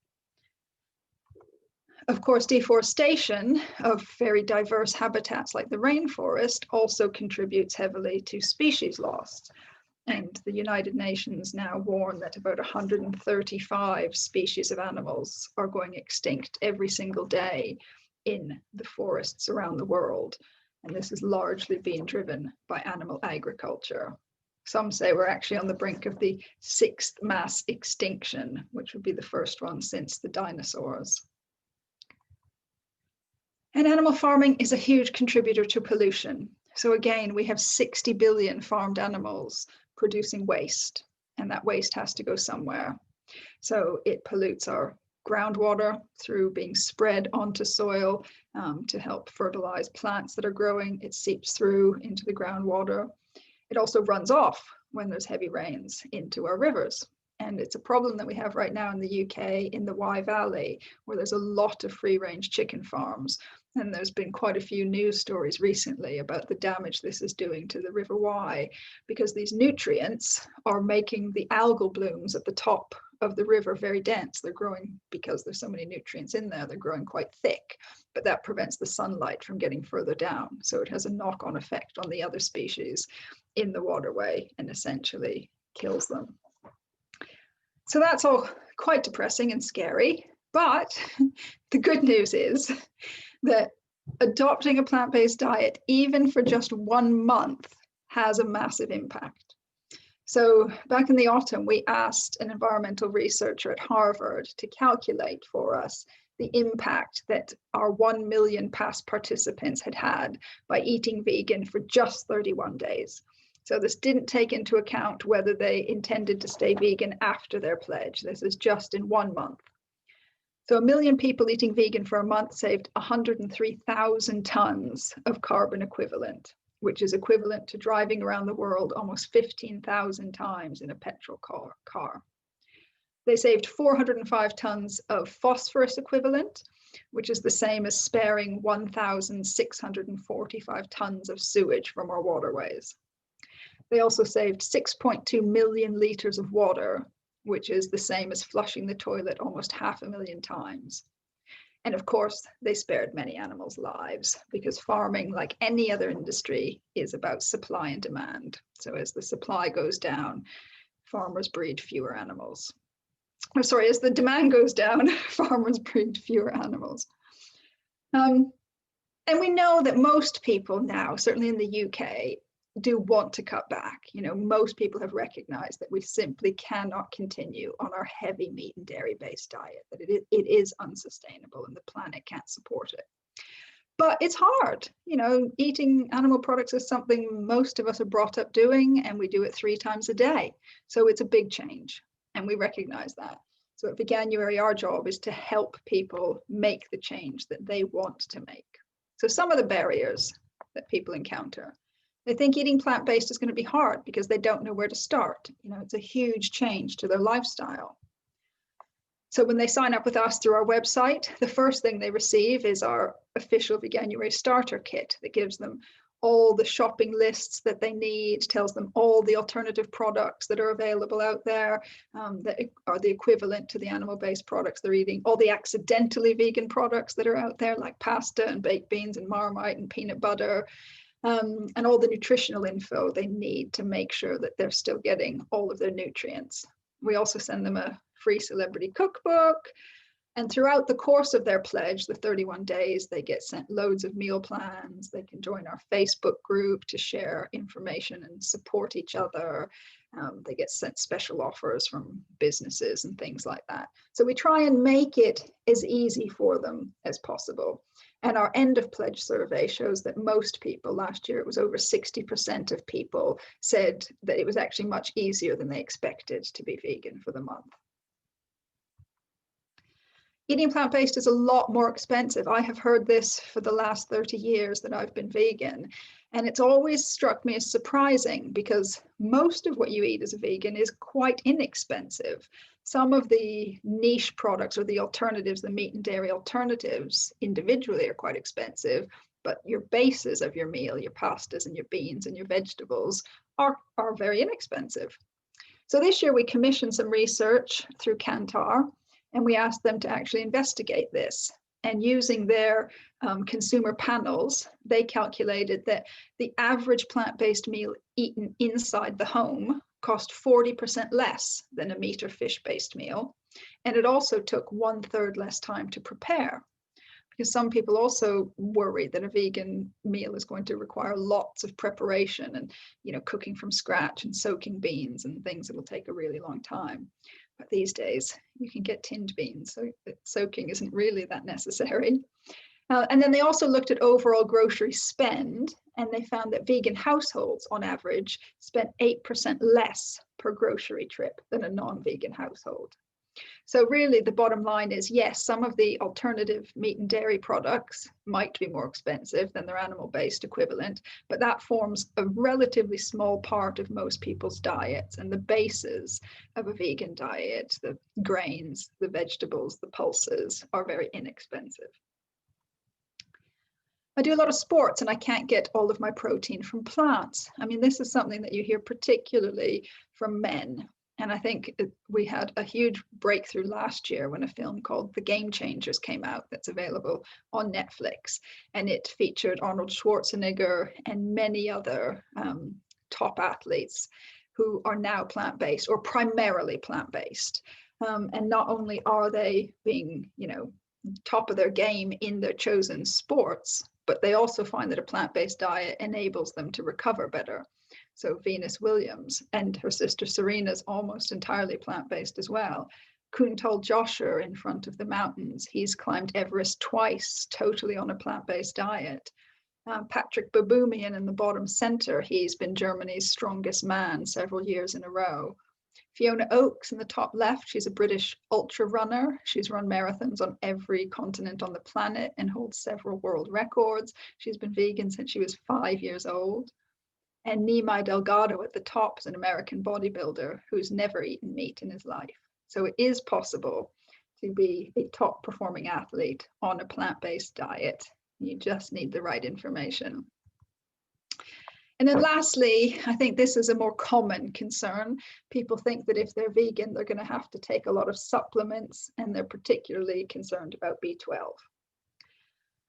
Of course, deforestation of very diverse habitats like the rainforest also contributes heavily to species loss. And the United Nations now warn that about 135 species of animals are going extinct every single day in the forests around the world. And this is largely being driven by animal agriculture. Some say we're actually on the brink of the 6th mass extinction, which would be the first one since the dinosaurs. And animal farming is a huge contributor to pollution. So again, we have 60 billion farmed animals producing waste, and that waste has to go somewhere. So it pollutes our groundwater through being spread onto soil to help fertilize plants that are growing. It seeps through into the groundwater. It also runs off when there's heavy rains into our rivers. And it's a problem that we have right now in the UK in the Wye Valley, where there's a lot of free-range chicken farms. And there's been quite a few news stories recently about the damage this is doing to the River Wye, because these nutrients are making the algal blooms at the top of the river very dense. They're growing, because there's so many nutrients in there, they're growing quite thick, but that prevents the sunlight from getting further down. So it has a knock-on effect on the other species in the waterway and essentially kills them. So that's all quite depressing and scary, but the good news is that adopting a plant-based diet, even for just 1 month, has a massive impact. So back in the autumn, we asked an environmental researcher at Harvard to calculate for us the impact that our 1 million past participants had had by eating vegan for just 31 days. So this didn't take into account whether they intended to stay vegan after their pledge. This is just in 1 month. So 1 million people eating vegan for a month saved 103,000 tons of carbon equivalent, which is equivalent to driving around the world almost 15,000 times in a petrol car. They saved 405 tons of phosphorus equivalent, which is the same as sparing 1,645 tons of sewage from our waterways. They also saved 6.2 million litres of water, which is the same as flushing the toilet almost 500,000 times. And of course, they spared many animals' lives, because farming, like any other industry, is about supply and demand. So as the supply goes down, farmers breed fewer animals. Or sorry, as the demand goes down, farmers breed fewer animals. And we know that most people now, certainly in the UK, do want to cut back. You know, most people have recognized that we simply cannot continue on our heavy meat and dairy based diet, that it is unsustainable and the planet can't support it. But it's hard. You know, eating animal products is something most of us are brought up doing, and we do it 3 times a day. So it's a big change, and we recognize that. So at Veganuary, our job is to help people make the change that they want to make. So some of the barriers that people encounter: they think eating plant-based is going to be hard because they don't know where to start. You know, it's a huge change to their lifestyle. So when they sign up with us through our website, the first thing they receive is our official Veganuary starter kit that gives them all the shopping lists that they need, tells them all the alternative products that are available out there that are the equivalent to the animal-based products they're eating, all the accidentally vegan products that are out there, like pasta and baked beans and Marmite and peanut butter, and all the nutritional info they need to make sure that they're still getting all of their nutrients. We also send them a free celebrity cookbook. And throughout the course of their pledge, the 31 days, they get sent loads of meal plans. They can join our Facebook group to share information and support each other. They get sent special offers from businesses and things like that. So we try and make it as easy for them as possible. And our end of pledge survey shows that most people, last year it was over 60% of people, said that it was actually much easier than they expected to be vegan for the month. Eating plant-based is a lot more expensive. I have heard this for the last 30 years that I've been vegan, and it's always struck me as surprising because most of what you eat as a vegan is quite inexpensive. Some of the niche products or the alternatives, the meat and dairy alternatives individually are quite expensive, but your bases of your meal, your pastas and your beans and your vegetables are very inexpensive. So this year we commissioned some research through Kantar, and we asked them to actually investigate this. And using their consumer panels, they calculated that the average plant-based meal eaten inside the home cost 40% less than a meat or fish-based meal. And it also took 1/3 less time to prepare, because some people also worry that a vegan meal is going to require lots of preparation and, you know, cooking from scratch and soaking beans and things that will take a really long time. But these days you can get tinned beans, so soaking isn't really that necessary. And then they also looked at overall grocery spend, and they found that vegan households on average spent 8% less per grocery trip than a non-vegan household. So really the bottom line is, yes, some of the alternative meat and dairy products might be more expensive than their animal-based equivalent, but that forms a relatively small part of most people's diets, and the bases of a vegan diet, the grains, the vegetables, the pulses, are very inexpensive. I do a lot of sports and I can't get all of my protein from plants. I mean, this is something that you hear particularly from men. And I think we had a huge breakthrough last year when a film called The Game Changers came out that's available on Netflix. And it featured Arnold Schwarzenegger and many other top athletes who are now plant-based or primarily plant-based. And not only are they being, you know, top of their game in their chosen sports, but they also find that a plant-based diet enables them to recover better. So Venus Williams and her sister Serena's almost entirely plant-based as well. Kuntal Joshua in front of the mountains, he's climbed Everest twice, totally on a plant-based diet. Patrick Baboumian in the bottom center, he's been Germany's strongest man several years in a row. Fiona Oakes in the top left, she's a British ultra runner. She's run marathons on every continent on the planet and holds several world records. She's been vegan since she was 5 years old. And Nimai Delgado at the top is an American bodybuilder who's never eaten meat in his life. So it is possible to be a top performing athlete on a plant-based diet. You just need the right information. And then lastly, I think this is a more common concern. People think that if they're vegan, they're going to have to take a lot of supplements, and they're particularly concerned about B12.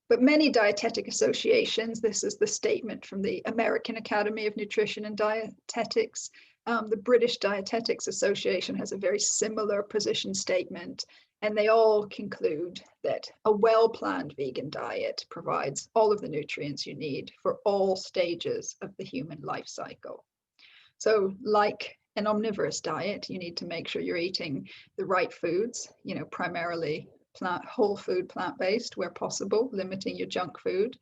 But many dietetic associations, this is the statement from the American Academy of Nutrition and Dietetics, the British Dietetics Association has a very similar position statement, and they all conclude that a well-planned vegan diet provides all of the nutrients you need for all stages of the human life cycle. So like an omnivorous diet, you need to make sure you're eating the right foods, primarily whole food, plant-based where possible, limiting your junk food.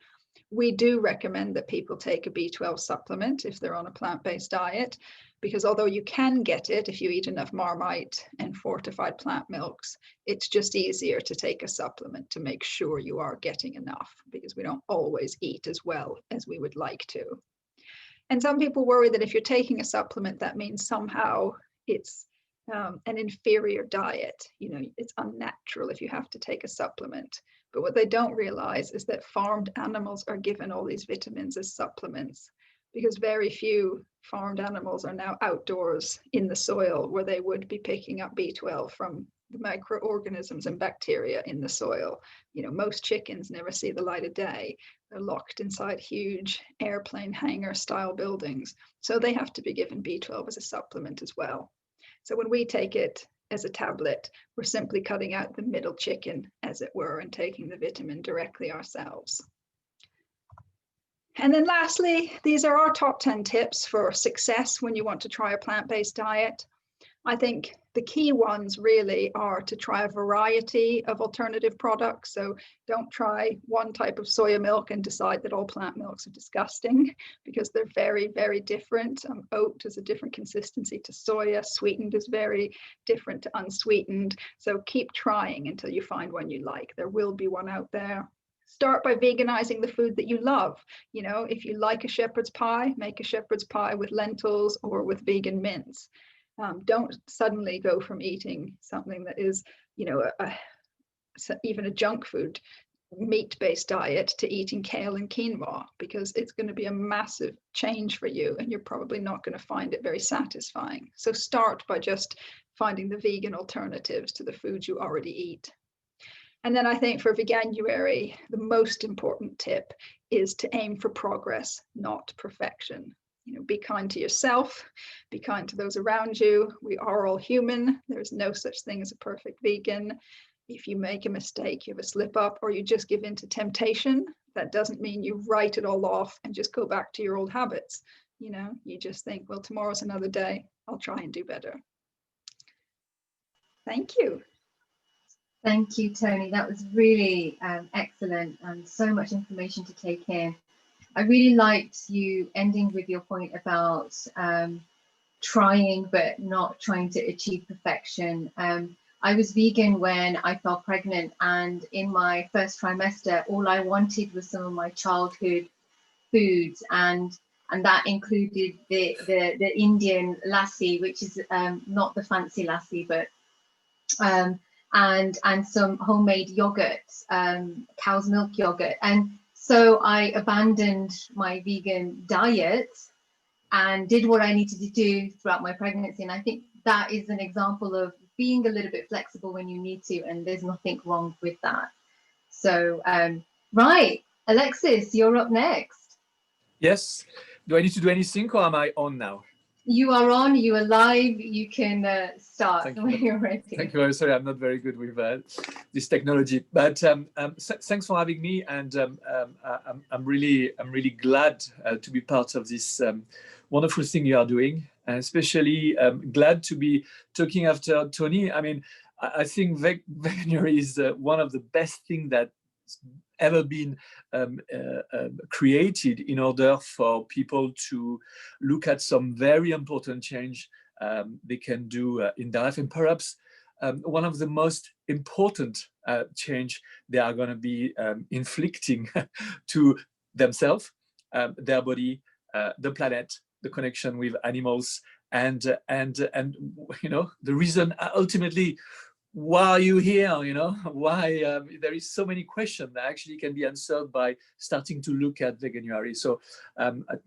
We do recommend that people take a B12 supplement if they're on a plant-based diet, because although you can get it if you eat enough Marmite and fortified plant milks, it's just easier to take a supplement to make sure you are getting enough, because we don't always eat as well as we would like to. And some people worry that if you're taking a supplement, that means somehow it's an inferior diet. It's unnatural if you have to take a supplement. But what they don't realize is that farmed animals are given all these vitamins as supplements, because very few farmed animals are now outdoors in the soil where they would be picking up B12 from the microorganisms and bacteria in the soil. Most chickens never see the light of day. They're locked inside huge airplane hangar style buildings. So they have to be given B12 as a supplement as well. So when we take it as a tablet, we're simply cutting out the middle chicken, as it were, and taking the vitamin directly ourselves. And then lastly, these are our top 10 tips for success when you want to try a plant-based diet. I think the key ones really are to try a variety of alternative products. So don't try one type of soya milk and decide that all plant milks are disgusting, because they're very, very different. Oat is a different consistency to soya. Sweetened is very different to unsweetened. So keep trying until you find one you like. There will be one out there. Start by veganizing the food that you love. If you like a shepherd's pie, make a shepherd's pie with lentils or with vegan mince. Don't suddenly go from eating something that is, even a junk food, meat-based diet to eating kale and quinoa, because it's going to be a massive change for you and you're probably not going to find it very satisfying. So start by just finding the vegan alternatives to the foods you already eat. And then I think for Veganuary, the most important tip is to aim for progress, not perfection. Be kind to yourself, be kind to those around you. We are all human. There's no such thing as a perfect vegan. If you make a mistake, you have a slip up, or you just give in to temptation, that doesn't mean you write it all off and just go back to your old habits. You just think, well, tomorrow's another day. I'll try and do better. Thank you.
Thank you, Toni. That was really excellent and so much information to take in. I really liked you ending with your point about trying but not trying to achieve perfection. I was vegan when I fell pregnant, and in my first trimester, all I wanted was some of my childhood foods, and that included the Indian lassi, which is not the fancy lassi, but and some homemade yogurt, cow's milk yogurt. And so I abandoned my vegan diet and did what I needed to do throughout my pregnancy. And I think that is an example of being a little bit flexible when you need to, and there's nothing wrong with that. So, right, Alexis, you're up next.
Yes. Do I need to do anything, or am I on now?
You are on, you are live, you can start when you're ready.
Thank you very much. Sorry, I'm not very good with this technology, but thanks for having me, and I'm really glad to be part of this wonderful thing you are doing, and especially glad to be talking after Toni. I mean, I think Veganuary is one of the best things that's ever been created in order for people to look at some very important change they can do in their life, and perhaps one of the most important change they are going to be inflicting to themselves, their body, the planet, the connection with animals, and the reason ultimately why are you here? You know, why there is so many questions that actually can be answered by starting to look at Veganuary. So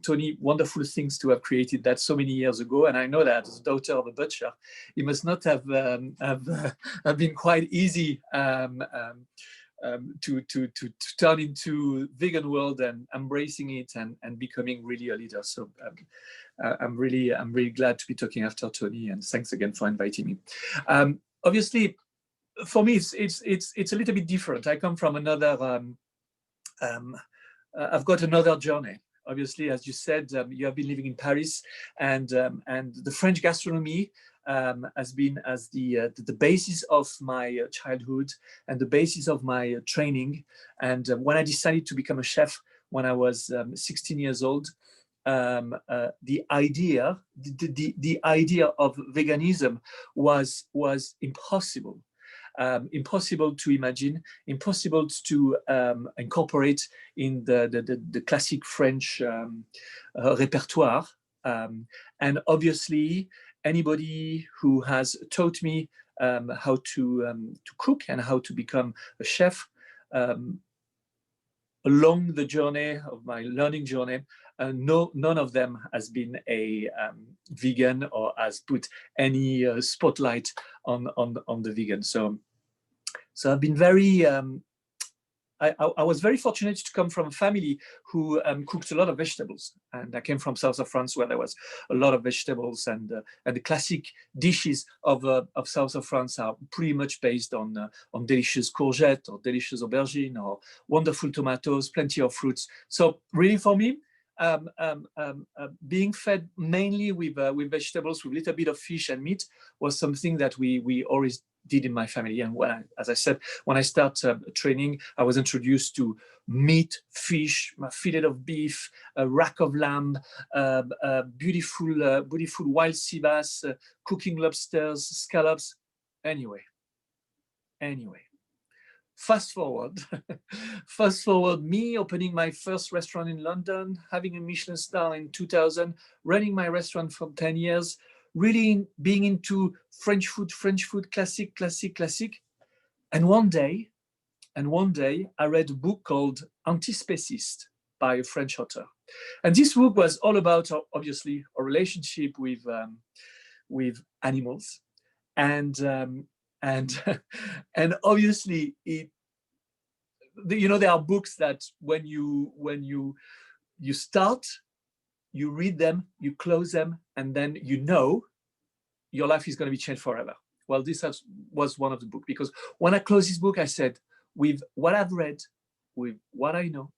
Toni, wonderful things to have created that so many years ago. And I know that as a daughter of a butcher, it must not have been quite easy to turn into vegan world and embracing it and becoming really a leader. So I'm really glad to be talking after Toni, and thanks again for inviting me. Obviously, for me, it's a little bit different. I come from another. I've got another journey. Obviously, as you said, you have been living in Paris, and the French gastronomy has been as the basis of my childhood and the basis of my training. And when I decided to become a chef when I was 16 years old, the idea of veganism was impossible. Impossible to imagine, impossible to incorporate in the classic French repertoire. And obviously, anybody who has taught me how to cook and how to become a chef along the journey of my learning journey, none of them has been a vegan or has put any spotlight on the vegan. So I've been very, I was very fortunate to come from a family who cooked a lot of vegetables, and I came from south of France where there was a lot of vegetables, and the classic dishes of south of France are pretty much based on delicious courgette or delicious aubergine or wonderful tomatoes, plenty of fruits. So really for me, being fed mainly with vegetables, with a little bit of fish and meat, was something that we always did in my family. And as I said, when I started training, I was introduced to meat, fish, a fillet of beef, a rack of lamb, beautiful wild sea bass, cooking lobsters, scallops. Anyway, fast forward, me opening my first restaurant in London, having a Michelin star in 2000, running my restaurant for 10 years, really being into French food, classic. And one day, I read a book called Antispéciste by a French author. And this book was all about, obviously, a relationship with animals. And obviously, there are books that when you start, you read them, you close them, and then your life is going to be changed forever. Well, this was one of the books, because when I closed this book, I said, with what I've read, with what I know,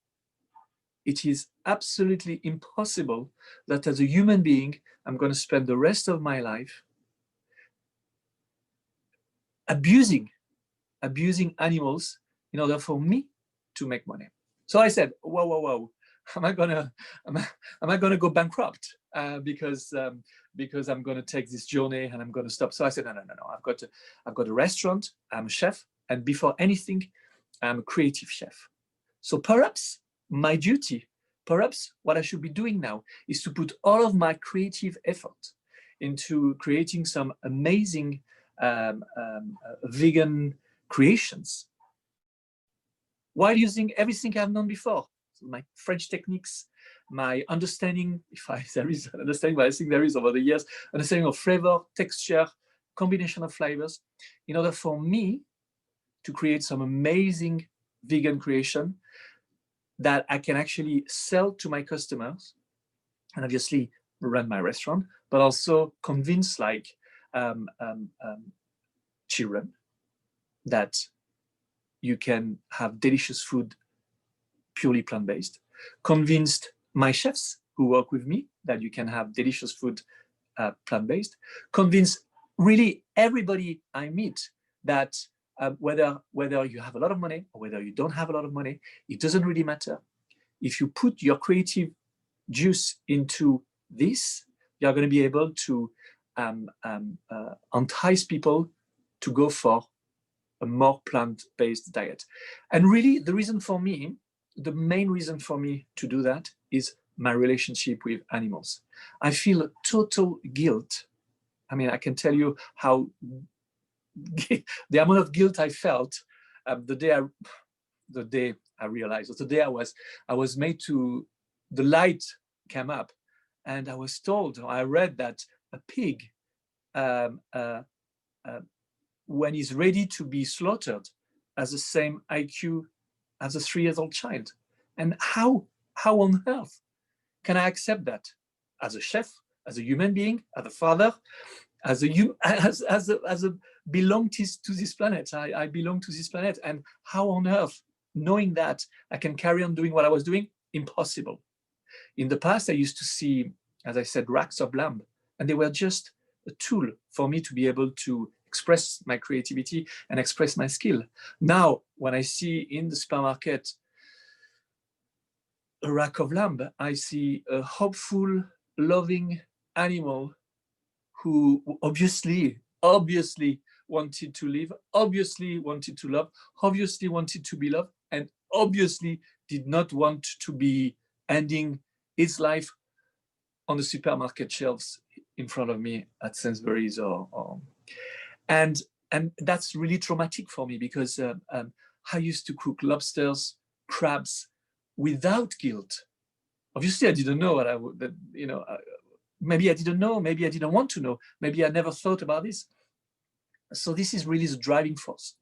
it is absolutely impossible that as a human being, I'm going to spend the rest of my life abusing animals in order for me to make money. So I said, whoa. Am I gonna go bankrupt because I'm gonna take this journey and I'm gonna stop? So I said, no. I've got a restaurant. I'm a chef, and before anything, I'm a creative chef. So perhaps my duty, perhaps what I should be doing now, is to put all of my creative effort into creating some amazing vegan creations, while using everything I've known before. My French techniques, my understanding, there is an understanding, but I think there is over the years, understanding of flavor, texture, combination of flavors, in order for me to create some amazing vegan creation that I can actually sell to my customers, and obviously run my restaurant, but also convince children that you can have delicious food purely plant-based, convinced my chefs who work with me that you can have delicious food plant-based, convince really everybody I meet that whether you have a lot of money or whether you don't have a lot of money, it doesn't really matter. If you put your creative juice into this, you're going to be able to entice people to go for a more plant-based diet. And really, the main reason for me to do that is my relationship with animals. I feel total guilt. I mean, I can tell you how the amount of guilt I felt the day I realized, the day I was made to, the light came up, and I was told, I read that a pig, when he's ready to be slaughtered, has the same IQ as a 3-year-old child. And how on earth can I accept that as a chef, as a human being, as a father, as a belong to this planet? I belong to this planet, and how on earth, knowing that, I can carry on doing what I was doing? Impossible. In the past, I used to see, as I said, racks of lamb, and they were just a tool for me to be able to express my creativity and express my skill. Now, when I see in the supermarket a rack of lamb, I see a hopeful, loving animal who obviously wanted to live, obviously wanted to love, obviously wanted to be loved, and obviously did not want to be ending its life on the supermarket shelves in front of me at Sainsbury's and that's really traumatic for me, because I used to cook lobsters, crabs without guilt. Obviously, I didn't know what I would, maybe I didn't know, maybe I didn't want to know, maybe I never thought about this. So this is really the driving force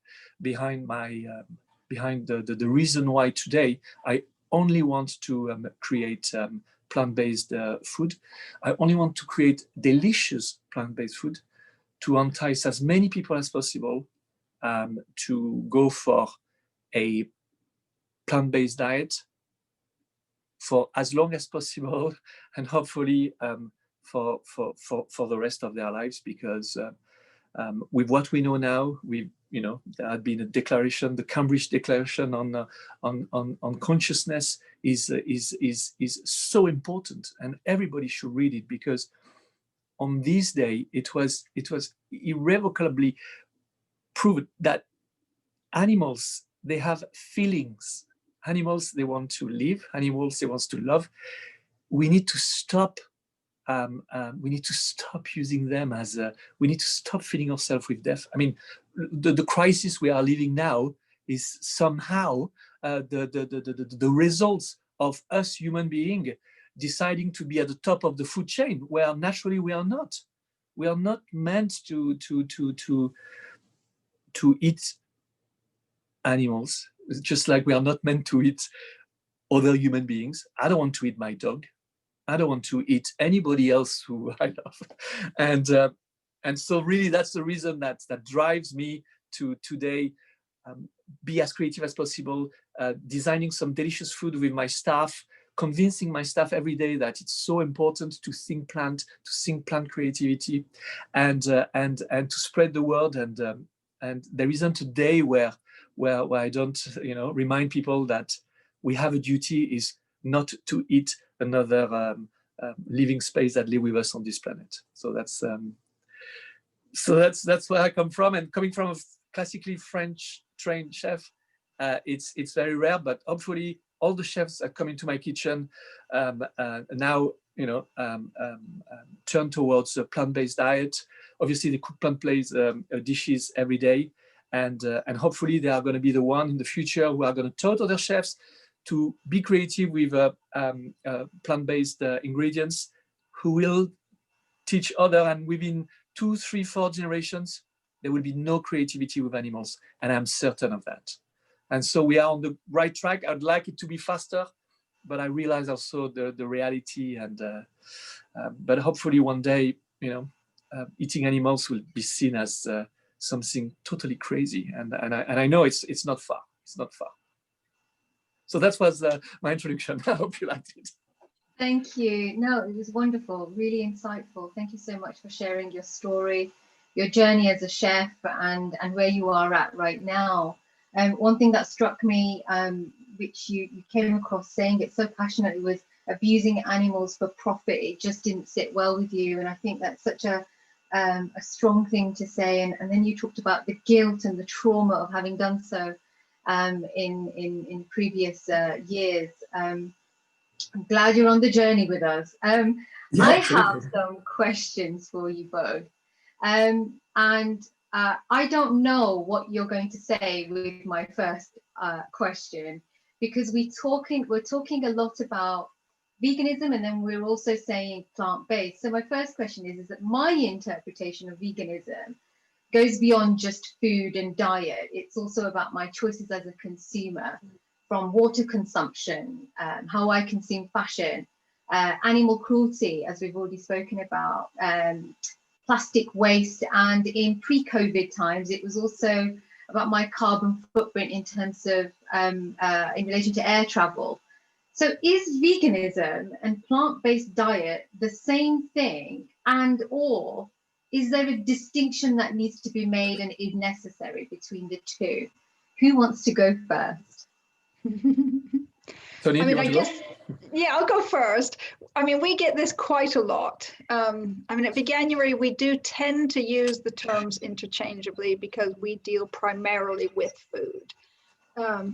behind behind the reason why today I only want to create plant-based food. I only want to create delicious plant-based food to entice as many people as possible to go for a plant-based diet for as long as possible, and hopefully for the rest of their lives, because with what we know now, there had been a declaration, the Cambridge Declaration on consciousness is so important, and everybody should read it, because on this day it was irrevocably proved that animals, they have feelings. Animals, they want to live. Animals, they want to love. We need to stop. We need to stop using them as. We need to stop feeding ourselves with death. I mean, the crisis we are living now is somehow the results of us human beings deciding to be at the top of the food chain, where naturally we are not. We are not meant to eat animals, just like we are not meant to eat other human beings. I don't want to eat my dog. I don't want to eat anybody else who I love. And so really that's the reason that drives me to today be as creative as possible, designing some delicious food with my staff, convincing my staff every day that it's so important to think plant creativity, and to spread the word. And there isn't a day where I don't remind people that we have a duty is not to eat another living space that live with us on this planet. So that's where I come from, and coming from a classically French trained chef, it's very rare, but hopefully all the chefs that come into my kitchen now turn towards a plant-based diet. Obviously they cook plant-based dishes every day, and hopefully they are going to be the one in the future who are going to taught other chefs to be creative with plant-based ingredients, who will teach other, and within 2, 3, 4 generations, there will be no creativity with animals, and I'm certain of that. And so we are on the right track. I'd like it to be faster, but I realize also the reality, and but hopefully one day, eating animals will be seen as something totally crazy, and I know it's not far. It's not far. So that was my introduction. I hope you liked it.
Thank you. No, it was wonderful, really insightful. Thank you so much for sharing your story, your journey as a chef, and where you are at right now. One thing that struck me, which you came across saying it so passionately, was abusing animals for profit. It just didn't sit well with you, and I think that's such a strong thing to say. And then you talked about the guilt and the trauma of having done so in previous years. I'm glad you're on the journey with us. I have some questions for you both. And I don't know what you're going to say with my first question, because we're talking a lot about veganism, and then we're also saying plant-based. So my first question is that my interpretation of veganism goes beyond just food and diet. It's also about my choices as a consumer, from water consumption, how I consume fashion, animal cruelty, as we've already spoken about, plastic waste, and in pre-COVID times, it was also about my carbon footprint in terms of, in relation to air travel. So is veganism and plant-based diet the same thing, and or is there a distinction that needs to be made and is necessary between the two? Who wants to go first?
Toni,
I mean, I guess,
go?
yeah, I'll go first. I mean, we get this quite a lot. I mean, at Veganuary, we do tend to use the terms interchangeably because we deal primarily with food.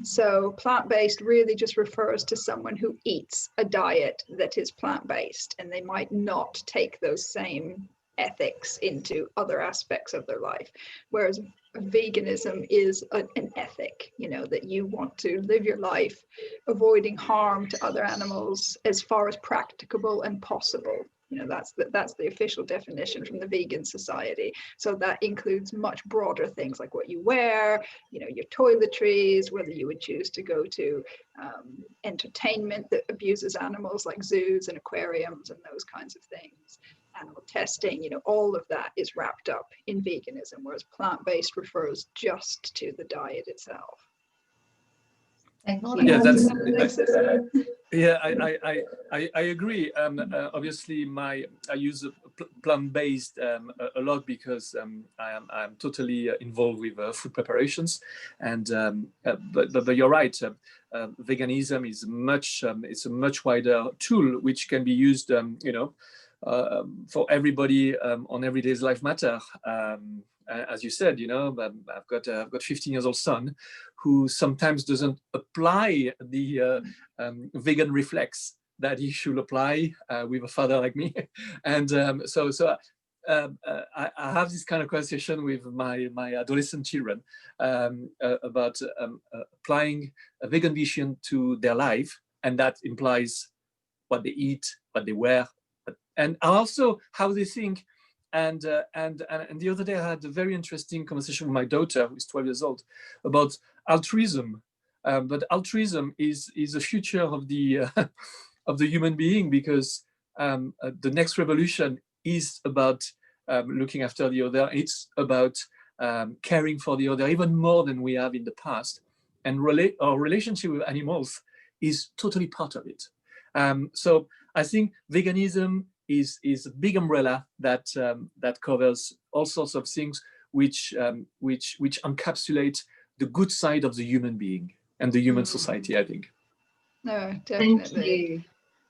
So plant-based really just refers to someone who eats a diet that is plant-based, and they might not take those same ethics into other aspects of their life. Whereas veganism is an ethic, you know, that you want to live your life avoiding harm to other animals as far as practicable and possible. You know, that's the official definition from the Vegan Society. So that includes much broader things like what you wear, you know, your toiletries, whether you would choose to go to entertainment that abuses animals like zoos and aquariums and those kinds of things. Animal testing, you know, all of that is wrapped up in veganism, whereas plant-based refers just to the diet itself.
Thank you.
Yeah, I agree. Obviously, I use plant-based a lot because I'm totally involved with food preparations, and but you're right. Veganism is it's a much wider tool which can be used, you know, for everybody on everyday's life matter. As you said, you know, I've got 15 years old son who sometimes doesn't apply the vegan reflex that he should apply with a father like me. And so I have this kind of conversation with my adolescent children about applying a vegan vision to their life, and that implies what they eat, what they wear, and also how they think. And the other day I had a very interesting conversation with my daughter, who is 12 years old, about altruism. But altruism is the future of the of the human being, because the next revolution is about looking after the other. It's about caring for the other even more than we have in the past. And our relationship with animals is totally part of it. So I think veganism is a big umbrella that that covers all sorts of things, which encapsulate the good side of the human being and the human society, I think.
No, definitely.
Thank you.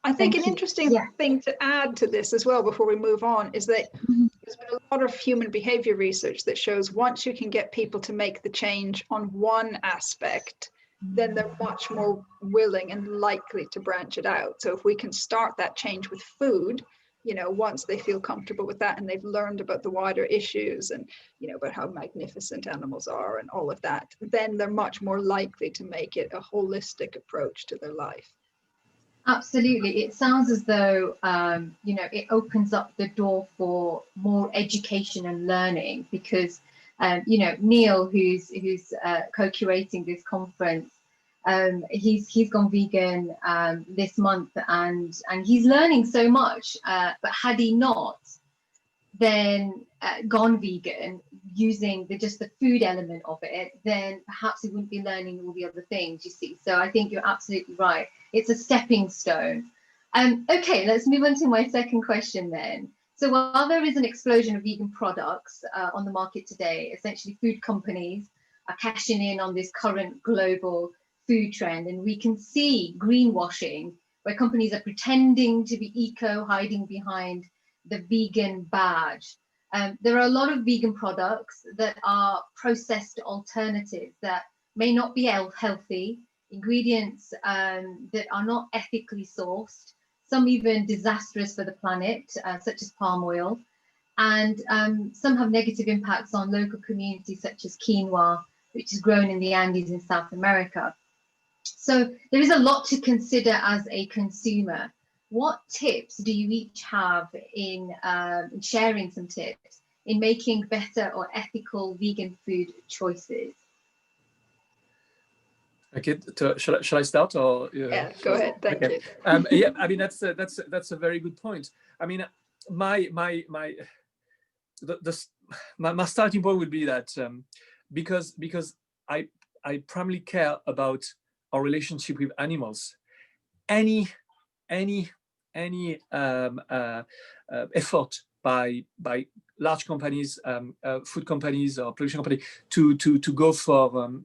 I think an interesting thing to add to this as well before we move on is that there's been a lot of human behavior research that shows once you can get people to make the change on one aspect, then they're much more willing and likely to branch it out. So if we can start that change with food, you know, once they feel comfortable with that and they've learned about the wider issues and, you know, about how magnificent animals are and all of that, then they're much more likely to make it a holistic approach to their life.
Absolutely. It sounds as though, you know, it opens up the door for more education and learning, because, you know, Neil, who's co-curating this conference, he's gone vegan this month, and he's learning so much. But had he not then gone vegan using just the food element of it, then perhaps he wouldn't be learning all the other things, you see. So I think you're absolutely right. It's a stepping stone. Okay, let's move on to my second question then. So while there is an explosion of vegan products on the market today, essentially food companies are cashing in on this current global food trend, and we can see greenwashing where companies are pretending to be eco, hiding behind the vegan badge. There are a lot of vegan products that are processed alternatives that may not be healthy, ingredients that are not ethically sourced, some even disastrous for the planet, such as palm oil. and some have negative impacts on local communities such as quinoa, which is grown in the Andes in South America. So there is a lot to consider as a consumer. What tips do you each have in sharing some tips in making better or ethical vegan food choices?
Okay, shall I start or?
Yeah, go ahead. Thank you.
Yeah, I mean that's a very good point. I mean, my starting point would be that because I primarily care about our relationship with animals. Any effort by large companies, food companies or production companies to go for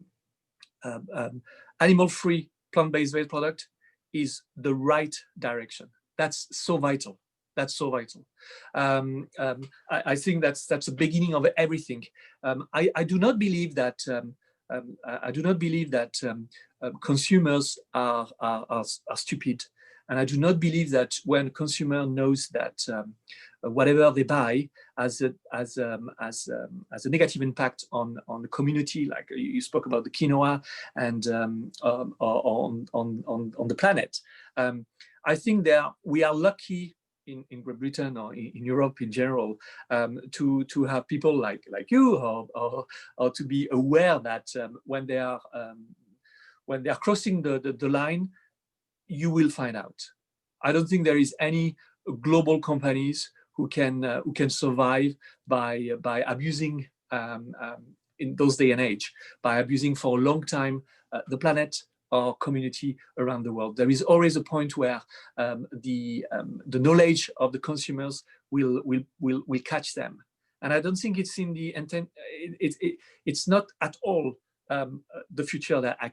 animal-free plant-based based product is the right direction. That's so vital. That's so vital. I think that's the beginning of everything. I do not believe that consumers are stupid, and I do not believe that when a consumer knows that whatever they buy has a negative impact on the community, like you spoke about the quinoa and on the planet. I think we are lucky in Great Britain or in Europe in general to have people like you or to be aware that when they are crossing the line, you will find out. I don't think there is any global companies who can survive by abusing in those day and age, by abusing for a long time the planet or community around the world. There is always a point where the knowledge of the consumers will catch them, and I don't think it's in the intent. It's not at all the future that I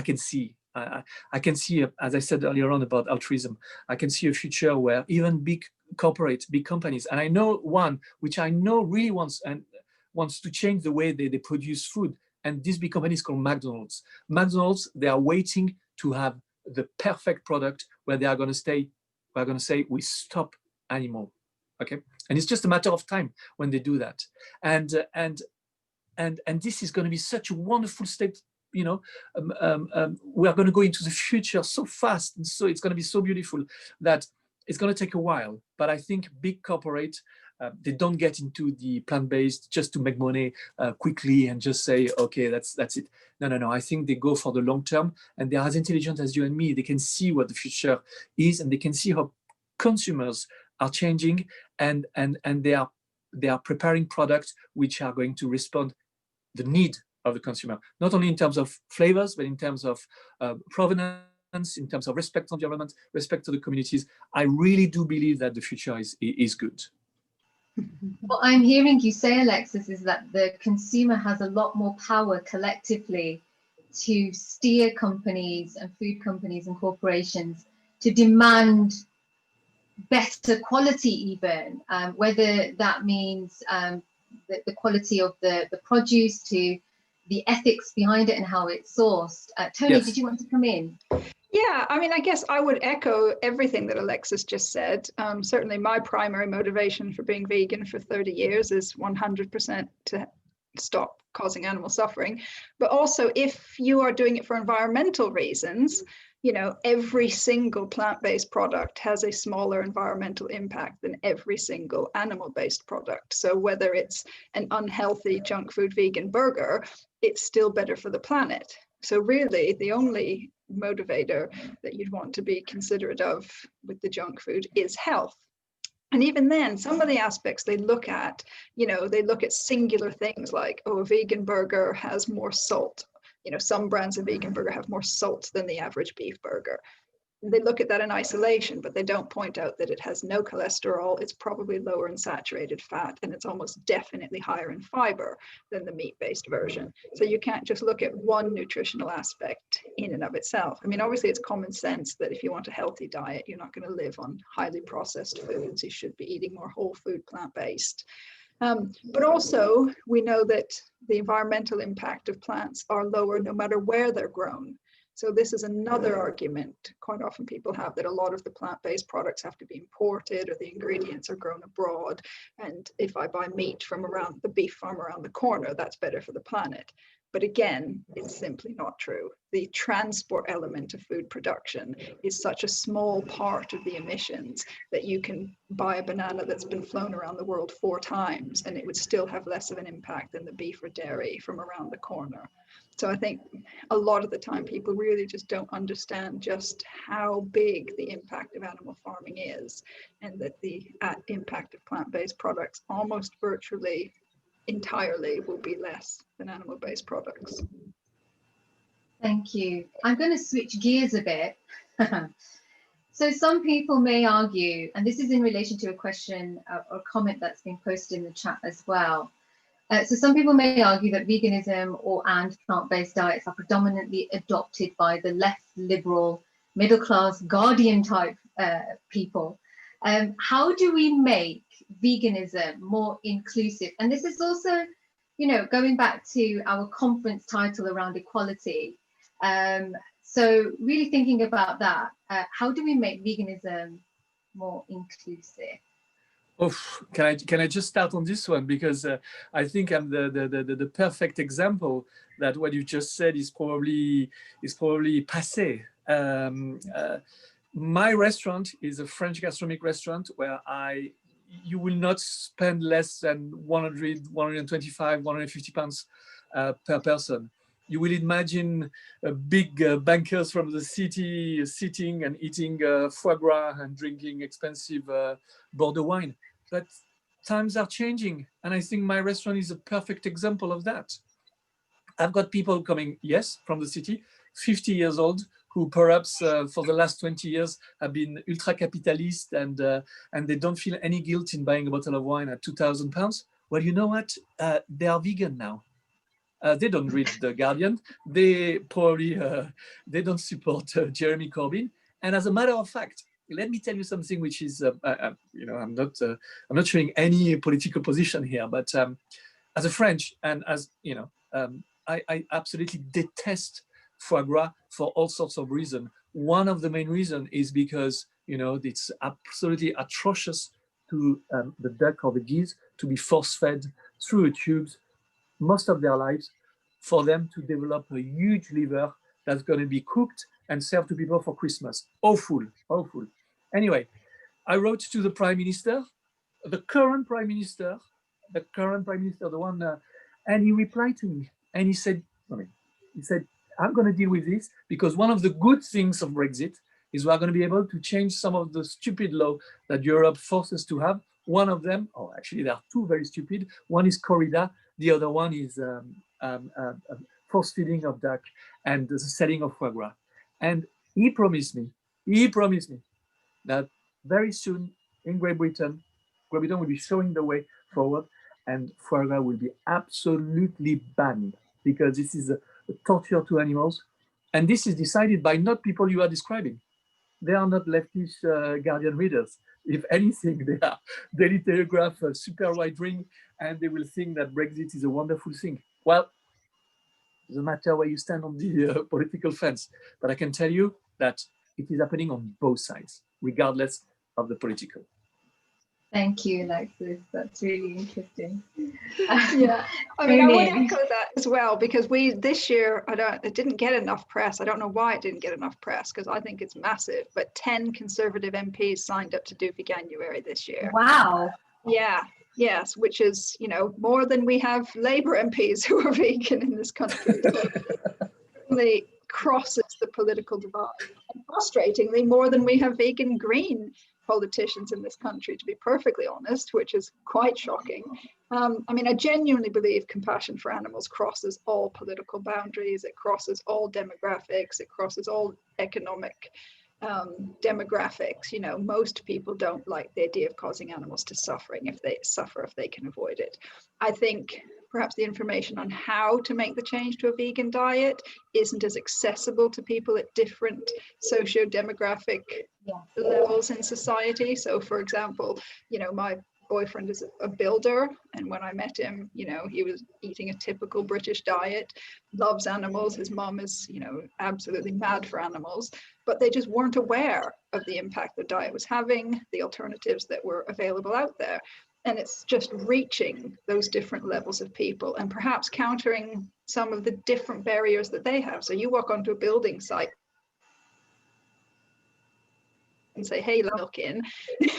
can see. I can see, as I said earlier on about altruism, I can see a future where even big corporates, big companies, and I know one which I know really wants to change the way they produce food. And this big company is called McDonald's. McDonald's, they are waiting to have the perfect product where they are going to say, we stop animal, okay? And it's just a matter of time when they do that. And this is going to be such a wonderful step. You know, we are going to go into the future so fast, and so it's going to be so beautiful that it's going to take a while. But I think big corporate, they don't get into the plant-based just to make money quickly and just say, okay, that's it. No. I think they go for the long term, and they're as intelligent as you and me. They can see what the future is, and they can see how consumers are changing, and they are preparing products which are going to respond the need of the consumer, not only in terms of flavors, but in terms of provenance, in terms of respect to the environment, respect to the communities. I really do believe that the future is good.
What I'm hearing you say, Alexis, is that the consumer has a lot more power collectively to steer companies and food companies and corporations to demand better quality, even whether that means the quality of the produce to the ethics behind it and how it's sourced. Toni, yes. Did you want to come in?
Yeah, I mean, I guess I would echo everything that Alexis just said. Certainly my primary motivation for being vegan for 30 years is 100% to stop causing animal suffering. But also, if you are doing it for environmental reasons, you know, every single plant-based product has a smaller environmental impact than every single animal-based product. So whether it's an unhealthy junk food vegan burger, it's still better for the planet. So really, the only motivator that you'd want to be considerate of with the junk food is health. And even then, some of the aspects they look at, you know, they look at singular things like, oh, a vegan burger has more salt. You know, some brands of vegan burger have more salt than the average beef burger. They look at that in isolation, but they don't point out that it has no cholesterol, it's probably lower in saturated fat, and it's almost definitely higher in fiber than the meat-based version. So you can't just look at one nutritional aspect in and of itself. I mean, obviously it's common sense that if you want a healthy diet, you're not going to live on highly processed foods. You should be eating more whole food, plant-based. But also, we know that the environmental impact of plants are lower no matter where they're grown. So this is another argument quite often people have, that a lot of the plant-based products have to be imported or the ingredients are grown abroad. And if I buy meat from around the beef farm around the corner, that's better for the planet. But again, it's simply not true. The transport element of food production is such a small part of the emissions that you can buy a banana that's been flown around the world 4 times and it would still have less of an impact than the beef or dairy from around the corner. So I think a lot of the time people really just don't understand just how big the impact of animal farming is, and that the impact of plant-based products almost virtually entirely will be less than animal-based products.
Thank you. I'm going to switch gears a bit. So some people may argue, and this is in relation to a question or comment that's been posted in the chat as well. So some people may argue that veganism and plant-based diets are predominantly adopted by the less liberal, middle-class, guardian type people. How do we make veganism more inclusive? And this is also, you know, going back to our conference title around equality. So really thinking about that, how do we make veganism more inclusive?
Oh, can I just start on this one, because I think I'm the perfect example that what you just said is probably passé. My restaurant is a French gastronomic restaurant where you will not spend less than 100, 125, 150 pounds per person. You will imagine big bankers from the city sitting and eating foie gras and drinking expensive Bordeaux wine. But times are changing, and I think my restaurant is a perfect example of that. I've got people coming, yes, from the city, 50 years old, who perhaps for the last 20 years have been ultra-capitalist and they don't feel any guilt in buying a bottle of wine at 2,000 pounds. Well, you know what? They are vegan now. They don't read The Guardian. They probably, they don't support Jeremy Corbyn. And as a matter of fact, let me tell you something which is, you know, I'm not showing any political position here, but as a French and as, you know, I absolutely detest foie gras for all sorts of reasons. One of the main reasons is because, you know, it's absolutely atrocious to the duck or the geese to be force-fed through a tube most of their lives, for them to develop a huge liver that's going to be cooked and served to people for Christmas. Awful, awful. Anyway, I wrote to the Prime Minister, the current Prime Minister, the one, and he replied to me, and he said, I'm going to deal with this, because one of the good things of Brexit is we are going to be able to change some of the stupid law that Europe forces to have. One of them, oh, actually there are 2 very stupid. One is corrida, the other one is force feeding of duck and the selling of foie gras. And he promised me that very soon in Great Britain will be showing the way forward, and foie gras will be absolutely banned, because this is a torture to animals. And this is decided by not people you are describing. They are not leftish Guardian readers. If anything, they are Daily Telegraph, super right wing, and they will think that Brexit is a wonderful thing. Well, it doesn't matter where you stand on the political fence, but I can tell you that it is happening on both sides, regardless of the political.
Thank you, Alexis. That's really interesting.
Yeah, I mean, I would echo that as well, because this year, it didn't get enough press. I don't know why it didn't get enough press, because I think it's massive, but 10 Conservative MPs signed up to do Veganuary this year.
Wow.
Yeah, yes, which is, you know, more than we have Labour MPs who are vegan in this country. So it really crosses the political divide. And frustratingly, more than we have vegan green politicians in this country, to be perfectly honest, which is quite shocking. I mean, I genuinely believe compassion for animals crosses all political boundaries. It crosses all demographics. It crosses all economic demographics. You know, most people don't like the idea of causing animals to suffering if they can avoid it. I think perhaps the information on how to make the change to a vegan diet isn't as accessible to people at different socio-demographic levels in society. So for example, you know, my boyfriend is a builder, and when I met him, you know, he was eating a typical British diet, loves animals. His mom is, you know, absolutely mad for animals, but they just weren't aware of the impact the diet was having, the alternatives that were available out there. And it's just reaching those different levels of people and perhaps countering some of the different barriers that they have. So you walk onto a building site and say, hey, look in,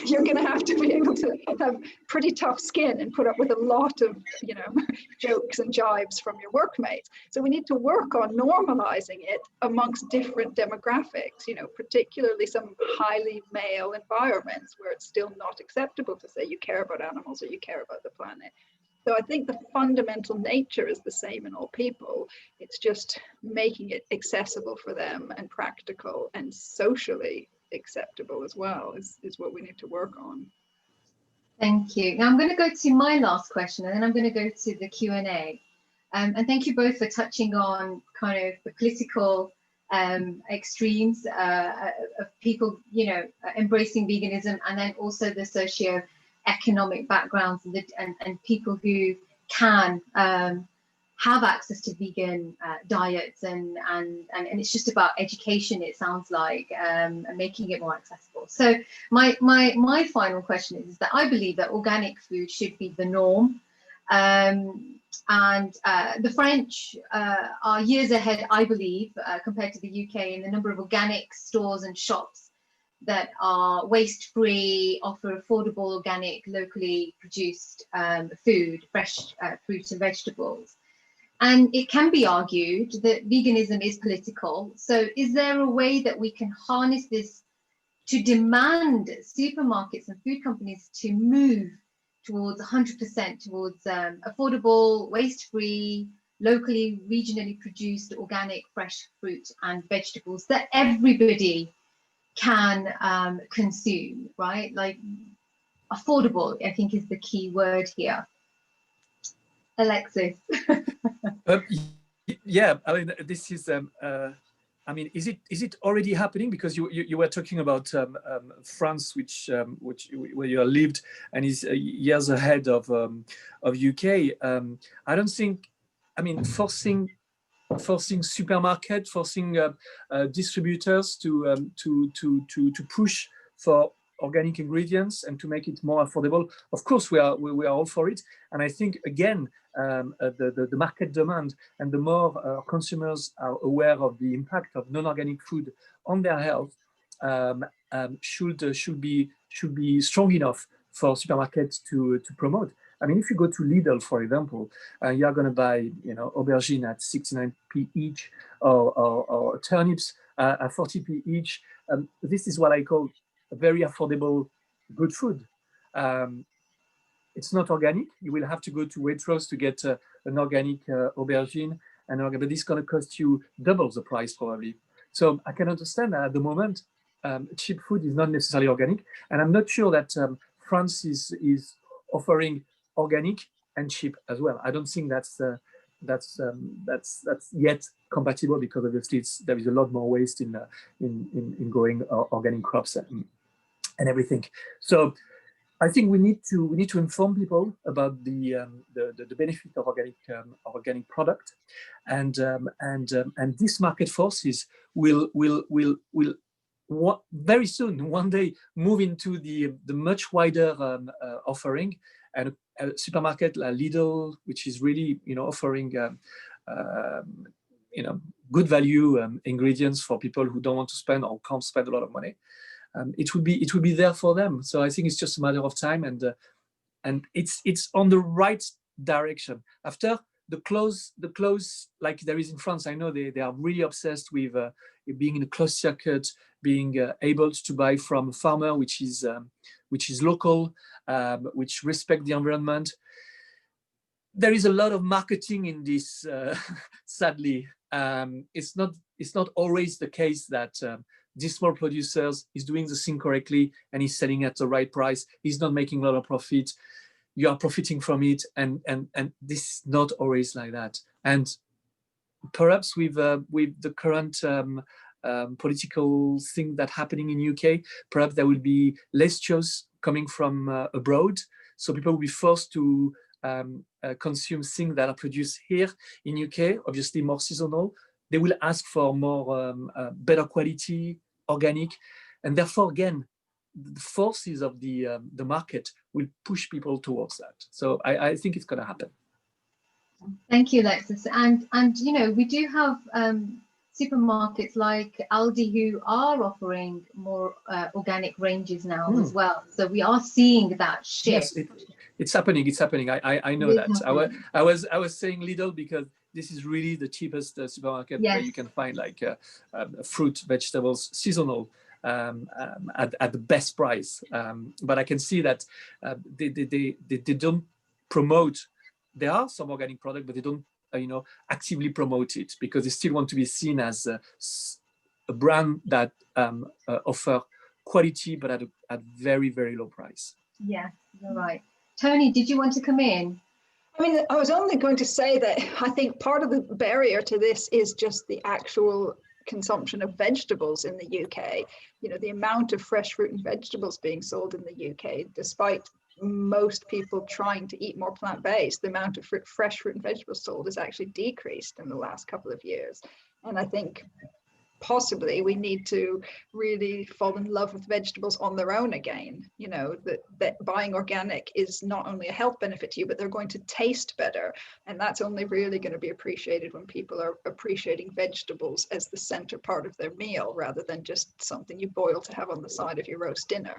you're going to have to be able to have pretty tough skin and put up with a lot of, you know, jokes and jibes from your workmates. So we need to work on normalizing it amongst different demographics, you know, particularly some highly male environments where it's still not acceptable to say you care about animals or you care about the planet. So I think the fundamental nature is the same in all people. It's just making it accessible for them and practical and socially acceptable as well is what we need to work on.
Thank you. Now I'm going to go to my last question, and then I'm going to go to the Q&A. And thank you both for touching on kind of the political extremes of people, you know, embracing veganism, and then also the socio-economic backgrounds and people who can have access to vegan diets, and it's just about education, it sounds like, and making it more accessible. So my final question is that I believe that organic food should be the norm, and the French are years ahead, I believe, compared to the UK in the number of organic stores and shops that are waste-free, offer affordable, organic, locally produced food, fresh fruits and vegetables. And it can be argued that veganism is political. So is there a way that we can harness this to demand supermarkets and food companies to move towards 100% towards affordable, waste-free, locally, regionally produced, organic, fresh fruit and vegetables that everybody can consume, right? Like affordable, I think, is the key word here. Alexis.
Yeah, I mean, this is. I mean, is it already happening? Because you were talking about France, which where you lived, and is years ahead of UK. I don't think. I mean, forcing supermarket, forcing distributors to push for organic ingredients and to make it more affordable. Of course, we are all for it. And I think, again, the market demand, and the more consumers are aware of the impact of non-organic food on their health, should be strong enough for supermarkets to promote. I mean, if you go to Lidl, for example, you are going to buy, you know, aubergine at 69p each, or turnips at 40p each. This is what I call a very affordable, good food. It's not organic. You will have to go to Waitrose to get an organic aubergine, but this is going to cost you double the price probably. So I can understand that at the moment, cheap food is not necessarily organic, and I'm not sure that France is offering organic and cheap as well. I don't think that's yet compatible, because obviously there is a lot more waste in growing organic crops and everything. So I think we need to inform people about the benefit of organic product, and these market forces will very soon, one day, move into the much wider offering, and a supermarket like Lidl, which is really, you know, offering you know, good value ingredients for people who don't want to spend or can't spend a lot of money. It would be there for them. So I think it's just a matter of time, and it's on the right direction. After the close like there is in France, I know they are really obsessed with being in a closed circuit, being able to buy from a farmer which is local, which respect the environment. There is a lot of marketing in this, sadly. It's not always the case that this small producers is doing the thing correctly and he's selling at the right price. He's not making a lot of profit. You are profiting from it, and this is not always like that. And perhaps with the current political thing that's happening in UK, perhaps there will be less choice coming from abroad. So people will be forced to consume things that are produced here in UK, obviously more seasonal. They will ask for more better quality, organic, and therefore again, the forces of the market will push people towards that. So I think it's going to happen.
Thank you, Alexis. And you know, we do have supermarkets like Aldi who are offering more organic ranges now as well. So we are seeing that shift.
Yes, it's happening. It's happening. I know that. I was saying Lidl because this is really the cheapest supermarket where you can find like fruit, vegetables, seasonal at the best price. But I can see that they don't promote. There are some organic product, but they don't actively promote it because they still want to be seen as a brand that offer quality but at very, very low price.
Yes, you're right. Toni, did you want to come in?
I mean, I was only going to say that I think part of the barrier to this is just the actual consumption of vegetables in the UK. You know, the amount of fresh fruit and vegetables being sold in the UK, despite most people trying to eat more plant-based, the amount of fresh fruit and vegetables sold has actually decreased in the last couple of years. And I think possibly we need to really fall in love with vegetables on their own again. You know, that buying organic is not only a health benefit to you, but they're going to taste better. And that's only really going to be appreciated when people are appreciating vegetables as the center part of their meal, rather than just something you boil to have on the side of your roast dinner.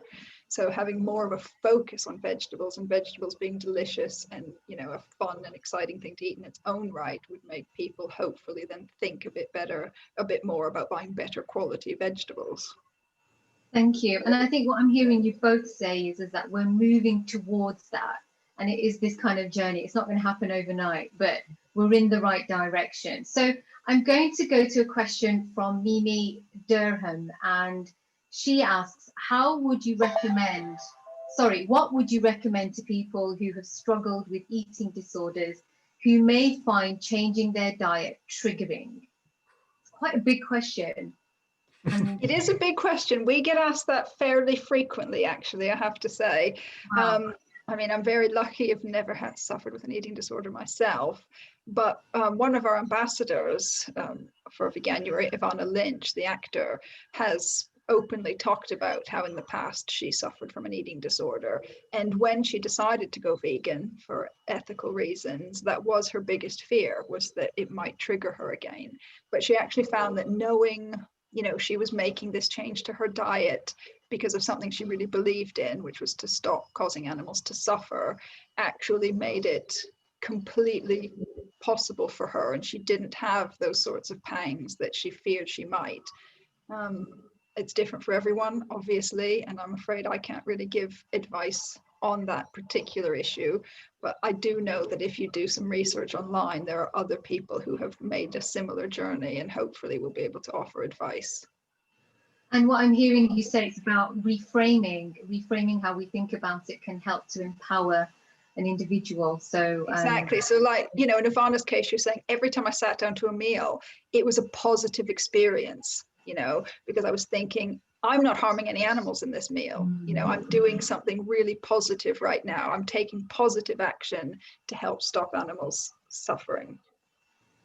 So having more of a focus on vegetables and vegetables being delicious and, you know, a fun and exciting thing to eat in its own right would make people hopefully then think a bit more about buying better quality vegetables.
Thank you. And I think what I'm hearing you both say is that we're moving towards that. And it is this kind of journey. It's not going to happen overnight, but we're in the right direction. So I'm going to go to a question from Mimi Durham, and she asks, what would you recommend to people who have struggled with eating disorders, who may find changing their diet triggering? It's quite a big question.
It is a big question. We get asked that fairly frequently, actually, I have to say. Wow. I mean, I'm very lucky. I've never suffered with an eating disorder myself, but one of our ambassadors for Veganuary, Ivana Lynch, the actor, has openly talked about how in the past she suffered from an eating disorder. And when she decided to go vegan for ethical reasons, that was her biggest fear, was that it might trigger her again. But she actually found that knowing, you know, she was making this change to her diet because of something she really believed in, which was to stop causing animals to suffer, actually made it completely possible for her. And she didn't have those sorts of pangs that she feared she might. It's different for everyone, obviously, and I'm afraid I can't really give advice on that particular issue, but I do know that if you do some research online, there are other people who have made a similar journey and hopefully will be able to offer advice.
And what I'm hearing you say is about reframing how we think about it can help to empower an individual. So
exactly. So like, you know, in Ivana's case, you're saying every time I sat down to a meal, it was a positive experience, you know, because I was thinking, I'm not harming any animals in this meal. You know, I'm doing something really positive right now. I'm taking positive action to help stop animals suffering.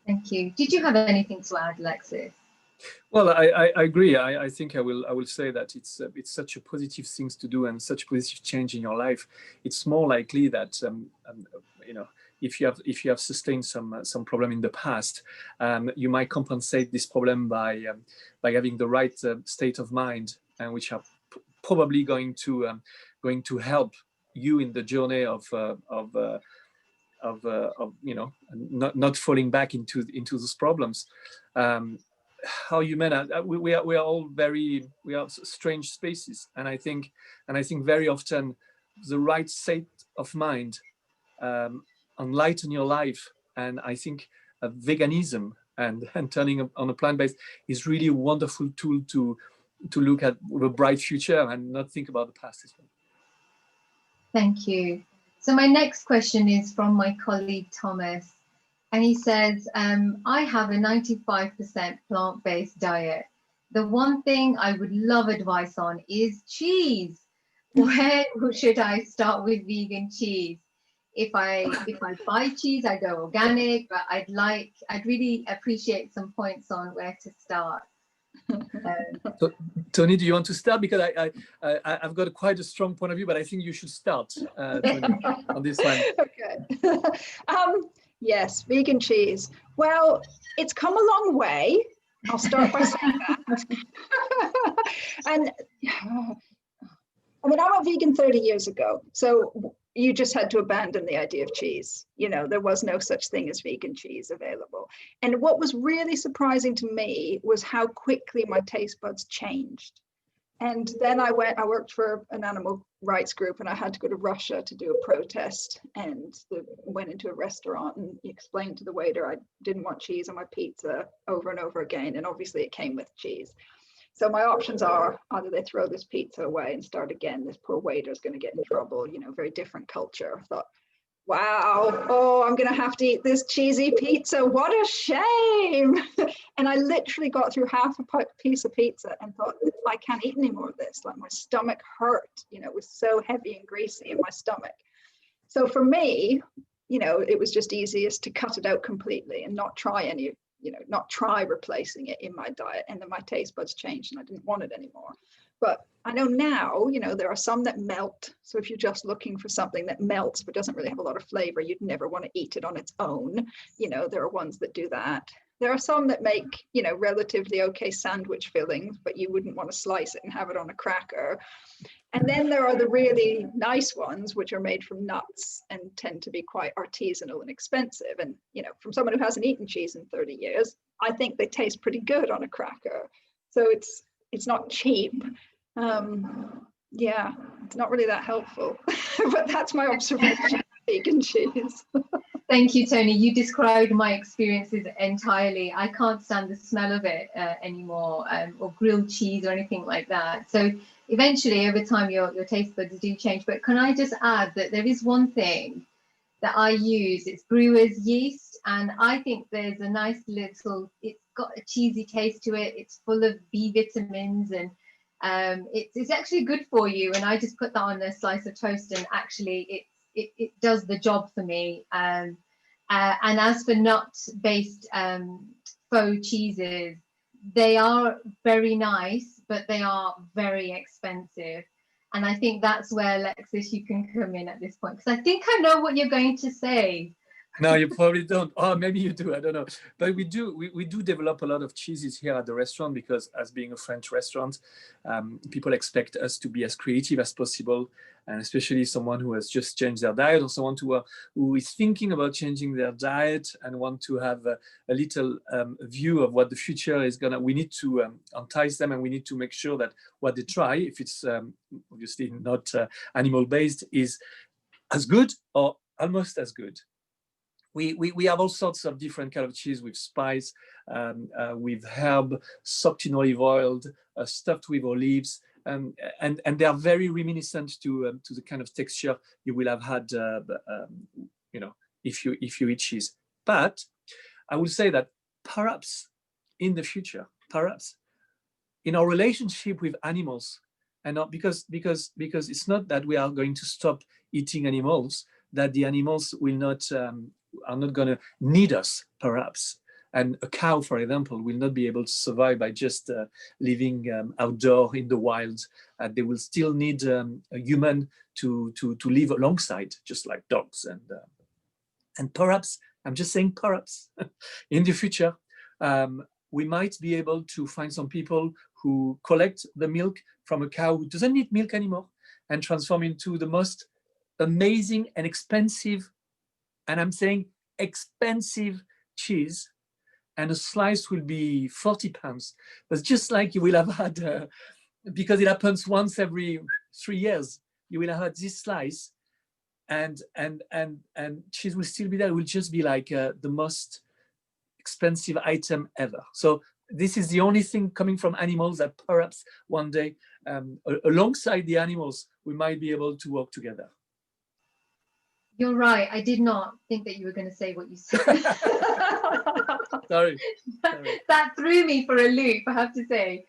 Thank you. Did you have anything to add, Alexis?
Well, I agree. I think I will say that it's such a positive thing to do and such positive change in your life. It's more likely that you know, if you have sustained some problem in the past, you might compensate this problem by having the right state of mind, and which are probably going to help you in the journey of you know, not falling back into those problems. How human we are all we are strange species, and I think very often the right state of mind enlighten your life, and I think veganism and turning on a plant-based is really a wonderful tool to look at with a bright future and not think about the past as well.
Thank you. So my next question is from my colleague Thomas. And he says, I have a 95% plant-based diet. The one thing I would love advice on is cheese. where should I start with vegan cheese? If I buy cheese, I go organic, but I'd really appreciate some points on where to start.
So, Toni, do you want to start? Because I've got quite a strong point of view, but I think you should start, Toni, on this one.
Okay. Yes, vegan cheese. Well, it's come a long way. I'll start by saying that. And I mean, I went vegan 30 years ago. So you just had to abandon the idea of cheese. You know, there was no such thing as vegan cheese available. And what was really surprising to me was how quickly my taste buds changed. And then I worked for an animal rights group, and I had to go to Russia to do a protest, and went into a restaurant and explained to the waiter I didn't want cheese on my pizza over and over again. And obviously it came with cheese. So my options are either they throw this pizza away and start again. This poor waiter is going to get in trouble, you know, very different culture. I thought, wow, oh, I'm going to have to eat this cheesy pizza. What a shame. And I literally got through half a piece of pizza and thought, I can't eat any more of this. Like, my stomach hurt, you know, it was so heavy and greasy in my stomach. So for me, you know, it was just easiest to cut it out completely and not try not try replacing it in my diet. And then my taste buds changed and I didn't want it anymore. But I know now, you know, there are some that melt. So if you're just looking for something that melts but doesn't really have a lot of flavor, you'd never want to eat it on its own. You know, there are ones that do that. There are some that make, you know, relatively okay sandwich fillings, but you wouldn't want to slice it and have it on a cracker. And then there are the really nice ones, which are made from nuts and tend to be quite artisanal and expensive. And, you know, from someone who hasn't eaten cheese in 30 years, I think they taste pretty good on a cracker. So it's not cheap. Yeah, it's not really that helpful, but that's my observation of vegan cheese.
Thank you, Toni. You described my experiences entirely. I can't stand the smell of it anymore, or grilled cheese or anything like that. So eventually, over time, your taste buds do change. But can I just add that there is one thing that I use, it's brewer's yeast, and I think there's a nice little, it's got a cheesy taste to it, it's full of B vitamins, and it's actually good for you. And I just put that on a slice of toast, and actually it does the job for me. And as for nut-based faux cheeses, they are very nice, but they are very expensive. And I think that's where, Alexis, you can come in at this point, because I think I know what you're going to say.
No, you probably don't. Oh, maybe you do. I don't know. But we do develop a lot of cheeses here at the restaurant, because as being a French restaurant, people expect us to be as creative as possible. And especially someone who has just changed their diet, or someone who is thinking about changing their diet and want to have a little view of what the future is gonna. We need to entice them, and we need to make sure that what they try, if it's obviously not animal-based, is as good or almost as good. We have all sorts of different kind of cheese with spice, with herb, soaked in olive oil, stuffed with olives, and they are very reminiscent to the kind of texture you will have had, you know, if you eat cheese. But I would say that perhaps in the future, perhaps in our relationship with animals, and not because it's not that we are going to stop eating animals, that the animals will not. Are not going to need us, perhaps. And a cow, for example, will not be able to survive by just living outdoor in the wild. They will still need a human to live alongside, just like dogs. And perhaps, I'm just saying perhaps, in the future, we might be able to find some people who collect the milk from a cow who doesn't need milk anymore and transform into the most amazing and expensive, and I'm saying expensive, cheese, and a slice will be 40 pounds. But just like you will have had, because it happens once every 3 years, you will have had this slice, and cheese will still be there. It will just be like the most expensive item ever. So this is the only thing coming from animals that perhaps one day, alongside the animals, we might be able to work together.
You're right. I did not think that you were going to say what you said.
Sorry.
That threw me for a loop, I have to say.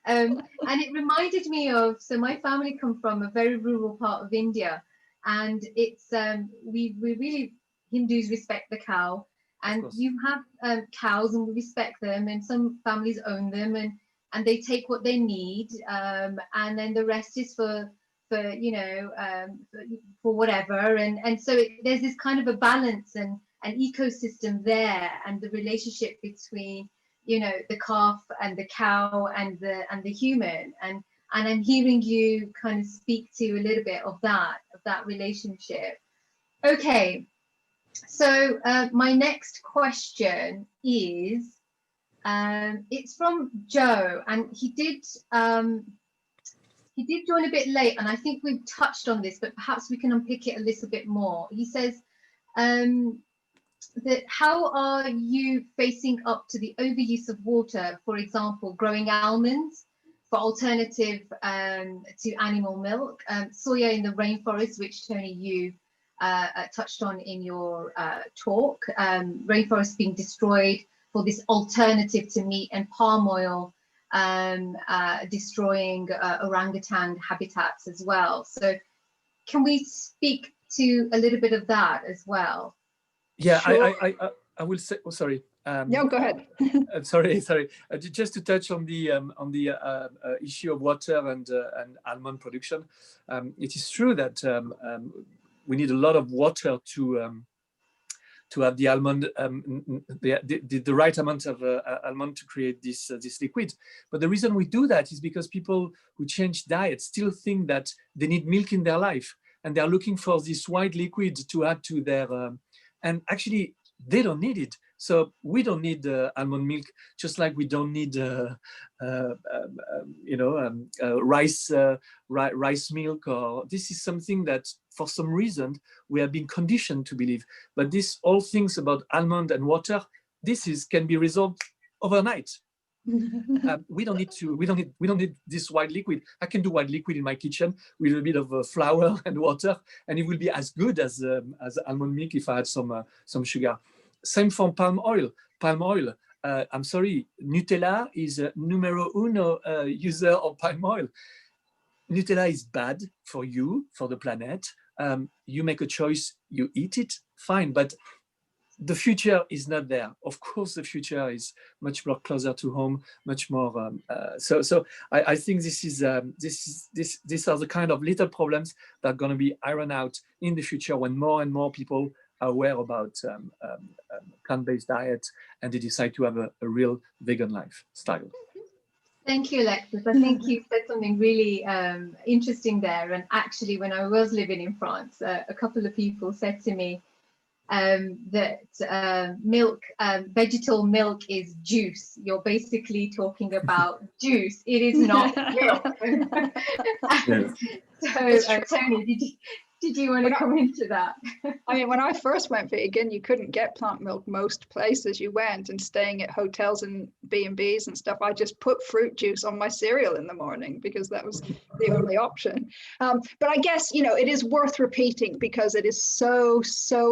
And it reminded me of, so my family come from a very rural part of India, and it's we really, Hindus respect the cow, and you have cows and we respect them, and some families own them, and they take what they need, and then the rest is for you know, for whatever, and so there's this kind of a balance and an ecosystem there, and the relationship between, you know, the calf and the cow and the human, and I'm hearing you kind of speak to a little bit of that relationship. Okay, so my next question is, it's from Joe, and he did join a bit late, and I think we've touched on this, but perhaps we can unpick it a little bit more. He says that how are you facing up to the overuse of water, for example, growing almonds for alternative to animal milk, soya in the rainforest, which Toni, you touched on in your talk, rainforest being destroyed for this alternative to meat, and palm oil destroying orangutan habitats as well. So can we speak to a little bit of that as well?
Yeah,
Sure.
I will say, oh, sorry.
No, go ahead.
Sorry. Just to touch on the issue of water and almond production. It is true that we need a lot of water to have the almond, the right amount of almond to create this liquid. But the reason we do that is because people who change diet still think that they need milk in their life, and they're looking for this white liquid to add to their, and actually they don't need it. So we don't need almond milk, just like we don't need, rice milk. Or this is something that, for some reason, we have been conditioned to believe. But this all things about almond and water, can be resolved overnight. We don't need this white liquid. I can do white liquid in my kitchen with a bit of flour and water, and it will be as good as almond milk if I had some sugar. Same for palm oil. I'm sorry, Nutella is numero uno user of palm oil. Nutella is bad for you, for the planet. You make a choice, you eat it, fine. But the future is not there. Of course, the future is much more closer to home, much more. So I think these are the kind of little problems that are going to be ironed out in the future when more and more people are aware about plant-based diet, and they decide to have a real vegan lifestyle.
Thank you, Alexis. I think you said something really interesting there. And actually, when I was living in France, a couple of people said to me that milk, vegetable milk is juice. You're basically talking about juice. It is not milk. So, Toni, did you want to come into that?
I mean, when I first went vegan, you couldn't get plant milk most places you went, and staying at hotels and B&Bs and stuff, I just put fruit juice on my cereal in the morning because that was the only option. But I guess, you know, it is worth repeating because it is so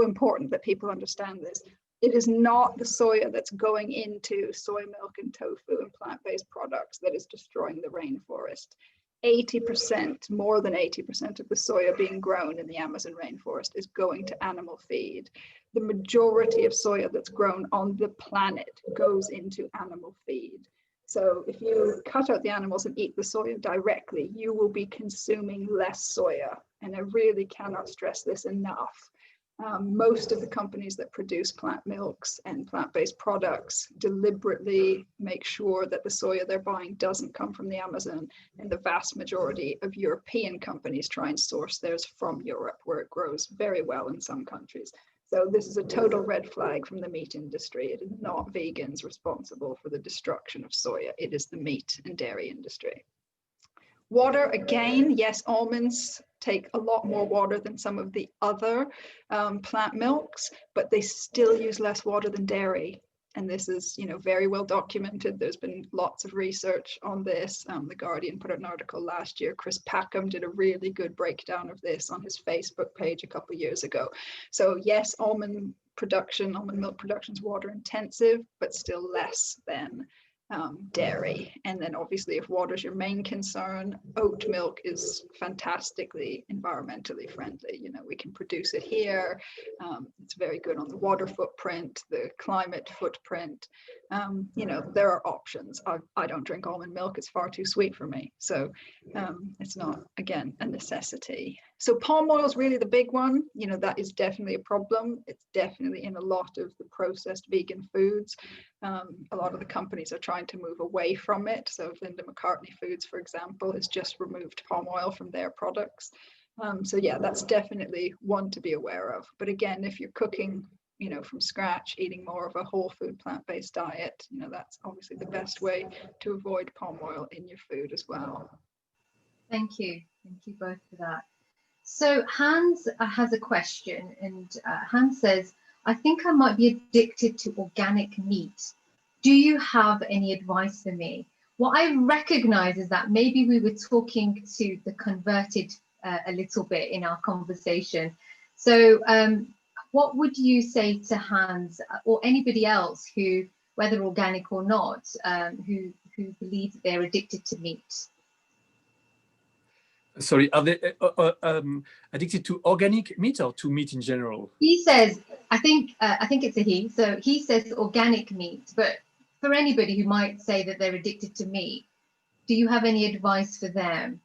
important that people understand this. It is not the soya that's going into soy milk and tofu and plant-based products that is destroying the rainforest. 80%, more than 80% of the soya being grown in the Amazon rainforest is going to animal feed. The majority of soya that's grown on the planet goes into animal feed. So if you cut out the animals and eat the soya directly, you will be consuming less soya. And I really cannot stress this enough. Most of the companies that produce plant milks and plant-based products deliberately make sure that the soya they're buying doesn't come from the Amazon, and the vast majority of European companies try and source theirs from Europe, where it grows very well in some countries. So this is a total red flag from the meat industry. It is not vegans responsible for the destruction of soya. It is the meat and dairy industry. Water, again, yes, almonds take a lot more water than some of the other plant milks, but they still use less water than dairy. And this is, you know, very well documented. There's been lots of research on this. The Guardian put out an article last year. Chris Packham did a really good breakdown of this on his Facebook page a couple of years ago. So yes, almond milk production is water intensive, but still less than dairy. And then obviously if water is your main concern, oat milk is fantastically environmentally friendly. You know, we can produce it here. It's very good on the water footprint, the climate footprint. You know, there are options. I don't drink almond milk, it's far too sweet for me. So it's not, again, a necessity. So palm oil is really the big one. You know, that is definitely a problem. It's definitely in a lot of the processed vegan foods. A lot of the companies are trying to move away from it. So Linda McCartney Foods, for example, has just removed palm oil from their products. So yeah, that's definitely one to be aware of. But again, if you're cooking, you know, from scratch, eating more of a whole food plant-based diet, you know, that's obviously the best way to avoid palm oil in your food as well.
Thank you both for that. So Hans has a question, and Hans says, I think I might be addicted to organic meat. Do you have any advice for me? What I recognize is that maybe we were talking to the converted a little bit in our conversation. So what would you say to Hans or anybody else who, whether organic or not, who believe that they're addicted to meat?
Sorry, are they addicted to organic meat or to meat in general?
He says, I think it's a he. So he says organic meat, but for anybody who might say that they're addicted to meat, do you have any advice for them?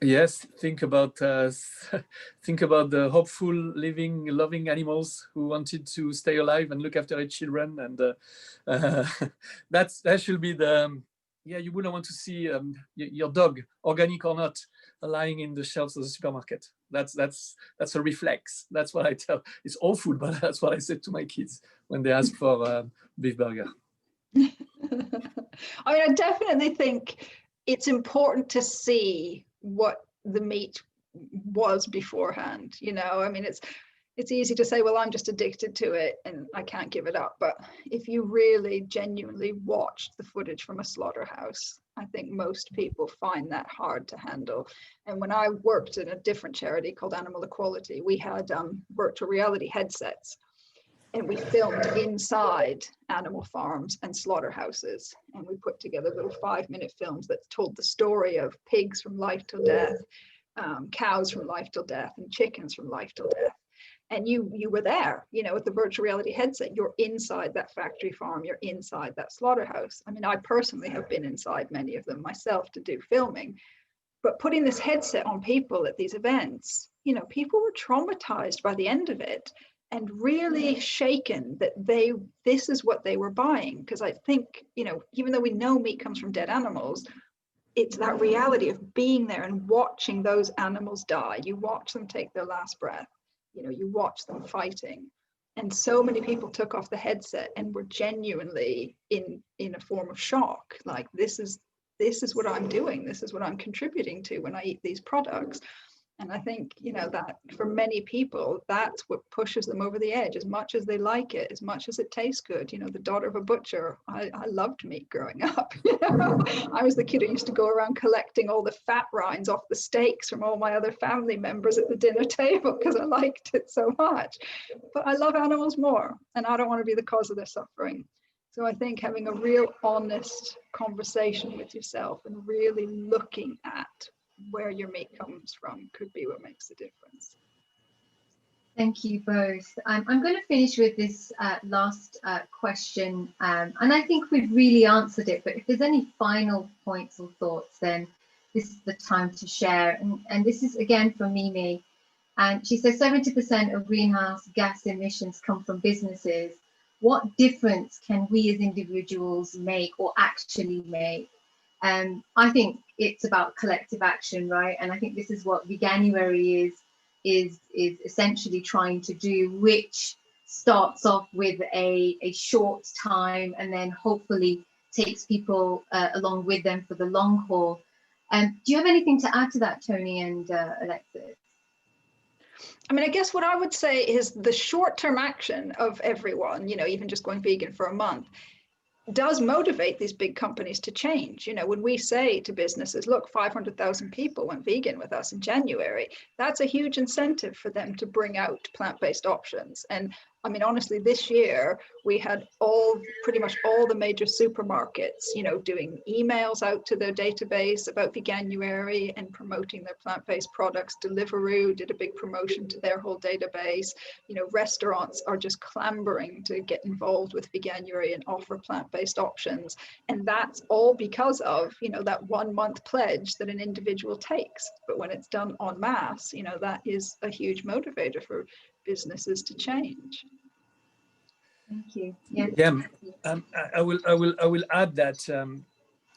Yes, think about the hopeful, living, loving animals who wanted to stay alive and look after their children, and that should be the. Yeah, you wouldn't want to see your dog, organic or not, lying in the shelves of the supermarket. That's a reflex. That's what I tell. It's awful, but that's what I said to my kids when they ask for beef burger.
I mean, I definitely think it's important to see what the meat was beforehand. You know, I mean, it's easy to say, well, I'm just addicted to it and I can't give it up. But if you really genuinely watched the footage from a slaughterhouse, I think most people find that hard to handle. And when I worked in a different charity called Animal Equality, we had virtual reality headsets, and we filmed inside animal farms and slaughterhouses. And we put together little 5-minute films that told the story of pigs from life till death, cows from life till death, and chickens from life till death. And you were there, you know, with the virtual reality headset, you're inside that factory farm, you're inside that slaughterhouse. I mean, I personally have been inside many of them myself to do filming, but putting this headset on people at these events, you know, people were traumatized by the end of it and really shaken that this is what they were buying. Because I think, you know, even though we know meat comes from dead animals, it's that reality of being there and watching those animals die. You watch them take their last breath. You know, you watch them fighting, and so many people took off the headset and were genuinely in a form of shock. Like, this is what I'm doing. This is what I'm contributing to when I eat these products. And I think, you know, that for many people, that's what pushes them over the edge. As much as they like it, as much as it tastes good. You know, the daughter of a butcher, I loved meat growing up. You know? I was the kid who used to go around collecting all the fat rinds off the steaks from all my other family members at the dinner table because I liked it so much. But I love animals more, and I don't want to be the cause of their suffering. So I think having a real honest conversation with yourself and really looking at where your meat comes from could be what makes the difference.
Thank you both. I'm going to finish with this last question, and I think we've really answered it, but if there's any final points or thoughts, then this is the time to share. And this is again from Mimi, and she says 70% of greenhouse gas emissions come from businesses. What difference can we as individuals make or actually make? I think it's about collective action, right? And I think this is what Veganuary is essentially trying to do, which starts off with a short time and then hopefully takes people along with them for the long haul. Do you have anything to add to that, Toni and Alexis?
I mean, I guess what I would say is the short-term action of everyone, you know, even just going vegan for a month, does motivate these big companies to change. You know, when we say to businesses, look, 500,000 people went vegan with us in January, that's a huge incentive for them to bring out plant-based options. And I mean, honestly, this year we had pretty much all the major supermarkets, you know, doing emails out to their database about Veganuary and promoting their plant-based products. Deliveroo did a big promotion to their whole database. You know, restaurants are just clambering to get involved with Veganuary and offer plant-based options. And that's all because of, you know, that 1 month pledge that an individual takes. But when it's done en masse, you know, that is a huge motivator for businesses to change.
Thank you. Yeah.
I will add that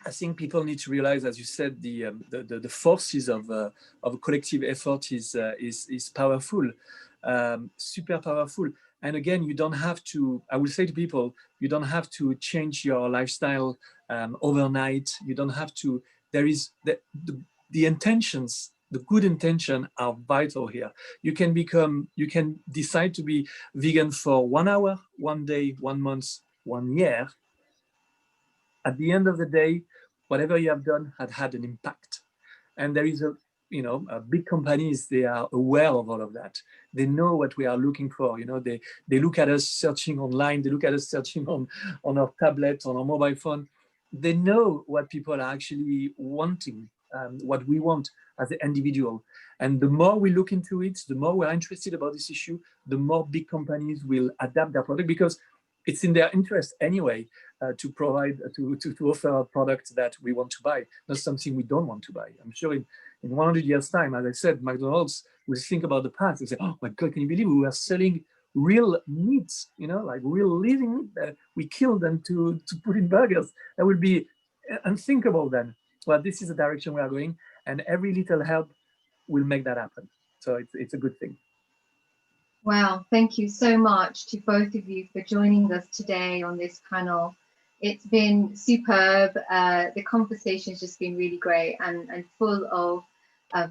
I think people need to realize, as you said, the forces of a collective effort is powerful, super powerful. And again, you don't have to. I will say to people, you don't have to change your lifestyle overnight. You don't have to. There is the intentions. The good intention are vital here. You can decide to be vegan for 1 hour, 1 day, 1 month, 1 year. At the end of the day, whatever you have done had an impact. And there is big companies, they are aware of all of that. They know what we are looking for. You know, they look at us searching online, they look at us searching on our tablet, on our mobile phone. They know what people are actually wanting, what we want as an individual. And the more we look into it, the more we're interested about this issue, the more big companies will adapt their product, because it's in their interest anyway to provide, to offer a product that we want to buy, not something we don't want to buy. I'm sure in 100 years' time, as I said, McDonald's will think about the past and say, oh my God, can you believe we were selling real meats, you know, like real living meat that we killed them to put in burgers? That would be unthinkable then. Well, this is the direction we are going, and every little help will make that happen. So it's a good thing.
Wow, thank you so much to both of you for joining us today on this panel. It's been superb. The conversation has just been really great and full of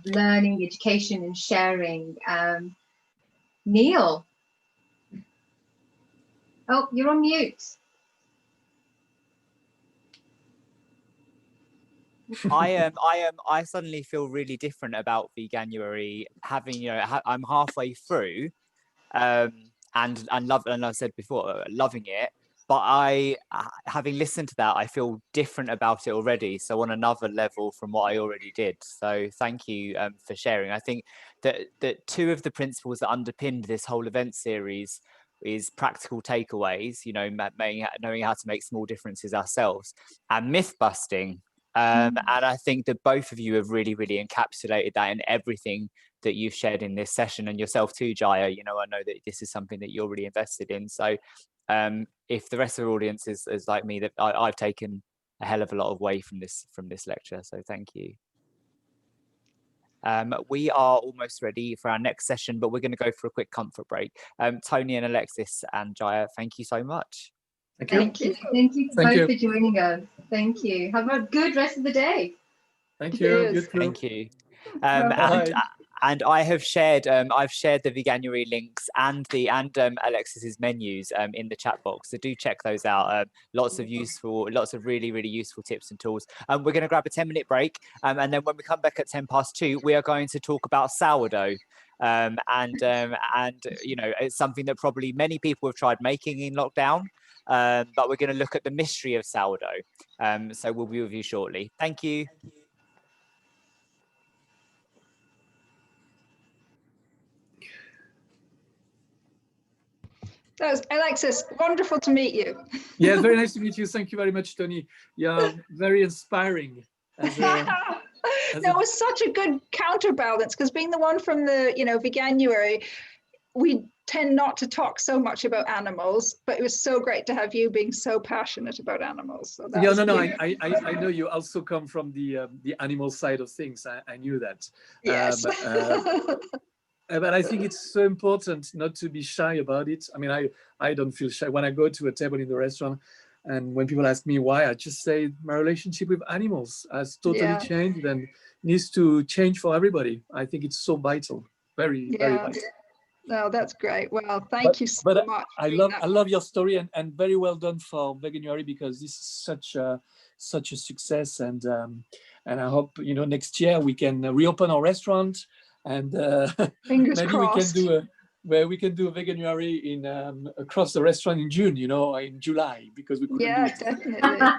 learning, education and sharing. Neil. Oh, you're on mute.
I suddenly feel really different about Veganuary, having, I'm halfway through, and I said before, loving it, but having listened to that, I feel different about it already. So on another level from what I already did. So thank you for sharing. I think that two of the principles that underpinned this whole event series is practical takeaways, knowing how to make small differences ourselves, and myth busting. And I think that both of you have really, really encapsulated that in everything that you've shared in this session, and yourself too, Jaya. I know that this is something that you're really invested in. So if the rest of the audience is like me, that I've taken a hell of a lot away from this lecture. So thank you. We are almost ready for our next session, but we're going to go for a quick comfort break. Toni and Alexis and Jaya, thank you so much.
Thank you both for joining us. Thank you. Have a good rest of the day.
Thank you.
Thank you. And I have shared I've shared the Veganuary links and Alexis's menus in the chat box. So do check those out. Lots of really, really useful tips and tools. We're going to grab a 10-minute break, and then when we come back at 2:10, we are going to talk about sourdough. And it's something that probably many people have tried making in lockdown. But we're going to look at the mystery of sourdough. So we'll be with you shortly. Thank you.
That was Alexis, wonderful to meet you.
Yeah, very nice to meet you. Thank you very much, Toni. You're very inspiring.
It was such a good counterbalance, because being the one from the Veganuary, we tend not to talk so much about animals, but it was so great to have you being so passionate about animals. So
yeah, I know you also come from the animal side of things. I knew that.
Yes.
But I think it's so important not to be shy about it. I mean, I don't feel shy when I go to a table in the restaurant, and when people ask me why, I just say my relationship with animals has totally changed and needs to change for everybody. I think it's so vital, very vital.
No, that's great. Well, thank you so much.
I love your story, and very well done for Veganuary, because this is such a success, and I hope next year we can reopen our restaurant, and
fingers
maybe
crossed.
we can do where we can do a Veganuary in across the restaurant in June, you know, in July, because we couldn't do it.
Definitely.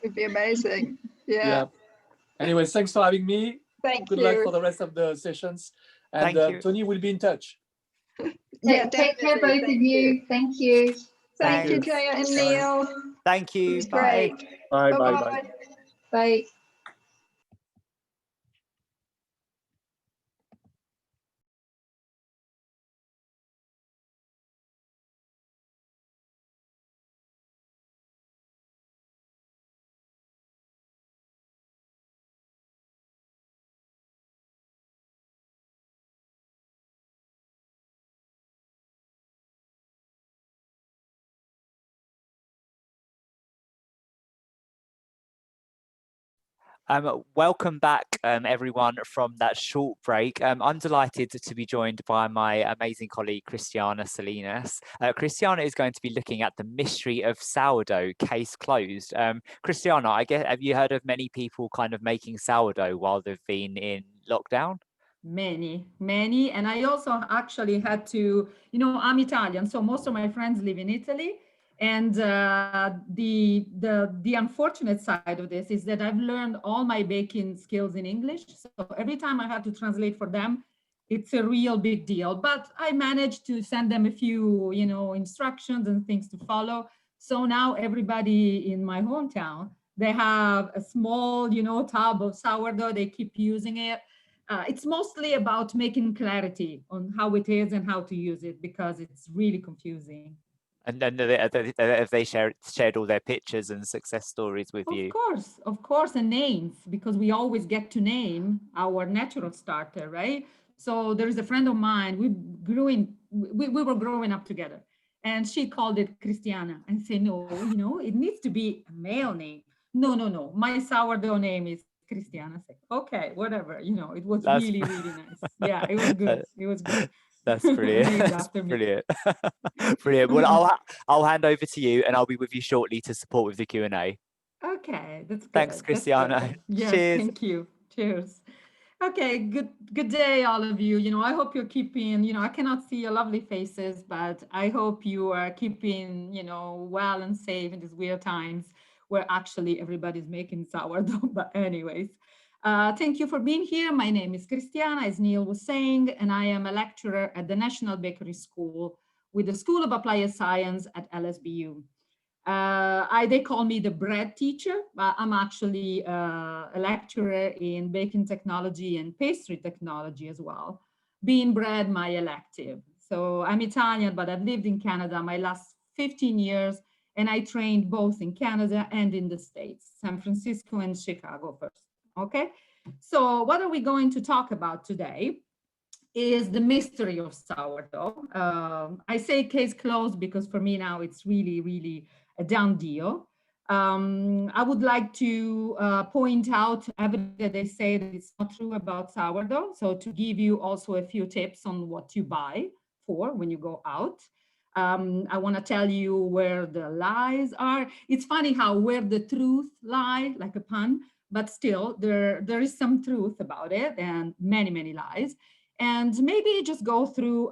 It'd be amazing. Yeah.
Anyway, thanks for having me.
Good
luck for the rest of the sessions. And Toni will be in touch.
Take care, both of you. Thank you.
Thank you, Jaya and Neil.
Thank you.
Bye.
Bye.
Bye.
Bye.
Welcome back, everyone, from that short break. I'm delighted to be joined by my amazing colleague, Cristiano Solinas. Cristiano is going to be looking at the mystery of sourdough, case closed. Cristiano, I guess, have you heard of many people kind of making sourdough while they've been in lockdown?
Many. And I also actually had to, you know, I'm Italian, so most of my friends live in Italy. And the unfortunate side of this is that I've learned all my baking skills in English. So every time I have to translate for them, it's a real big deal. But I managed to send them a few, you know, instructions and things to follow. So now everybody in my hometown, they have a small, you know, tub of sourdough. They keep using it. It's mostly about making clarity on how it is and how to use it, because it's really confusing.
And then have they shared all their pictures and success stories with you?
Of course, and names, because we always get to name our natural starter, right? So there is a friend of mine, we were growing up together, and she called it Cristiana. And say, no, you know, it needs to be a male name. No, my sourdough name is Cristiana. Say, okay, whatever, you know, it was really nice. Yeah, it was good. It was good.
That's brilliant. That's brilliant. Brilliant. Well, I'll hand over to you, and I'll be with you shortly to support with the Q&A.
Okay, that's good.
Thanks, Cristiano.
Yes,
cheers.
Thank you. Cheers. Okay, good day, all of you. You know, I hope you're keeping, you know, I cannot see your lovely faces, but I hope you are keeping, you know, well and safe in these weird times where actually everybody's making sourdough. But anyways, thank you for being here. My name is Cristiana, as Neil was saying, and I am a lecturer at the National Bakery School with the School of Applied Science at LSBU. They call me the bread teacher, but I'm actually a lecturer in baking technology and pastry technology as well, being bread my elective. So I'm Italian, but I've lived in Canada my last 15 years, and I trained both in Canada and in the States, San Francisco and Chicago first. Okay, so what are we going to talk about today is the mystery of sourdough. I say case closed because for me now it's really a done deal. I would like to point out everything that they say that it's not true about sourdough. So to give you also a few tips on what you buy for when you go out. I want to tell you where the lies are. It's funny how where the truth lie, like a pun, but still there is some truth about it and many lies. And maybe just go through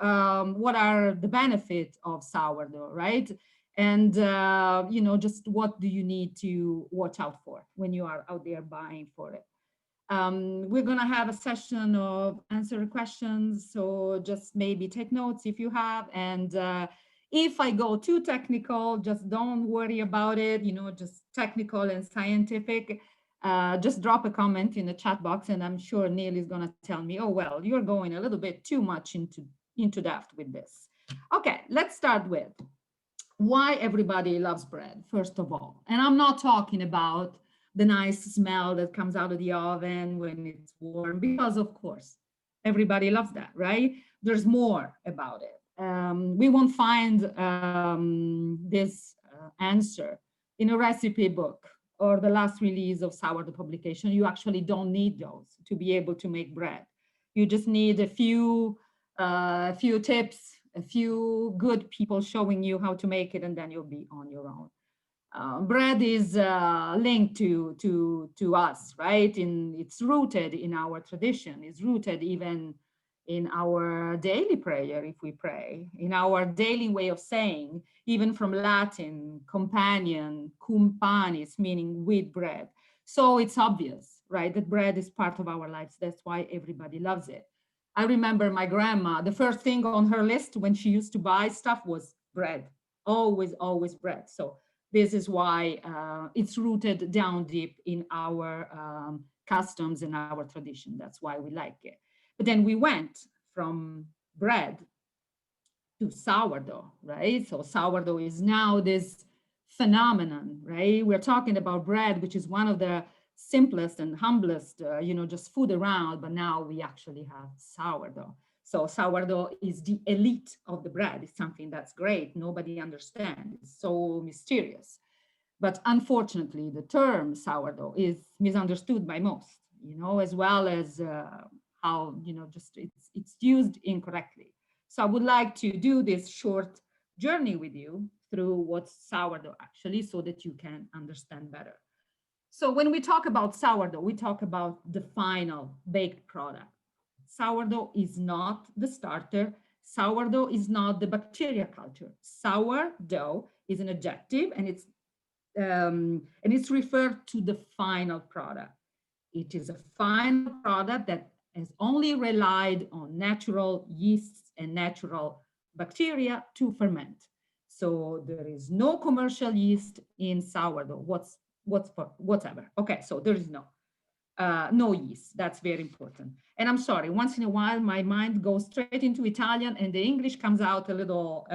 what are the benefits of sourdough, right? And, you know, just what do you need to watch out for when you are out there buying for it. We're going to have a session of answer questions. So just maybe take notes if you have. And if I go too technical, just don't worry about it, you know, just technical and scientific. Just drop a comment in the chat box, and I'm sure Neil is going to tell me, oh, well, you're going a little bit too much into depth with this. Okay, let's start with why everybody loves bread, first of all. And I'm not talking about the nice smell that comes out of the oven when it's warm, because of course, everybody loves that, right? There's more about it. We won't find this answer in a recipe book or the last release of sourdough publication. You actually don't need those to be able to make bread. You just need a few tips, a few good people showing you how to make it, and then you'll be on your own. Bread is linked to us, right? It's rooted in our tradition. It's rooted even in our daily prayer, if we pray, in our daily way of saying, even from Latin, companion, cum panis, meaning with bread. So it's obvious, right, that bread is part of our lives. That's why everybody loves it. I remember my grandma, the first thing on her list when she used to buy stuff was bread, always, always bread. So this is why it's rooted down deep in our customs and our tradition. That's why we like it. But then we went from bread to sourdough, right? So sourdough is now this phenomenon, right? We're talking about bread, which is one of the simplest and humblest, just food around, but now we actually have sourdough. So sourdough is the elite of the bread. It's something that's great. Nobody understands. It's so mysterious. But unfortunately, the term sourdough is misunderstood by most, as well as how, just it's used incorrectly. So I would like to do this short journey with you through what's sourdough actually, so that you can understand better. So when we talk about sourdough, we talk about the final baked product. Sourdough is not the starter. Sourdough is not the bacteria culture. Sourdough is an adjective, and it's referred to the final product. It is a final product that has only relied on natural yeasts and natural bacteria to ferment. So there is no commercial yeast in sourdough, whatever. Okay, so there is no yeast. That's very important. And I'm sorry, once in a while, my mind goes straight into Italian and the English comes out a little,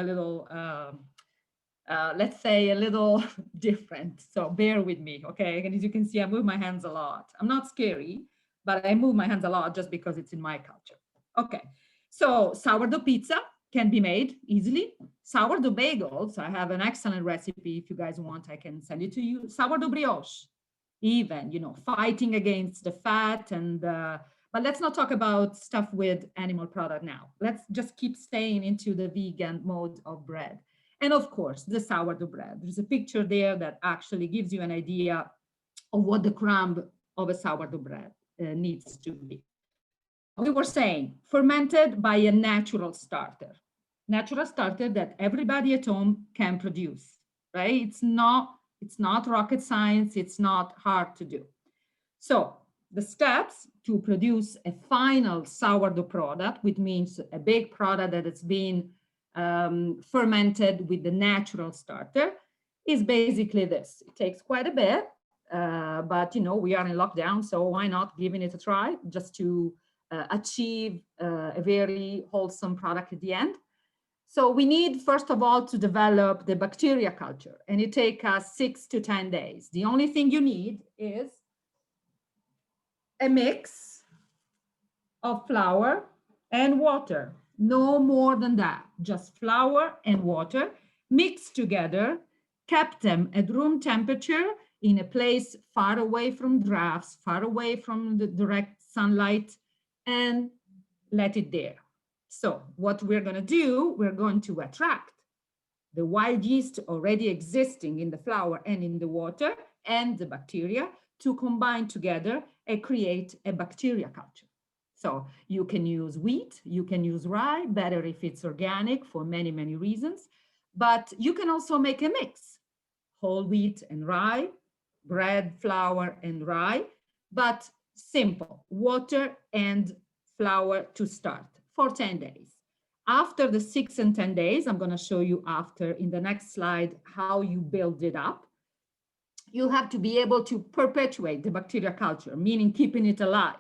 let's say a little different. So bear with me, okay? And as you can see, I move my hands a lot. I'm not scary, but I move my hands a lot just because it's in my culture. Okay, so sourdough pizza can be made easily. Sourdough bagels, I have an excellent recipe. If you guys want, I can send it to you. Sourdough brioche, even, fighting against the fat and, but let's not talk about stuff with animal product now. Let's just keep staying into the vegan mode of bread. And of course, the sourdough bread. There's a picture there that actually gives you an idea of what the crumb of a sourdough bread needs to be. We were saying fermented by a natural starter that everybody at home can produce, right? It's not rocket science. It's not hard to do. So the steps to produce a final sourdough product, which means a baked product that has been fermented with the natural starter, is basically this. It takes quite a bit, but we are in lockdown, so why not giving it a try just to achieve a very wholesome product at the end. So we need, first of all, to develop the bacteria culture, and it takes us 6 to 10 days. The only thing you need is a mix of flour and water. No more than that, just flour and water mixed together, kept them at room temperature in a place far away from drafts, far away from the direct sunlight, and let it there. So what we're going to do, we're going to attract the wild yeast already existing in the flour and in the water and the bacteria to combine together and create a bacteria culture. So you can use wheat, you can use rye, better if it's organic for many, many reasons, but you can also make a mix, whole wheat and rye, bread, flour and rye, but simple, water and flour to start for 10 days. After the 6 and 10 days, I'm going to show you after in the next slide how you build it up. You have to be able to perpetuate the bacteria culture, meaning keeping it alive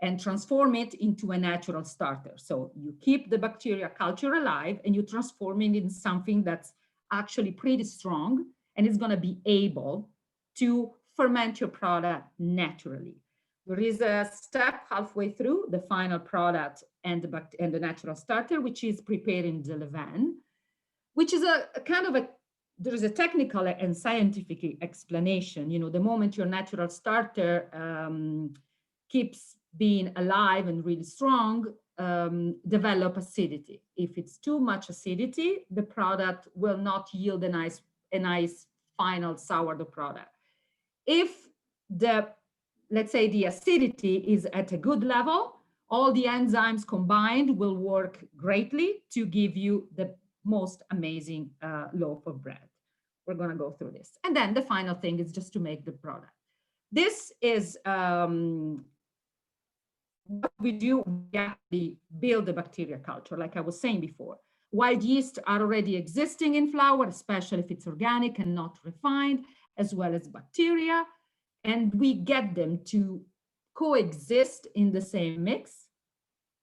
and transform it into a natural starter. So you keep the bacteria culture alive and you transform it into something that's actually pretty strong and is going to be able to ferment your product naturally. There is a step halfway through the final product and the natural starter, which is preparing the levain, which is a kind of there is a technical and scientific explanation. The moment your natural starter keeps being alive and really strong, develop acidity. If it's too much acidity, the product will not yield a nice final sourdough product. If let's say the acidity is at a good level, all the enzymes combined will work greatly to give you the most amazing loaf of bread. We're going to go through this. And then the final thing is just to make the product. This is what we do. We actually build the bacteria culture, like I was saying before. Wild yeast are already existing in flour, especially if it's organic and not refined, as well as bacteria. And we get them to coexist in the same mix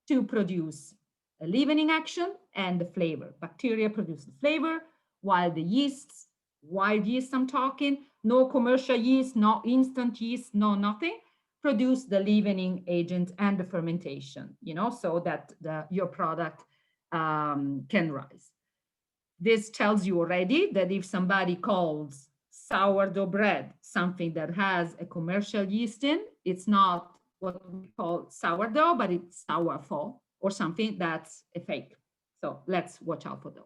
to produce a leavening action and the flavor. Bacteria produce the flavor, while the yeasts, wild yeast I'm talking, no commercial yeast, no instant yeast, no nothing, produce the leavening agent and the fermentation, you know, so that your product can rise. This tells you already that if somebody calls sourdough bread something that has a commercial yeast in, it's not what we call sourdough, but it's sourfaux or something that's a fake. So let's watch out for those.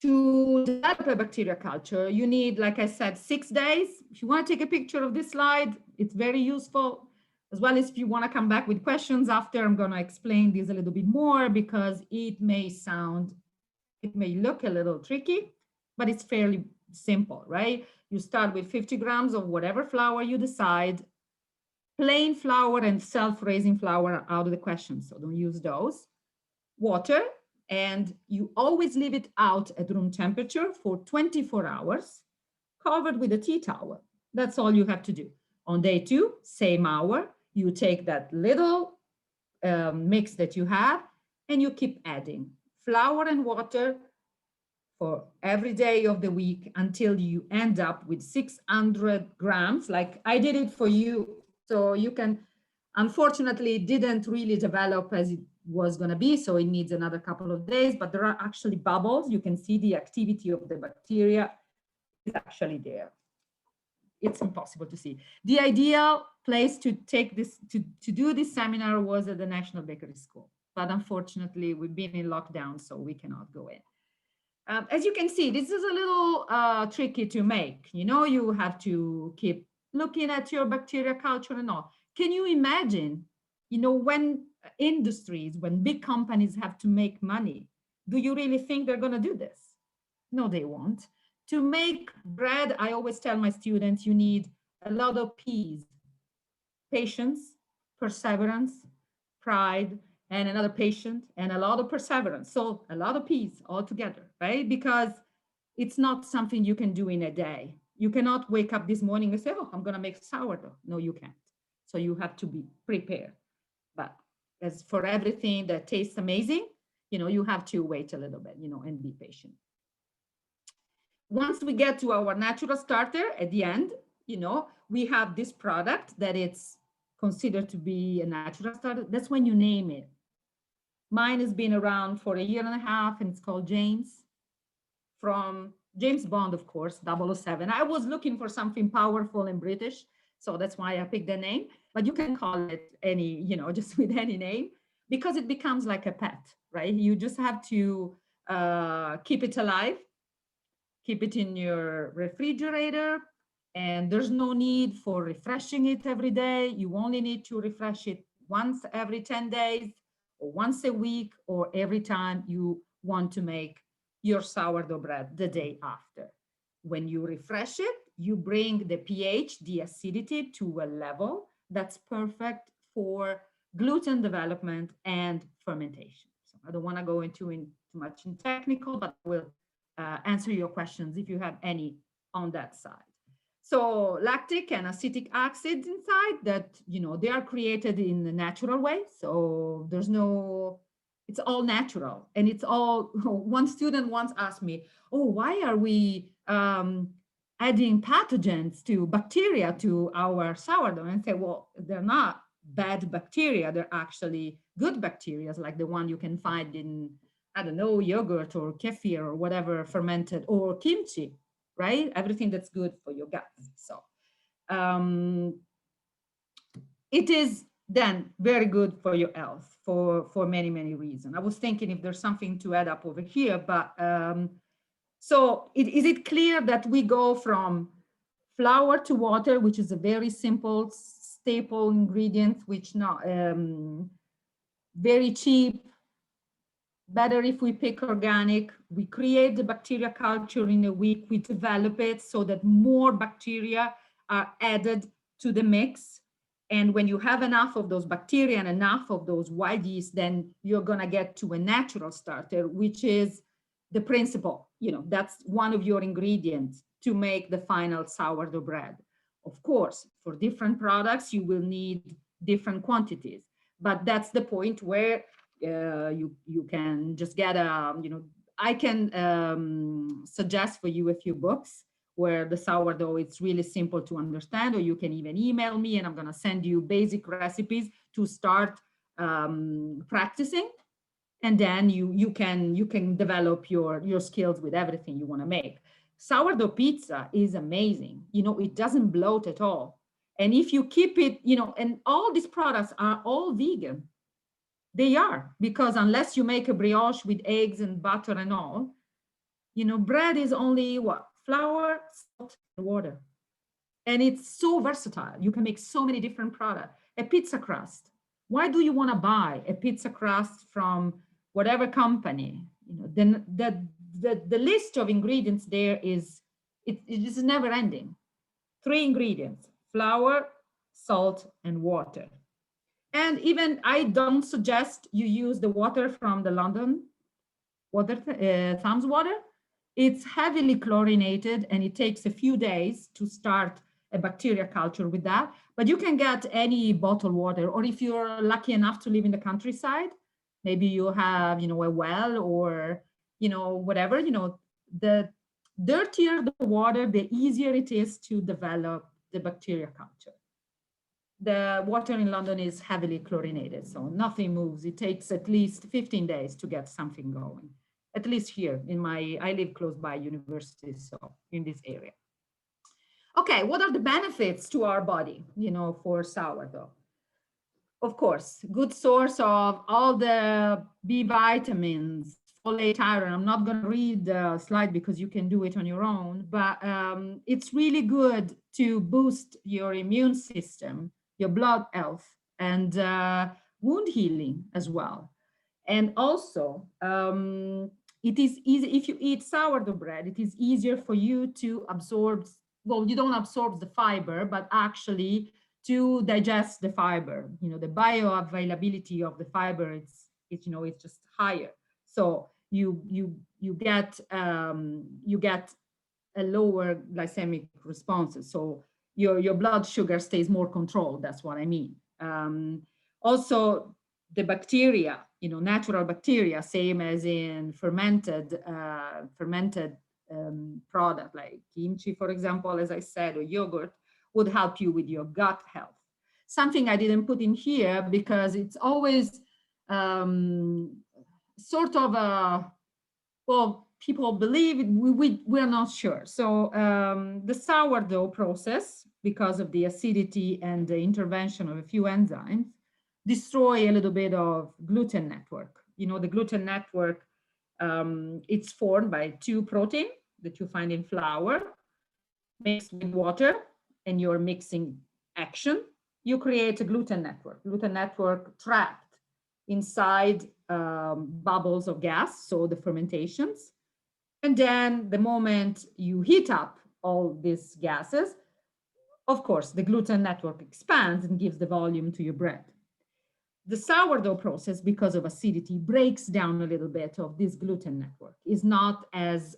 To develop a bacteria culture, you need, like I said, 6 days. If you want to take a picture of this slide, it's very useful, as well as if you want to come back with questions after. I'm going to explain this a little bit more because it may look a little tricky, but it's fairly simple, right? You start with 50 grams of whatever flour you decide. Plain flour and self-raising flour are out of the question, so don't use those. Water. And you always leave it out at room temperature for 24 hours, covered with a tea towel. That's all you have to do. On day 2, same hour, you take that little mix that you have and you keep adding flour and water for every day of the week until you end up with 600 grams. Like I did it for you, so you can, unfortunately, it didn't really develop as it was going to be, so it needs another couple of days, but there are actually bubbles. You can see the activity of the bacteria is actually there. It's impossible to see. The ideal place to take this, to do this seminar was at the National Bakery School, but unfortunately we've been in lockdown, so we cannot go in. As you can see, this is a little tricky to make. You know, you have to keep looking at your bacteria culture and all. Can you imagine, you know, when industries, when big companies have to make money, do you really think they're going to do this? No, they won't. To make bread, I always tell my students, you need a lot of P's: patience, perseverance, pride, and another patient, and a lot of perseverance. So a lot of P's all together, right? Because it's not something you can do in a day. You cannot wake up this morning and say, oh, I'm going to make sourdough. No, you can't. So you have to be prepared. But as for everything that tastes amazing, you know, you have to wait a little bit, you know, and be patient. Once we get to our natural starter at the end, you know, we have this product that it's considered to be a natural starter. That's when you name it. Mine has been around for 1.5 years, and it's called James, from James Bond, of course, 007. I was looking for something powerful and British, so that's why I picked the name. But you can call it any, you know, just with any name, because it becomes like a pet, right? You just have to keep it alive, keep it in your refrigerator, and there's no need for refreshing it every day. You only need to refresh it once every 10 days, or once a week, or every time you want to make your sourdough bread the day after. When you refresh it, you bring the pH, the acidity, to a level that's perfect for gluten development and fermentation. So I don't want to go into too much in technical, but I will answer your questions if you have any on that side. So lactic and acetic acids inside that, you know, they are created in a natural way. So there's no, it's all natural. And it's all, one student once asked me, oh, why are we adding pathogens to bacteria to our sourdough? And I say, well, they're not bad bacteria. They're actually good bacteria, like the one you can find in, I don't know, yogurt or kefir or whatever fermented, or kimchi, right? Everything that's good for your gut. So it is then very good for your health for many, many reasons. I was thinking if there's something to add up over here, but so is it clear that we go from flour to water, which is a very simple step staple ingredients, which not very cheap. Better if we pick organic. We create the bacteria culture in a week. We develop it so that more bacteria are added to the mix. And when you have enough of those bacteria and enough of those wild yeast, then you're gonna get to a natural starter, which is the principle. You know, that's one of your ingredients to make the final sourdough bread. Of course, for different products, you will need different quantities, but that's the point where you can just get a, I can suggest for you a few books where the sourdough, it's really simple to understand, or you can even email me and I'm gonna send you basic recipes to start practicing. And then you can develop your skills with everything you wanna make. Sourdough pizza is amazing. It doesn't bloat at all. And if you keep it, and all these products are all vegan. They are, because unless you make a brioche with eggs and butter and all, bread is only what? Flour, salt, and water. And it's so versatile. You can make so many different products. A pizza crust. Why do you want to buy a pizza crust from whatever company? Then the list of ingredients there is, it is never ending. 3 ingredients: flour, salt, and water. And even I don't suggest you use the water from the London water, Thames water. It's heavily chlorinated and it takes a few days to start a bacteria culture with that. But you can get any bottled water, or if you're lucky enough to live in the countryside, maybe you have, a well or, whatever, the dirtier the water, the easier it is to develop the bacteria culture. The water in London is heavily chlorinated, so nothing moves. It takes at least 15 days to get something going. At least here I live close by university, so in this area. Okay, what are the benefits to our body, for sourdough? Of course, good source of all the B vitamins, folate, iron. I'm not going to read the slide because you can do it on your own, but it's really good to boost your immune system, your blood health, and wound healing as well. And also, it is easy, if you eat sourdough bread, it is easier for you to absorb, well, you don't absorb the fiber, but actually to digest the fiber. The bioavailability of the fiber, it's just higher. So you get a lower glycemic responses. So your blood sugar stays more controlled. That's what I mean. Also, the bacteria, natural bacteria, same as in fermented product like kimchi, for example, as I said, or yogurt, would help you with your gut health. Something I didn't put in here because it's always sort of a, well, people believe it, we're not sure. So the sourdough process, because of the acidity and the intervention of a few enzymes, destroy a little bit of gluten network. The gluten network, it's formed by 2 proteins that you find in flour, mixed with water, and your mixing action, you create a gluten network trapped inside bubbles of gas, so the fermentations. And then the moment you heat up all these gases, of course, the gluten network expands and gives the volume to your bread. The sourdough process, because of acidity, breaks down a little bit of this gluten network. Is not as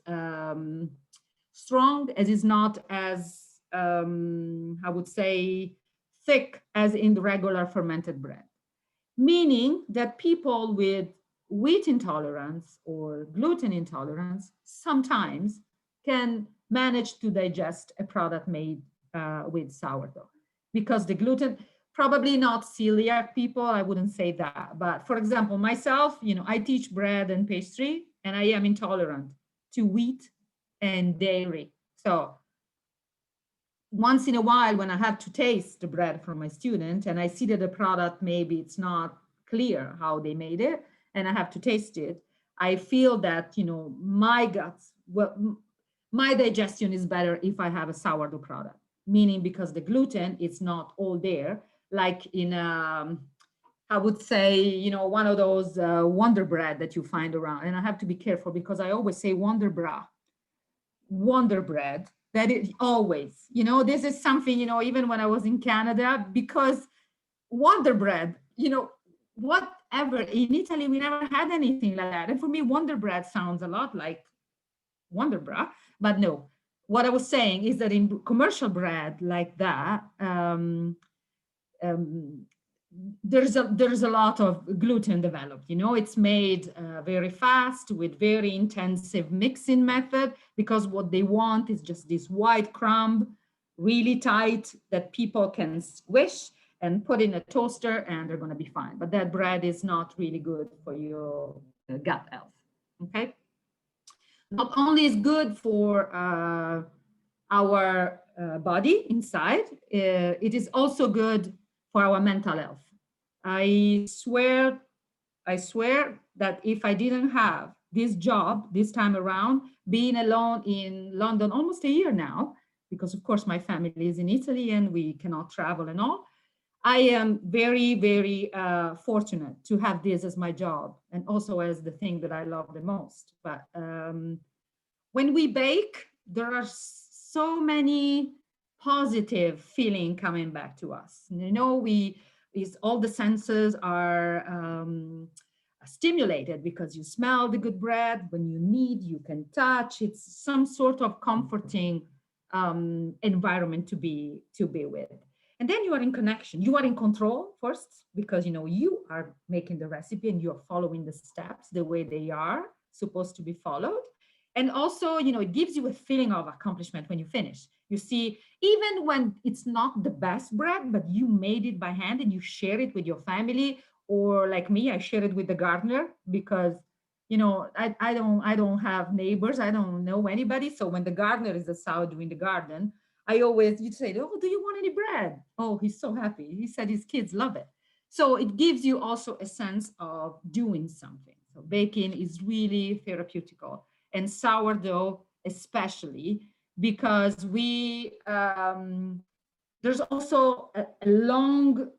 strong, as is not as, I would say, thick as in the regular fermented bread. Meaning that people with wheat intolerance or gluten intolerance sometimes can manage to digest a product made with sourdough, because the gluten, probably not celiac people, I wouldn't say that. But for example, myself, I teach bread and pastry, and I am intolerant to wheat and dairy. So once in a while, when I have to taste the bread from my student and I see that the product, maybe it's not clear how they made it, and I have to taste it, I feel that, my guts, well, my digestion is better if I have a sourdough product, meaning because the gluten is not all there, like in I would say, you know, one of those Wonder Bread that you find around. And I have to be careful because I always say Wonder Bread. That is always, you know, this is something, you know, even when I was in Canada, because Wonder Bread, you know, whatever, in Italy, we never had anything like that. And for me, Wonder Bread sounds a lot like Wonder Bra, but no. What I was saying is that in commercial bread like that, there's a lot of gluten developed, you know, it's made very fast with very intensive mixing method, because what they want is just this white crumb, really tight, that people can squish and put in a toaster and they're going to be fine. But that bread is not really good for your gut health. Okay. Not only is good for our body inside, it is also good for our mental health. I swear that if I didn't have this job this time around, being alone in London almost a year now, because of course my family is in Italy and we cannot travel and all, I am very, very fortunate to have this as my job and also as the thing that I love the most. But when we bake, there are so many positive feeling coming back to us. You know, all the senses are stimulated because you smell the good bread. When you knead, you can touch. It's some sort of comforting environment to be with. And then you are in connection. You are in control first, because you know you are making the recipe and you are following the steps the way they are supposed to be followed. And also, you know, it gives you a feeling of accomplishment when you finish. You see, even when it's not the best bread, but you made it by hand and you share it with your family, or like me, I share it with the gardener, because, you know, I don't have neighbors, I don't know anybody. So when the gardener is outside doing the garden, you'd say, oh, do you want any bread? Oh, he's so happy. He said his kids love it. So it gives you also a sense of doing something. So baking is really therapeutical. And sourdough especially, because there's also a long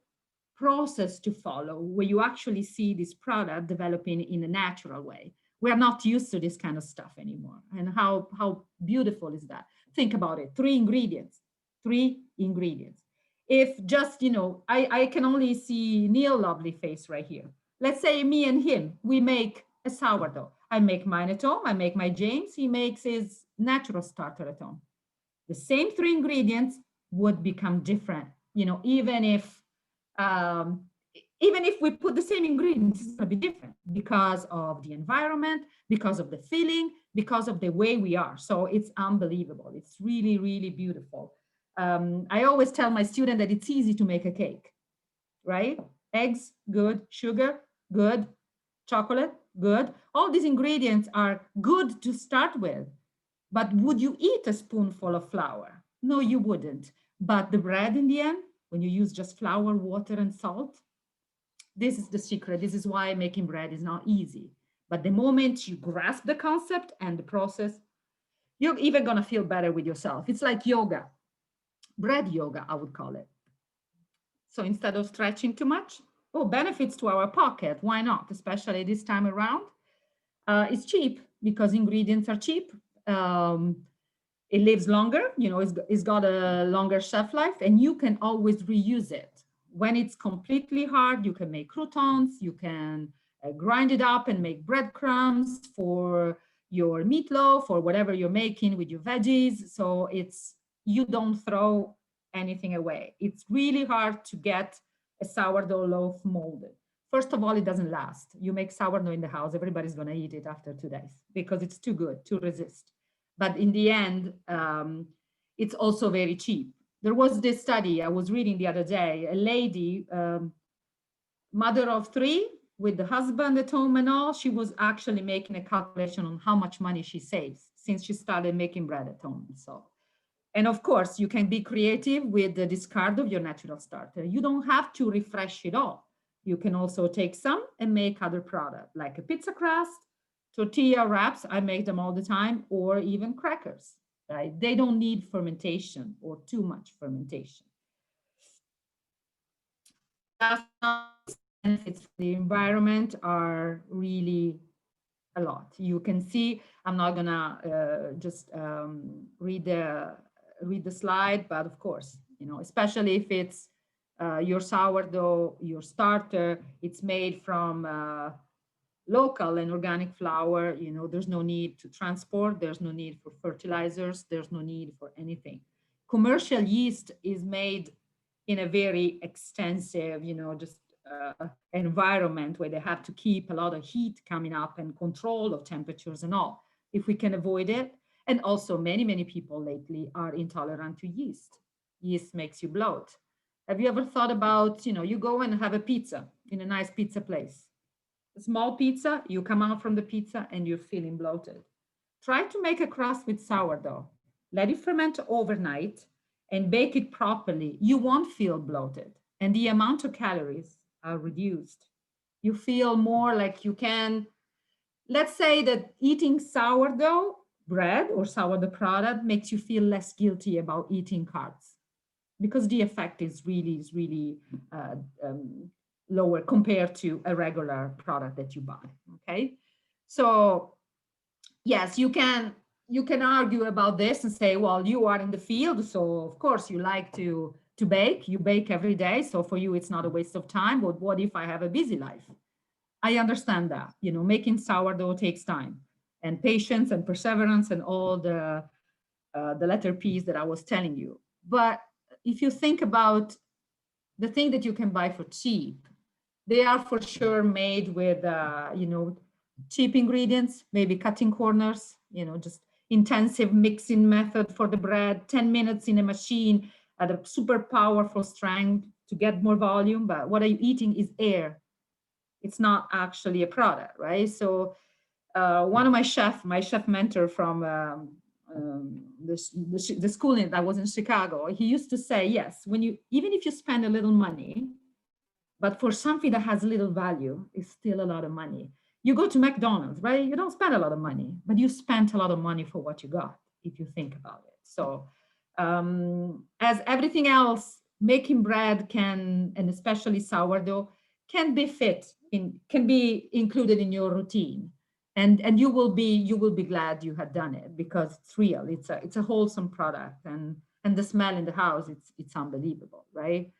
process to follow where you actually see this product developing in a natural way. We are not used to this kind of stuff anymore. And how beautiful is that? Think about it, 3 ingredients. If just, you know, I can only see Neil's lovely face right here. Let's say me and him, we make a sourdough. I make mine at home. I make my James. He makes his natural starter at home. The same 3 ingredients would become different. You know, even if we put the same ingredients, it's going to be different because of the environment, because of the feeling, because of the way we are. So it's unbelievable. It's really, really beautiful. I always tell my student that it's easy to make a cake, right? Eggs, good. Sugar, good. Chocolate, good. All these ingredients are good to start with, but would you eat a spoonful of flour? No, you wouldn't. But the bread in the end, when you use just flour, water, and salt, this is the secret. This is why making bread is not easy. But the moment you grasp the concept and the process, you're even gonna feel better with yourself. It's like yoga, bread yoga, I would call it. So instead of stretching too much, benefits to our pocket. Why not? Especially this time around. It's cheap because ingredients are cheap. It lives longer, you know, it's got a longer shelf life, and you can always reuse it. When it's completely hard, you can make croutons, you can grind it up and make breadcrumbs for your meatloaf or whatever you're making with your veggies. So you don't throw anything away. It's really hard to get a sourdough loaf molded. First of all, it doesn't last. You make sourdough in the house, everybody's gonna eat it after 2 days because it's too good to resist. But in the end, it's also very cheap. There was this study I was reading the other day, a lady, mother of 3 with the husband at home and all, she was actually making a calculation on how much money she saves since she started making bread at home. So, and of course, you can be creative with the discard of your natural starter. You don't have to refresh it all. You can also take some and make other product, like a pizza crust, tortilla wraps, I make them all the time, or even crackers, right? They don't need fermentation or too much fermentation. benefits for the environment are really a lot. You can see, I'm not gonna just read the slide, but of course, you know, especially if it's your sourdough, your starter, it's made from local and organic flour. You know, there's no need to transport, there's no need for fertilizers, there's no need for anything. Commercial yeast is made in a very extensive, you know, just environment where they have to keep a lot of heat coming up and control of temperatures and all. If we can avoid it, and also many people lately are intolerant to yeast. Yeast makes you bloat. Have you ever thought about, you know, you go and have a pizza in a nice pizza place, a small pizza, you come out from the pizza and you're feeling bloated. Try to make a crust with sourdough, let it ferment overnight and bake it properly. You won't feel bloated and the amount of calories are reduced. You feel more like you can, let's say that eating sourdough bread or sourdough product makes you feel less guilty about eating carbs, because the effect is really lower compared to a regular product that you buy. Okay, so yes, you can argue about this and say, well, you are in the field, so of course you like to bake, you bake every day, so for you it's not a waste of time. But what if I have a busy life? I understand that, you know, making sourdough takes time and patience and perseverance and all the letter P's that I was telling you. But if you think about the thing that you can buy for cheap, they are for sure made with, you know, cheap ingredients, maybe cutting corners, you know, just intensive mixing method for the bread, 10 minutes in a machine at a super powerful strength to get more volume. But what are you eating is air. It's not actually a product, right? So one of my chef mentor from the school that was in Chicago, he used to say, yes, even if you spend a little money, but for something that has little value, it's still a lot of money. You go to McDonald's, right? You don't spend a lot of money, but you spent a lot of money for what you got, if you think about it. So as everything else, making bread can, and especially sourdough, can be included in your routine. And you will be glad you had done it, because it's real. It's a wholesome product, and the smell in the house, it's unbelievable, right?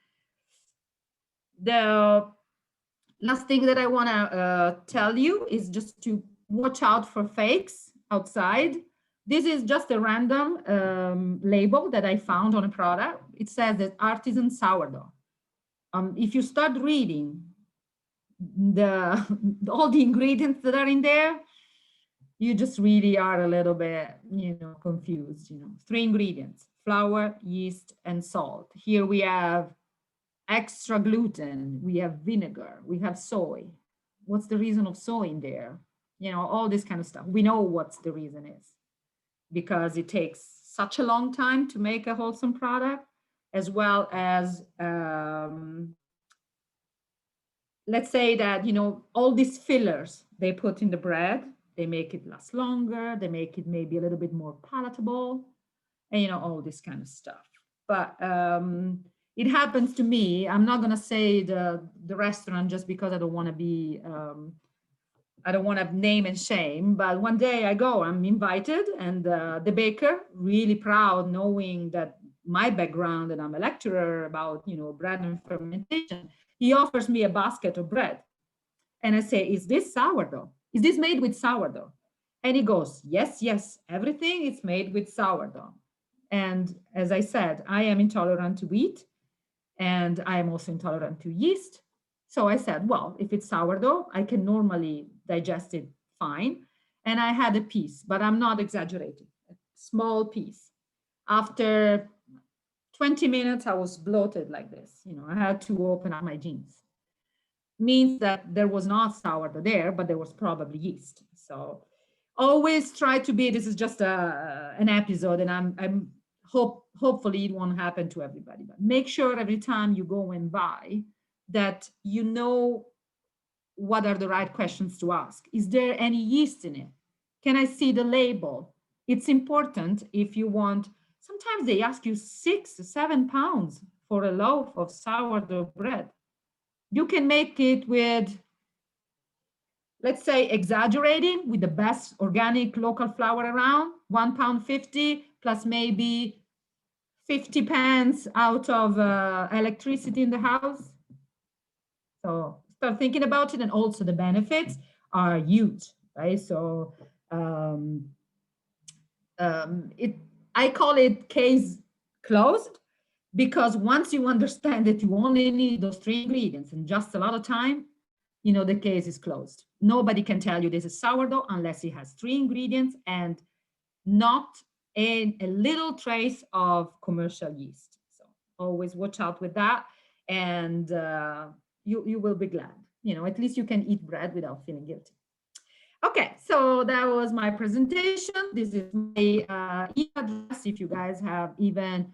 The last thing that I want to tell you is just to watch out for fakes outside. This is just a random label that I found on a product. It says that artisan sourdough. If you start reading all the ingredients that are in there, you just really are a little bit, you know, confused. You know, 3 ingredients: flour, yeast, and salt. Here we have extra gluten, we have vinegar, we have soy. What's the reason of soy in there? You know, all this kind of stuff. We know what's the reason is, because it takes such a long time to make a wholesome product, as well as let's say that, you know, all these fillers they put in the bread, they make it last longer, they make it maybe a little bit more palatable, and, you know, all this kind of stuff. But it happens to me. I'm not going to say the restaurant just because I don't want to be, I don't want to name and shame, but one day I go, I'm invited, and the baker, really proud, knowing that my background and I'm a lecturer about, you know, bread and fermentation, he offers me a basket of bread. And I say, is this sourdough? Is this made with sourdough? And he goes, yes, yes, everything is made with sourdough. And as I said, I am intolerant to wheat, and I am also intolerant to yeast. So I said, well, if it's sourdough, I can normally digest it fine. And I had a piece, but I'm not exaggerating, a small piece. After 20 minutes, I was bloated like this. You know, I had to open up my jeans. Means that there was not sourdough there, but there was probably yeast. So always try to be, this is just an episode, and hopefully it won't happen to everybody, but make sure every time you go and buy that you know what are the right questions to ask. Is there any yeast in it? Can I see the label? It's important if you want, sometimes they ask you 6 to 7 pounds for a loaf of sourdough bread. You can make it with, let's say, exaggerating, with the best organic local flour around, £1.50 plus maybe 50 pence out of electricity in the house. So start thinking about it, and also the benefits are huge, right? So I call it case closed, because once you understand that you only need those 3 ingredients and just a lot of time, you know, the case is closed. Nobody can tell you this is sourdough unless it has 3 ingredients and not a little trace of commercial yeast. So always watch out with that, and you will be glad. You know, at least you can eat bread without feeling guilty. Okay, so that was my presentation. This is my email address if you guys have even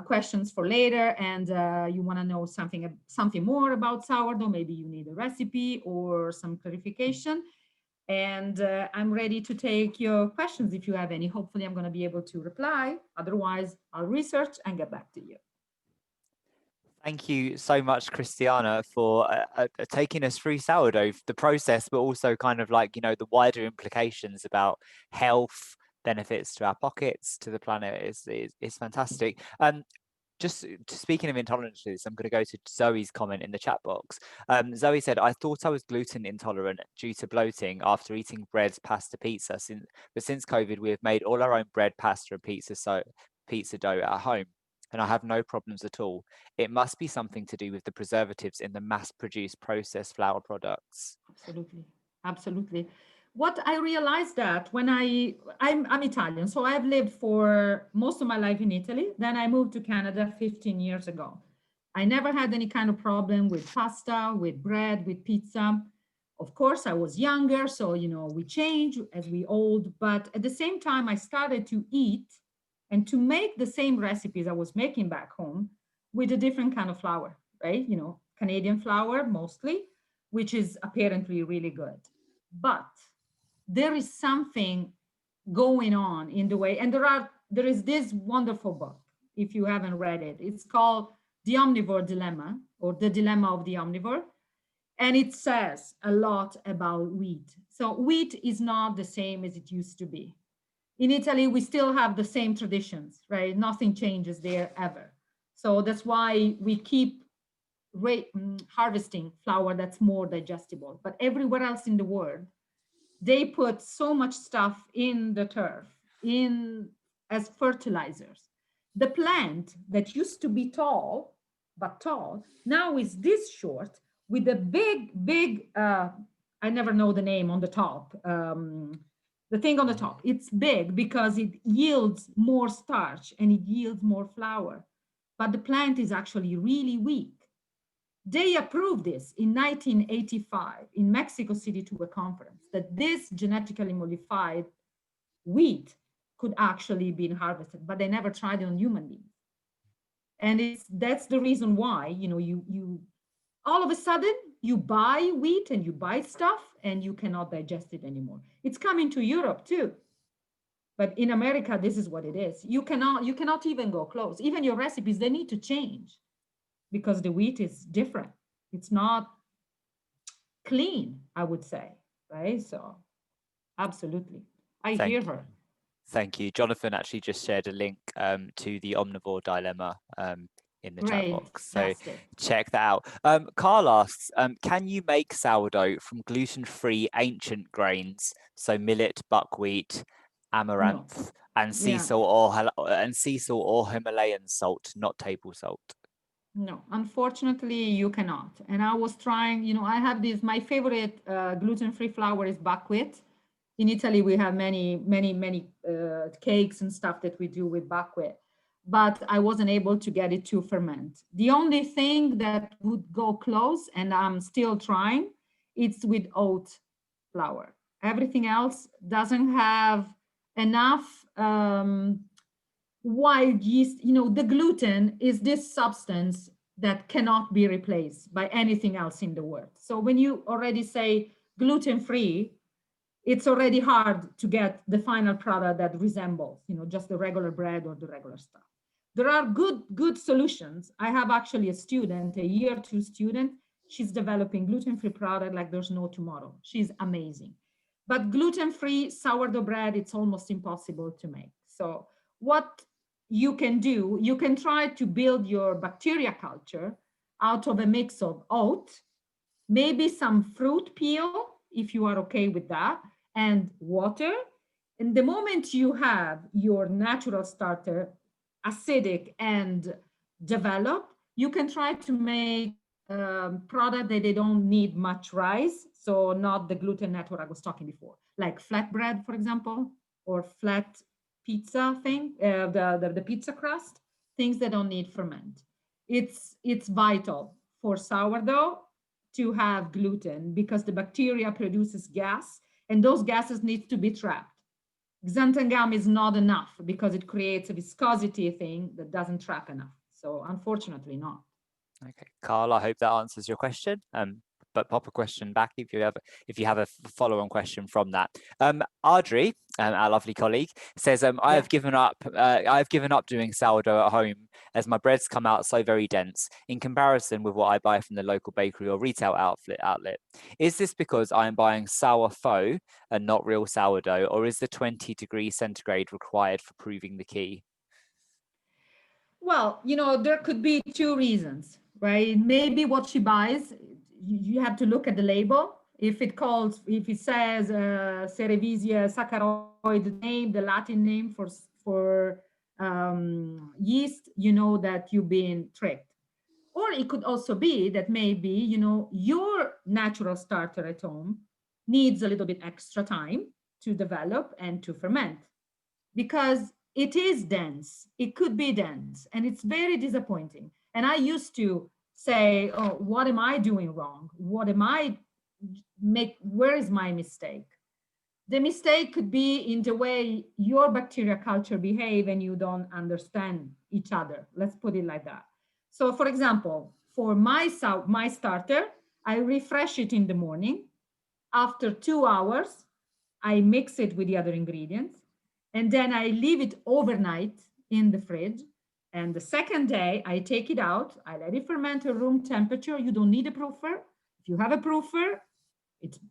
questions for later, and you want to know something more about sourdough. Maybe you need a recipe or some clarification. And I'm ready to take your questions if you have any. Hopefully I'm going to be able to reply. Otherwise, I'll research and get back to you.
Thank you so much, Cristiano, for taking us through sourdough, the process, but also kind of like, you know, the wider implications about health, benefits to our pockets, to the planet is fantastic. Just speaking of intolerances, I'm going to go to Zoe's comment in the chat box. Zoe said, I thought I was gluten intolerant due to bloating after eating bread, pasta, pizza. But since COVID, we have made all our own bread, pasta, and pizza dough at home, and I have no problems at all. It must be something to do with the preservatives in the mass-produced processed flour products.
Absolutely, absolutely. What I realized that when I'm Italian, so I've lived for most of my life in Italy. Then I moved to Canada 15 years ago. I never had any kind of problem with pasta, with bread, with pizza. Of course, I was younger, so, you know, we change as we old. But at the same time, I started to eat and to make the same recipes I was making back home with a different kind of flour, right? You know, Canadian flour mostly, which is apparently really good. But there is something going on in the way, and there is this wonderful book, if you haven't read it. It's called The Omnivore Dilemma, or The Dilemma of the Omnivore. And it says a lot about wheat. So wheat is not the same as it used to be. In Italy, we still have the same traditions, right? Nothing changes there ever. So that's why we keep harvesting flour that's more digestible. But everywhere else in the world, they put so much stuff in the turf, as fertilizers. The plant that used to be tall, now is this short with a big, I never know the name on the top, the thing on the top. It's big because it yields more starch and it yields more flour, but the plant is actually really weak. They approved this in 1985 in Mexico City to a conference, that this genetically modified wheat could actually be harvested, but they never tried it on human beings. And that's the reason why, you know, you all of a sudden you buy wheat and you buy stuff and you cannot digest it anymore. It's coming to Europe too. But in America, this is what it is. You cannot even go close. Even your recipes, they need to change, because the wheat is different. It's not clean, I would say, right? So absolutely, I hear her.
Thank you. Jonathan actually just shared a link to the Omnivore Dilemma in the chat box. So check that out. Carl asks, can you make sourdough from gluten-free ancient grains? So millet, buckwheat, amaranth, and sea salt or Himalayan salt, not table salt.
No, unfortunately, you cannot. And I was trying, you know, I have this, my favorite gluten-free flour is buckwheat. In Italy, we have many cakes and stuff that we do with buckwheat, but I wasn't able to get it to ferment. The only thing that would go close, and I'm still trying, it's with oat flour. Everything else doesn't have enough wild yeast. You know, the gluten is this substance that cannot be replaced by anything else in the world. So when you already say gluten-free, it's already hard to get the final product that resembles, you know, just the regular bread or the regular stuff. There are good solutions. I have actually a student, a year 2 student, She's developing gluten-free product like there's no tomorrow. She's amazing. But gluten-free sourdough bread, it's almost impossible to make. So what you can do, you can try to build your bacteria culture out of a mix of oat, maybe some fruit peel, if you are okay with that, and water. And the moment you have your natural starter acidic and developed, you can try to make product that they don't need much rice, so not the gluten network I was talking before, like flatbread, for example, or flat pizza thing, the pizza crust, things that don't need ferment. It's vital for sourdough to have gluten because the bacteria produces gas, and those gases need to be trapped. Xanthan gum is not enough because it creates a viscosity thing that doesn't trap enough. So unfortunately not.
Okay, Carl, I hope that answers your question. But pop a question back if you have a follow-on question from that. Adri, our lovely colleague, says, I have given up doing sourdough at home as my breads come out so very dense in comparison with what I buy from the local bakery or retail outlet. Is this because I am buying sour faux and not real sourdough, or is the 20 degrees centigrade required for proving the key?
Well, there could be two reasons, right? Maybe what she buys, you have to look at the label. If it says Cerevisia saccharoid name, the Latin name for yeast, you know that you've been tricked. Or it could also be that maybe, your natural starter at home needs a little bit extra time to develop and to ferment, because it is dense. It could be dense, and it's very disappointing. And I used to say, oh, what am I doing wrong? Where is my mistake? The mistake could be in the way your bacteria culture behave and you don't understand each other. Let's put it like that. So for example, for my starter, I refresh it in the morning. After 2 hours, I mix it with the other ingredients, and then I leave it overnight in the fridge. And the second day, I take it out. I let it ferment at room temperature. You don't need a proofer. If you have a proofer,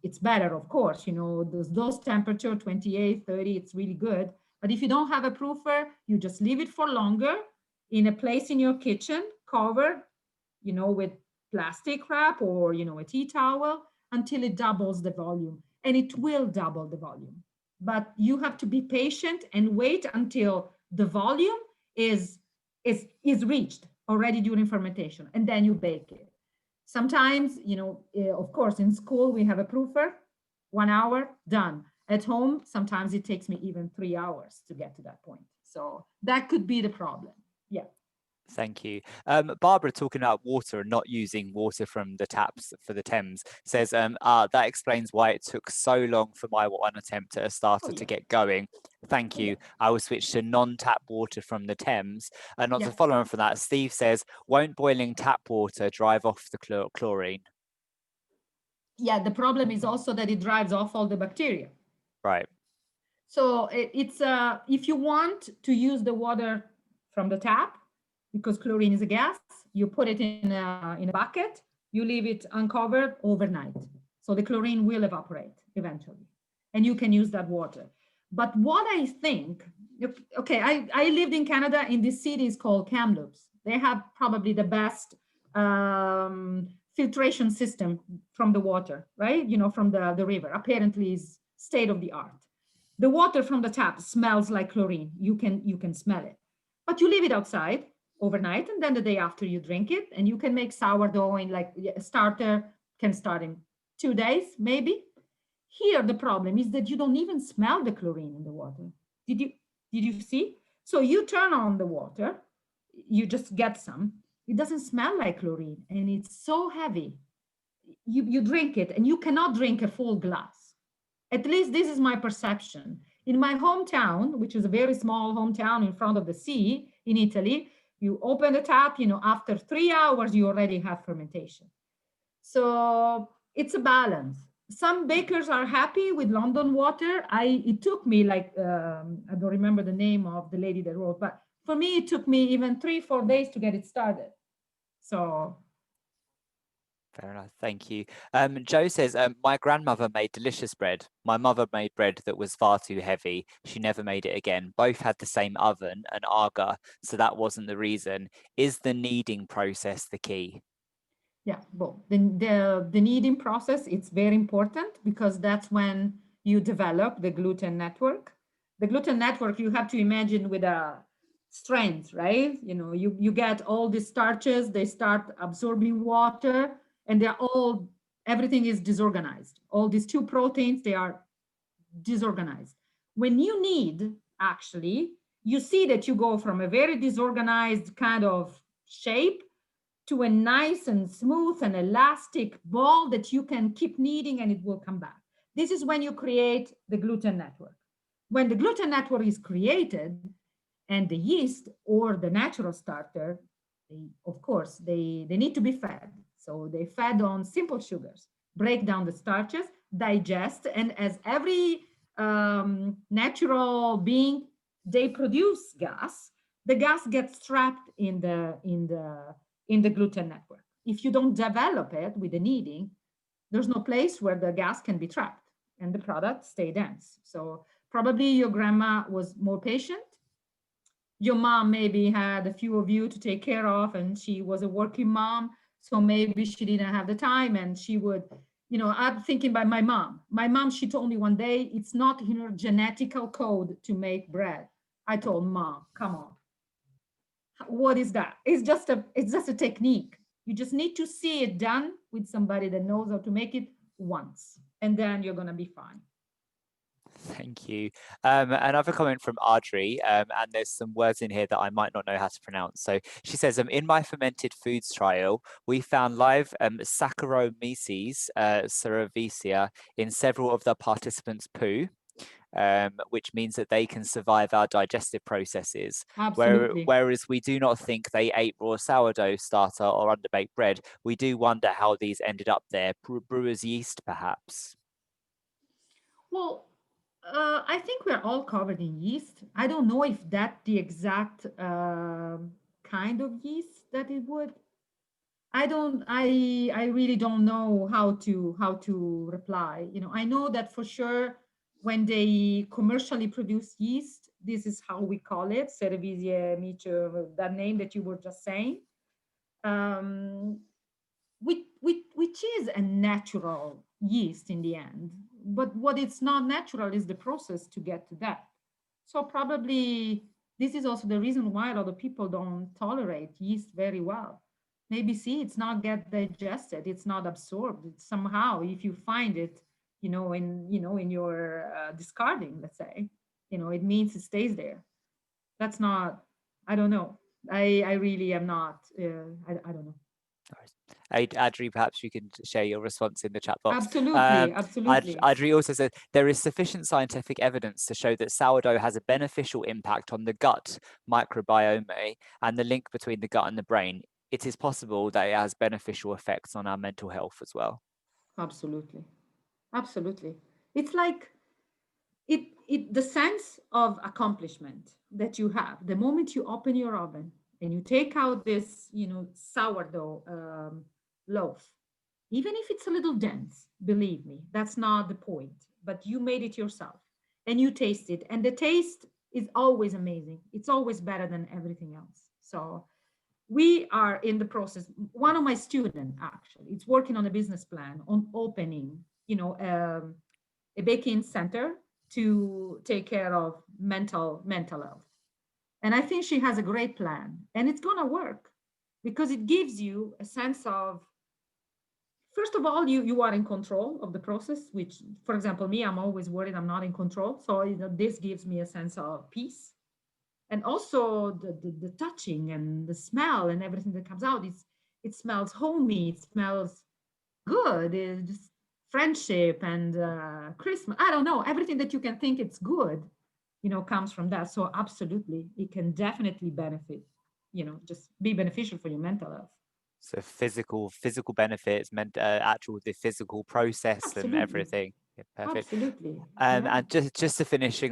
it's better, of course. Those temperature, 28, 30, it's really good. But if you don't have a proofer, you just leave it for longer in a place in your kitchen, covered, with plastic wrap or, a tea towel, until it doubles the volume. And it will double the volume. But you have to be patient and wait until the volume is reached already during fermentation, and then you bake it. Sometimes, of course, in school we have a proofer, 1 hour, done. At home, sometimes it takes me even 3 hours to get to that point. So that could be the problem. Yeah.
Thank you. Barbara, talking about water and not using water from the taps for the Thames, says that explains why it took so long for my one attempt at a starter to get going. Thank you. I will switch to non-tap water from the Thames. And not to follow on from that, Steve says, won't boiling tap water drive off the chlorine?
Yeah, the problem is also that it drives off all the bacteria.
Right.
So it's if you want to use the water from the tap, because chlorine is a gas, you put it in a bucket, you leave it uncovered overnight. So the chlorine will evaporate eventually, and you can use that water. But what I think, okay, I lived in Canada in this city called Kamloops. They have probably the best filtration system from the water, right? From the river, apparently is state of the art. The water from the tap smells like chlorine. You can smell it, but you leave it outside overnight, and then the day after you drink it, and you can make sourdough in like a starter can start in 2 days, maybe. Here, the problem is that you don't even smell the chlorine in the water. Did you see? So you turn on the water, you just get some. It doesn't smell like chlorine, and it's so heavy. You drink it, and you cannot drink a full glass. At least this is my perception. In my hometown, which is a very small hometown in front of the sea in Italy, you open the tap, after 3 hours, you already have fermentation. So it's a balance. Some bakers are happy with London water. It took me like, I don't remember the name of the lady that wrote, but for me, it took me even 3-4 days to get it started. So.
Fair enough, thank you. Joe says, my grandmother made delicious bread. My mother made bread that was far too heavy. She never made it again. Both had the same oven, an agar, so that wasn't the reason. Is the kneading process the key?
Yeah, well, the kneading process, it's very important because that's when you develop the gluten network. The gluten network, you have to imagine with a strength, right? You know, you get all the starches, they start absorbing water, and everything is disorganized. All these two proteins, they are disorganized. When you knead, actually, you see that you go from a very disorganized kind of shape to a nice and smooth and elastic ball that you can keep kneading and it will come back. This is when you create the gluten network. When the gluten network is created and the yeast or the natural starter, of course, they need to be fed. So they fed on simple sugars, break down the starches, digest, and as every natural being, they produce gas. The gas gets trapped in the gluten network. If you don't develop it with the kneading, there's no place where the gas can be trapped and the product stay dense. So probably your grandma was more patient. Your mom maybe had a few of you to take care of and she was a working mom. So maybe she didn't have the time and she would, you know, I'm thinking by my mom. My mom, she told me one day, it's not in her genetical code to make bread. I told Mom, come on. What is that? It's just a technique. You just need to see it done with somebody that knows how to make it once, and then you're going to be fine.
Thank you. Another comment from Adri, and there's some words in here that I might not know how to pronounce. So she says, in my fermented foods trial, we found live Saccharomyces cerevisiae in several of the participants' poo. Which means that they can survive our digestive processes. Whereas we do not think they ate raw sourdough starter or underbaked bread. We do wonder how these ended up there. Brewer's yeast, perhaps?
Well, I think we're all covered in yeast. I don't know if that's the exact kind of yeast that it would. I really don't know how to reply. You know, I know that for sure when they commercially produce yeast, this is how we call it, Cerevisiae micho, that name that you were just saying, which is a natural yeast in the end. But what it's not natural is the process to get to that. So probably this is also the reason why a lot of people don't tolerate yeast very well. Maybe it's not get digested, it's not absorbed. It's somehow, if you find it, in your discarding, let's say, it means it stays there. That's not, I don't know. I really am not, I don't know.
Adri, perhaps you can share your response in the chat box.
Absolutely.
Adri also said, there is sufficient scientific evidence to show that sourdough has a beneficial impact on the gut microbiome and the link between the gut and the brain. It is possible that it has beneficial effects on our mental health as well.
Absolutely. It's like the sense of accomplishment that you have the moment you open your oven and you take out this, sourdough loaf, even if it's a little dense, believe me, that's not the point, but you made it yourself and you taste it. And the taste is always amazing. It's always better than everything else. So we are in the process. One of my students actually, it's working on a business plan on opening, a baking center to take care of mental health. And I think she has a great plan and it's going to work because it gives you a sense of, first of all, you are in control of the process, which, for example, me, I'm always worried I'm not in control. So this gives me a sense of peace. And also the touching and the smell and everything that comes out, it smells homey, it smells good, it's just friendship and Christmas. I don't know, everything that you can think it's good, comes from that. So absolutely, it can definitely benefit, just be beneficial for your mental health.
So physical benefits, actual the physical process. Absolutely. And everything. Yeah, perfect.
Absolutely.
And just to finish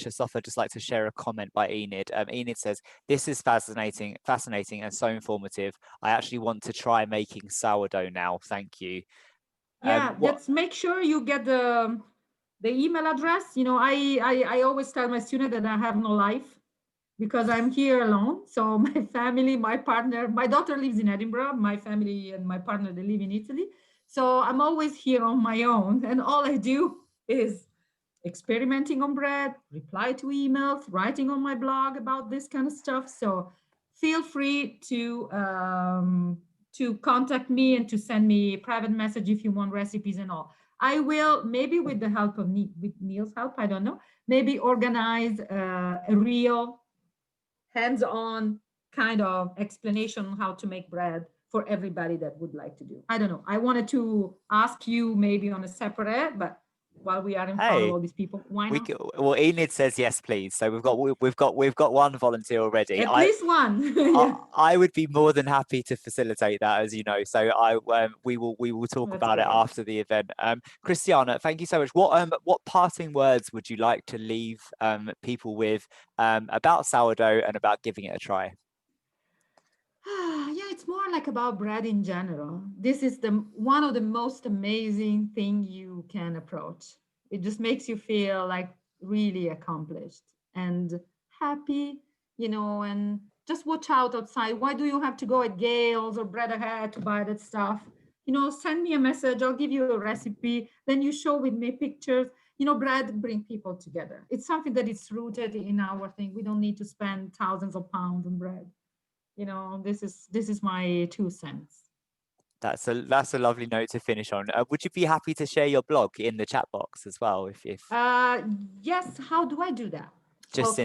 us off, I'd just like to share a comment by Enid. Enid says, "This is fascinating and so informative. I actually want to try making sourdough now. Thank you."
Yeah, let's make sure you get the email address. You know, I always tell my student that I have no life because I'm here alone. So my family, my partner, my daughter lives in Edinburgh. My family and my partner, they live in Italy. So I'm always here on my own, and all I do is experimenting on bread, reply to emails, writing on my blog about this kind of stuff. So feel free to contact me and to send me a private message if you want recipes and all. I will, maybe with the help of with Neil's help, I don't know, maybe organize a real hands-on kind of explanation on how to make bread for everybody that would like to do. I don't know. I wanted to ask you maybe on a separate, but while we are in front of all these people, why not?
Well, Enid says yes, please. So we've got one volunteer already.
At least one. Yeah.
I would be more than happy to facilitate that, as you know. So we will talk about it after the event. Cristiano, thank you so much. What parting words would you like to leave people with about sourdough and about giving it a try?
Yeah, it's more like about bread in general. This is one of the most amazing thing you can approach. It just makes you feel like really accomplished and happy, you know, and just watch out outside. Why do you have to go at Gales or Bread Ahead to buy that stuff? You know, send me a message, I'll give you a recipe, then you show with me pictures. You know, bread brings people together. It's something that is rooted in our thing. We don't need to spend thousands of pounds on bread. You know, this is my 2 cents.
That's a lovely note to finish on. Would you be happy to share your blog in the chat box as well? If
yes, how do I do that?
Just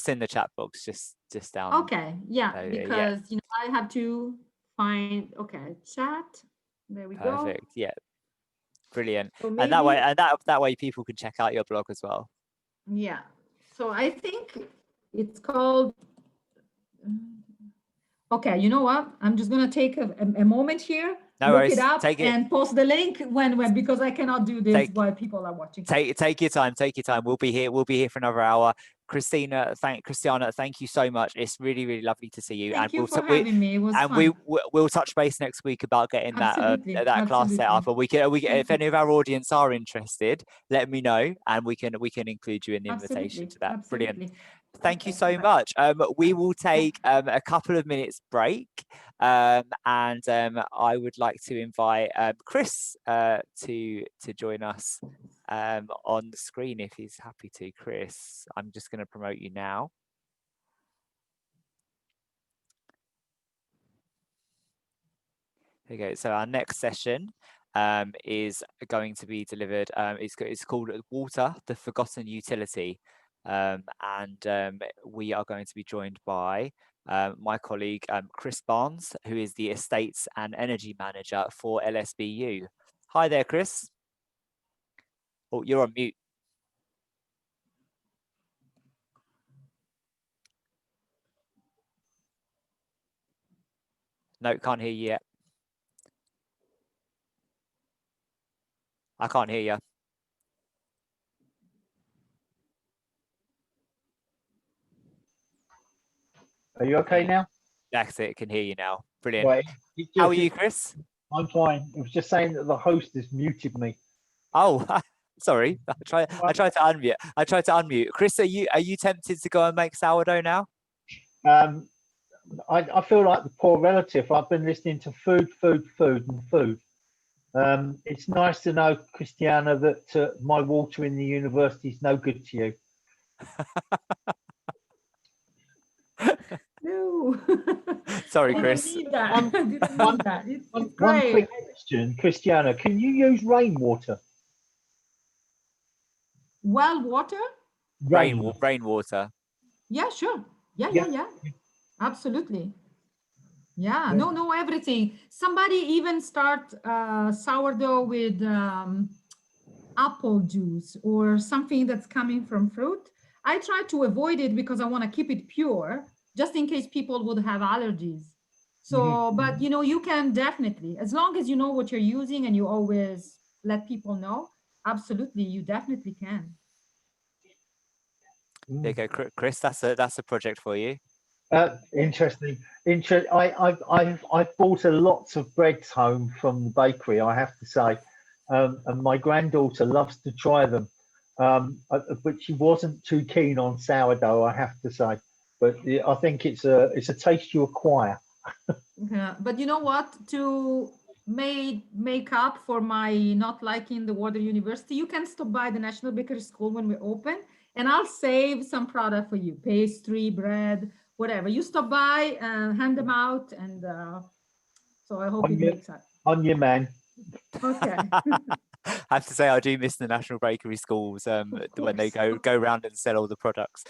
in the chat box, just down.
Okay, yeah, because you know I have to find chat. There we go.
Perfect. Yeah, brilliant.
So maybe,
and that way people can check out your blog as well.
Yeah. So I think it's called. Okay, you know what? I'm just gonna take a moment here, look it up, and post the link when because I cannot do this while people are watching.
Take your time. We'll be here for another hour. Cristiano, thank you so much. It's really, really lovely to see you.
Thank you for having me. It was fun.
We'll touch base next week about getting that class set up. But we can if any of our audience are interested, let me know, and we can include you in the invitation to that.
Absolutely.
Brilliant. Thank you so much. We will take a couple of minutes break, and I would like to invite Chris to join us on the screen if he's happy to. Chris, I'm just going to promote you now. There you go. So our next session is going to be delivered. It's called Water, the Forgotten Utility. And we are going to be joined by my colleague Chris Barnes, who is the Estates and Energy Manager for LSBU. Hi there, Chris. Oh, you're on mute. No, can't hear you yet. I can't hear you.
Are you okay now?
That's it. Can hear you now. Brilliant.
Right.
How are you, Chris?
I'm fine. It was just saying that the host has muted me.
Oh, sorry. I tried to unmute. Chris, are you tempted to go and make sourdough now?
I feel like the poor relative. I've been listening to food. It's nice to know, Cristiano, that my water in the university is no good to you.
No.
Sorry, Chris.
One quick question, Cristiano. Can you use rainwater?
Well, water?
Rainwater.
Yeah, sure. Yeah. Absolutely. Yeah, no, everything. Somebody even start sourdough with apple juice or something that's coming from fruit. I try to avoid it because I want to keep it pure, just in case people would have allergies. So, but you know, you can definitely, as long as you know what you're using and you always let people know, absolutely, you definitely can.
There you go, Chris. That's a project for you.
Interesting. I've bought a lots of breads home from the bakery, I have to say, and my granddaughter loves to try them, but she wasn't too keen on sourdough, I have to say. But I think it's a taste you acquire.
Yeah, but you know what? To make up for my not liking the Water University, you can stop by the National Bakery School when we open, and I'll save some product for you: pastry, bread, whatever. You stop by and hand them out, and so I hope it makes up.
On your man.
Okay.
I have to say, I do miss the National Bakery Schools when they go around and sell all the products.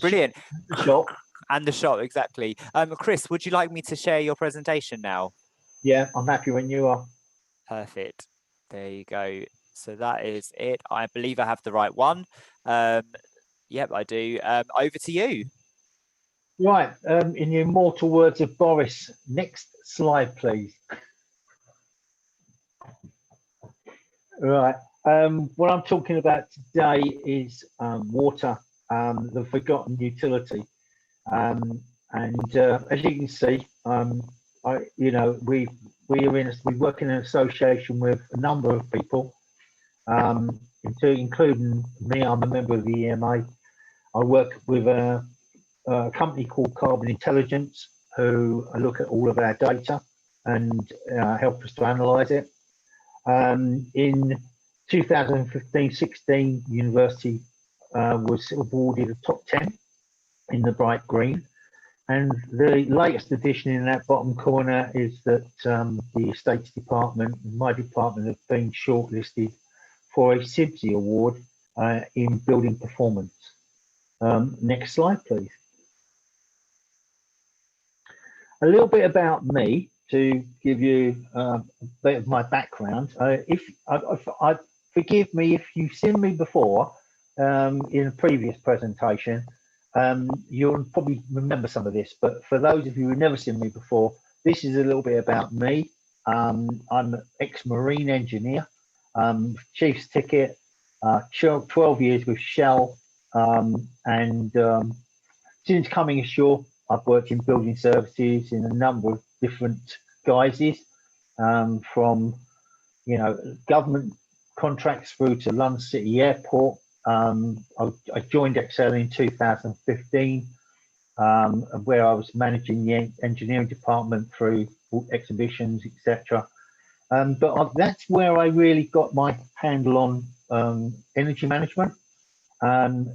Brilliant.
The shop.
And the shop, exactly. Chris, would you like me to share your presentation now?
Yeah, I'm happy when you are.
Perfect. There you go. So that is it. I believe I have the right one. Yep, I do. Over to you.
Right, in the immortal words of Boris, next slide, please. Right, what I'm talking about today is water, the forgotten utility. And as you can see, we work in an association with a number of people, including me. I'm a member of the EMA. I work with a company called Carbon Intelligence, who look at all of our data and help us to analyse it. In 2015-16, university was awarded a top 10 in the bright green, and the latest addition in that bottom corner is that the Estates Department and my department have been shortlisted for a CIBSE award in building performance. Next slide, please. A little bit about me to give you a bit of my background. Forgive me if you've seen me before in a previous presentation. You'll probably remember some of this, but for those of you who've never seen me before, this is a little bit about me. I'm an ex-marine engineer, Chief's ticket, 12 years with Shell, and since coming ashore, I've worked in building services in a number of different guises, from government contracts through to London City Airport. I joined Excel in 2015, where I was managing the engineering department through exhibitions, etc. But that's where I really got my handle on energy management. And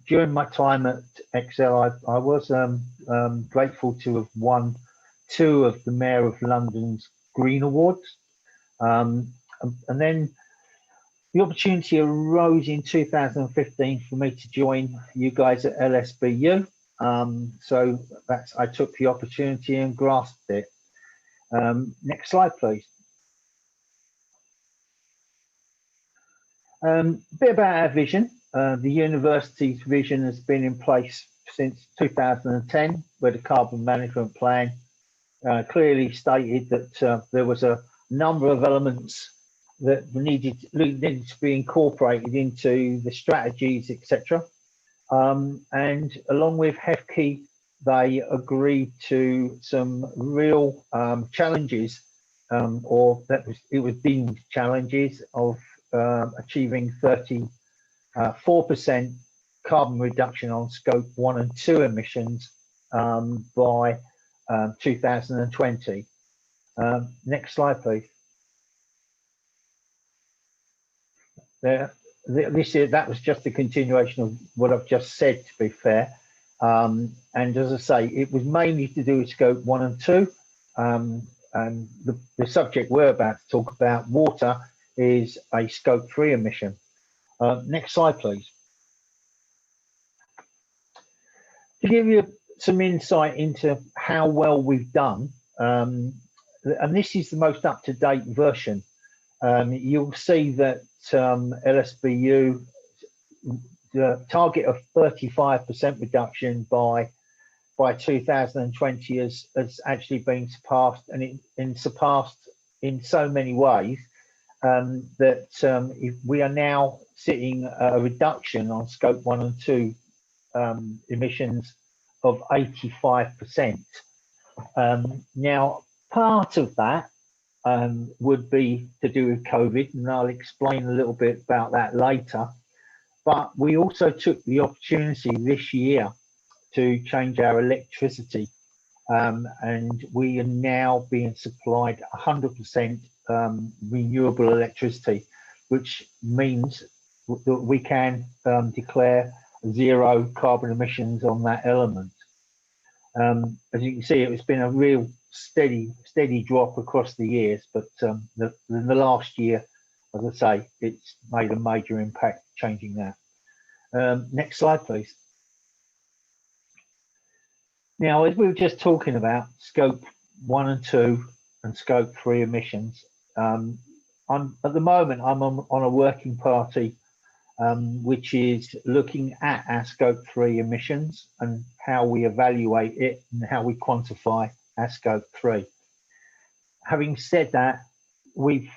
during my time at Excel, I was grateful to have won 2 of the Mayor of London's Green Awards. And then the opportunity arose in 2015 for me to join you guys at LSBU. So I took the opportunity and grasped it. Next slide, please. A bit about our vision. The university's vision has been in place since 2010, where the carbon management plan clearly stated that there was a number of elements that needed to be incorporated into the strategies, etc. And along with HEFKI, they agreed to some real challenges, it was deemed challenges of achieving 34% carbon reduction on scope 1 and 2 emissions by 2020. Next slide, please. That was just a continuation of what I've just said, to be fair. And as I say, it was mainly to do with scope 1 and 2. And the subject we're about to talk about, water, is a scope 3 emission. Next slide, please. To give you some insight into how well we've done, and this is the most up-to-date version, you'll see that LSBU, the target of 35% reduction by 2020 has actually been surpassed, and surpassed in so many ways. if we are now sitting at a reduction on scope 1 and 2 emissions of 85%. Now, part of that would be to do with COVID, and I'll explain a little bit about that later. But we also took the opportunity this year to change our electricity, and we are now being supplied 100% renewable electricity, which means that we can declare 0 carbon emissions on that element. As you can see, it's been a real steady drop across the years, but in the last year, as I say, it's made a major impact changing that. Next slide, please. Now, as we were just talking about scope 1 and 2 and scope 3 emissions, at the moment I'm on a working party which is looking at our scope 3 emissions and how we evaluate it and how we quantify our scope 3. Having said that, we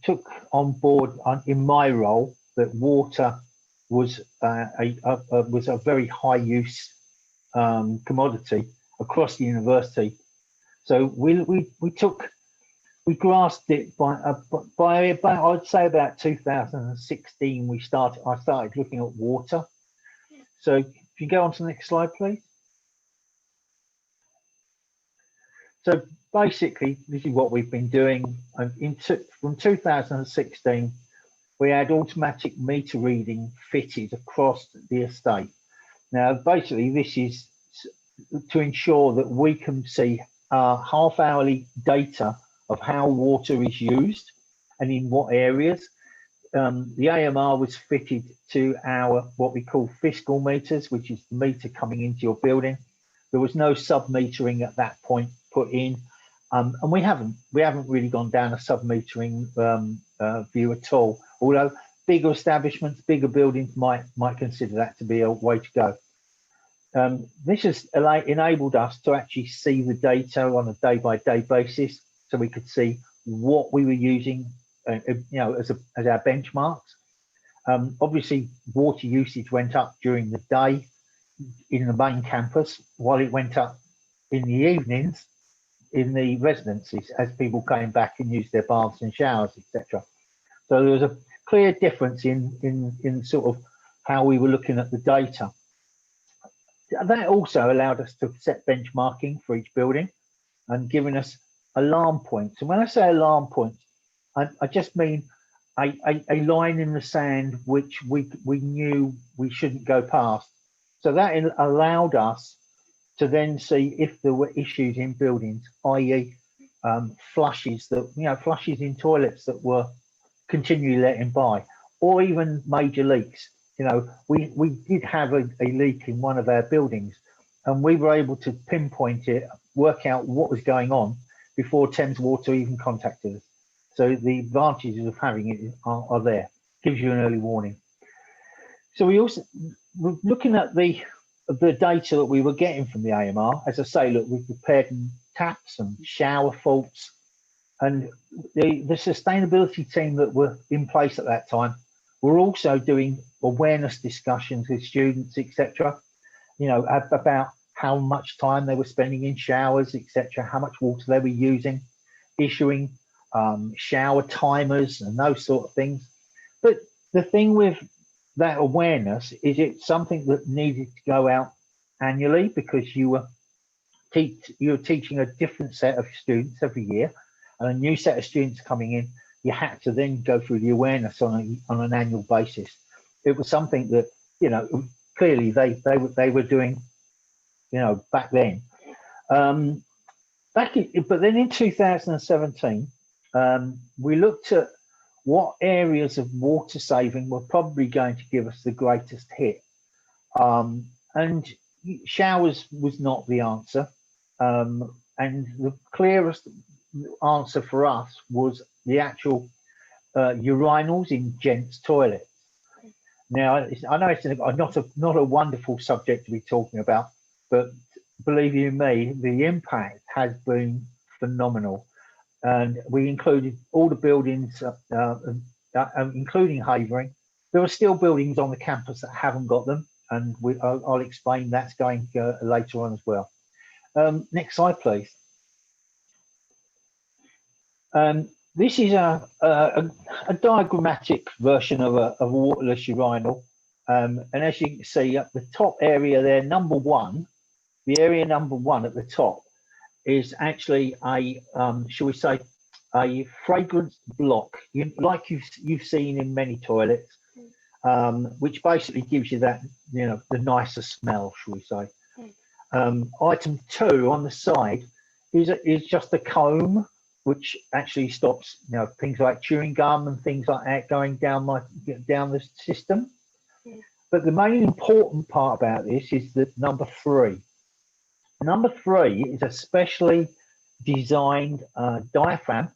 took on board in my role that water was a very high use commodity across the university. So we grasped it by I'd say about 2016 I started looking at water. So if you go on to the next slide, please. So basically, this is what we've been doing. From 2016, we had automatic meter reading fitted across the estate. Now, basically, this is to ensure that we can see half-hourly data of how water is used and in what areas. The AMR was fitted to our what we call fiscal meters, which is the meter coming into your building. There was no sub-metering at that point put in, and we haven't really gone down a sub-metering view at all. Although bigger establishments, bigger buildings might consider that to be a way to go. This has enabled us to actually see the data on a day-by-day basis, so we could see what we were using, as our benchmarks. Obviously, water usage went up during the day in the main campus, while it went up in the evenings in the residences as people came back and used their baths and showers, etc. So there was a clear difference in sort of how we were looking at the data. That also allowed us to set benchmarking for each building and giving us alarm points. And when I say alarm points, I just mean a line in the sand which we knew we shouldn't go past. So that allowed us to then see if there were issues in buildings, i.e. flushes in toilets that were continually letting by, or even major leaks. We did have a leak in one of our buildings, and we were able to pinpoint it, work out what was going on before Thames Water even contacted us. So the advantages of having it are there. Gives you an early warning. So we also were looking at the data that we were getting from the AMR. As I say, look, we prepared taps and shower faults, and the sustainability team that were in place at that time were also doing awareness discussions with students, etc. About how much time they were spending in showers, etc., how much water they were using, issuing shower timers and those sort of things. But the thing with that awareness is it's something that needed to go out annually, because you were teaching a different set of students every year, and a new set of students coming in. You had to then go through the awareness on an annual basis. It was something that clearly they were doing back then. But then in 2017, we looked at what areas of water saving were probably going to give us the greatest hit. And showers was not the answer. And the clearest answer for us was the actual urinals in gents' toilets. Now, I know it's not a wonderful subject to be talking about, but believe you me, the impact has been phenomenal. and we included all the buildings, including Havering. There are still buildings on the campus that haven't got them, and I'll explain that's going later on as well. Next slide, please. This is a diagrammatic version of a waterless urinal. And as you can see up the top area there, number one, the area number one at the top is actually a, shall we say, a fragrance block, like you've seen in many toilets, which basically gives you that, the nicer smell, shall we say. Item two on the side is just a comb, which actually stops, things like chewing gum and things like that going down the system. But the main important part about this is that number three. Number three is a specially designed diaphragm,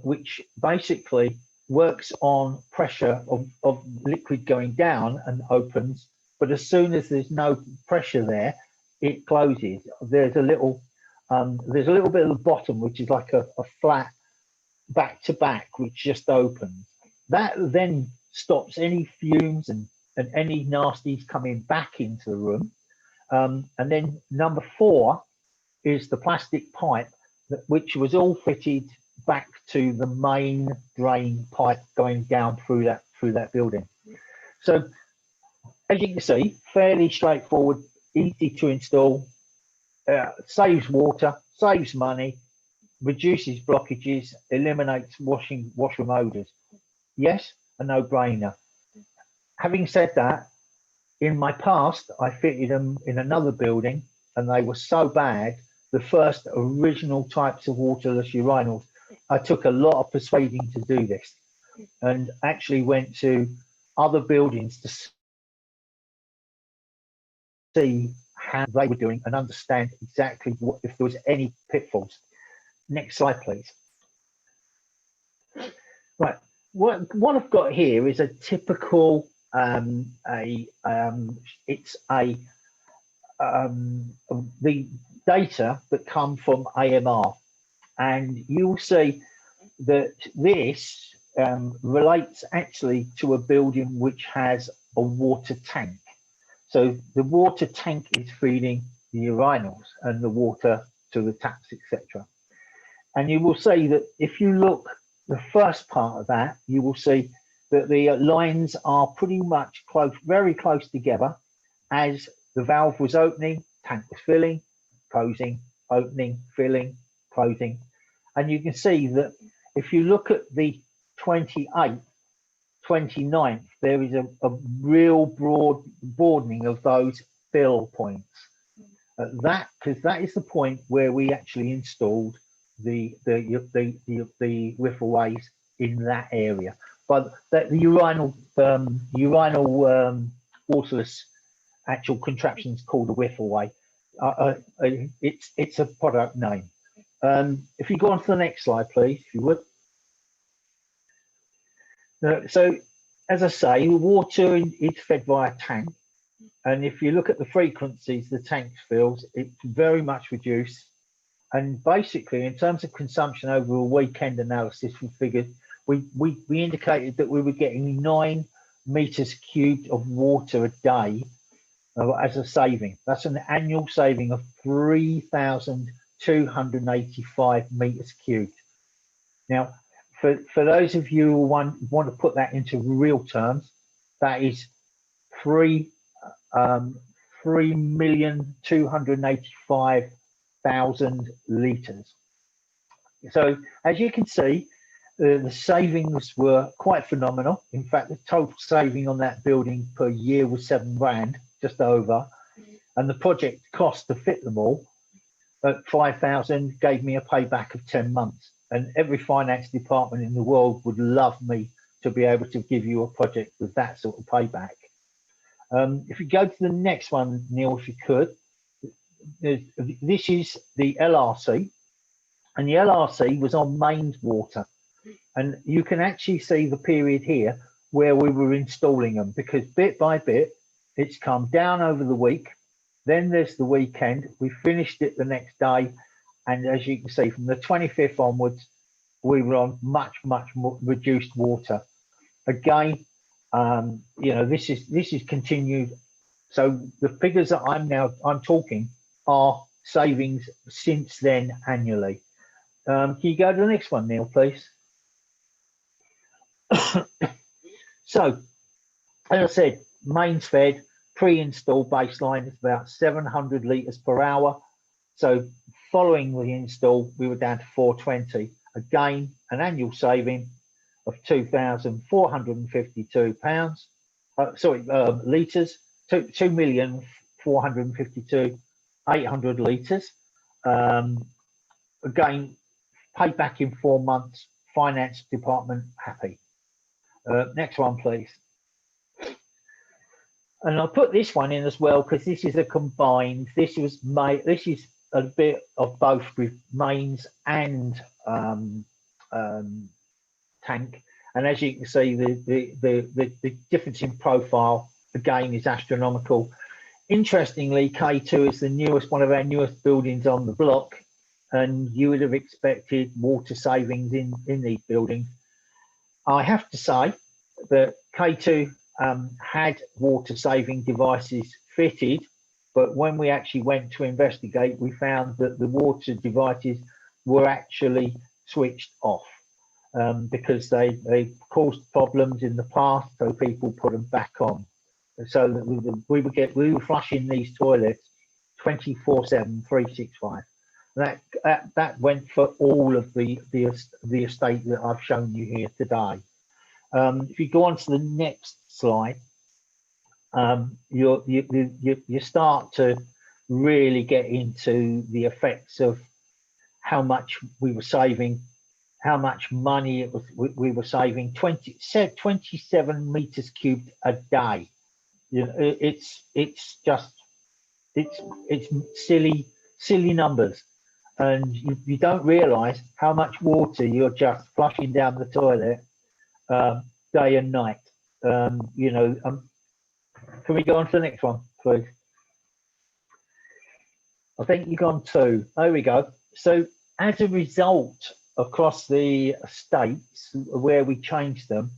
which basically works on pressure of liquid going down and opens. But as soon as there's no pressure there, it closes. There's a little bit at the bottom, which is like a flat back to back, which just opens. That then stops any fumes and any nasties coming back into the room. And then number four is the plastic pipe, which was all fitted back to the main drain pipe going down through that building. So as you can see, fairly straightforward, easy to install, saves water, saves money, reduces blockages, eliminates washroom odours. Yes, a no-brainer. Having said that, in my past, I fitted them in another building and they were so bad, the first original types of waterless urinals, I took a lot of persuading to do this and actually went to other buildings to see how they were doing and understand exactly if there was any pitfalls. Next slide, please. Right, what I've got here is a typical it's the data that come from AMR, and you'll see that this relates actually to a building which has a water tank. So the water tank is feeding the urinals and the water to the taps, etc. And you will see that if you look the first part of that, you will see that the lines are pretty much close, very close together. As the valve was opening, tank was filling, closing, opening, filling, closing. And you can see that if you look at the 28th, 29th, there is a real broadening of those fill points. Because that is the point where we actually installed the wiffleways in that area. But the urinal waterless actual contraption is called a wiffleway. It's a product name. If you go on to the next slide, please, if you would. So, as I say, the water is fed via a tank, and if you look at the frequencies the tank fills, it's very much reduced. And basically, in terms of consumption over a weekend analysis, we figured we indicated that we were getting 9 meters cubed of water a day as a saving. That's an annual saving of 3,285 meters cubed. Now, for those of you who want to put that into real terms, that is 3,285,000 litres. So as you can see, the savings were quite phenomenal. In fact, the total saving on that building per year was £7 grand, just over. And the project cost to fit them all at 5,000 gave me a payback of 10 months. And every finance department in the world would love me to be able to give you a project with that sort of payback. If you go to the next one, Neil, if you could, this is the LRC, and the LRC was on mains water. And you can actually see the period here where we were installing them, because bit by bit, it's come down over the week. Then there's the weekend. We finished it the next day. And as you can see, from the 25th onwards, we were on much more reduced water. Again, this is continued. So the figures that I'm talking are savings since then annually. Can you go to the next one, Neil, please? So, as I said, mains fed, pre-install baseline is about 700 litres per hour. So following the install, we were down to 420. Again, an annual saving of £2,452. Litres, 2,452,800 litres. Again, paid back in 4 months. Finance department happy. Next one, please. And I'll put this one in as well because this is a combined. This is a bit of both with mains and tank. And as you can see, the difference in profile again is astronomical. Interestingly, K2 is one of our newest buildings on the block, and you would have expected water savings in these buildings. I have to say that K2 had water saving devices fitted, but when we actually went to investigate, we found that the water devices were actually switched off because they caused problems in the past, so people put them back on. So that we were flushing these toilets 24/7, 365. That went for all of the estate that I've shown you here today. If you go on to the next slide, you start to really get into the effects of how much we were saving, how much money we were saving. 27 meters cubed a day. It's silly numbers, and you don't realize how much water you're just flushing down the toilet day and night. Can we go on to the next one, please? I think you've gone to. There we go. So as a result, across the estates where we changed them,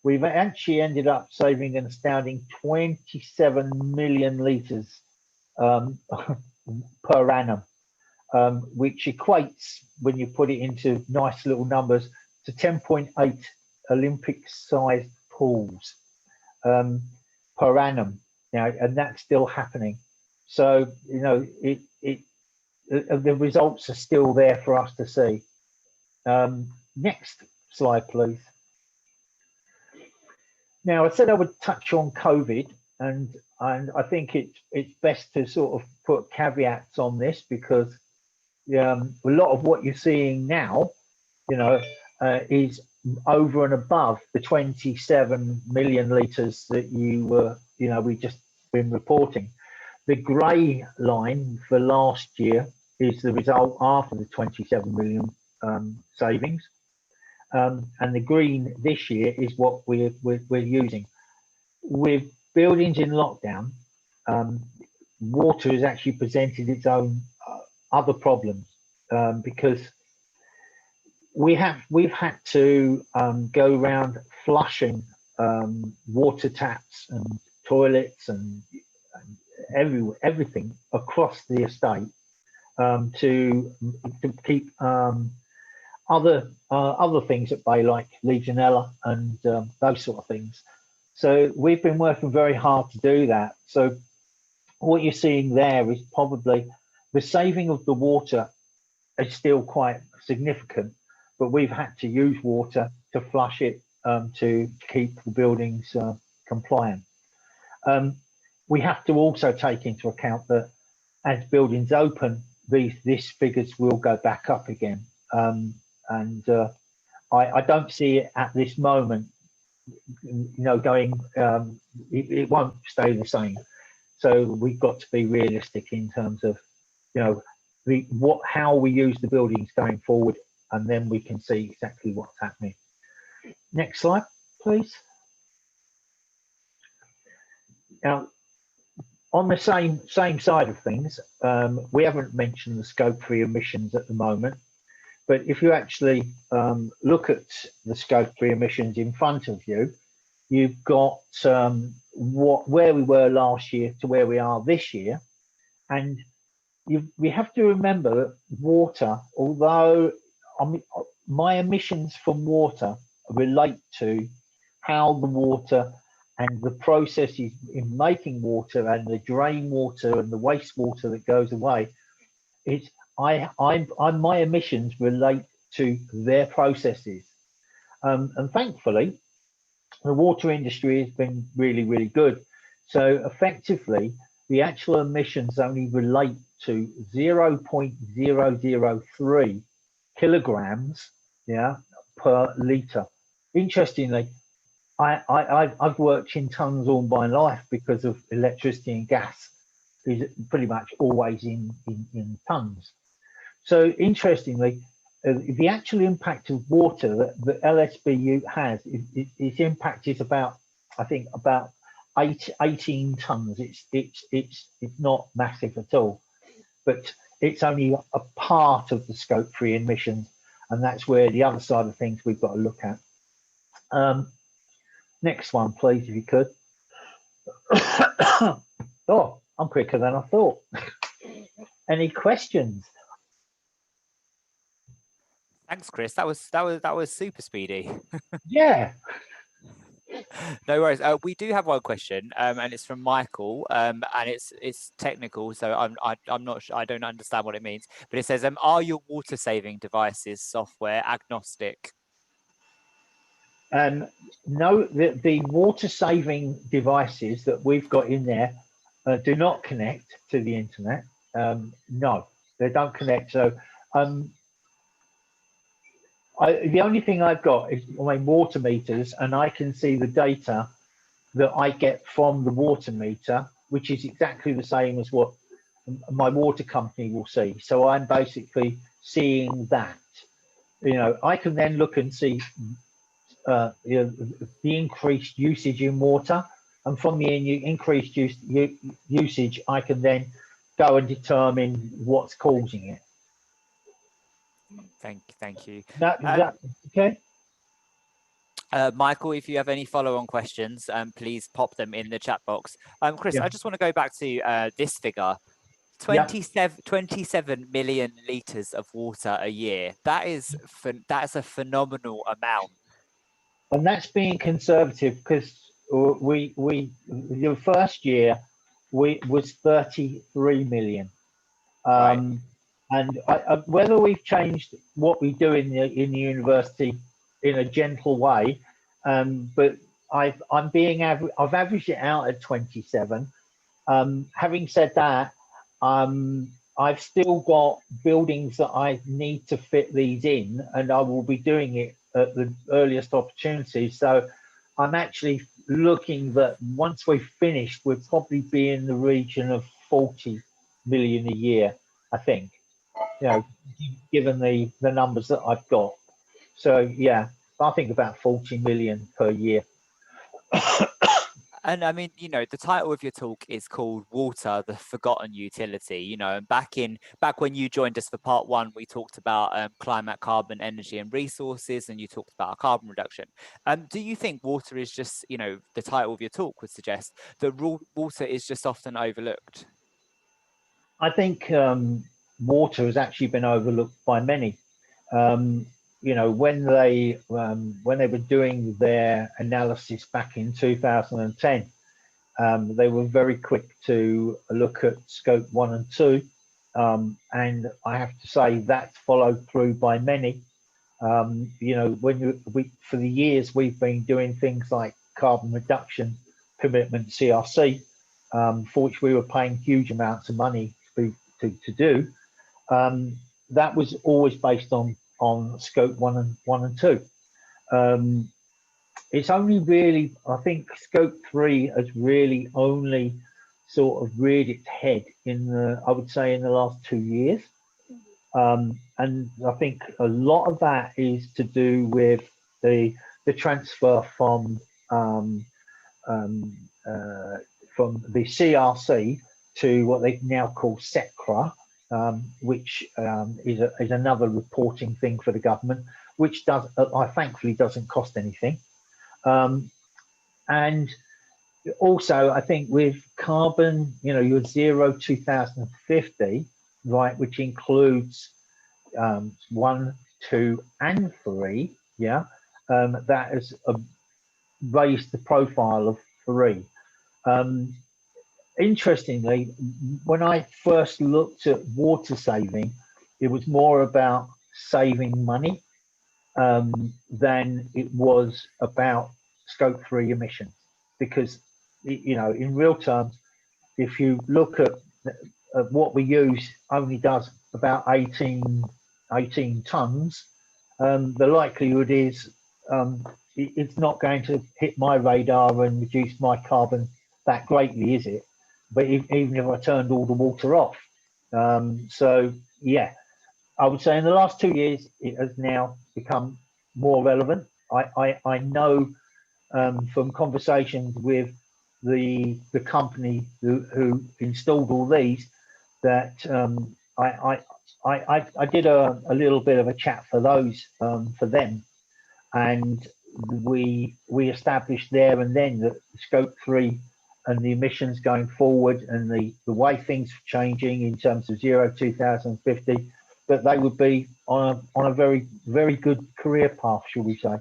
we've actually ended up saving an astounding 27 million litres per annum, which equates, when you put it into nice little numbers, to 10.8 Olympic-sized pools per annum now, and that's still happening. So the results are still there for us to see. Next slide, please. Now, I said I would touch on COVID, and I think it's best to sort of put caveats on this because a lot of what you're seeing now, is over and above the 27 million litres that we just been reporting. The grey line for last year is the result after the 27 million savings, and the green this year is what we're using. With buildings in lockdown, water has actually presented its own other problems because we've had to go around flushing water taps and toilets and everything across the estate to keep other things at bay, like Legionella and those sort of things. So we've been working very hard to do that. So what you're seeing there is probably the saving of the water is still quite significant, but we've had to use water to flush it to keep the buildings compliant. We have to also take into account that as buildings open, these figures will go back up again. I don't see it at this moment, going, it won't stay the same. So we've got to be realistic in terms of, how we use the buildings going forward, and then we can see exactly what's happening. Next slide, please. Now, On the same side of things, we haven't mentioned the Scope 3 emissions at the moment, but if you actually look at the Scope 3 emissions in front of you, you've got where we were last year to where we are this year, and we have to remember that water, although my emissions from water relate to how the water and the processes in making water and the drain water and the wastewater that goes away, my emissions relate to their processes. And thankfully, the water industry has been really, really good. So effectively, the actual emissions only relate to 0.003 kilograms, per litre. Interestingly, I've worked in tons all my life because of electricity and gas is pretty much always in tons. So interestingly, the actual impact of water that LSBU has, its impact is about, I think, about 18 tons. It's not massive at all, but it's only a part of the Scope 3 emissions, and that's where the other side of things we've got to look at. Next one, please, if you could. Oh, I'm quicker than I thought. Any questions?
Thanks, Chris. That was super speedy.
Yeah.
No worries. We do have one question, and it's from Michael, and it's technical, so I'm not sure, I don't understand what it means. But it says, are your water saving devices software agnostic?
No, the water saving devices that we've got in there do not connect to the internet. No, they don't connect. So the only thing I've got is my water meters, and I can see the data that I get from the water meter, which is exactly the same as what my water company will see. So I'm basically seeing that. I can then look and see the increased usage in water, and from the increased usage, I can then go and determine what's causing it.
Thank you.
That okay?
Michael, if you have any follow-on questions, please pop them in the chat box. Chris, I just want to go back to this figure. 27 million litres of water a year. That's a phenomenal amount.
And that's being conservative, because the first year was 33 million.
Right.
And whether we've changed what we do in the university in a gentle way, but I've averaged it out at 27. Having said that, I've still got buildings that I need to fit these in, and I will be doing it at the earliest opportunity. So I'm actually looking that once we've finished, we'll probably be in the region of 40 million a year, I think, given the numbers that I've got. So yeah, I think about 40 million per year.
And I mean, the title of your talk is called Water, the Forgotten Utility, and back when you joined us for part 1, we talked about climate, carbon, energy and resources, and you talked about carbon reduction. Do you think water is just, the title of your talk would suggest that water is just often overlooked?
I think water has actually been overlooked by many. When they were doing their analysis back in 2010, they were very quick to look at Scope 1 and 2, and I have to say that's followed through by many. For the years we've been doing things like carbon reduction commitment, CRC, for which we were paying huge amounts of money to do. That was always based on Scope 1 and 2. It's only really, I think Scope 3 has really only sort of reared its head in the last 2 years. And I think a lot of that is to do with the transfer from the CRC to what they now call SECRA, which is another reporting thing for the government, which thankfully doesn't cost anything. And also, I think with carbon, your 2050, right, which includes 1, 2, and 3, that has raised the profile of 3. Interestingly, when I first looked at water saving, it was more about saving money than it was about scope 3 emissions, because in real terms, if you look at what we use only does about 18 tons, the likelihood is it's not going to hit my radar and reduce my carbon that greatly, is it? But even if I turned all the water off. So yeah, I would say in the last 2 years, it has now become more relevant. I know from conversations with the company who installed all these that I did a little bit of a chat for those for them, and we established there and then that scope 3 and the emissions going forward and the way things are changing in terms of 2050, that they would be on a very, very good career path, shall we say.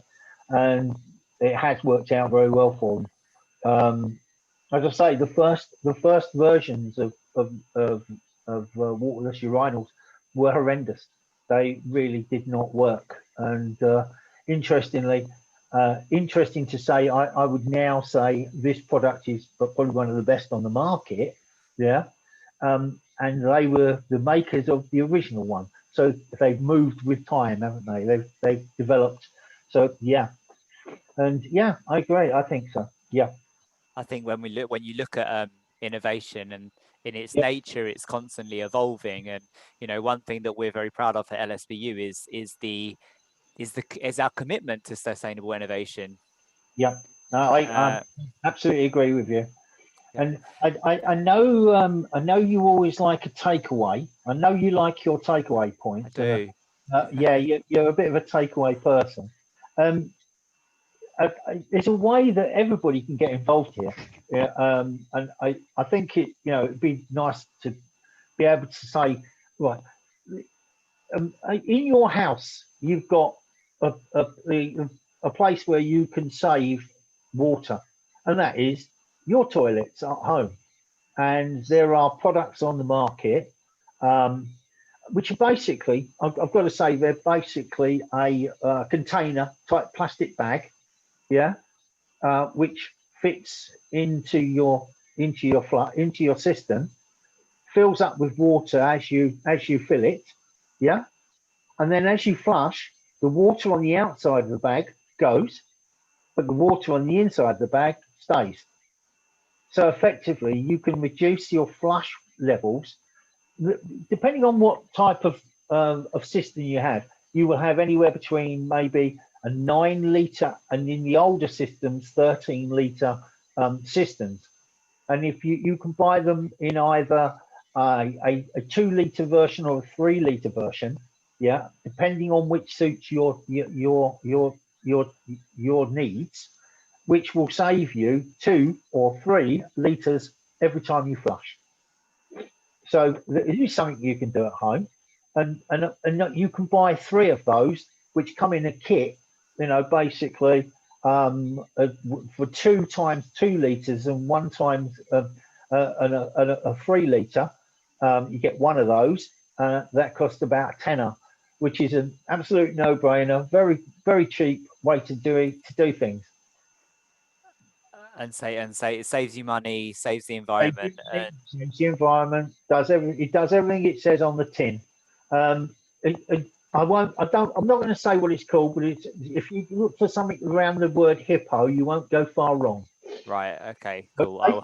And it has worked out very well for them. As I say, the first versions of waterless urinals were horrendous. They really did not work. And interesting to say, I would now say this product is probably one of the best on the market. Yeah. And they were the makers of the original one. So they've moved with time, haven't they? They've developed. So yeah. And yeah, I agree. I think so. Yeah.
I think when you look at innovation and in its nature, it's constantly evolving. And one thing that we're very proud of at LSBU is our commitment to sustainable innovation.
Yeah, no, I absolutely agree with you. And I know you always like a takeaway. I know you like your takeaway points.
I do.
Yeah, you're a bit of a takeaway person. There's a way that everybody can get involved here. Yeah, and I think it'd be nice to be able to say, right, in your house, you've got a place where you can save water, and that is your toilets at home. And there are products on the market which are basically, I've got to say, they're basically a container type plastic bag, which fits into your system, fills up with water as you fill it, and then as you flush, the water on the outside of the bag goes, but the water on the inside of the bag stays. So effectively, you can reduce your flush levels depending on what type of system you have. You will have anywhere between maybe a 9 litre and in the older systems 13 litre systems, and if you can buy them in either a 2 litre version or a 3 litre version, depending on which suits your needs, which will save you 2 or 3 litres every time you flush. So it is something you can do at home, and you can buy 3 of those, which come in a kit, basically for 2 times 2 litres and 1 times a 3 litre. You get 1 of those. That costs about a tenner, which is an absolute no-brainer. Very, very cheap way to do things.
And say it saves you money, saves the environment.
Saves the environment. It does everything it says on the tin. I'm not going to say what it's called, but if you look for something around the word hippo, you won't go far wrong.
Right. Okay. Cool. Okay.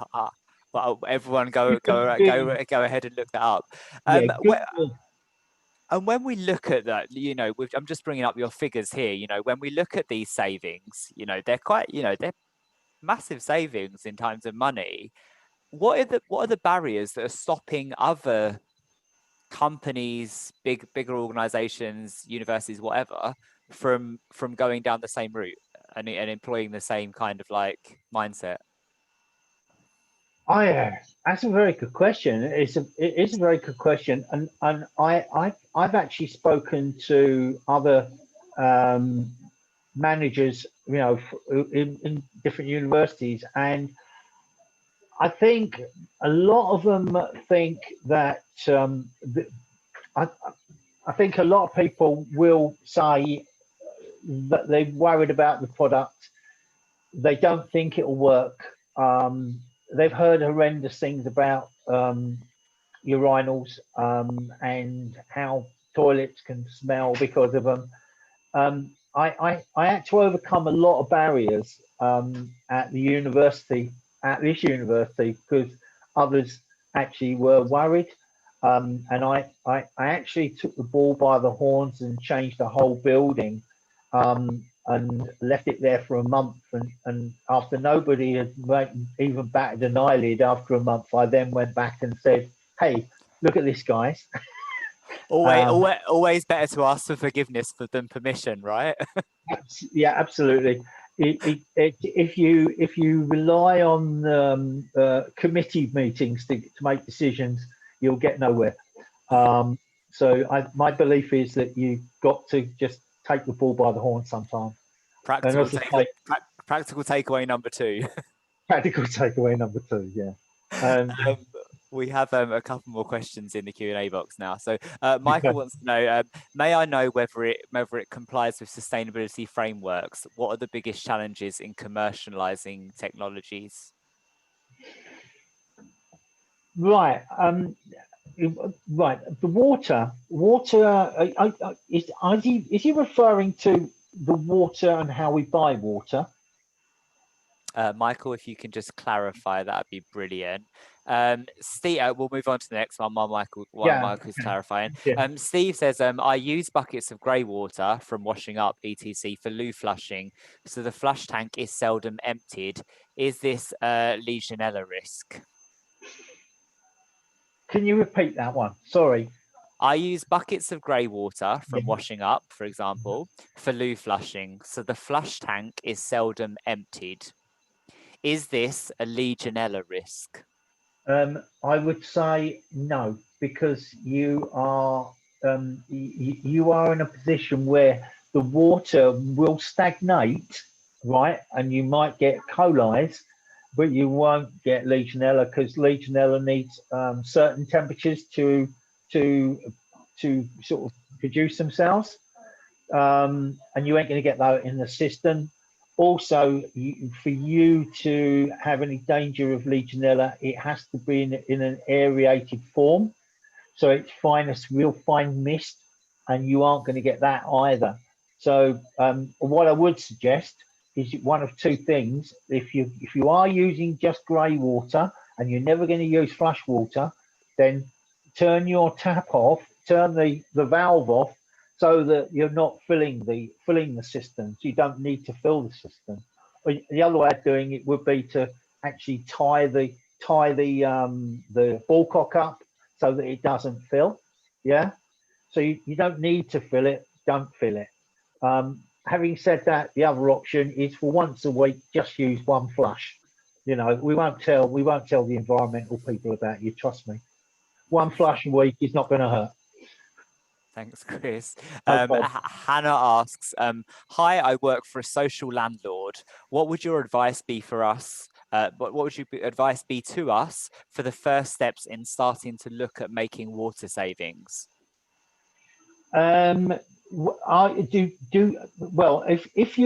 Well, everyone go ahead and look that up. And when we look at that, I'm just bringing up your figures here. When we look at these savings, they're quite, they're massive savings in terms of money. what are the barriers that are stopping other companies, bigger organizations, universities, whatever, from going down the same route and employing the same kind of like mindset?
That's a very good question. It is a very good question, and I've actually spoken to other managers, you know, in different universities, and I think a lot of them think that I think a lot of people will say that they're worried about the product. They don't think it'll work. They've heard horrendous things about urinals and how toilets can smell because of them. I had to overcome a lot of barriers at the university, at this university, because others actually were worried. And I actually took the bull by the horns and changed the whole building and left it there for a month. And after nobody had even batted an eyelid after a month, I then went back and said, hey, look at this, guys.
Always better to ask for forgiveness than permission, right?
Yeah, absolutely. If you rely on committee meetings to make decisions, you'll get nowhere. So my belief is that you've got to just take the bull by the horn sometimes.
Practical takeaway number 2.
Practical takeaway number 2, yeah.
We have a couple more questions in the Q&A box now. So Michael wants to know, may I know whether it complies with sustainability frameworks? What are the biggest challenges in commercializing technologies?
Right. Right. The water. Is he referring to the water and how we buy water?
Michael, if you can just clarify, that'd be brilliant. Steve, we'll move on to the next one while Michael's clarifying.
Yeah.
Steve says, I use buckets of grey water from washing up, etc., for loo flushing, so the flush tank is seldom emptied. Is this a Legionella risk?
Can you repeat that one? Sorry.
I use buckets of grey water from washing up, for example, for loo flushing, so the flush tank is seldom emptied. Is this a Legionella risk?
I would say no, because you are in a position where the water will stagnate, right? And you might get coli's, but you won't get Legionella, because Legionella needs certain temperatures to sort of produce themselves, and you ain't going to get that in the system. Also, for you to have any danger of Legionella, it has to be in an aerated form. So it's real fine mist, and you aren't going to get that either. So what I would suggest is one of two things. If you are using just grey water and you're never going to use flush water, then turn your tap off, turn the valve off, so that you're not filling the system. So you don't need to fill the system. The other way of doing it would be to actually tie the ball cock up so that it doesn't fill. Yeah. So you don't need to fill it. Don't fill it. Having said that, the other option is for once a week, just use one flush. You know, we won't tell the environmental people about you. Trust me. One flush a week is not going to hurt.
Thanks, Chris.
Okay.
Hannah asks, hi, I work for a social landlord. What would your advice be for us? What would your advice be to us for the first steps in starting to look at making water savings?
Well, if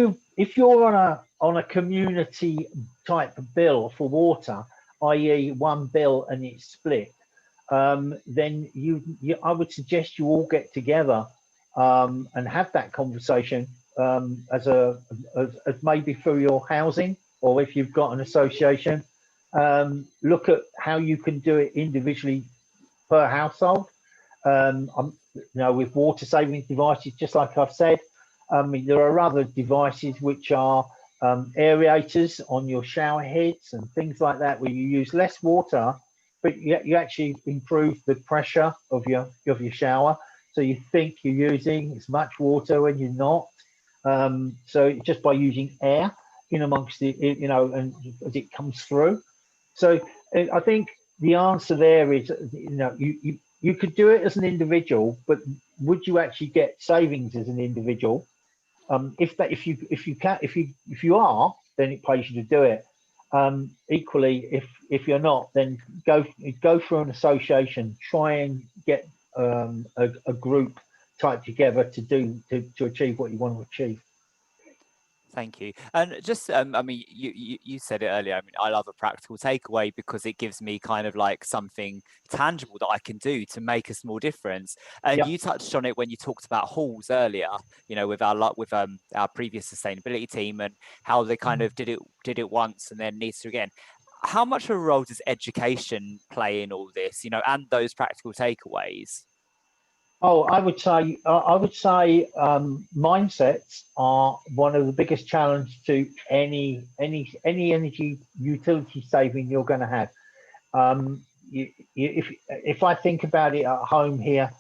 you're on a community type bill for water, i.e. one bill and it's split, then I would suggest you all get together and have that conversation as maybe through your housing, or if you've got an association, look at how you can do it individually per household. With water saving devices, just like I've said, there are other devices which are aerators on your shower heads and things like that, where you use less water, but you actually improve the pressure of your shower. So you think you're using as much water when you're not. So just by using air in amongst the, and as it comes through. So I think the answer there is, you could do it as an individual, but would you actually get savings as an individual? If you are, then it pays you to do it. Equally, if you're not, then go through an association, try and get a group type together to achieve what you want to achieve.
Thank you. And just, I mean, you said it earlier. I mean, I love a practical takeaway because it gives me kind of like something tangible that I can do to make a small difference. And you touched on it when you talked about halls earlier, with our previous sustainability team and how they kind of did it once and then needs to again. How much of a role does education play in all this, and those practical takeaways?
Oh, I would say mindsets are one of the biggest challenges to any energy utility saving you're going to have. If I think about it at home here,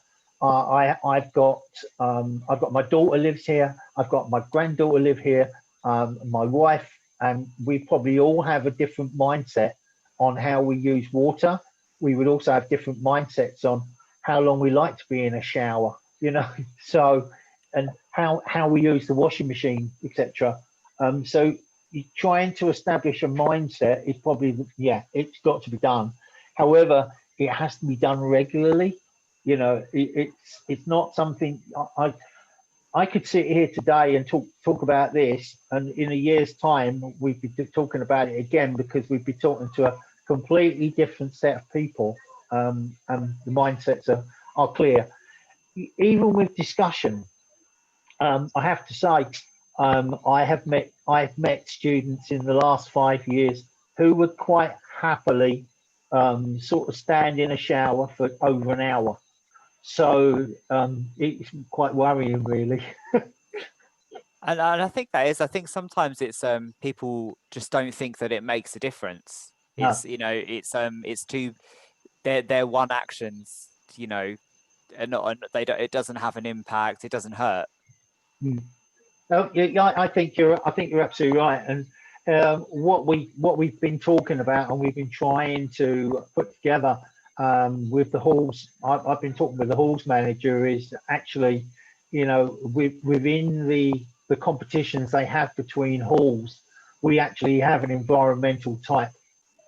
I've got my daughter lives here. I've got my granddaughter live here. My wife, and we probably all have a different mindset on how we use water. We would also have different mindsets on how long we like to be in a shower, so, and how we use the washing machine, etc. So trying to establish a mindset is probably, it's got to be done. However, it has to be done regularly. It's not something I could sit here today and talk about this, and in a year's time we'd be talking about it again, because we'd be talking to a completely different set of people. And the mindsets are clear. Even with discussion, I have to say, I've met students in the last 5 years who would quite happily sort of stand in a shower for over an hour. So it's quite worrying, really.
And I think I think sometimes it's people just don't think that it makes a difference. It's it's too. They're one actions, and not it doesn't have an impact. It doesn't hurt.
Oh, yeah, I think you're absolutely right. And what we've been talking about and we've been trying to put together with the halls. I've been talking with the halls manager is actually, within the competitions they have between halls, we actually have an environmental type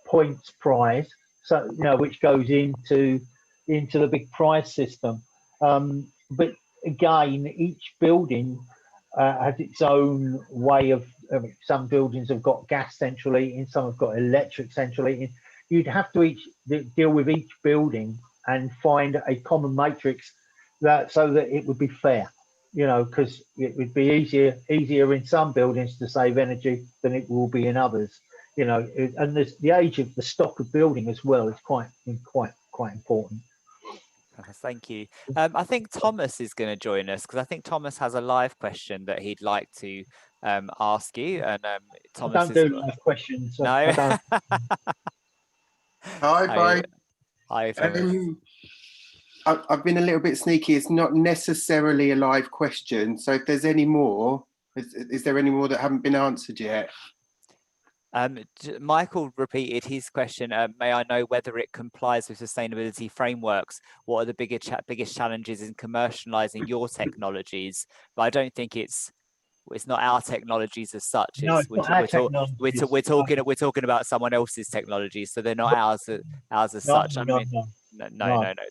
points prize. So, which goes into the big prize system. But again, each building has its own way of, some buildings have got gas central heating, some have got electric central heating. You'd have to deal with each building and find a common matrix so that it would be fair, because it would be easier in some buildings to save energy than it will be in others. And the age of the stock of building as well is quite important.
Thank you. I think Thomas is going to join us because I think Thomas has a live question that he'd like to ask you. And Thomas,
I don't do live questions. So
no.
Hi.
Hi, Thomas.
I've been a little bit sneaky. It's not necessarily a live question. So if there's any more, is there any more that haven't been answered yet?
Michael repeated his question. May I know whether it complies with sustainability frameworks? What are the biggest challenges in commercializing your technologies? But I don't think it's not our technologies as such.
No,
we're talking about someone else's technologies, so they're not ours as such. No.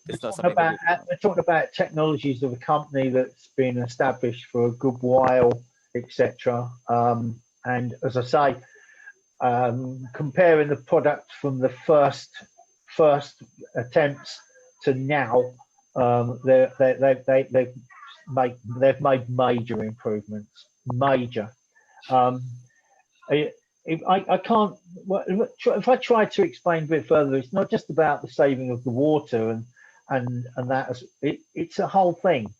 It's not something
we're talking about technologies of a company that's been established for a good while, etc. And as I say, comparing the product from the first attempts to now, they've made major improvements. Major. I can't. If I try to explain a bit further, it's not just about the saving of the water and that. It's a whole thing.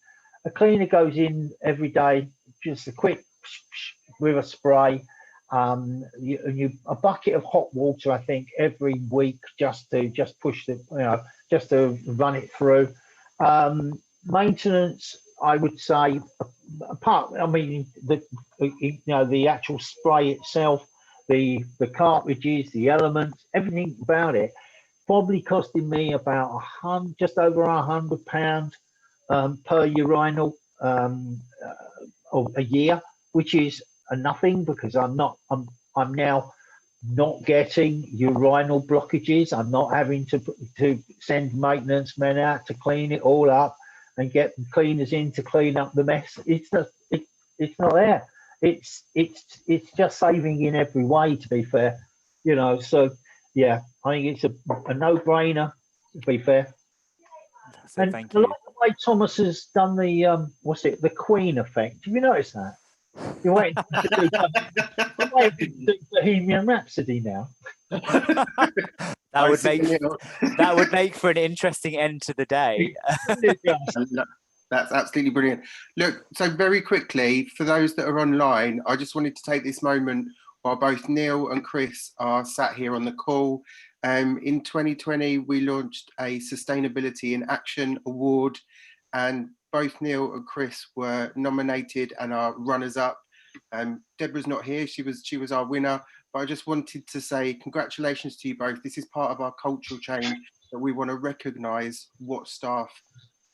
A cleaner goes in every day, just a quick with a spray, a bucket of hot water, I think, every week just to push the, just to run it through. Maintenance, I would say, apart, I mean, the actual spray itself, the cartridges, the elements, everything about it, probably costing me about just over £100 per urinal a year, which is nothing, because I'm now not getting urinal blockages. I'm not having to send maintenance men out to clean it all up and get cleaners in to clean up the mess. It's not there. It's just saving in every way, to be fair, so yeah, I think it's a no-brainer, to be fair.
So
and
thank
I
you.
like the way Thomas has done the the Queen effect. Have you noticed that? You're waiting to do Bohemian Rhapsody now.
That would make for an interesting end to the day.
That's absolutely brilliant. Look, so very quickly, for those that are online, I just wanted to take this moment while both Neil and Chris are sat here on the call. In 2020, we launched a Sustainability in Action Award, and both Neil and Chris were nominated and are runners-up. Deborah's not here; she was our winner. But I just wanted to say congratulations to you both. This is part of our cultural change, that we want to recognise what staff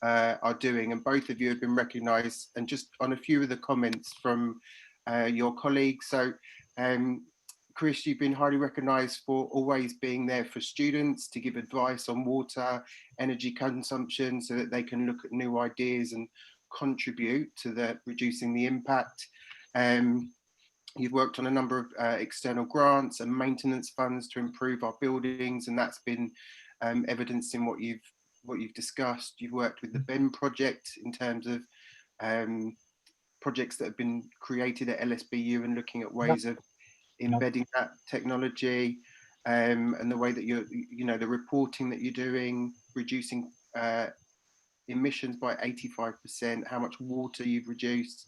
are doing, and both of you have been recognised. And just on a few of the comments from your colleagues, so Chris, you've been highly recognised for always being there for students to give advice on water, energy consumption, so that they can look at new ideas and contribute to reducing the impact. You've worked on a number of external grants and maintenance funds to improve our buildings, and that's been evidenced in what you've discussed. You've worked with the BEM project in terms of projects that have been created at LSBU and looking at ways of embedding that technology, and the way that the reporting that you're doing, reducing emissions by 85%, how much water you've reduced.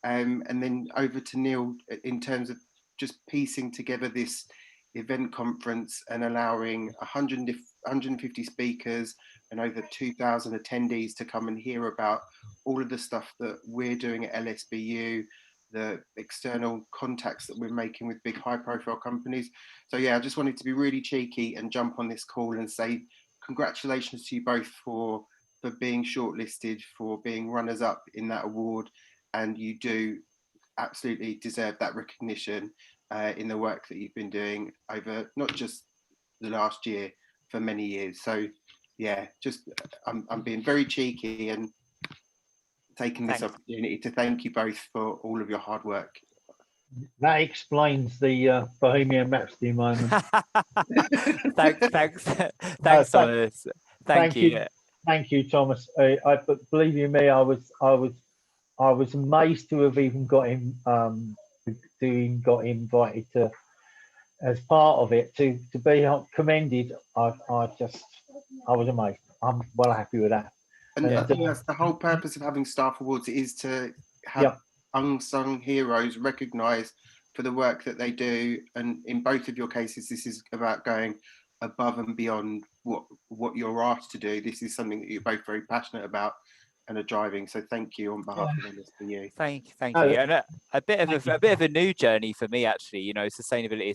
And then over to Neil in terms of just piecing together this event conference and allowing 150 speakers and over 2,000 attendees to come and hear about all of the stuff that we're doing at LSBU, the external contacts that we're making with big high profile companies. So yeah, I just wanted to be really cheeky and jump on this call and say congratulations to you both for being shortlisted, for being runners up in that award, and you do absolutely deserve that recognition in the work that you've been doing over not just the last year, for many years. So yeah, just I'm being very cheeky and taking this opportunity to thank you both for all of your hard work.
That explains the Bohemian Rhapsody moment.
Thanks, Thomas. Thank you.
Thank you, Thomas. Believe you me, I was amazed to have even got invited to as part of it, to be commended. I was amazed. I'm well happy with that.
And I think that's the whole purpose of having staff awards, is to have unsung heroes recognised for the work that they do. And in both of your cases, this is about going above and beyond what you're asked to do. This is something that you're both very passionate about and are driving. So thank you on behalf of LSBU.
Thank you. And a bit of a new journey for me, actually. Sustainability.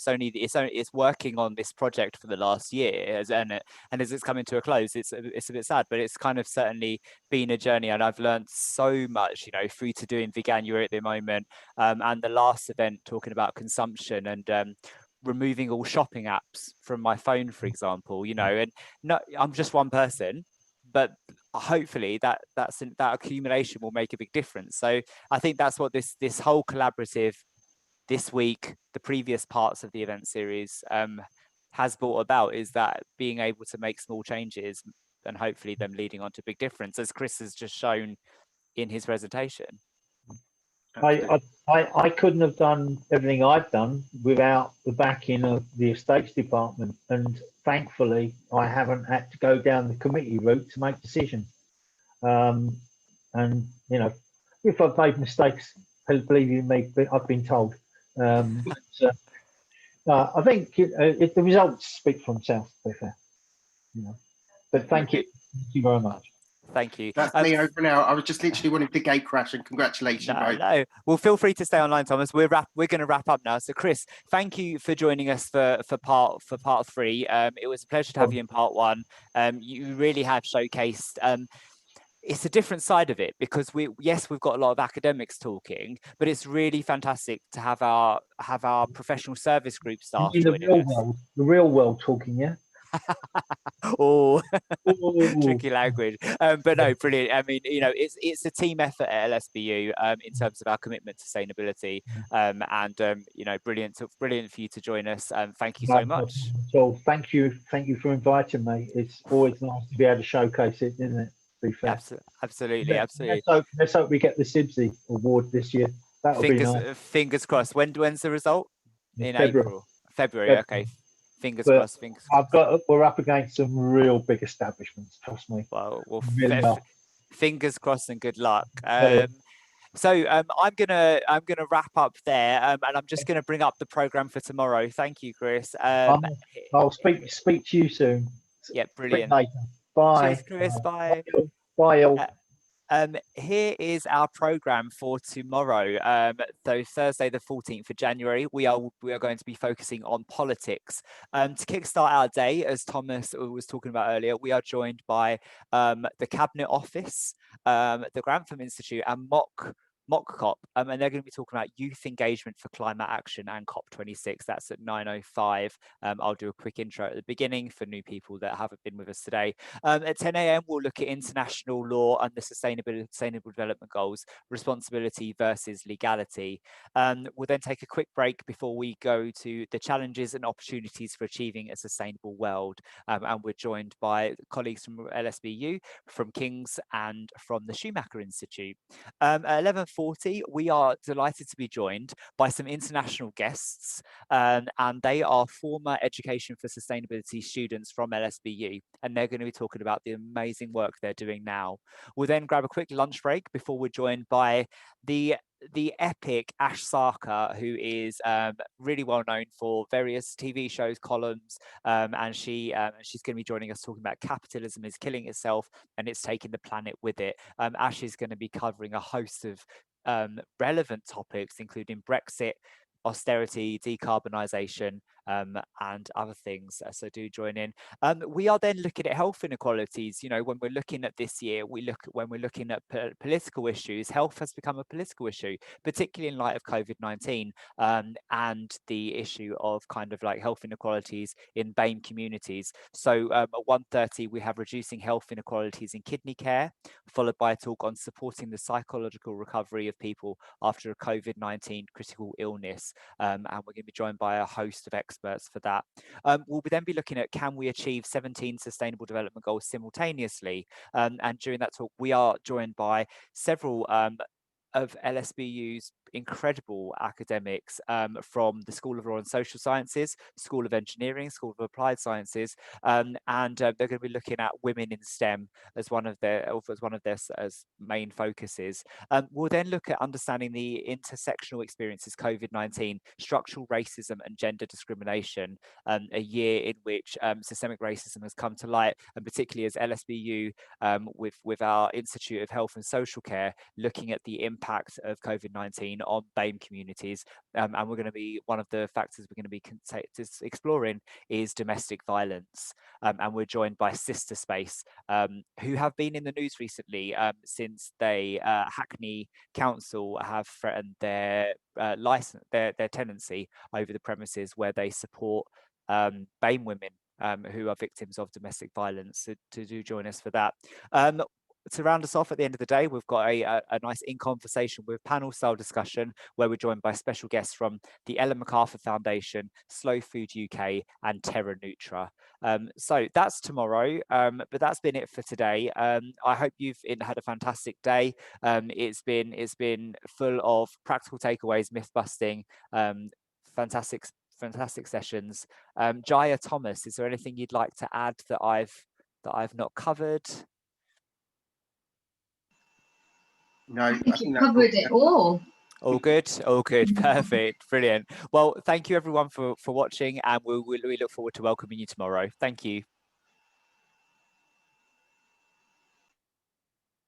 It's working on this project for the last year, and as it's coming to a close, it's a bit sad, but it's kind of certainly been a journey, and I've learned so much. Through to doing Veganuary at the moment, and the last event talking about consumption and removing all shopping apps from my phone, for example. And no, I'm just one person, but hopefully that accumulation will make a big difference. So I think that's what this whole collaborative, this week, the previous parts of the event series has brought about, is that being able to make small changes and hopefully them leading on to big difference, as Chris has just shown in his presentation.
I couldn't have done everything I've done without the backing of the estates department, and thankfully I haven't had to go down the committee route to make decisions. And if I've made mistakes, believe you me, I've been told. I think the results speak for themselves, to be fair. But thank you very much.
Thank you.
That's me over now. I was just literally wanting to gate crash, and congratulations, both.
No. Well, feel free to stay online, Thomas. We're going to wrap up now. So, Chris, thank you for joining us for part 3. It was a pleasure to have you in part 1. You really have showcased. It's a different side of it, because we've got a lot of academics talking, but it's really fantastic to have our professional service group staff joining us.
The real world talking, yeah.
Oh, tricky language, but no, brilliant. I mean, it's a team effort at LSBU in terms of our commitment to sustainability, and brilliant for you to join us. Thank you so much.
So thank you for inviting me. It's always nice to be able to showcase it, isn't it? To be fair.
Absolutely.
Let's hope we get the Sibsy award this year. That'll be nice.
Fingers crossed. When's the result? In
February.
February. Okay. Fingers crossed.
We're up against some real big establishments. Trust me.
Well,
really
fingers crossed and good luck. So I'm gonna wrap up there, and I'm just gonna bring up the program for tomorrow. Thank you, Chris.
I'll speak to you soon.
Yeah, brilliant.
Bye.
Cheers, Chris. Bye.
Bye all.
Here is our program for tomorrow. So Thursday, the 14th of January, we are going to be focusing on politics. To kickstart our day, as Thomas was talking about earlier, we are joined by the Cabinet Office, the Grantham Institute, and MOCCOP, and they're going to be talking about youth engagement for climate action and COP26. That's at 9:05. I'll do a quick intro at the beginning for new people that haven't been with us today. At 10 a.m, we'll look at international law and the sustainable development goals, responsibility versus legality. We'll then take a quick break before we go to the challenges and opportunities for achieving a sustainable world. And we're joined by colleagues from LSBU, from King's, and from the Schumacher Institute. At 11:40, we are delighted to be joined by some international guests, and they are former Education for Sustainability students from LSBU, and they're going to be talking about the amazing work they're doing now. We'll then grab a quick lunch break before we're joined by the epic Ash Sarkar, who is really well known for various TV shows, columns, and she's going to be joining us talking about capitalism is killing itself and it's taking the planet with it. Ash is going to be covering a host of relevant topics, including Brexit, austerity, decarbonisation, and other things. So do join in. We are then looking at health inequalities. When we're looking at this year, when we're looking at political issues, health has become a political issue, particularly in light of COVID-19, and the issue of kind of like health inequalities in BAME communities. So at 1:30, we have reducing health inequalities in kidney care, followed by a talk on supporting the psychological recovery of people after a COVID-19 critical illness. And we're going to be joined by a host of experts for that. We'll then be looking at, can we achieve 17 sustainable development goals simultaneously? And during that talk, we are joined by several of LSBU's incredible academics from the School of Law and Social Sciences, School of Engineering, School of Applied Sciences, and they're going to be looking at women in STEM as one of their as main focuses. We'll then look at understanding the intersectional experiences COVID-19, structural racism and gender discrimination, a year in which systemic racism has come to light, and particularly as LSBU with our Institute of Health and Social Care, looking at the impact of COVID-19 on BAME communities, and we're going to be, one of the factors we're going to be exploring is domestic violence, and we're joined by Sister Space, who have been in the news recently since they Hackney Council have threatened their license, their tenancy over the premises where they support BAME women who are victims of domestic violence. So to do join us for that. To round us off at the end of the day, we've got a nice in conversation with panel style discussion where we're joined by special guests from the Ellen MacArthur Foundation, Slow Food UK, and Terra Nutra. So that's tomorrow, but that's been it for today. I hope you've had a fantastic day. It's been full of practical takeaways, myth busting, fantastic sessions. Jaya, Thomas, is there anything you'd like to add that I've not covered?
No,
I think you covered it all.
All good, perfect, brilliant. Well, thank you everyone for watching, and we look forward to welcoming you tomorrow. Thank you.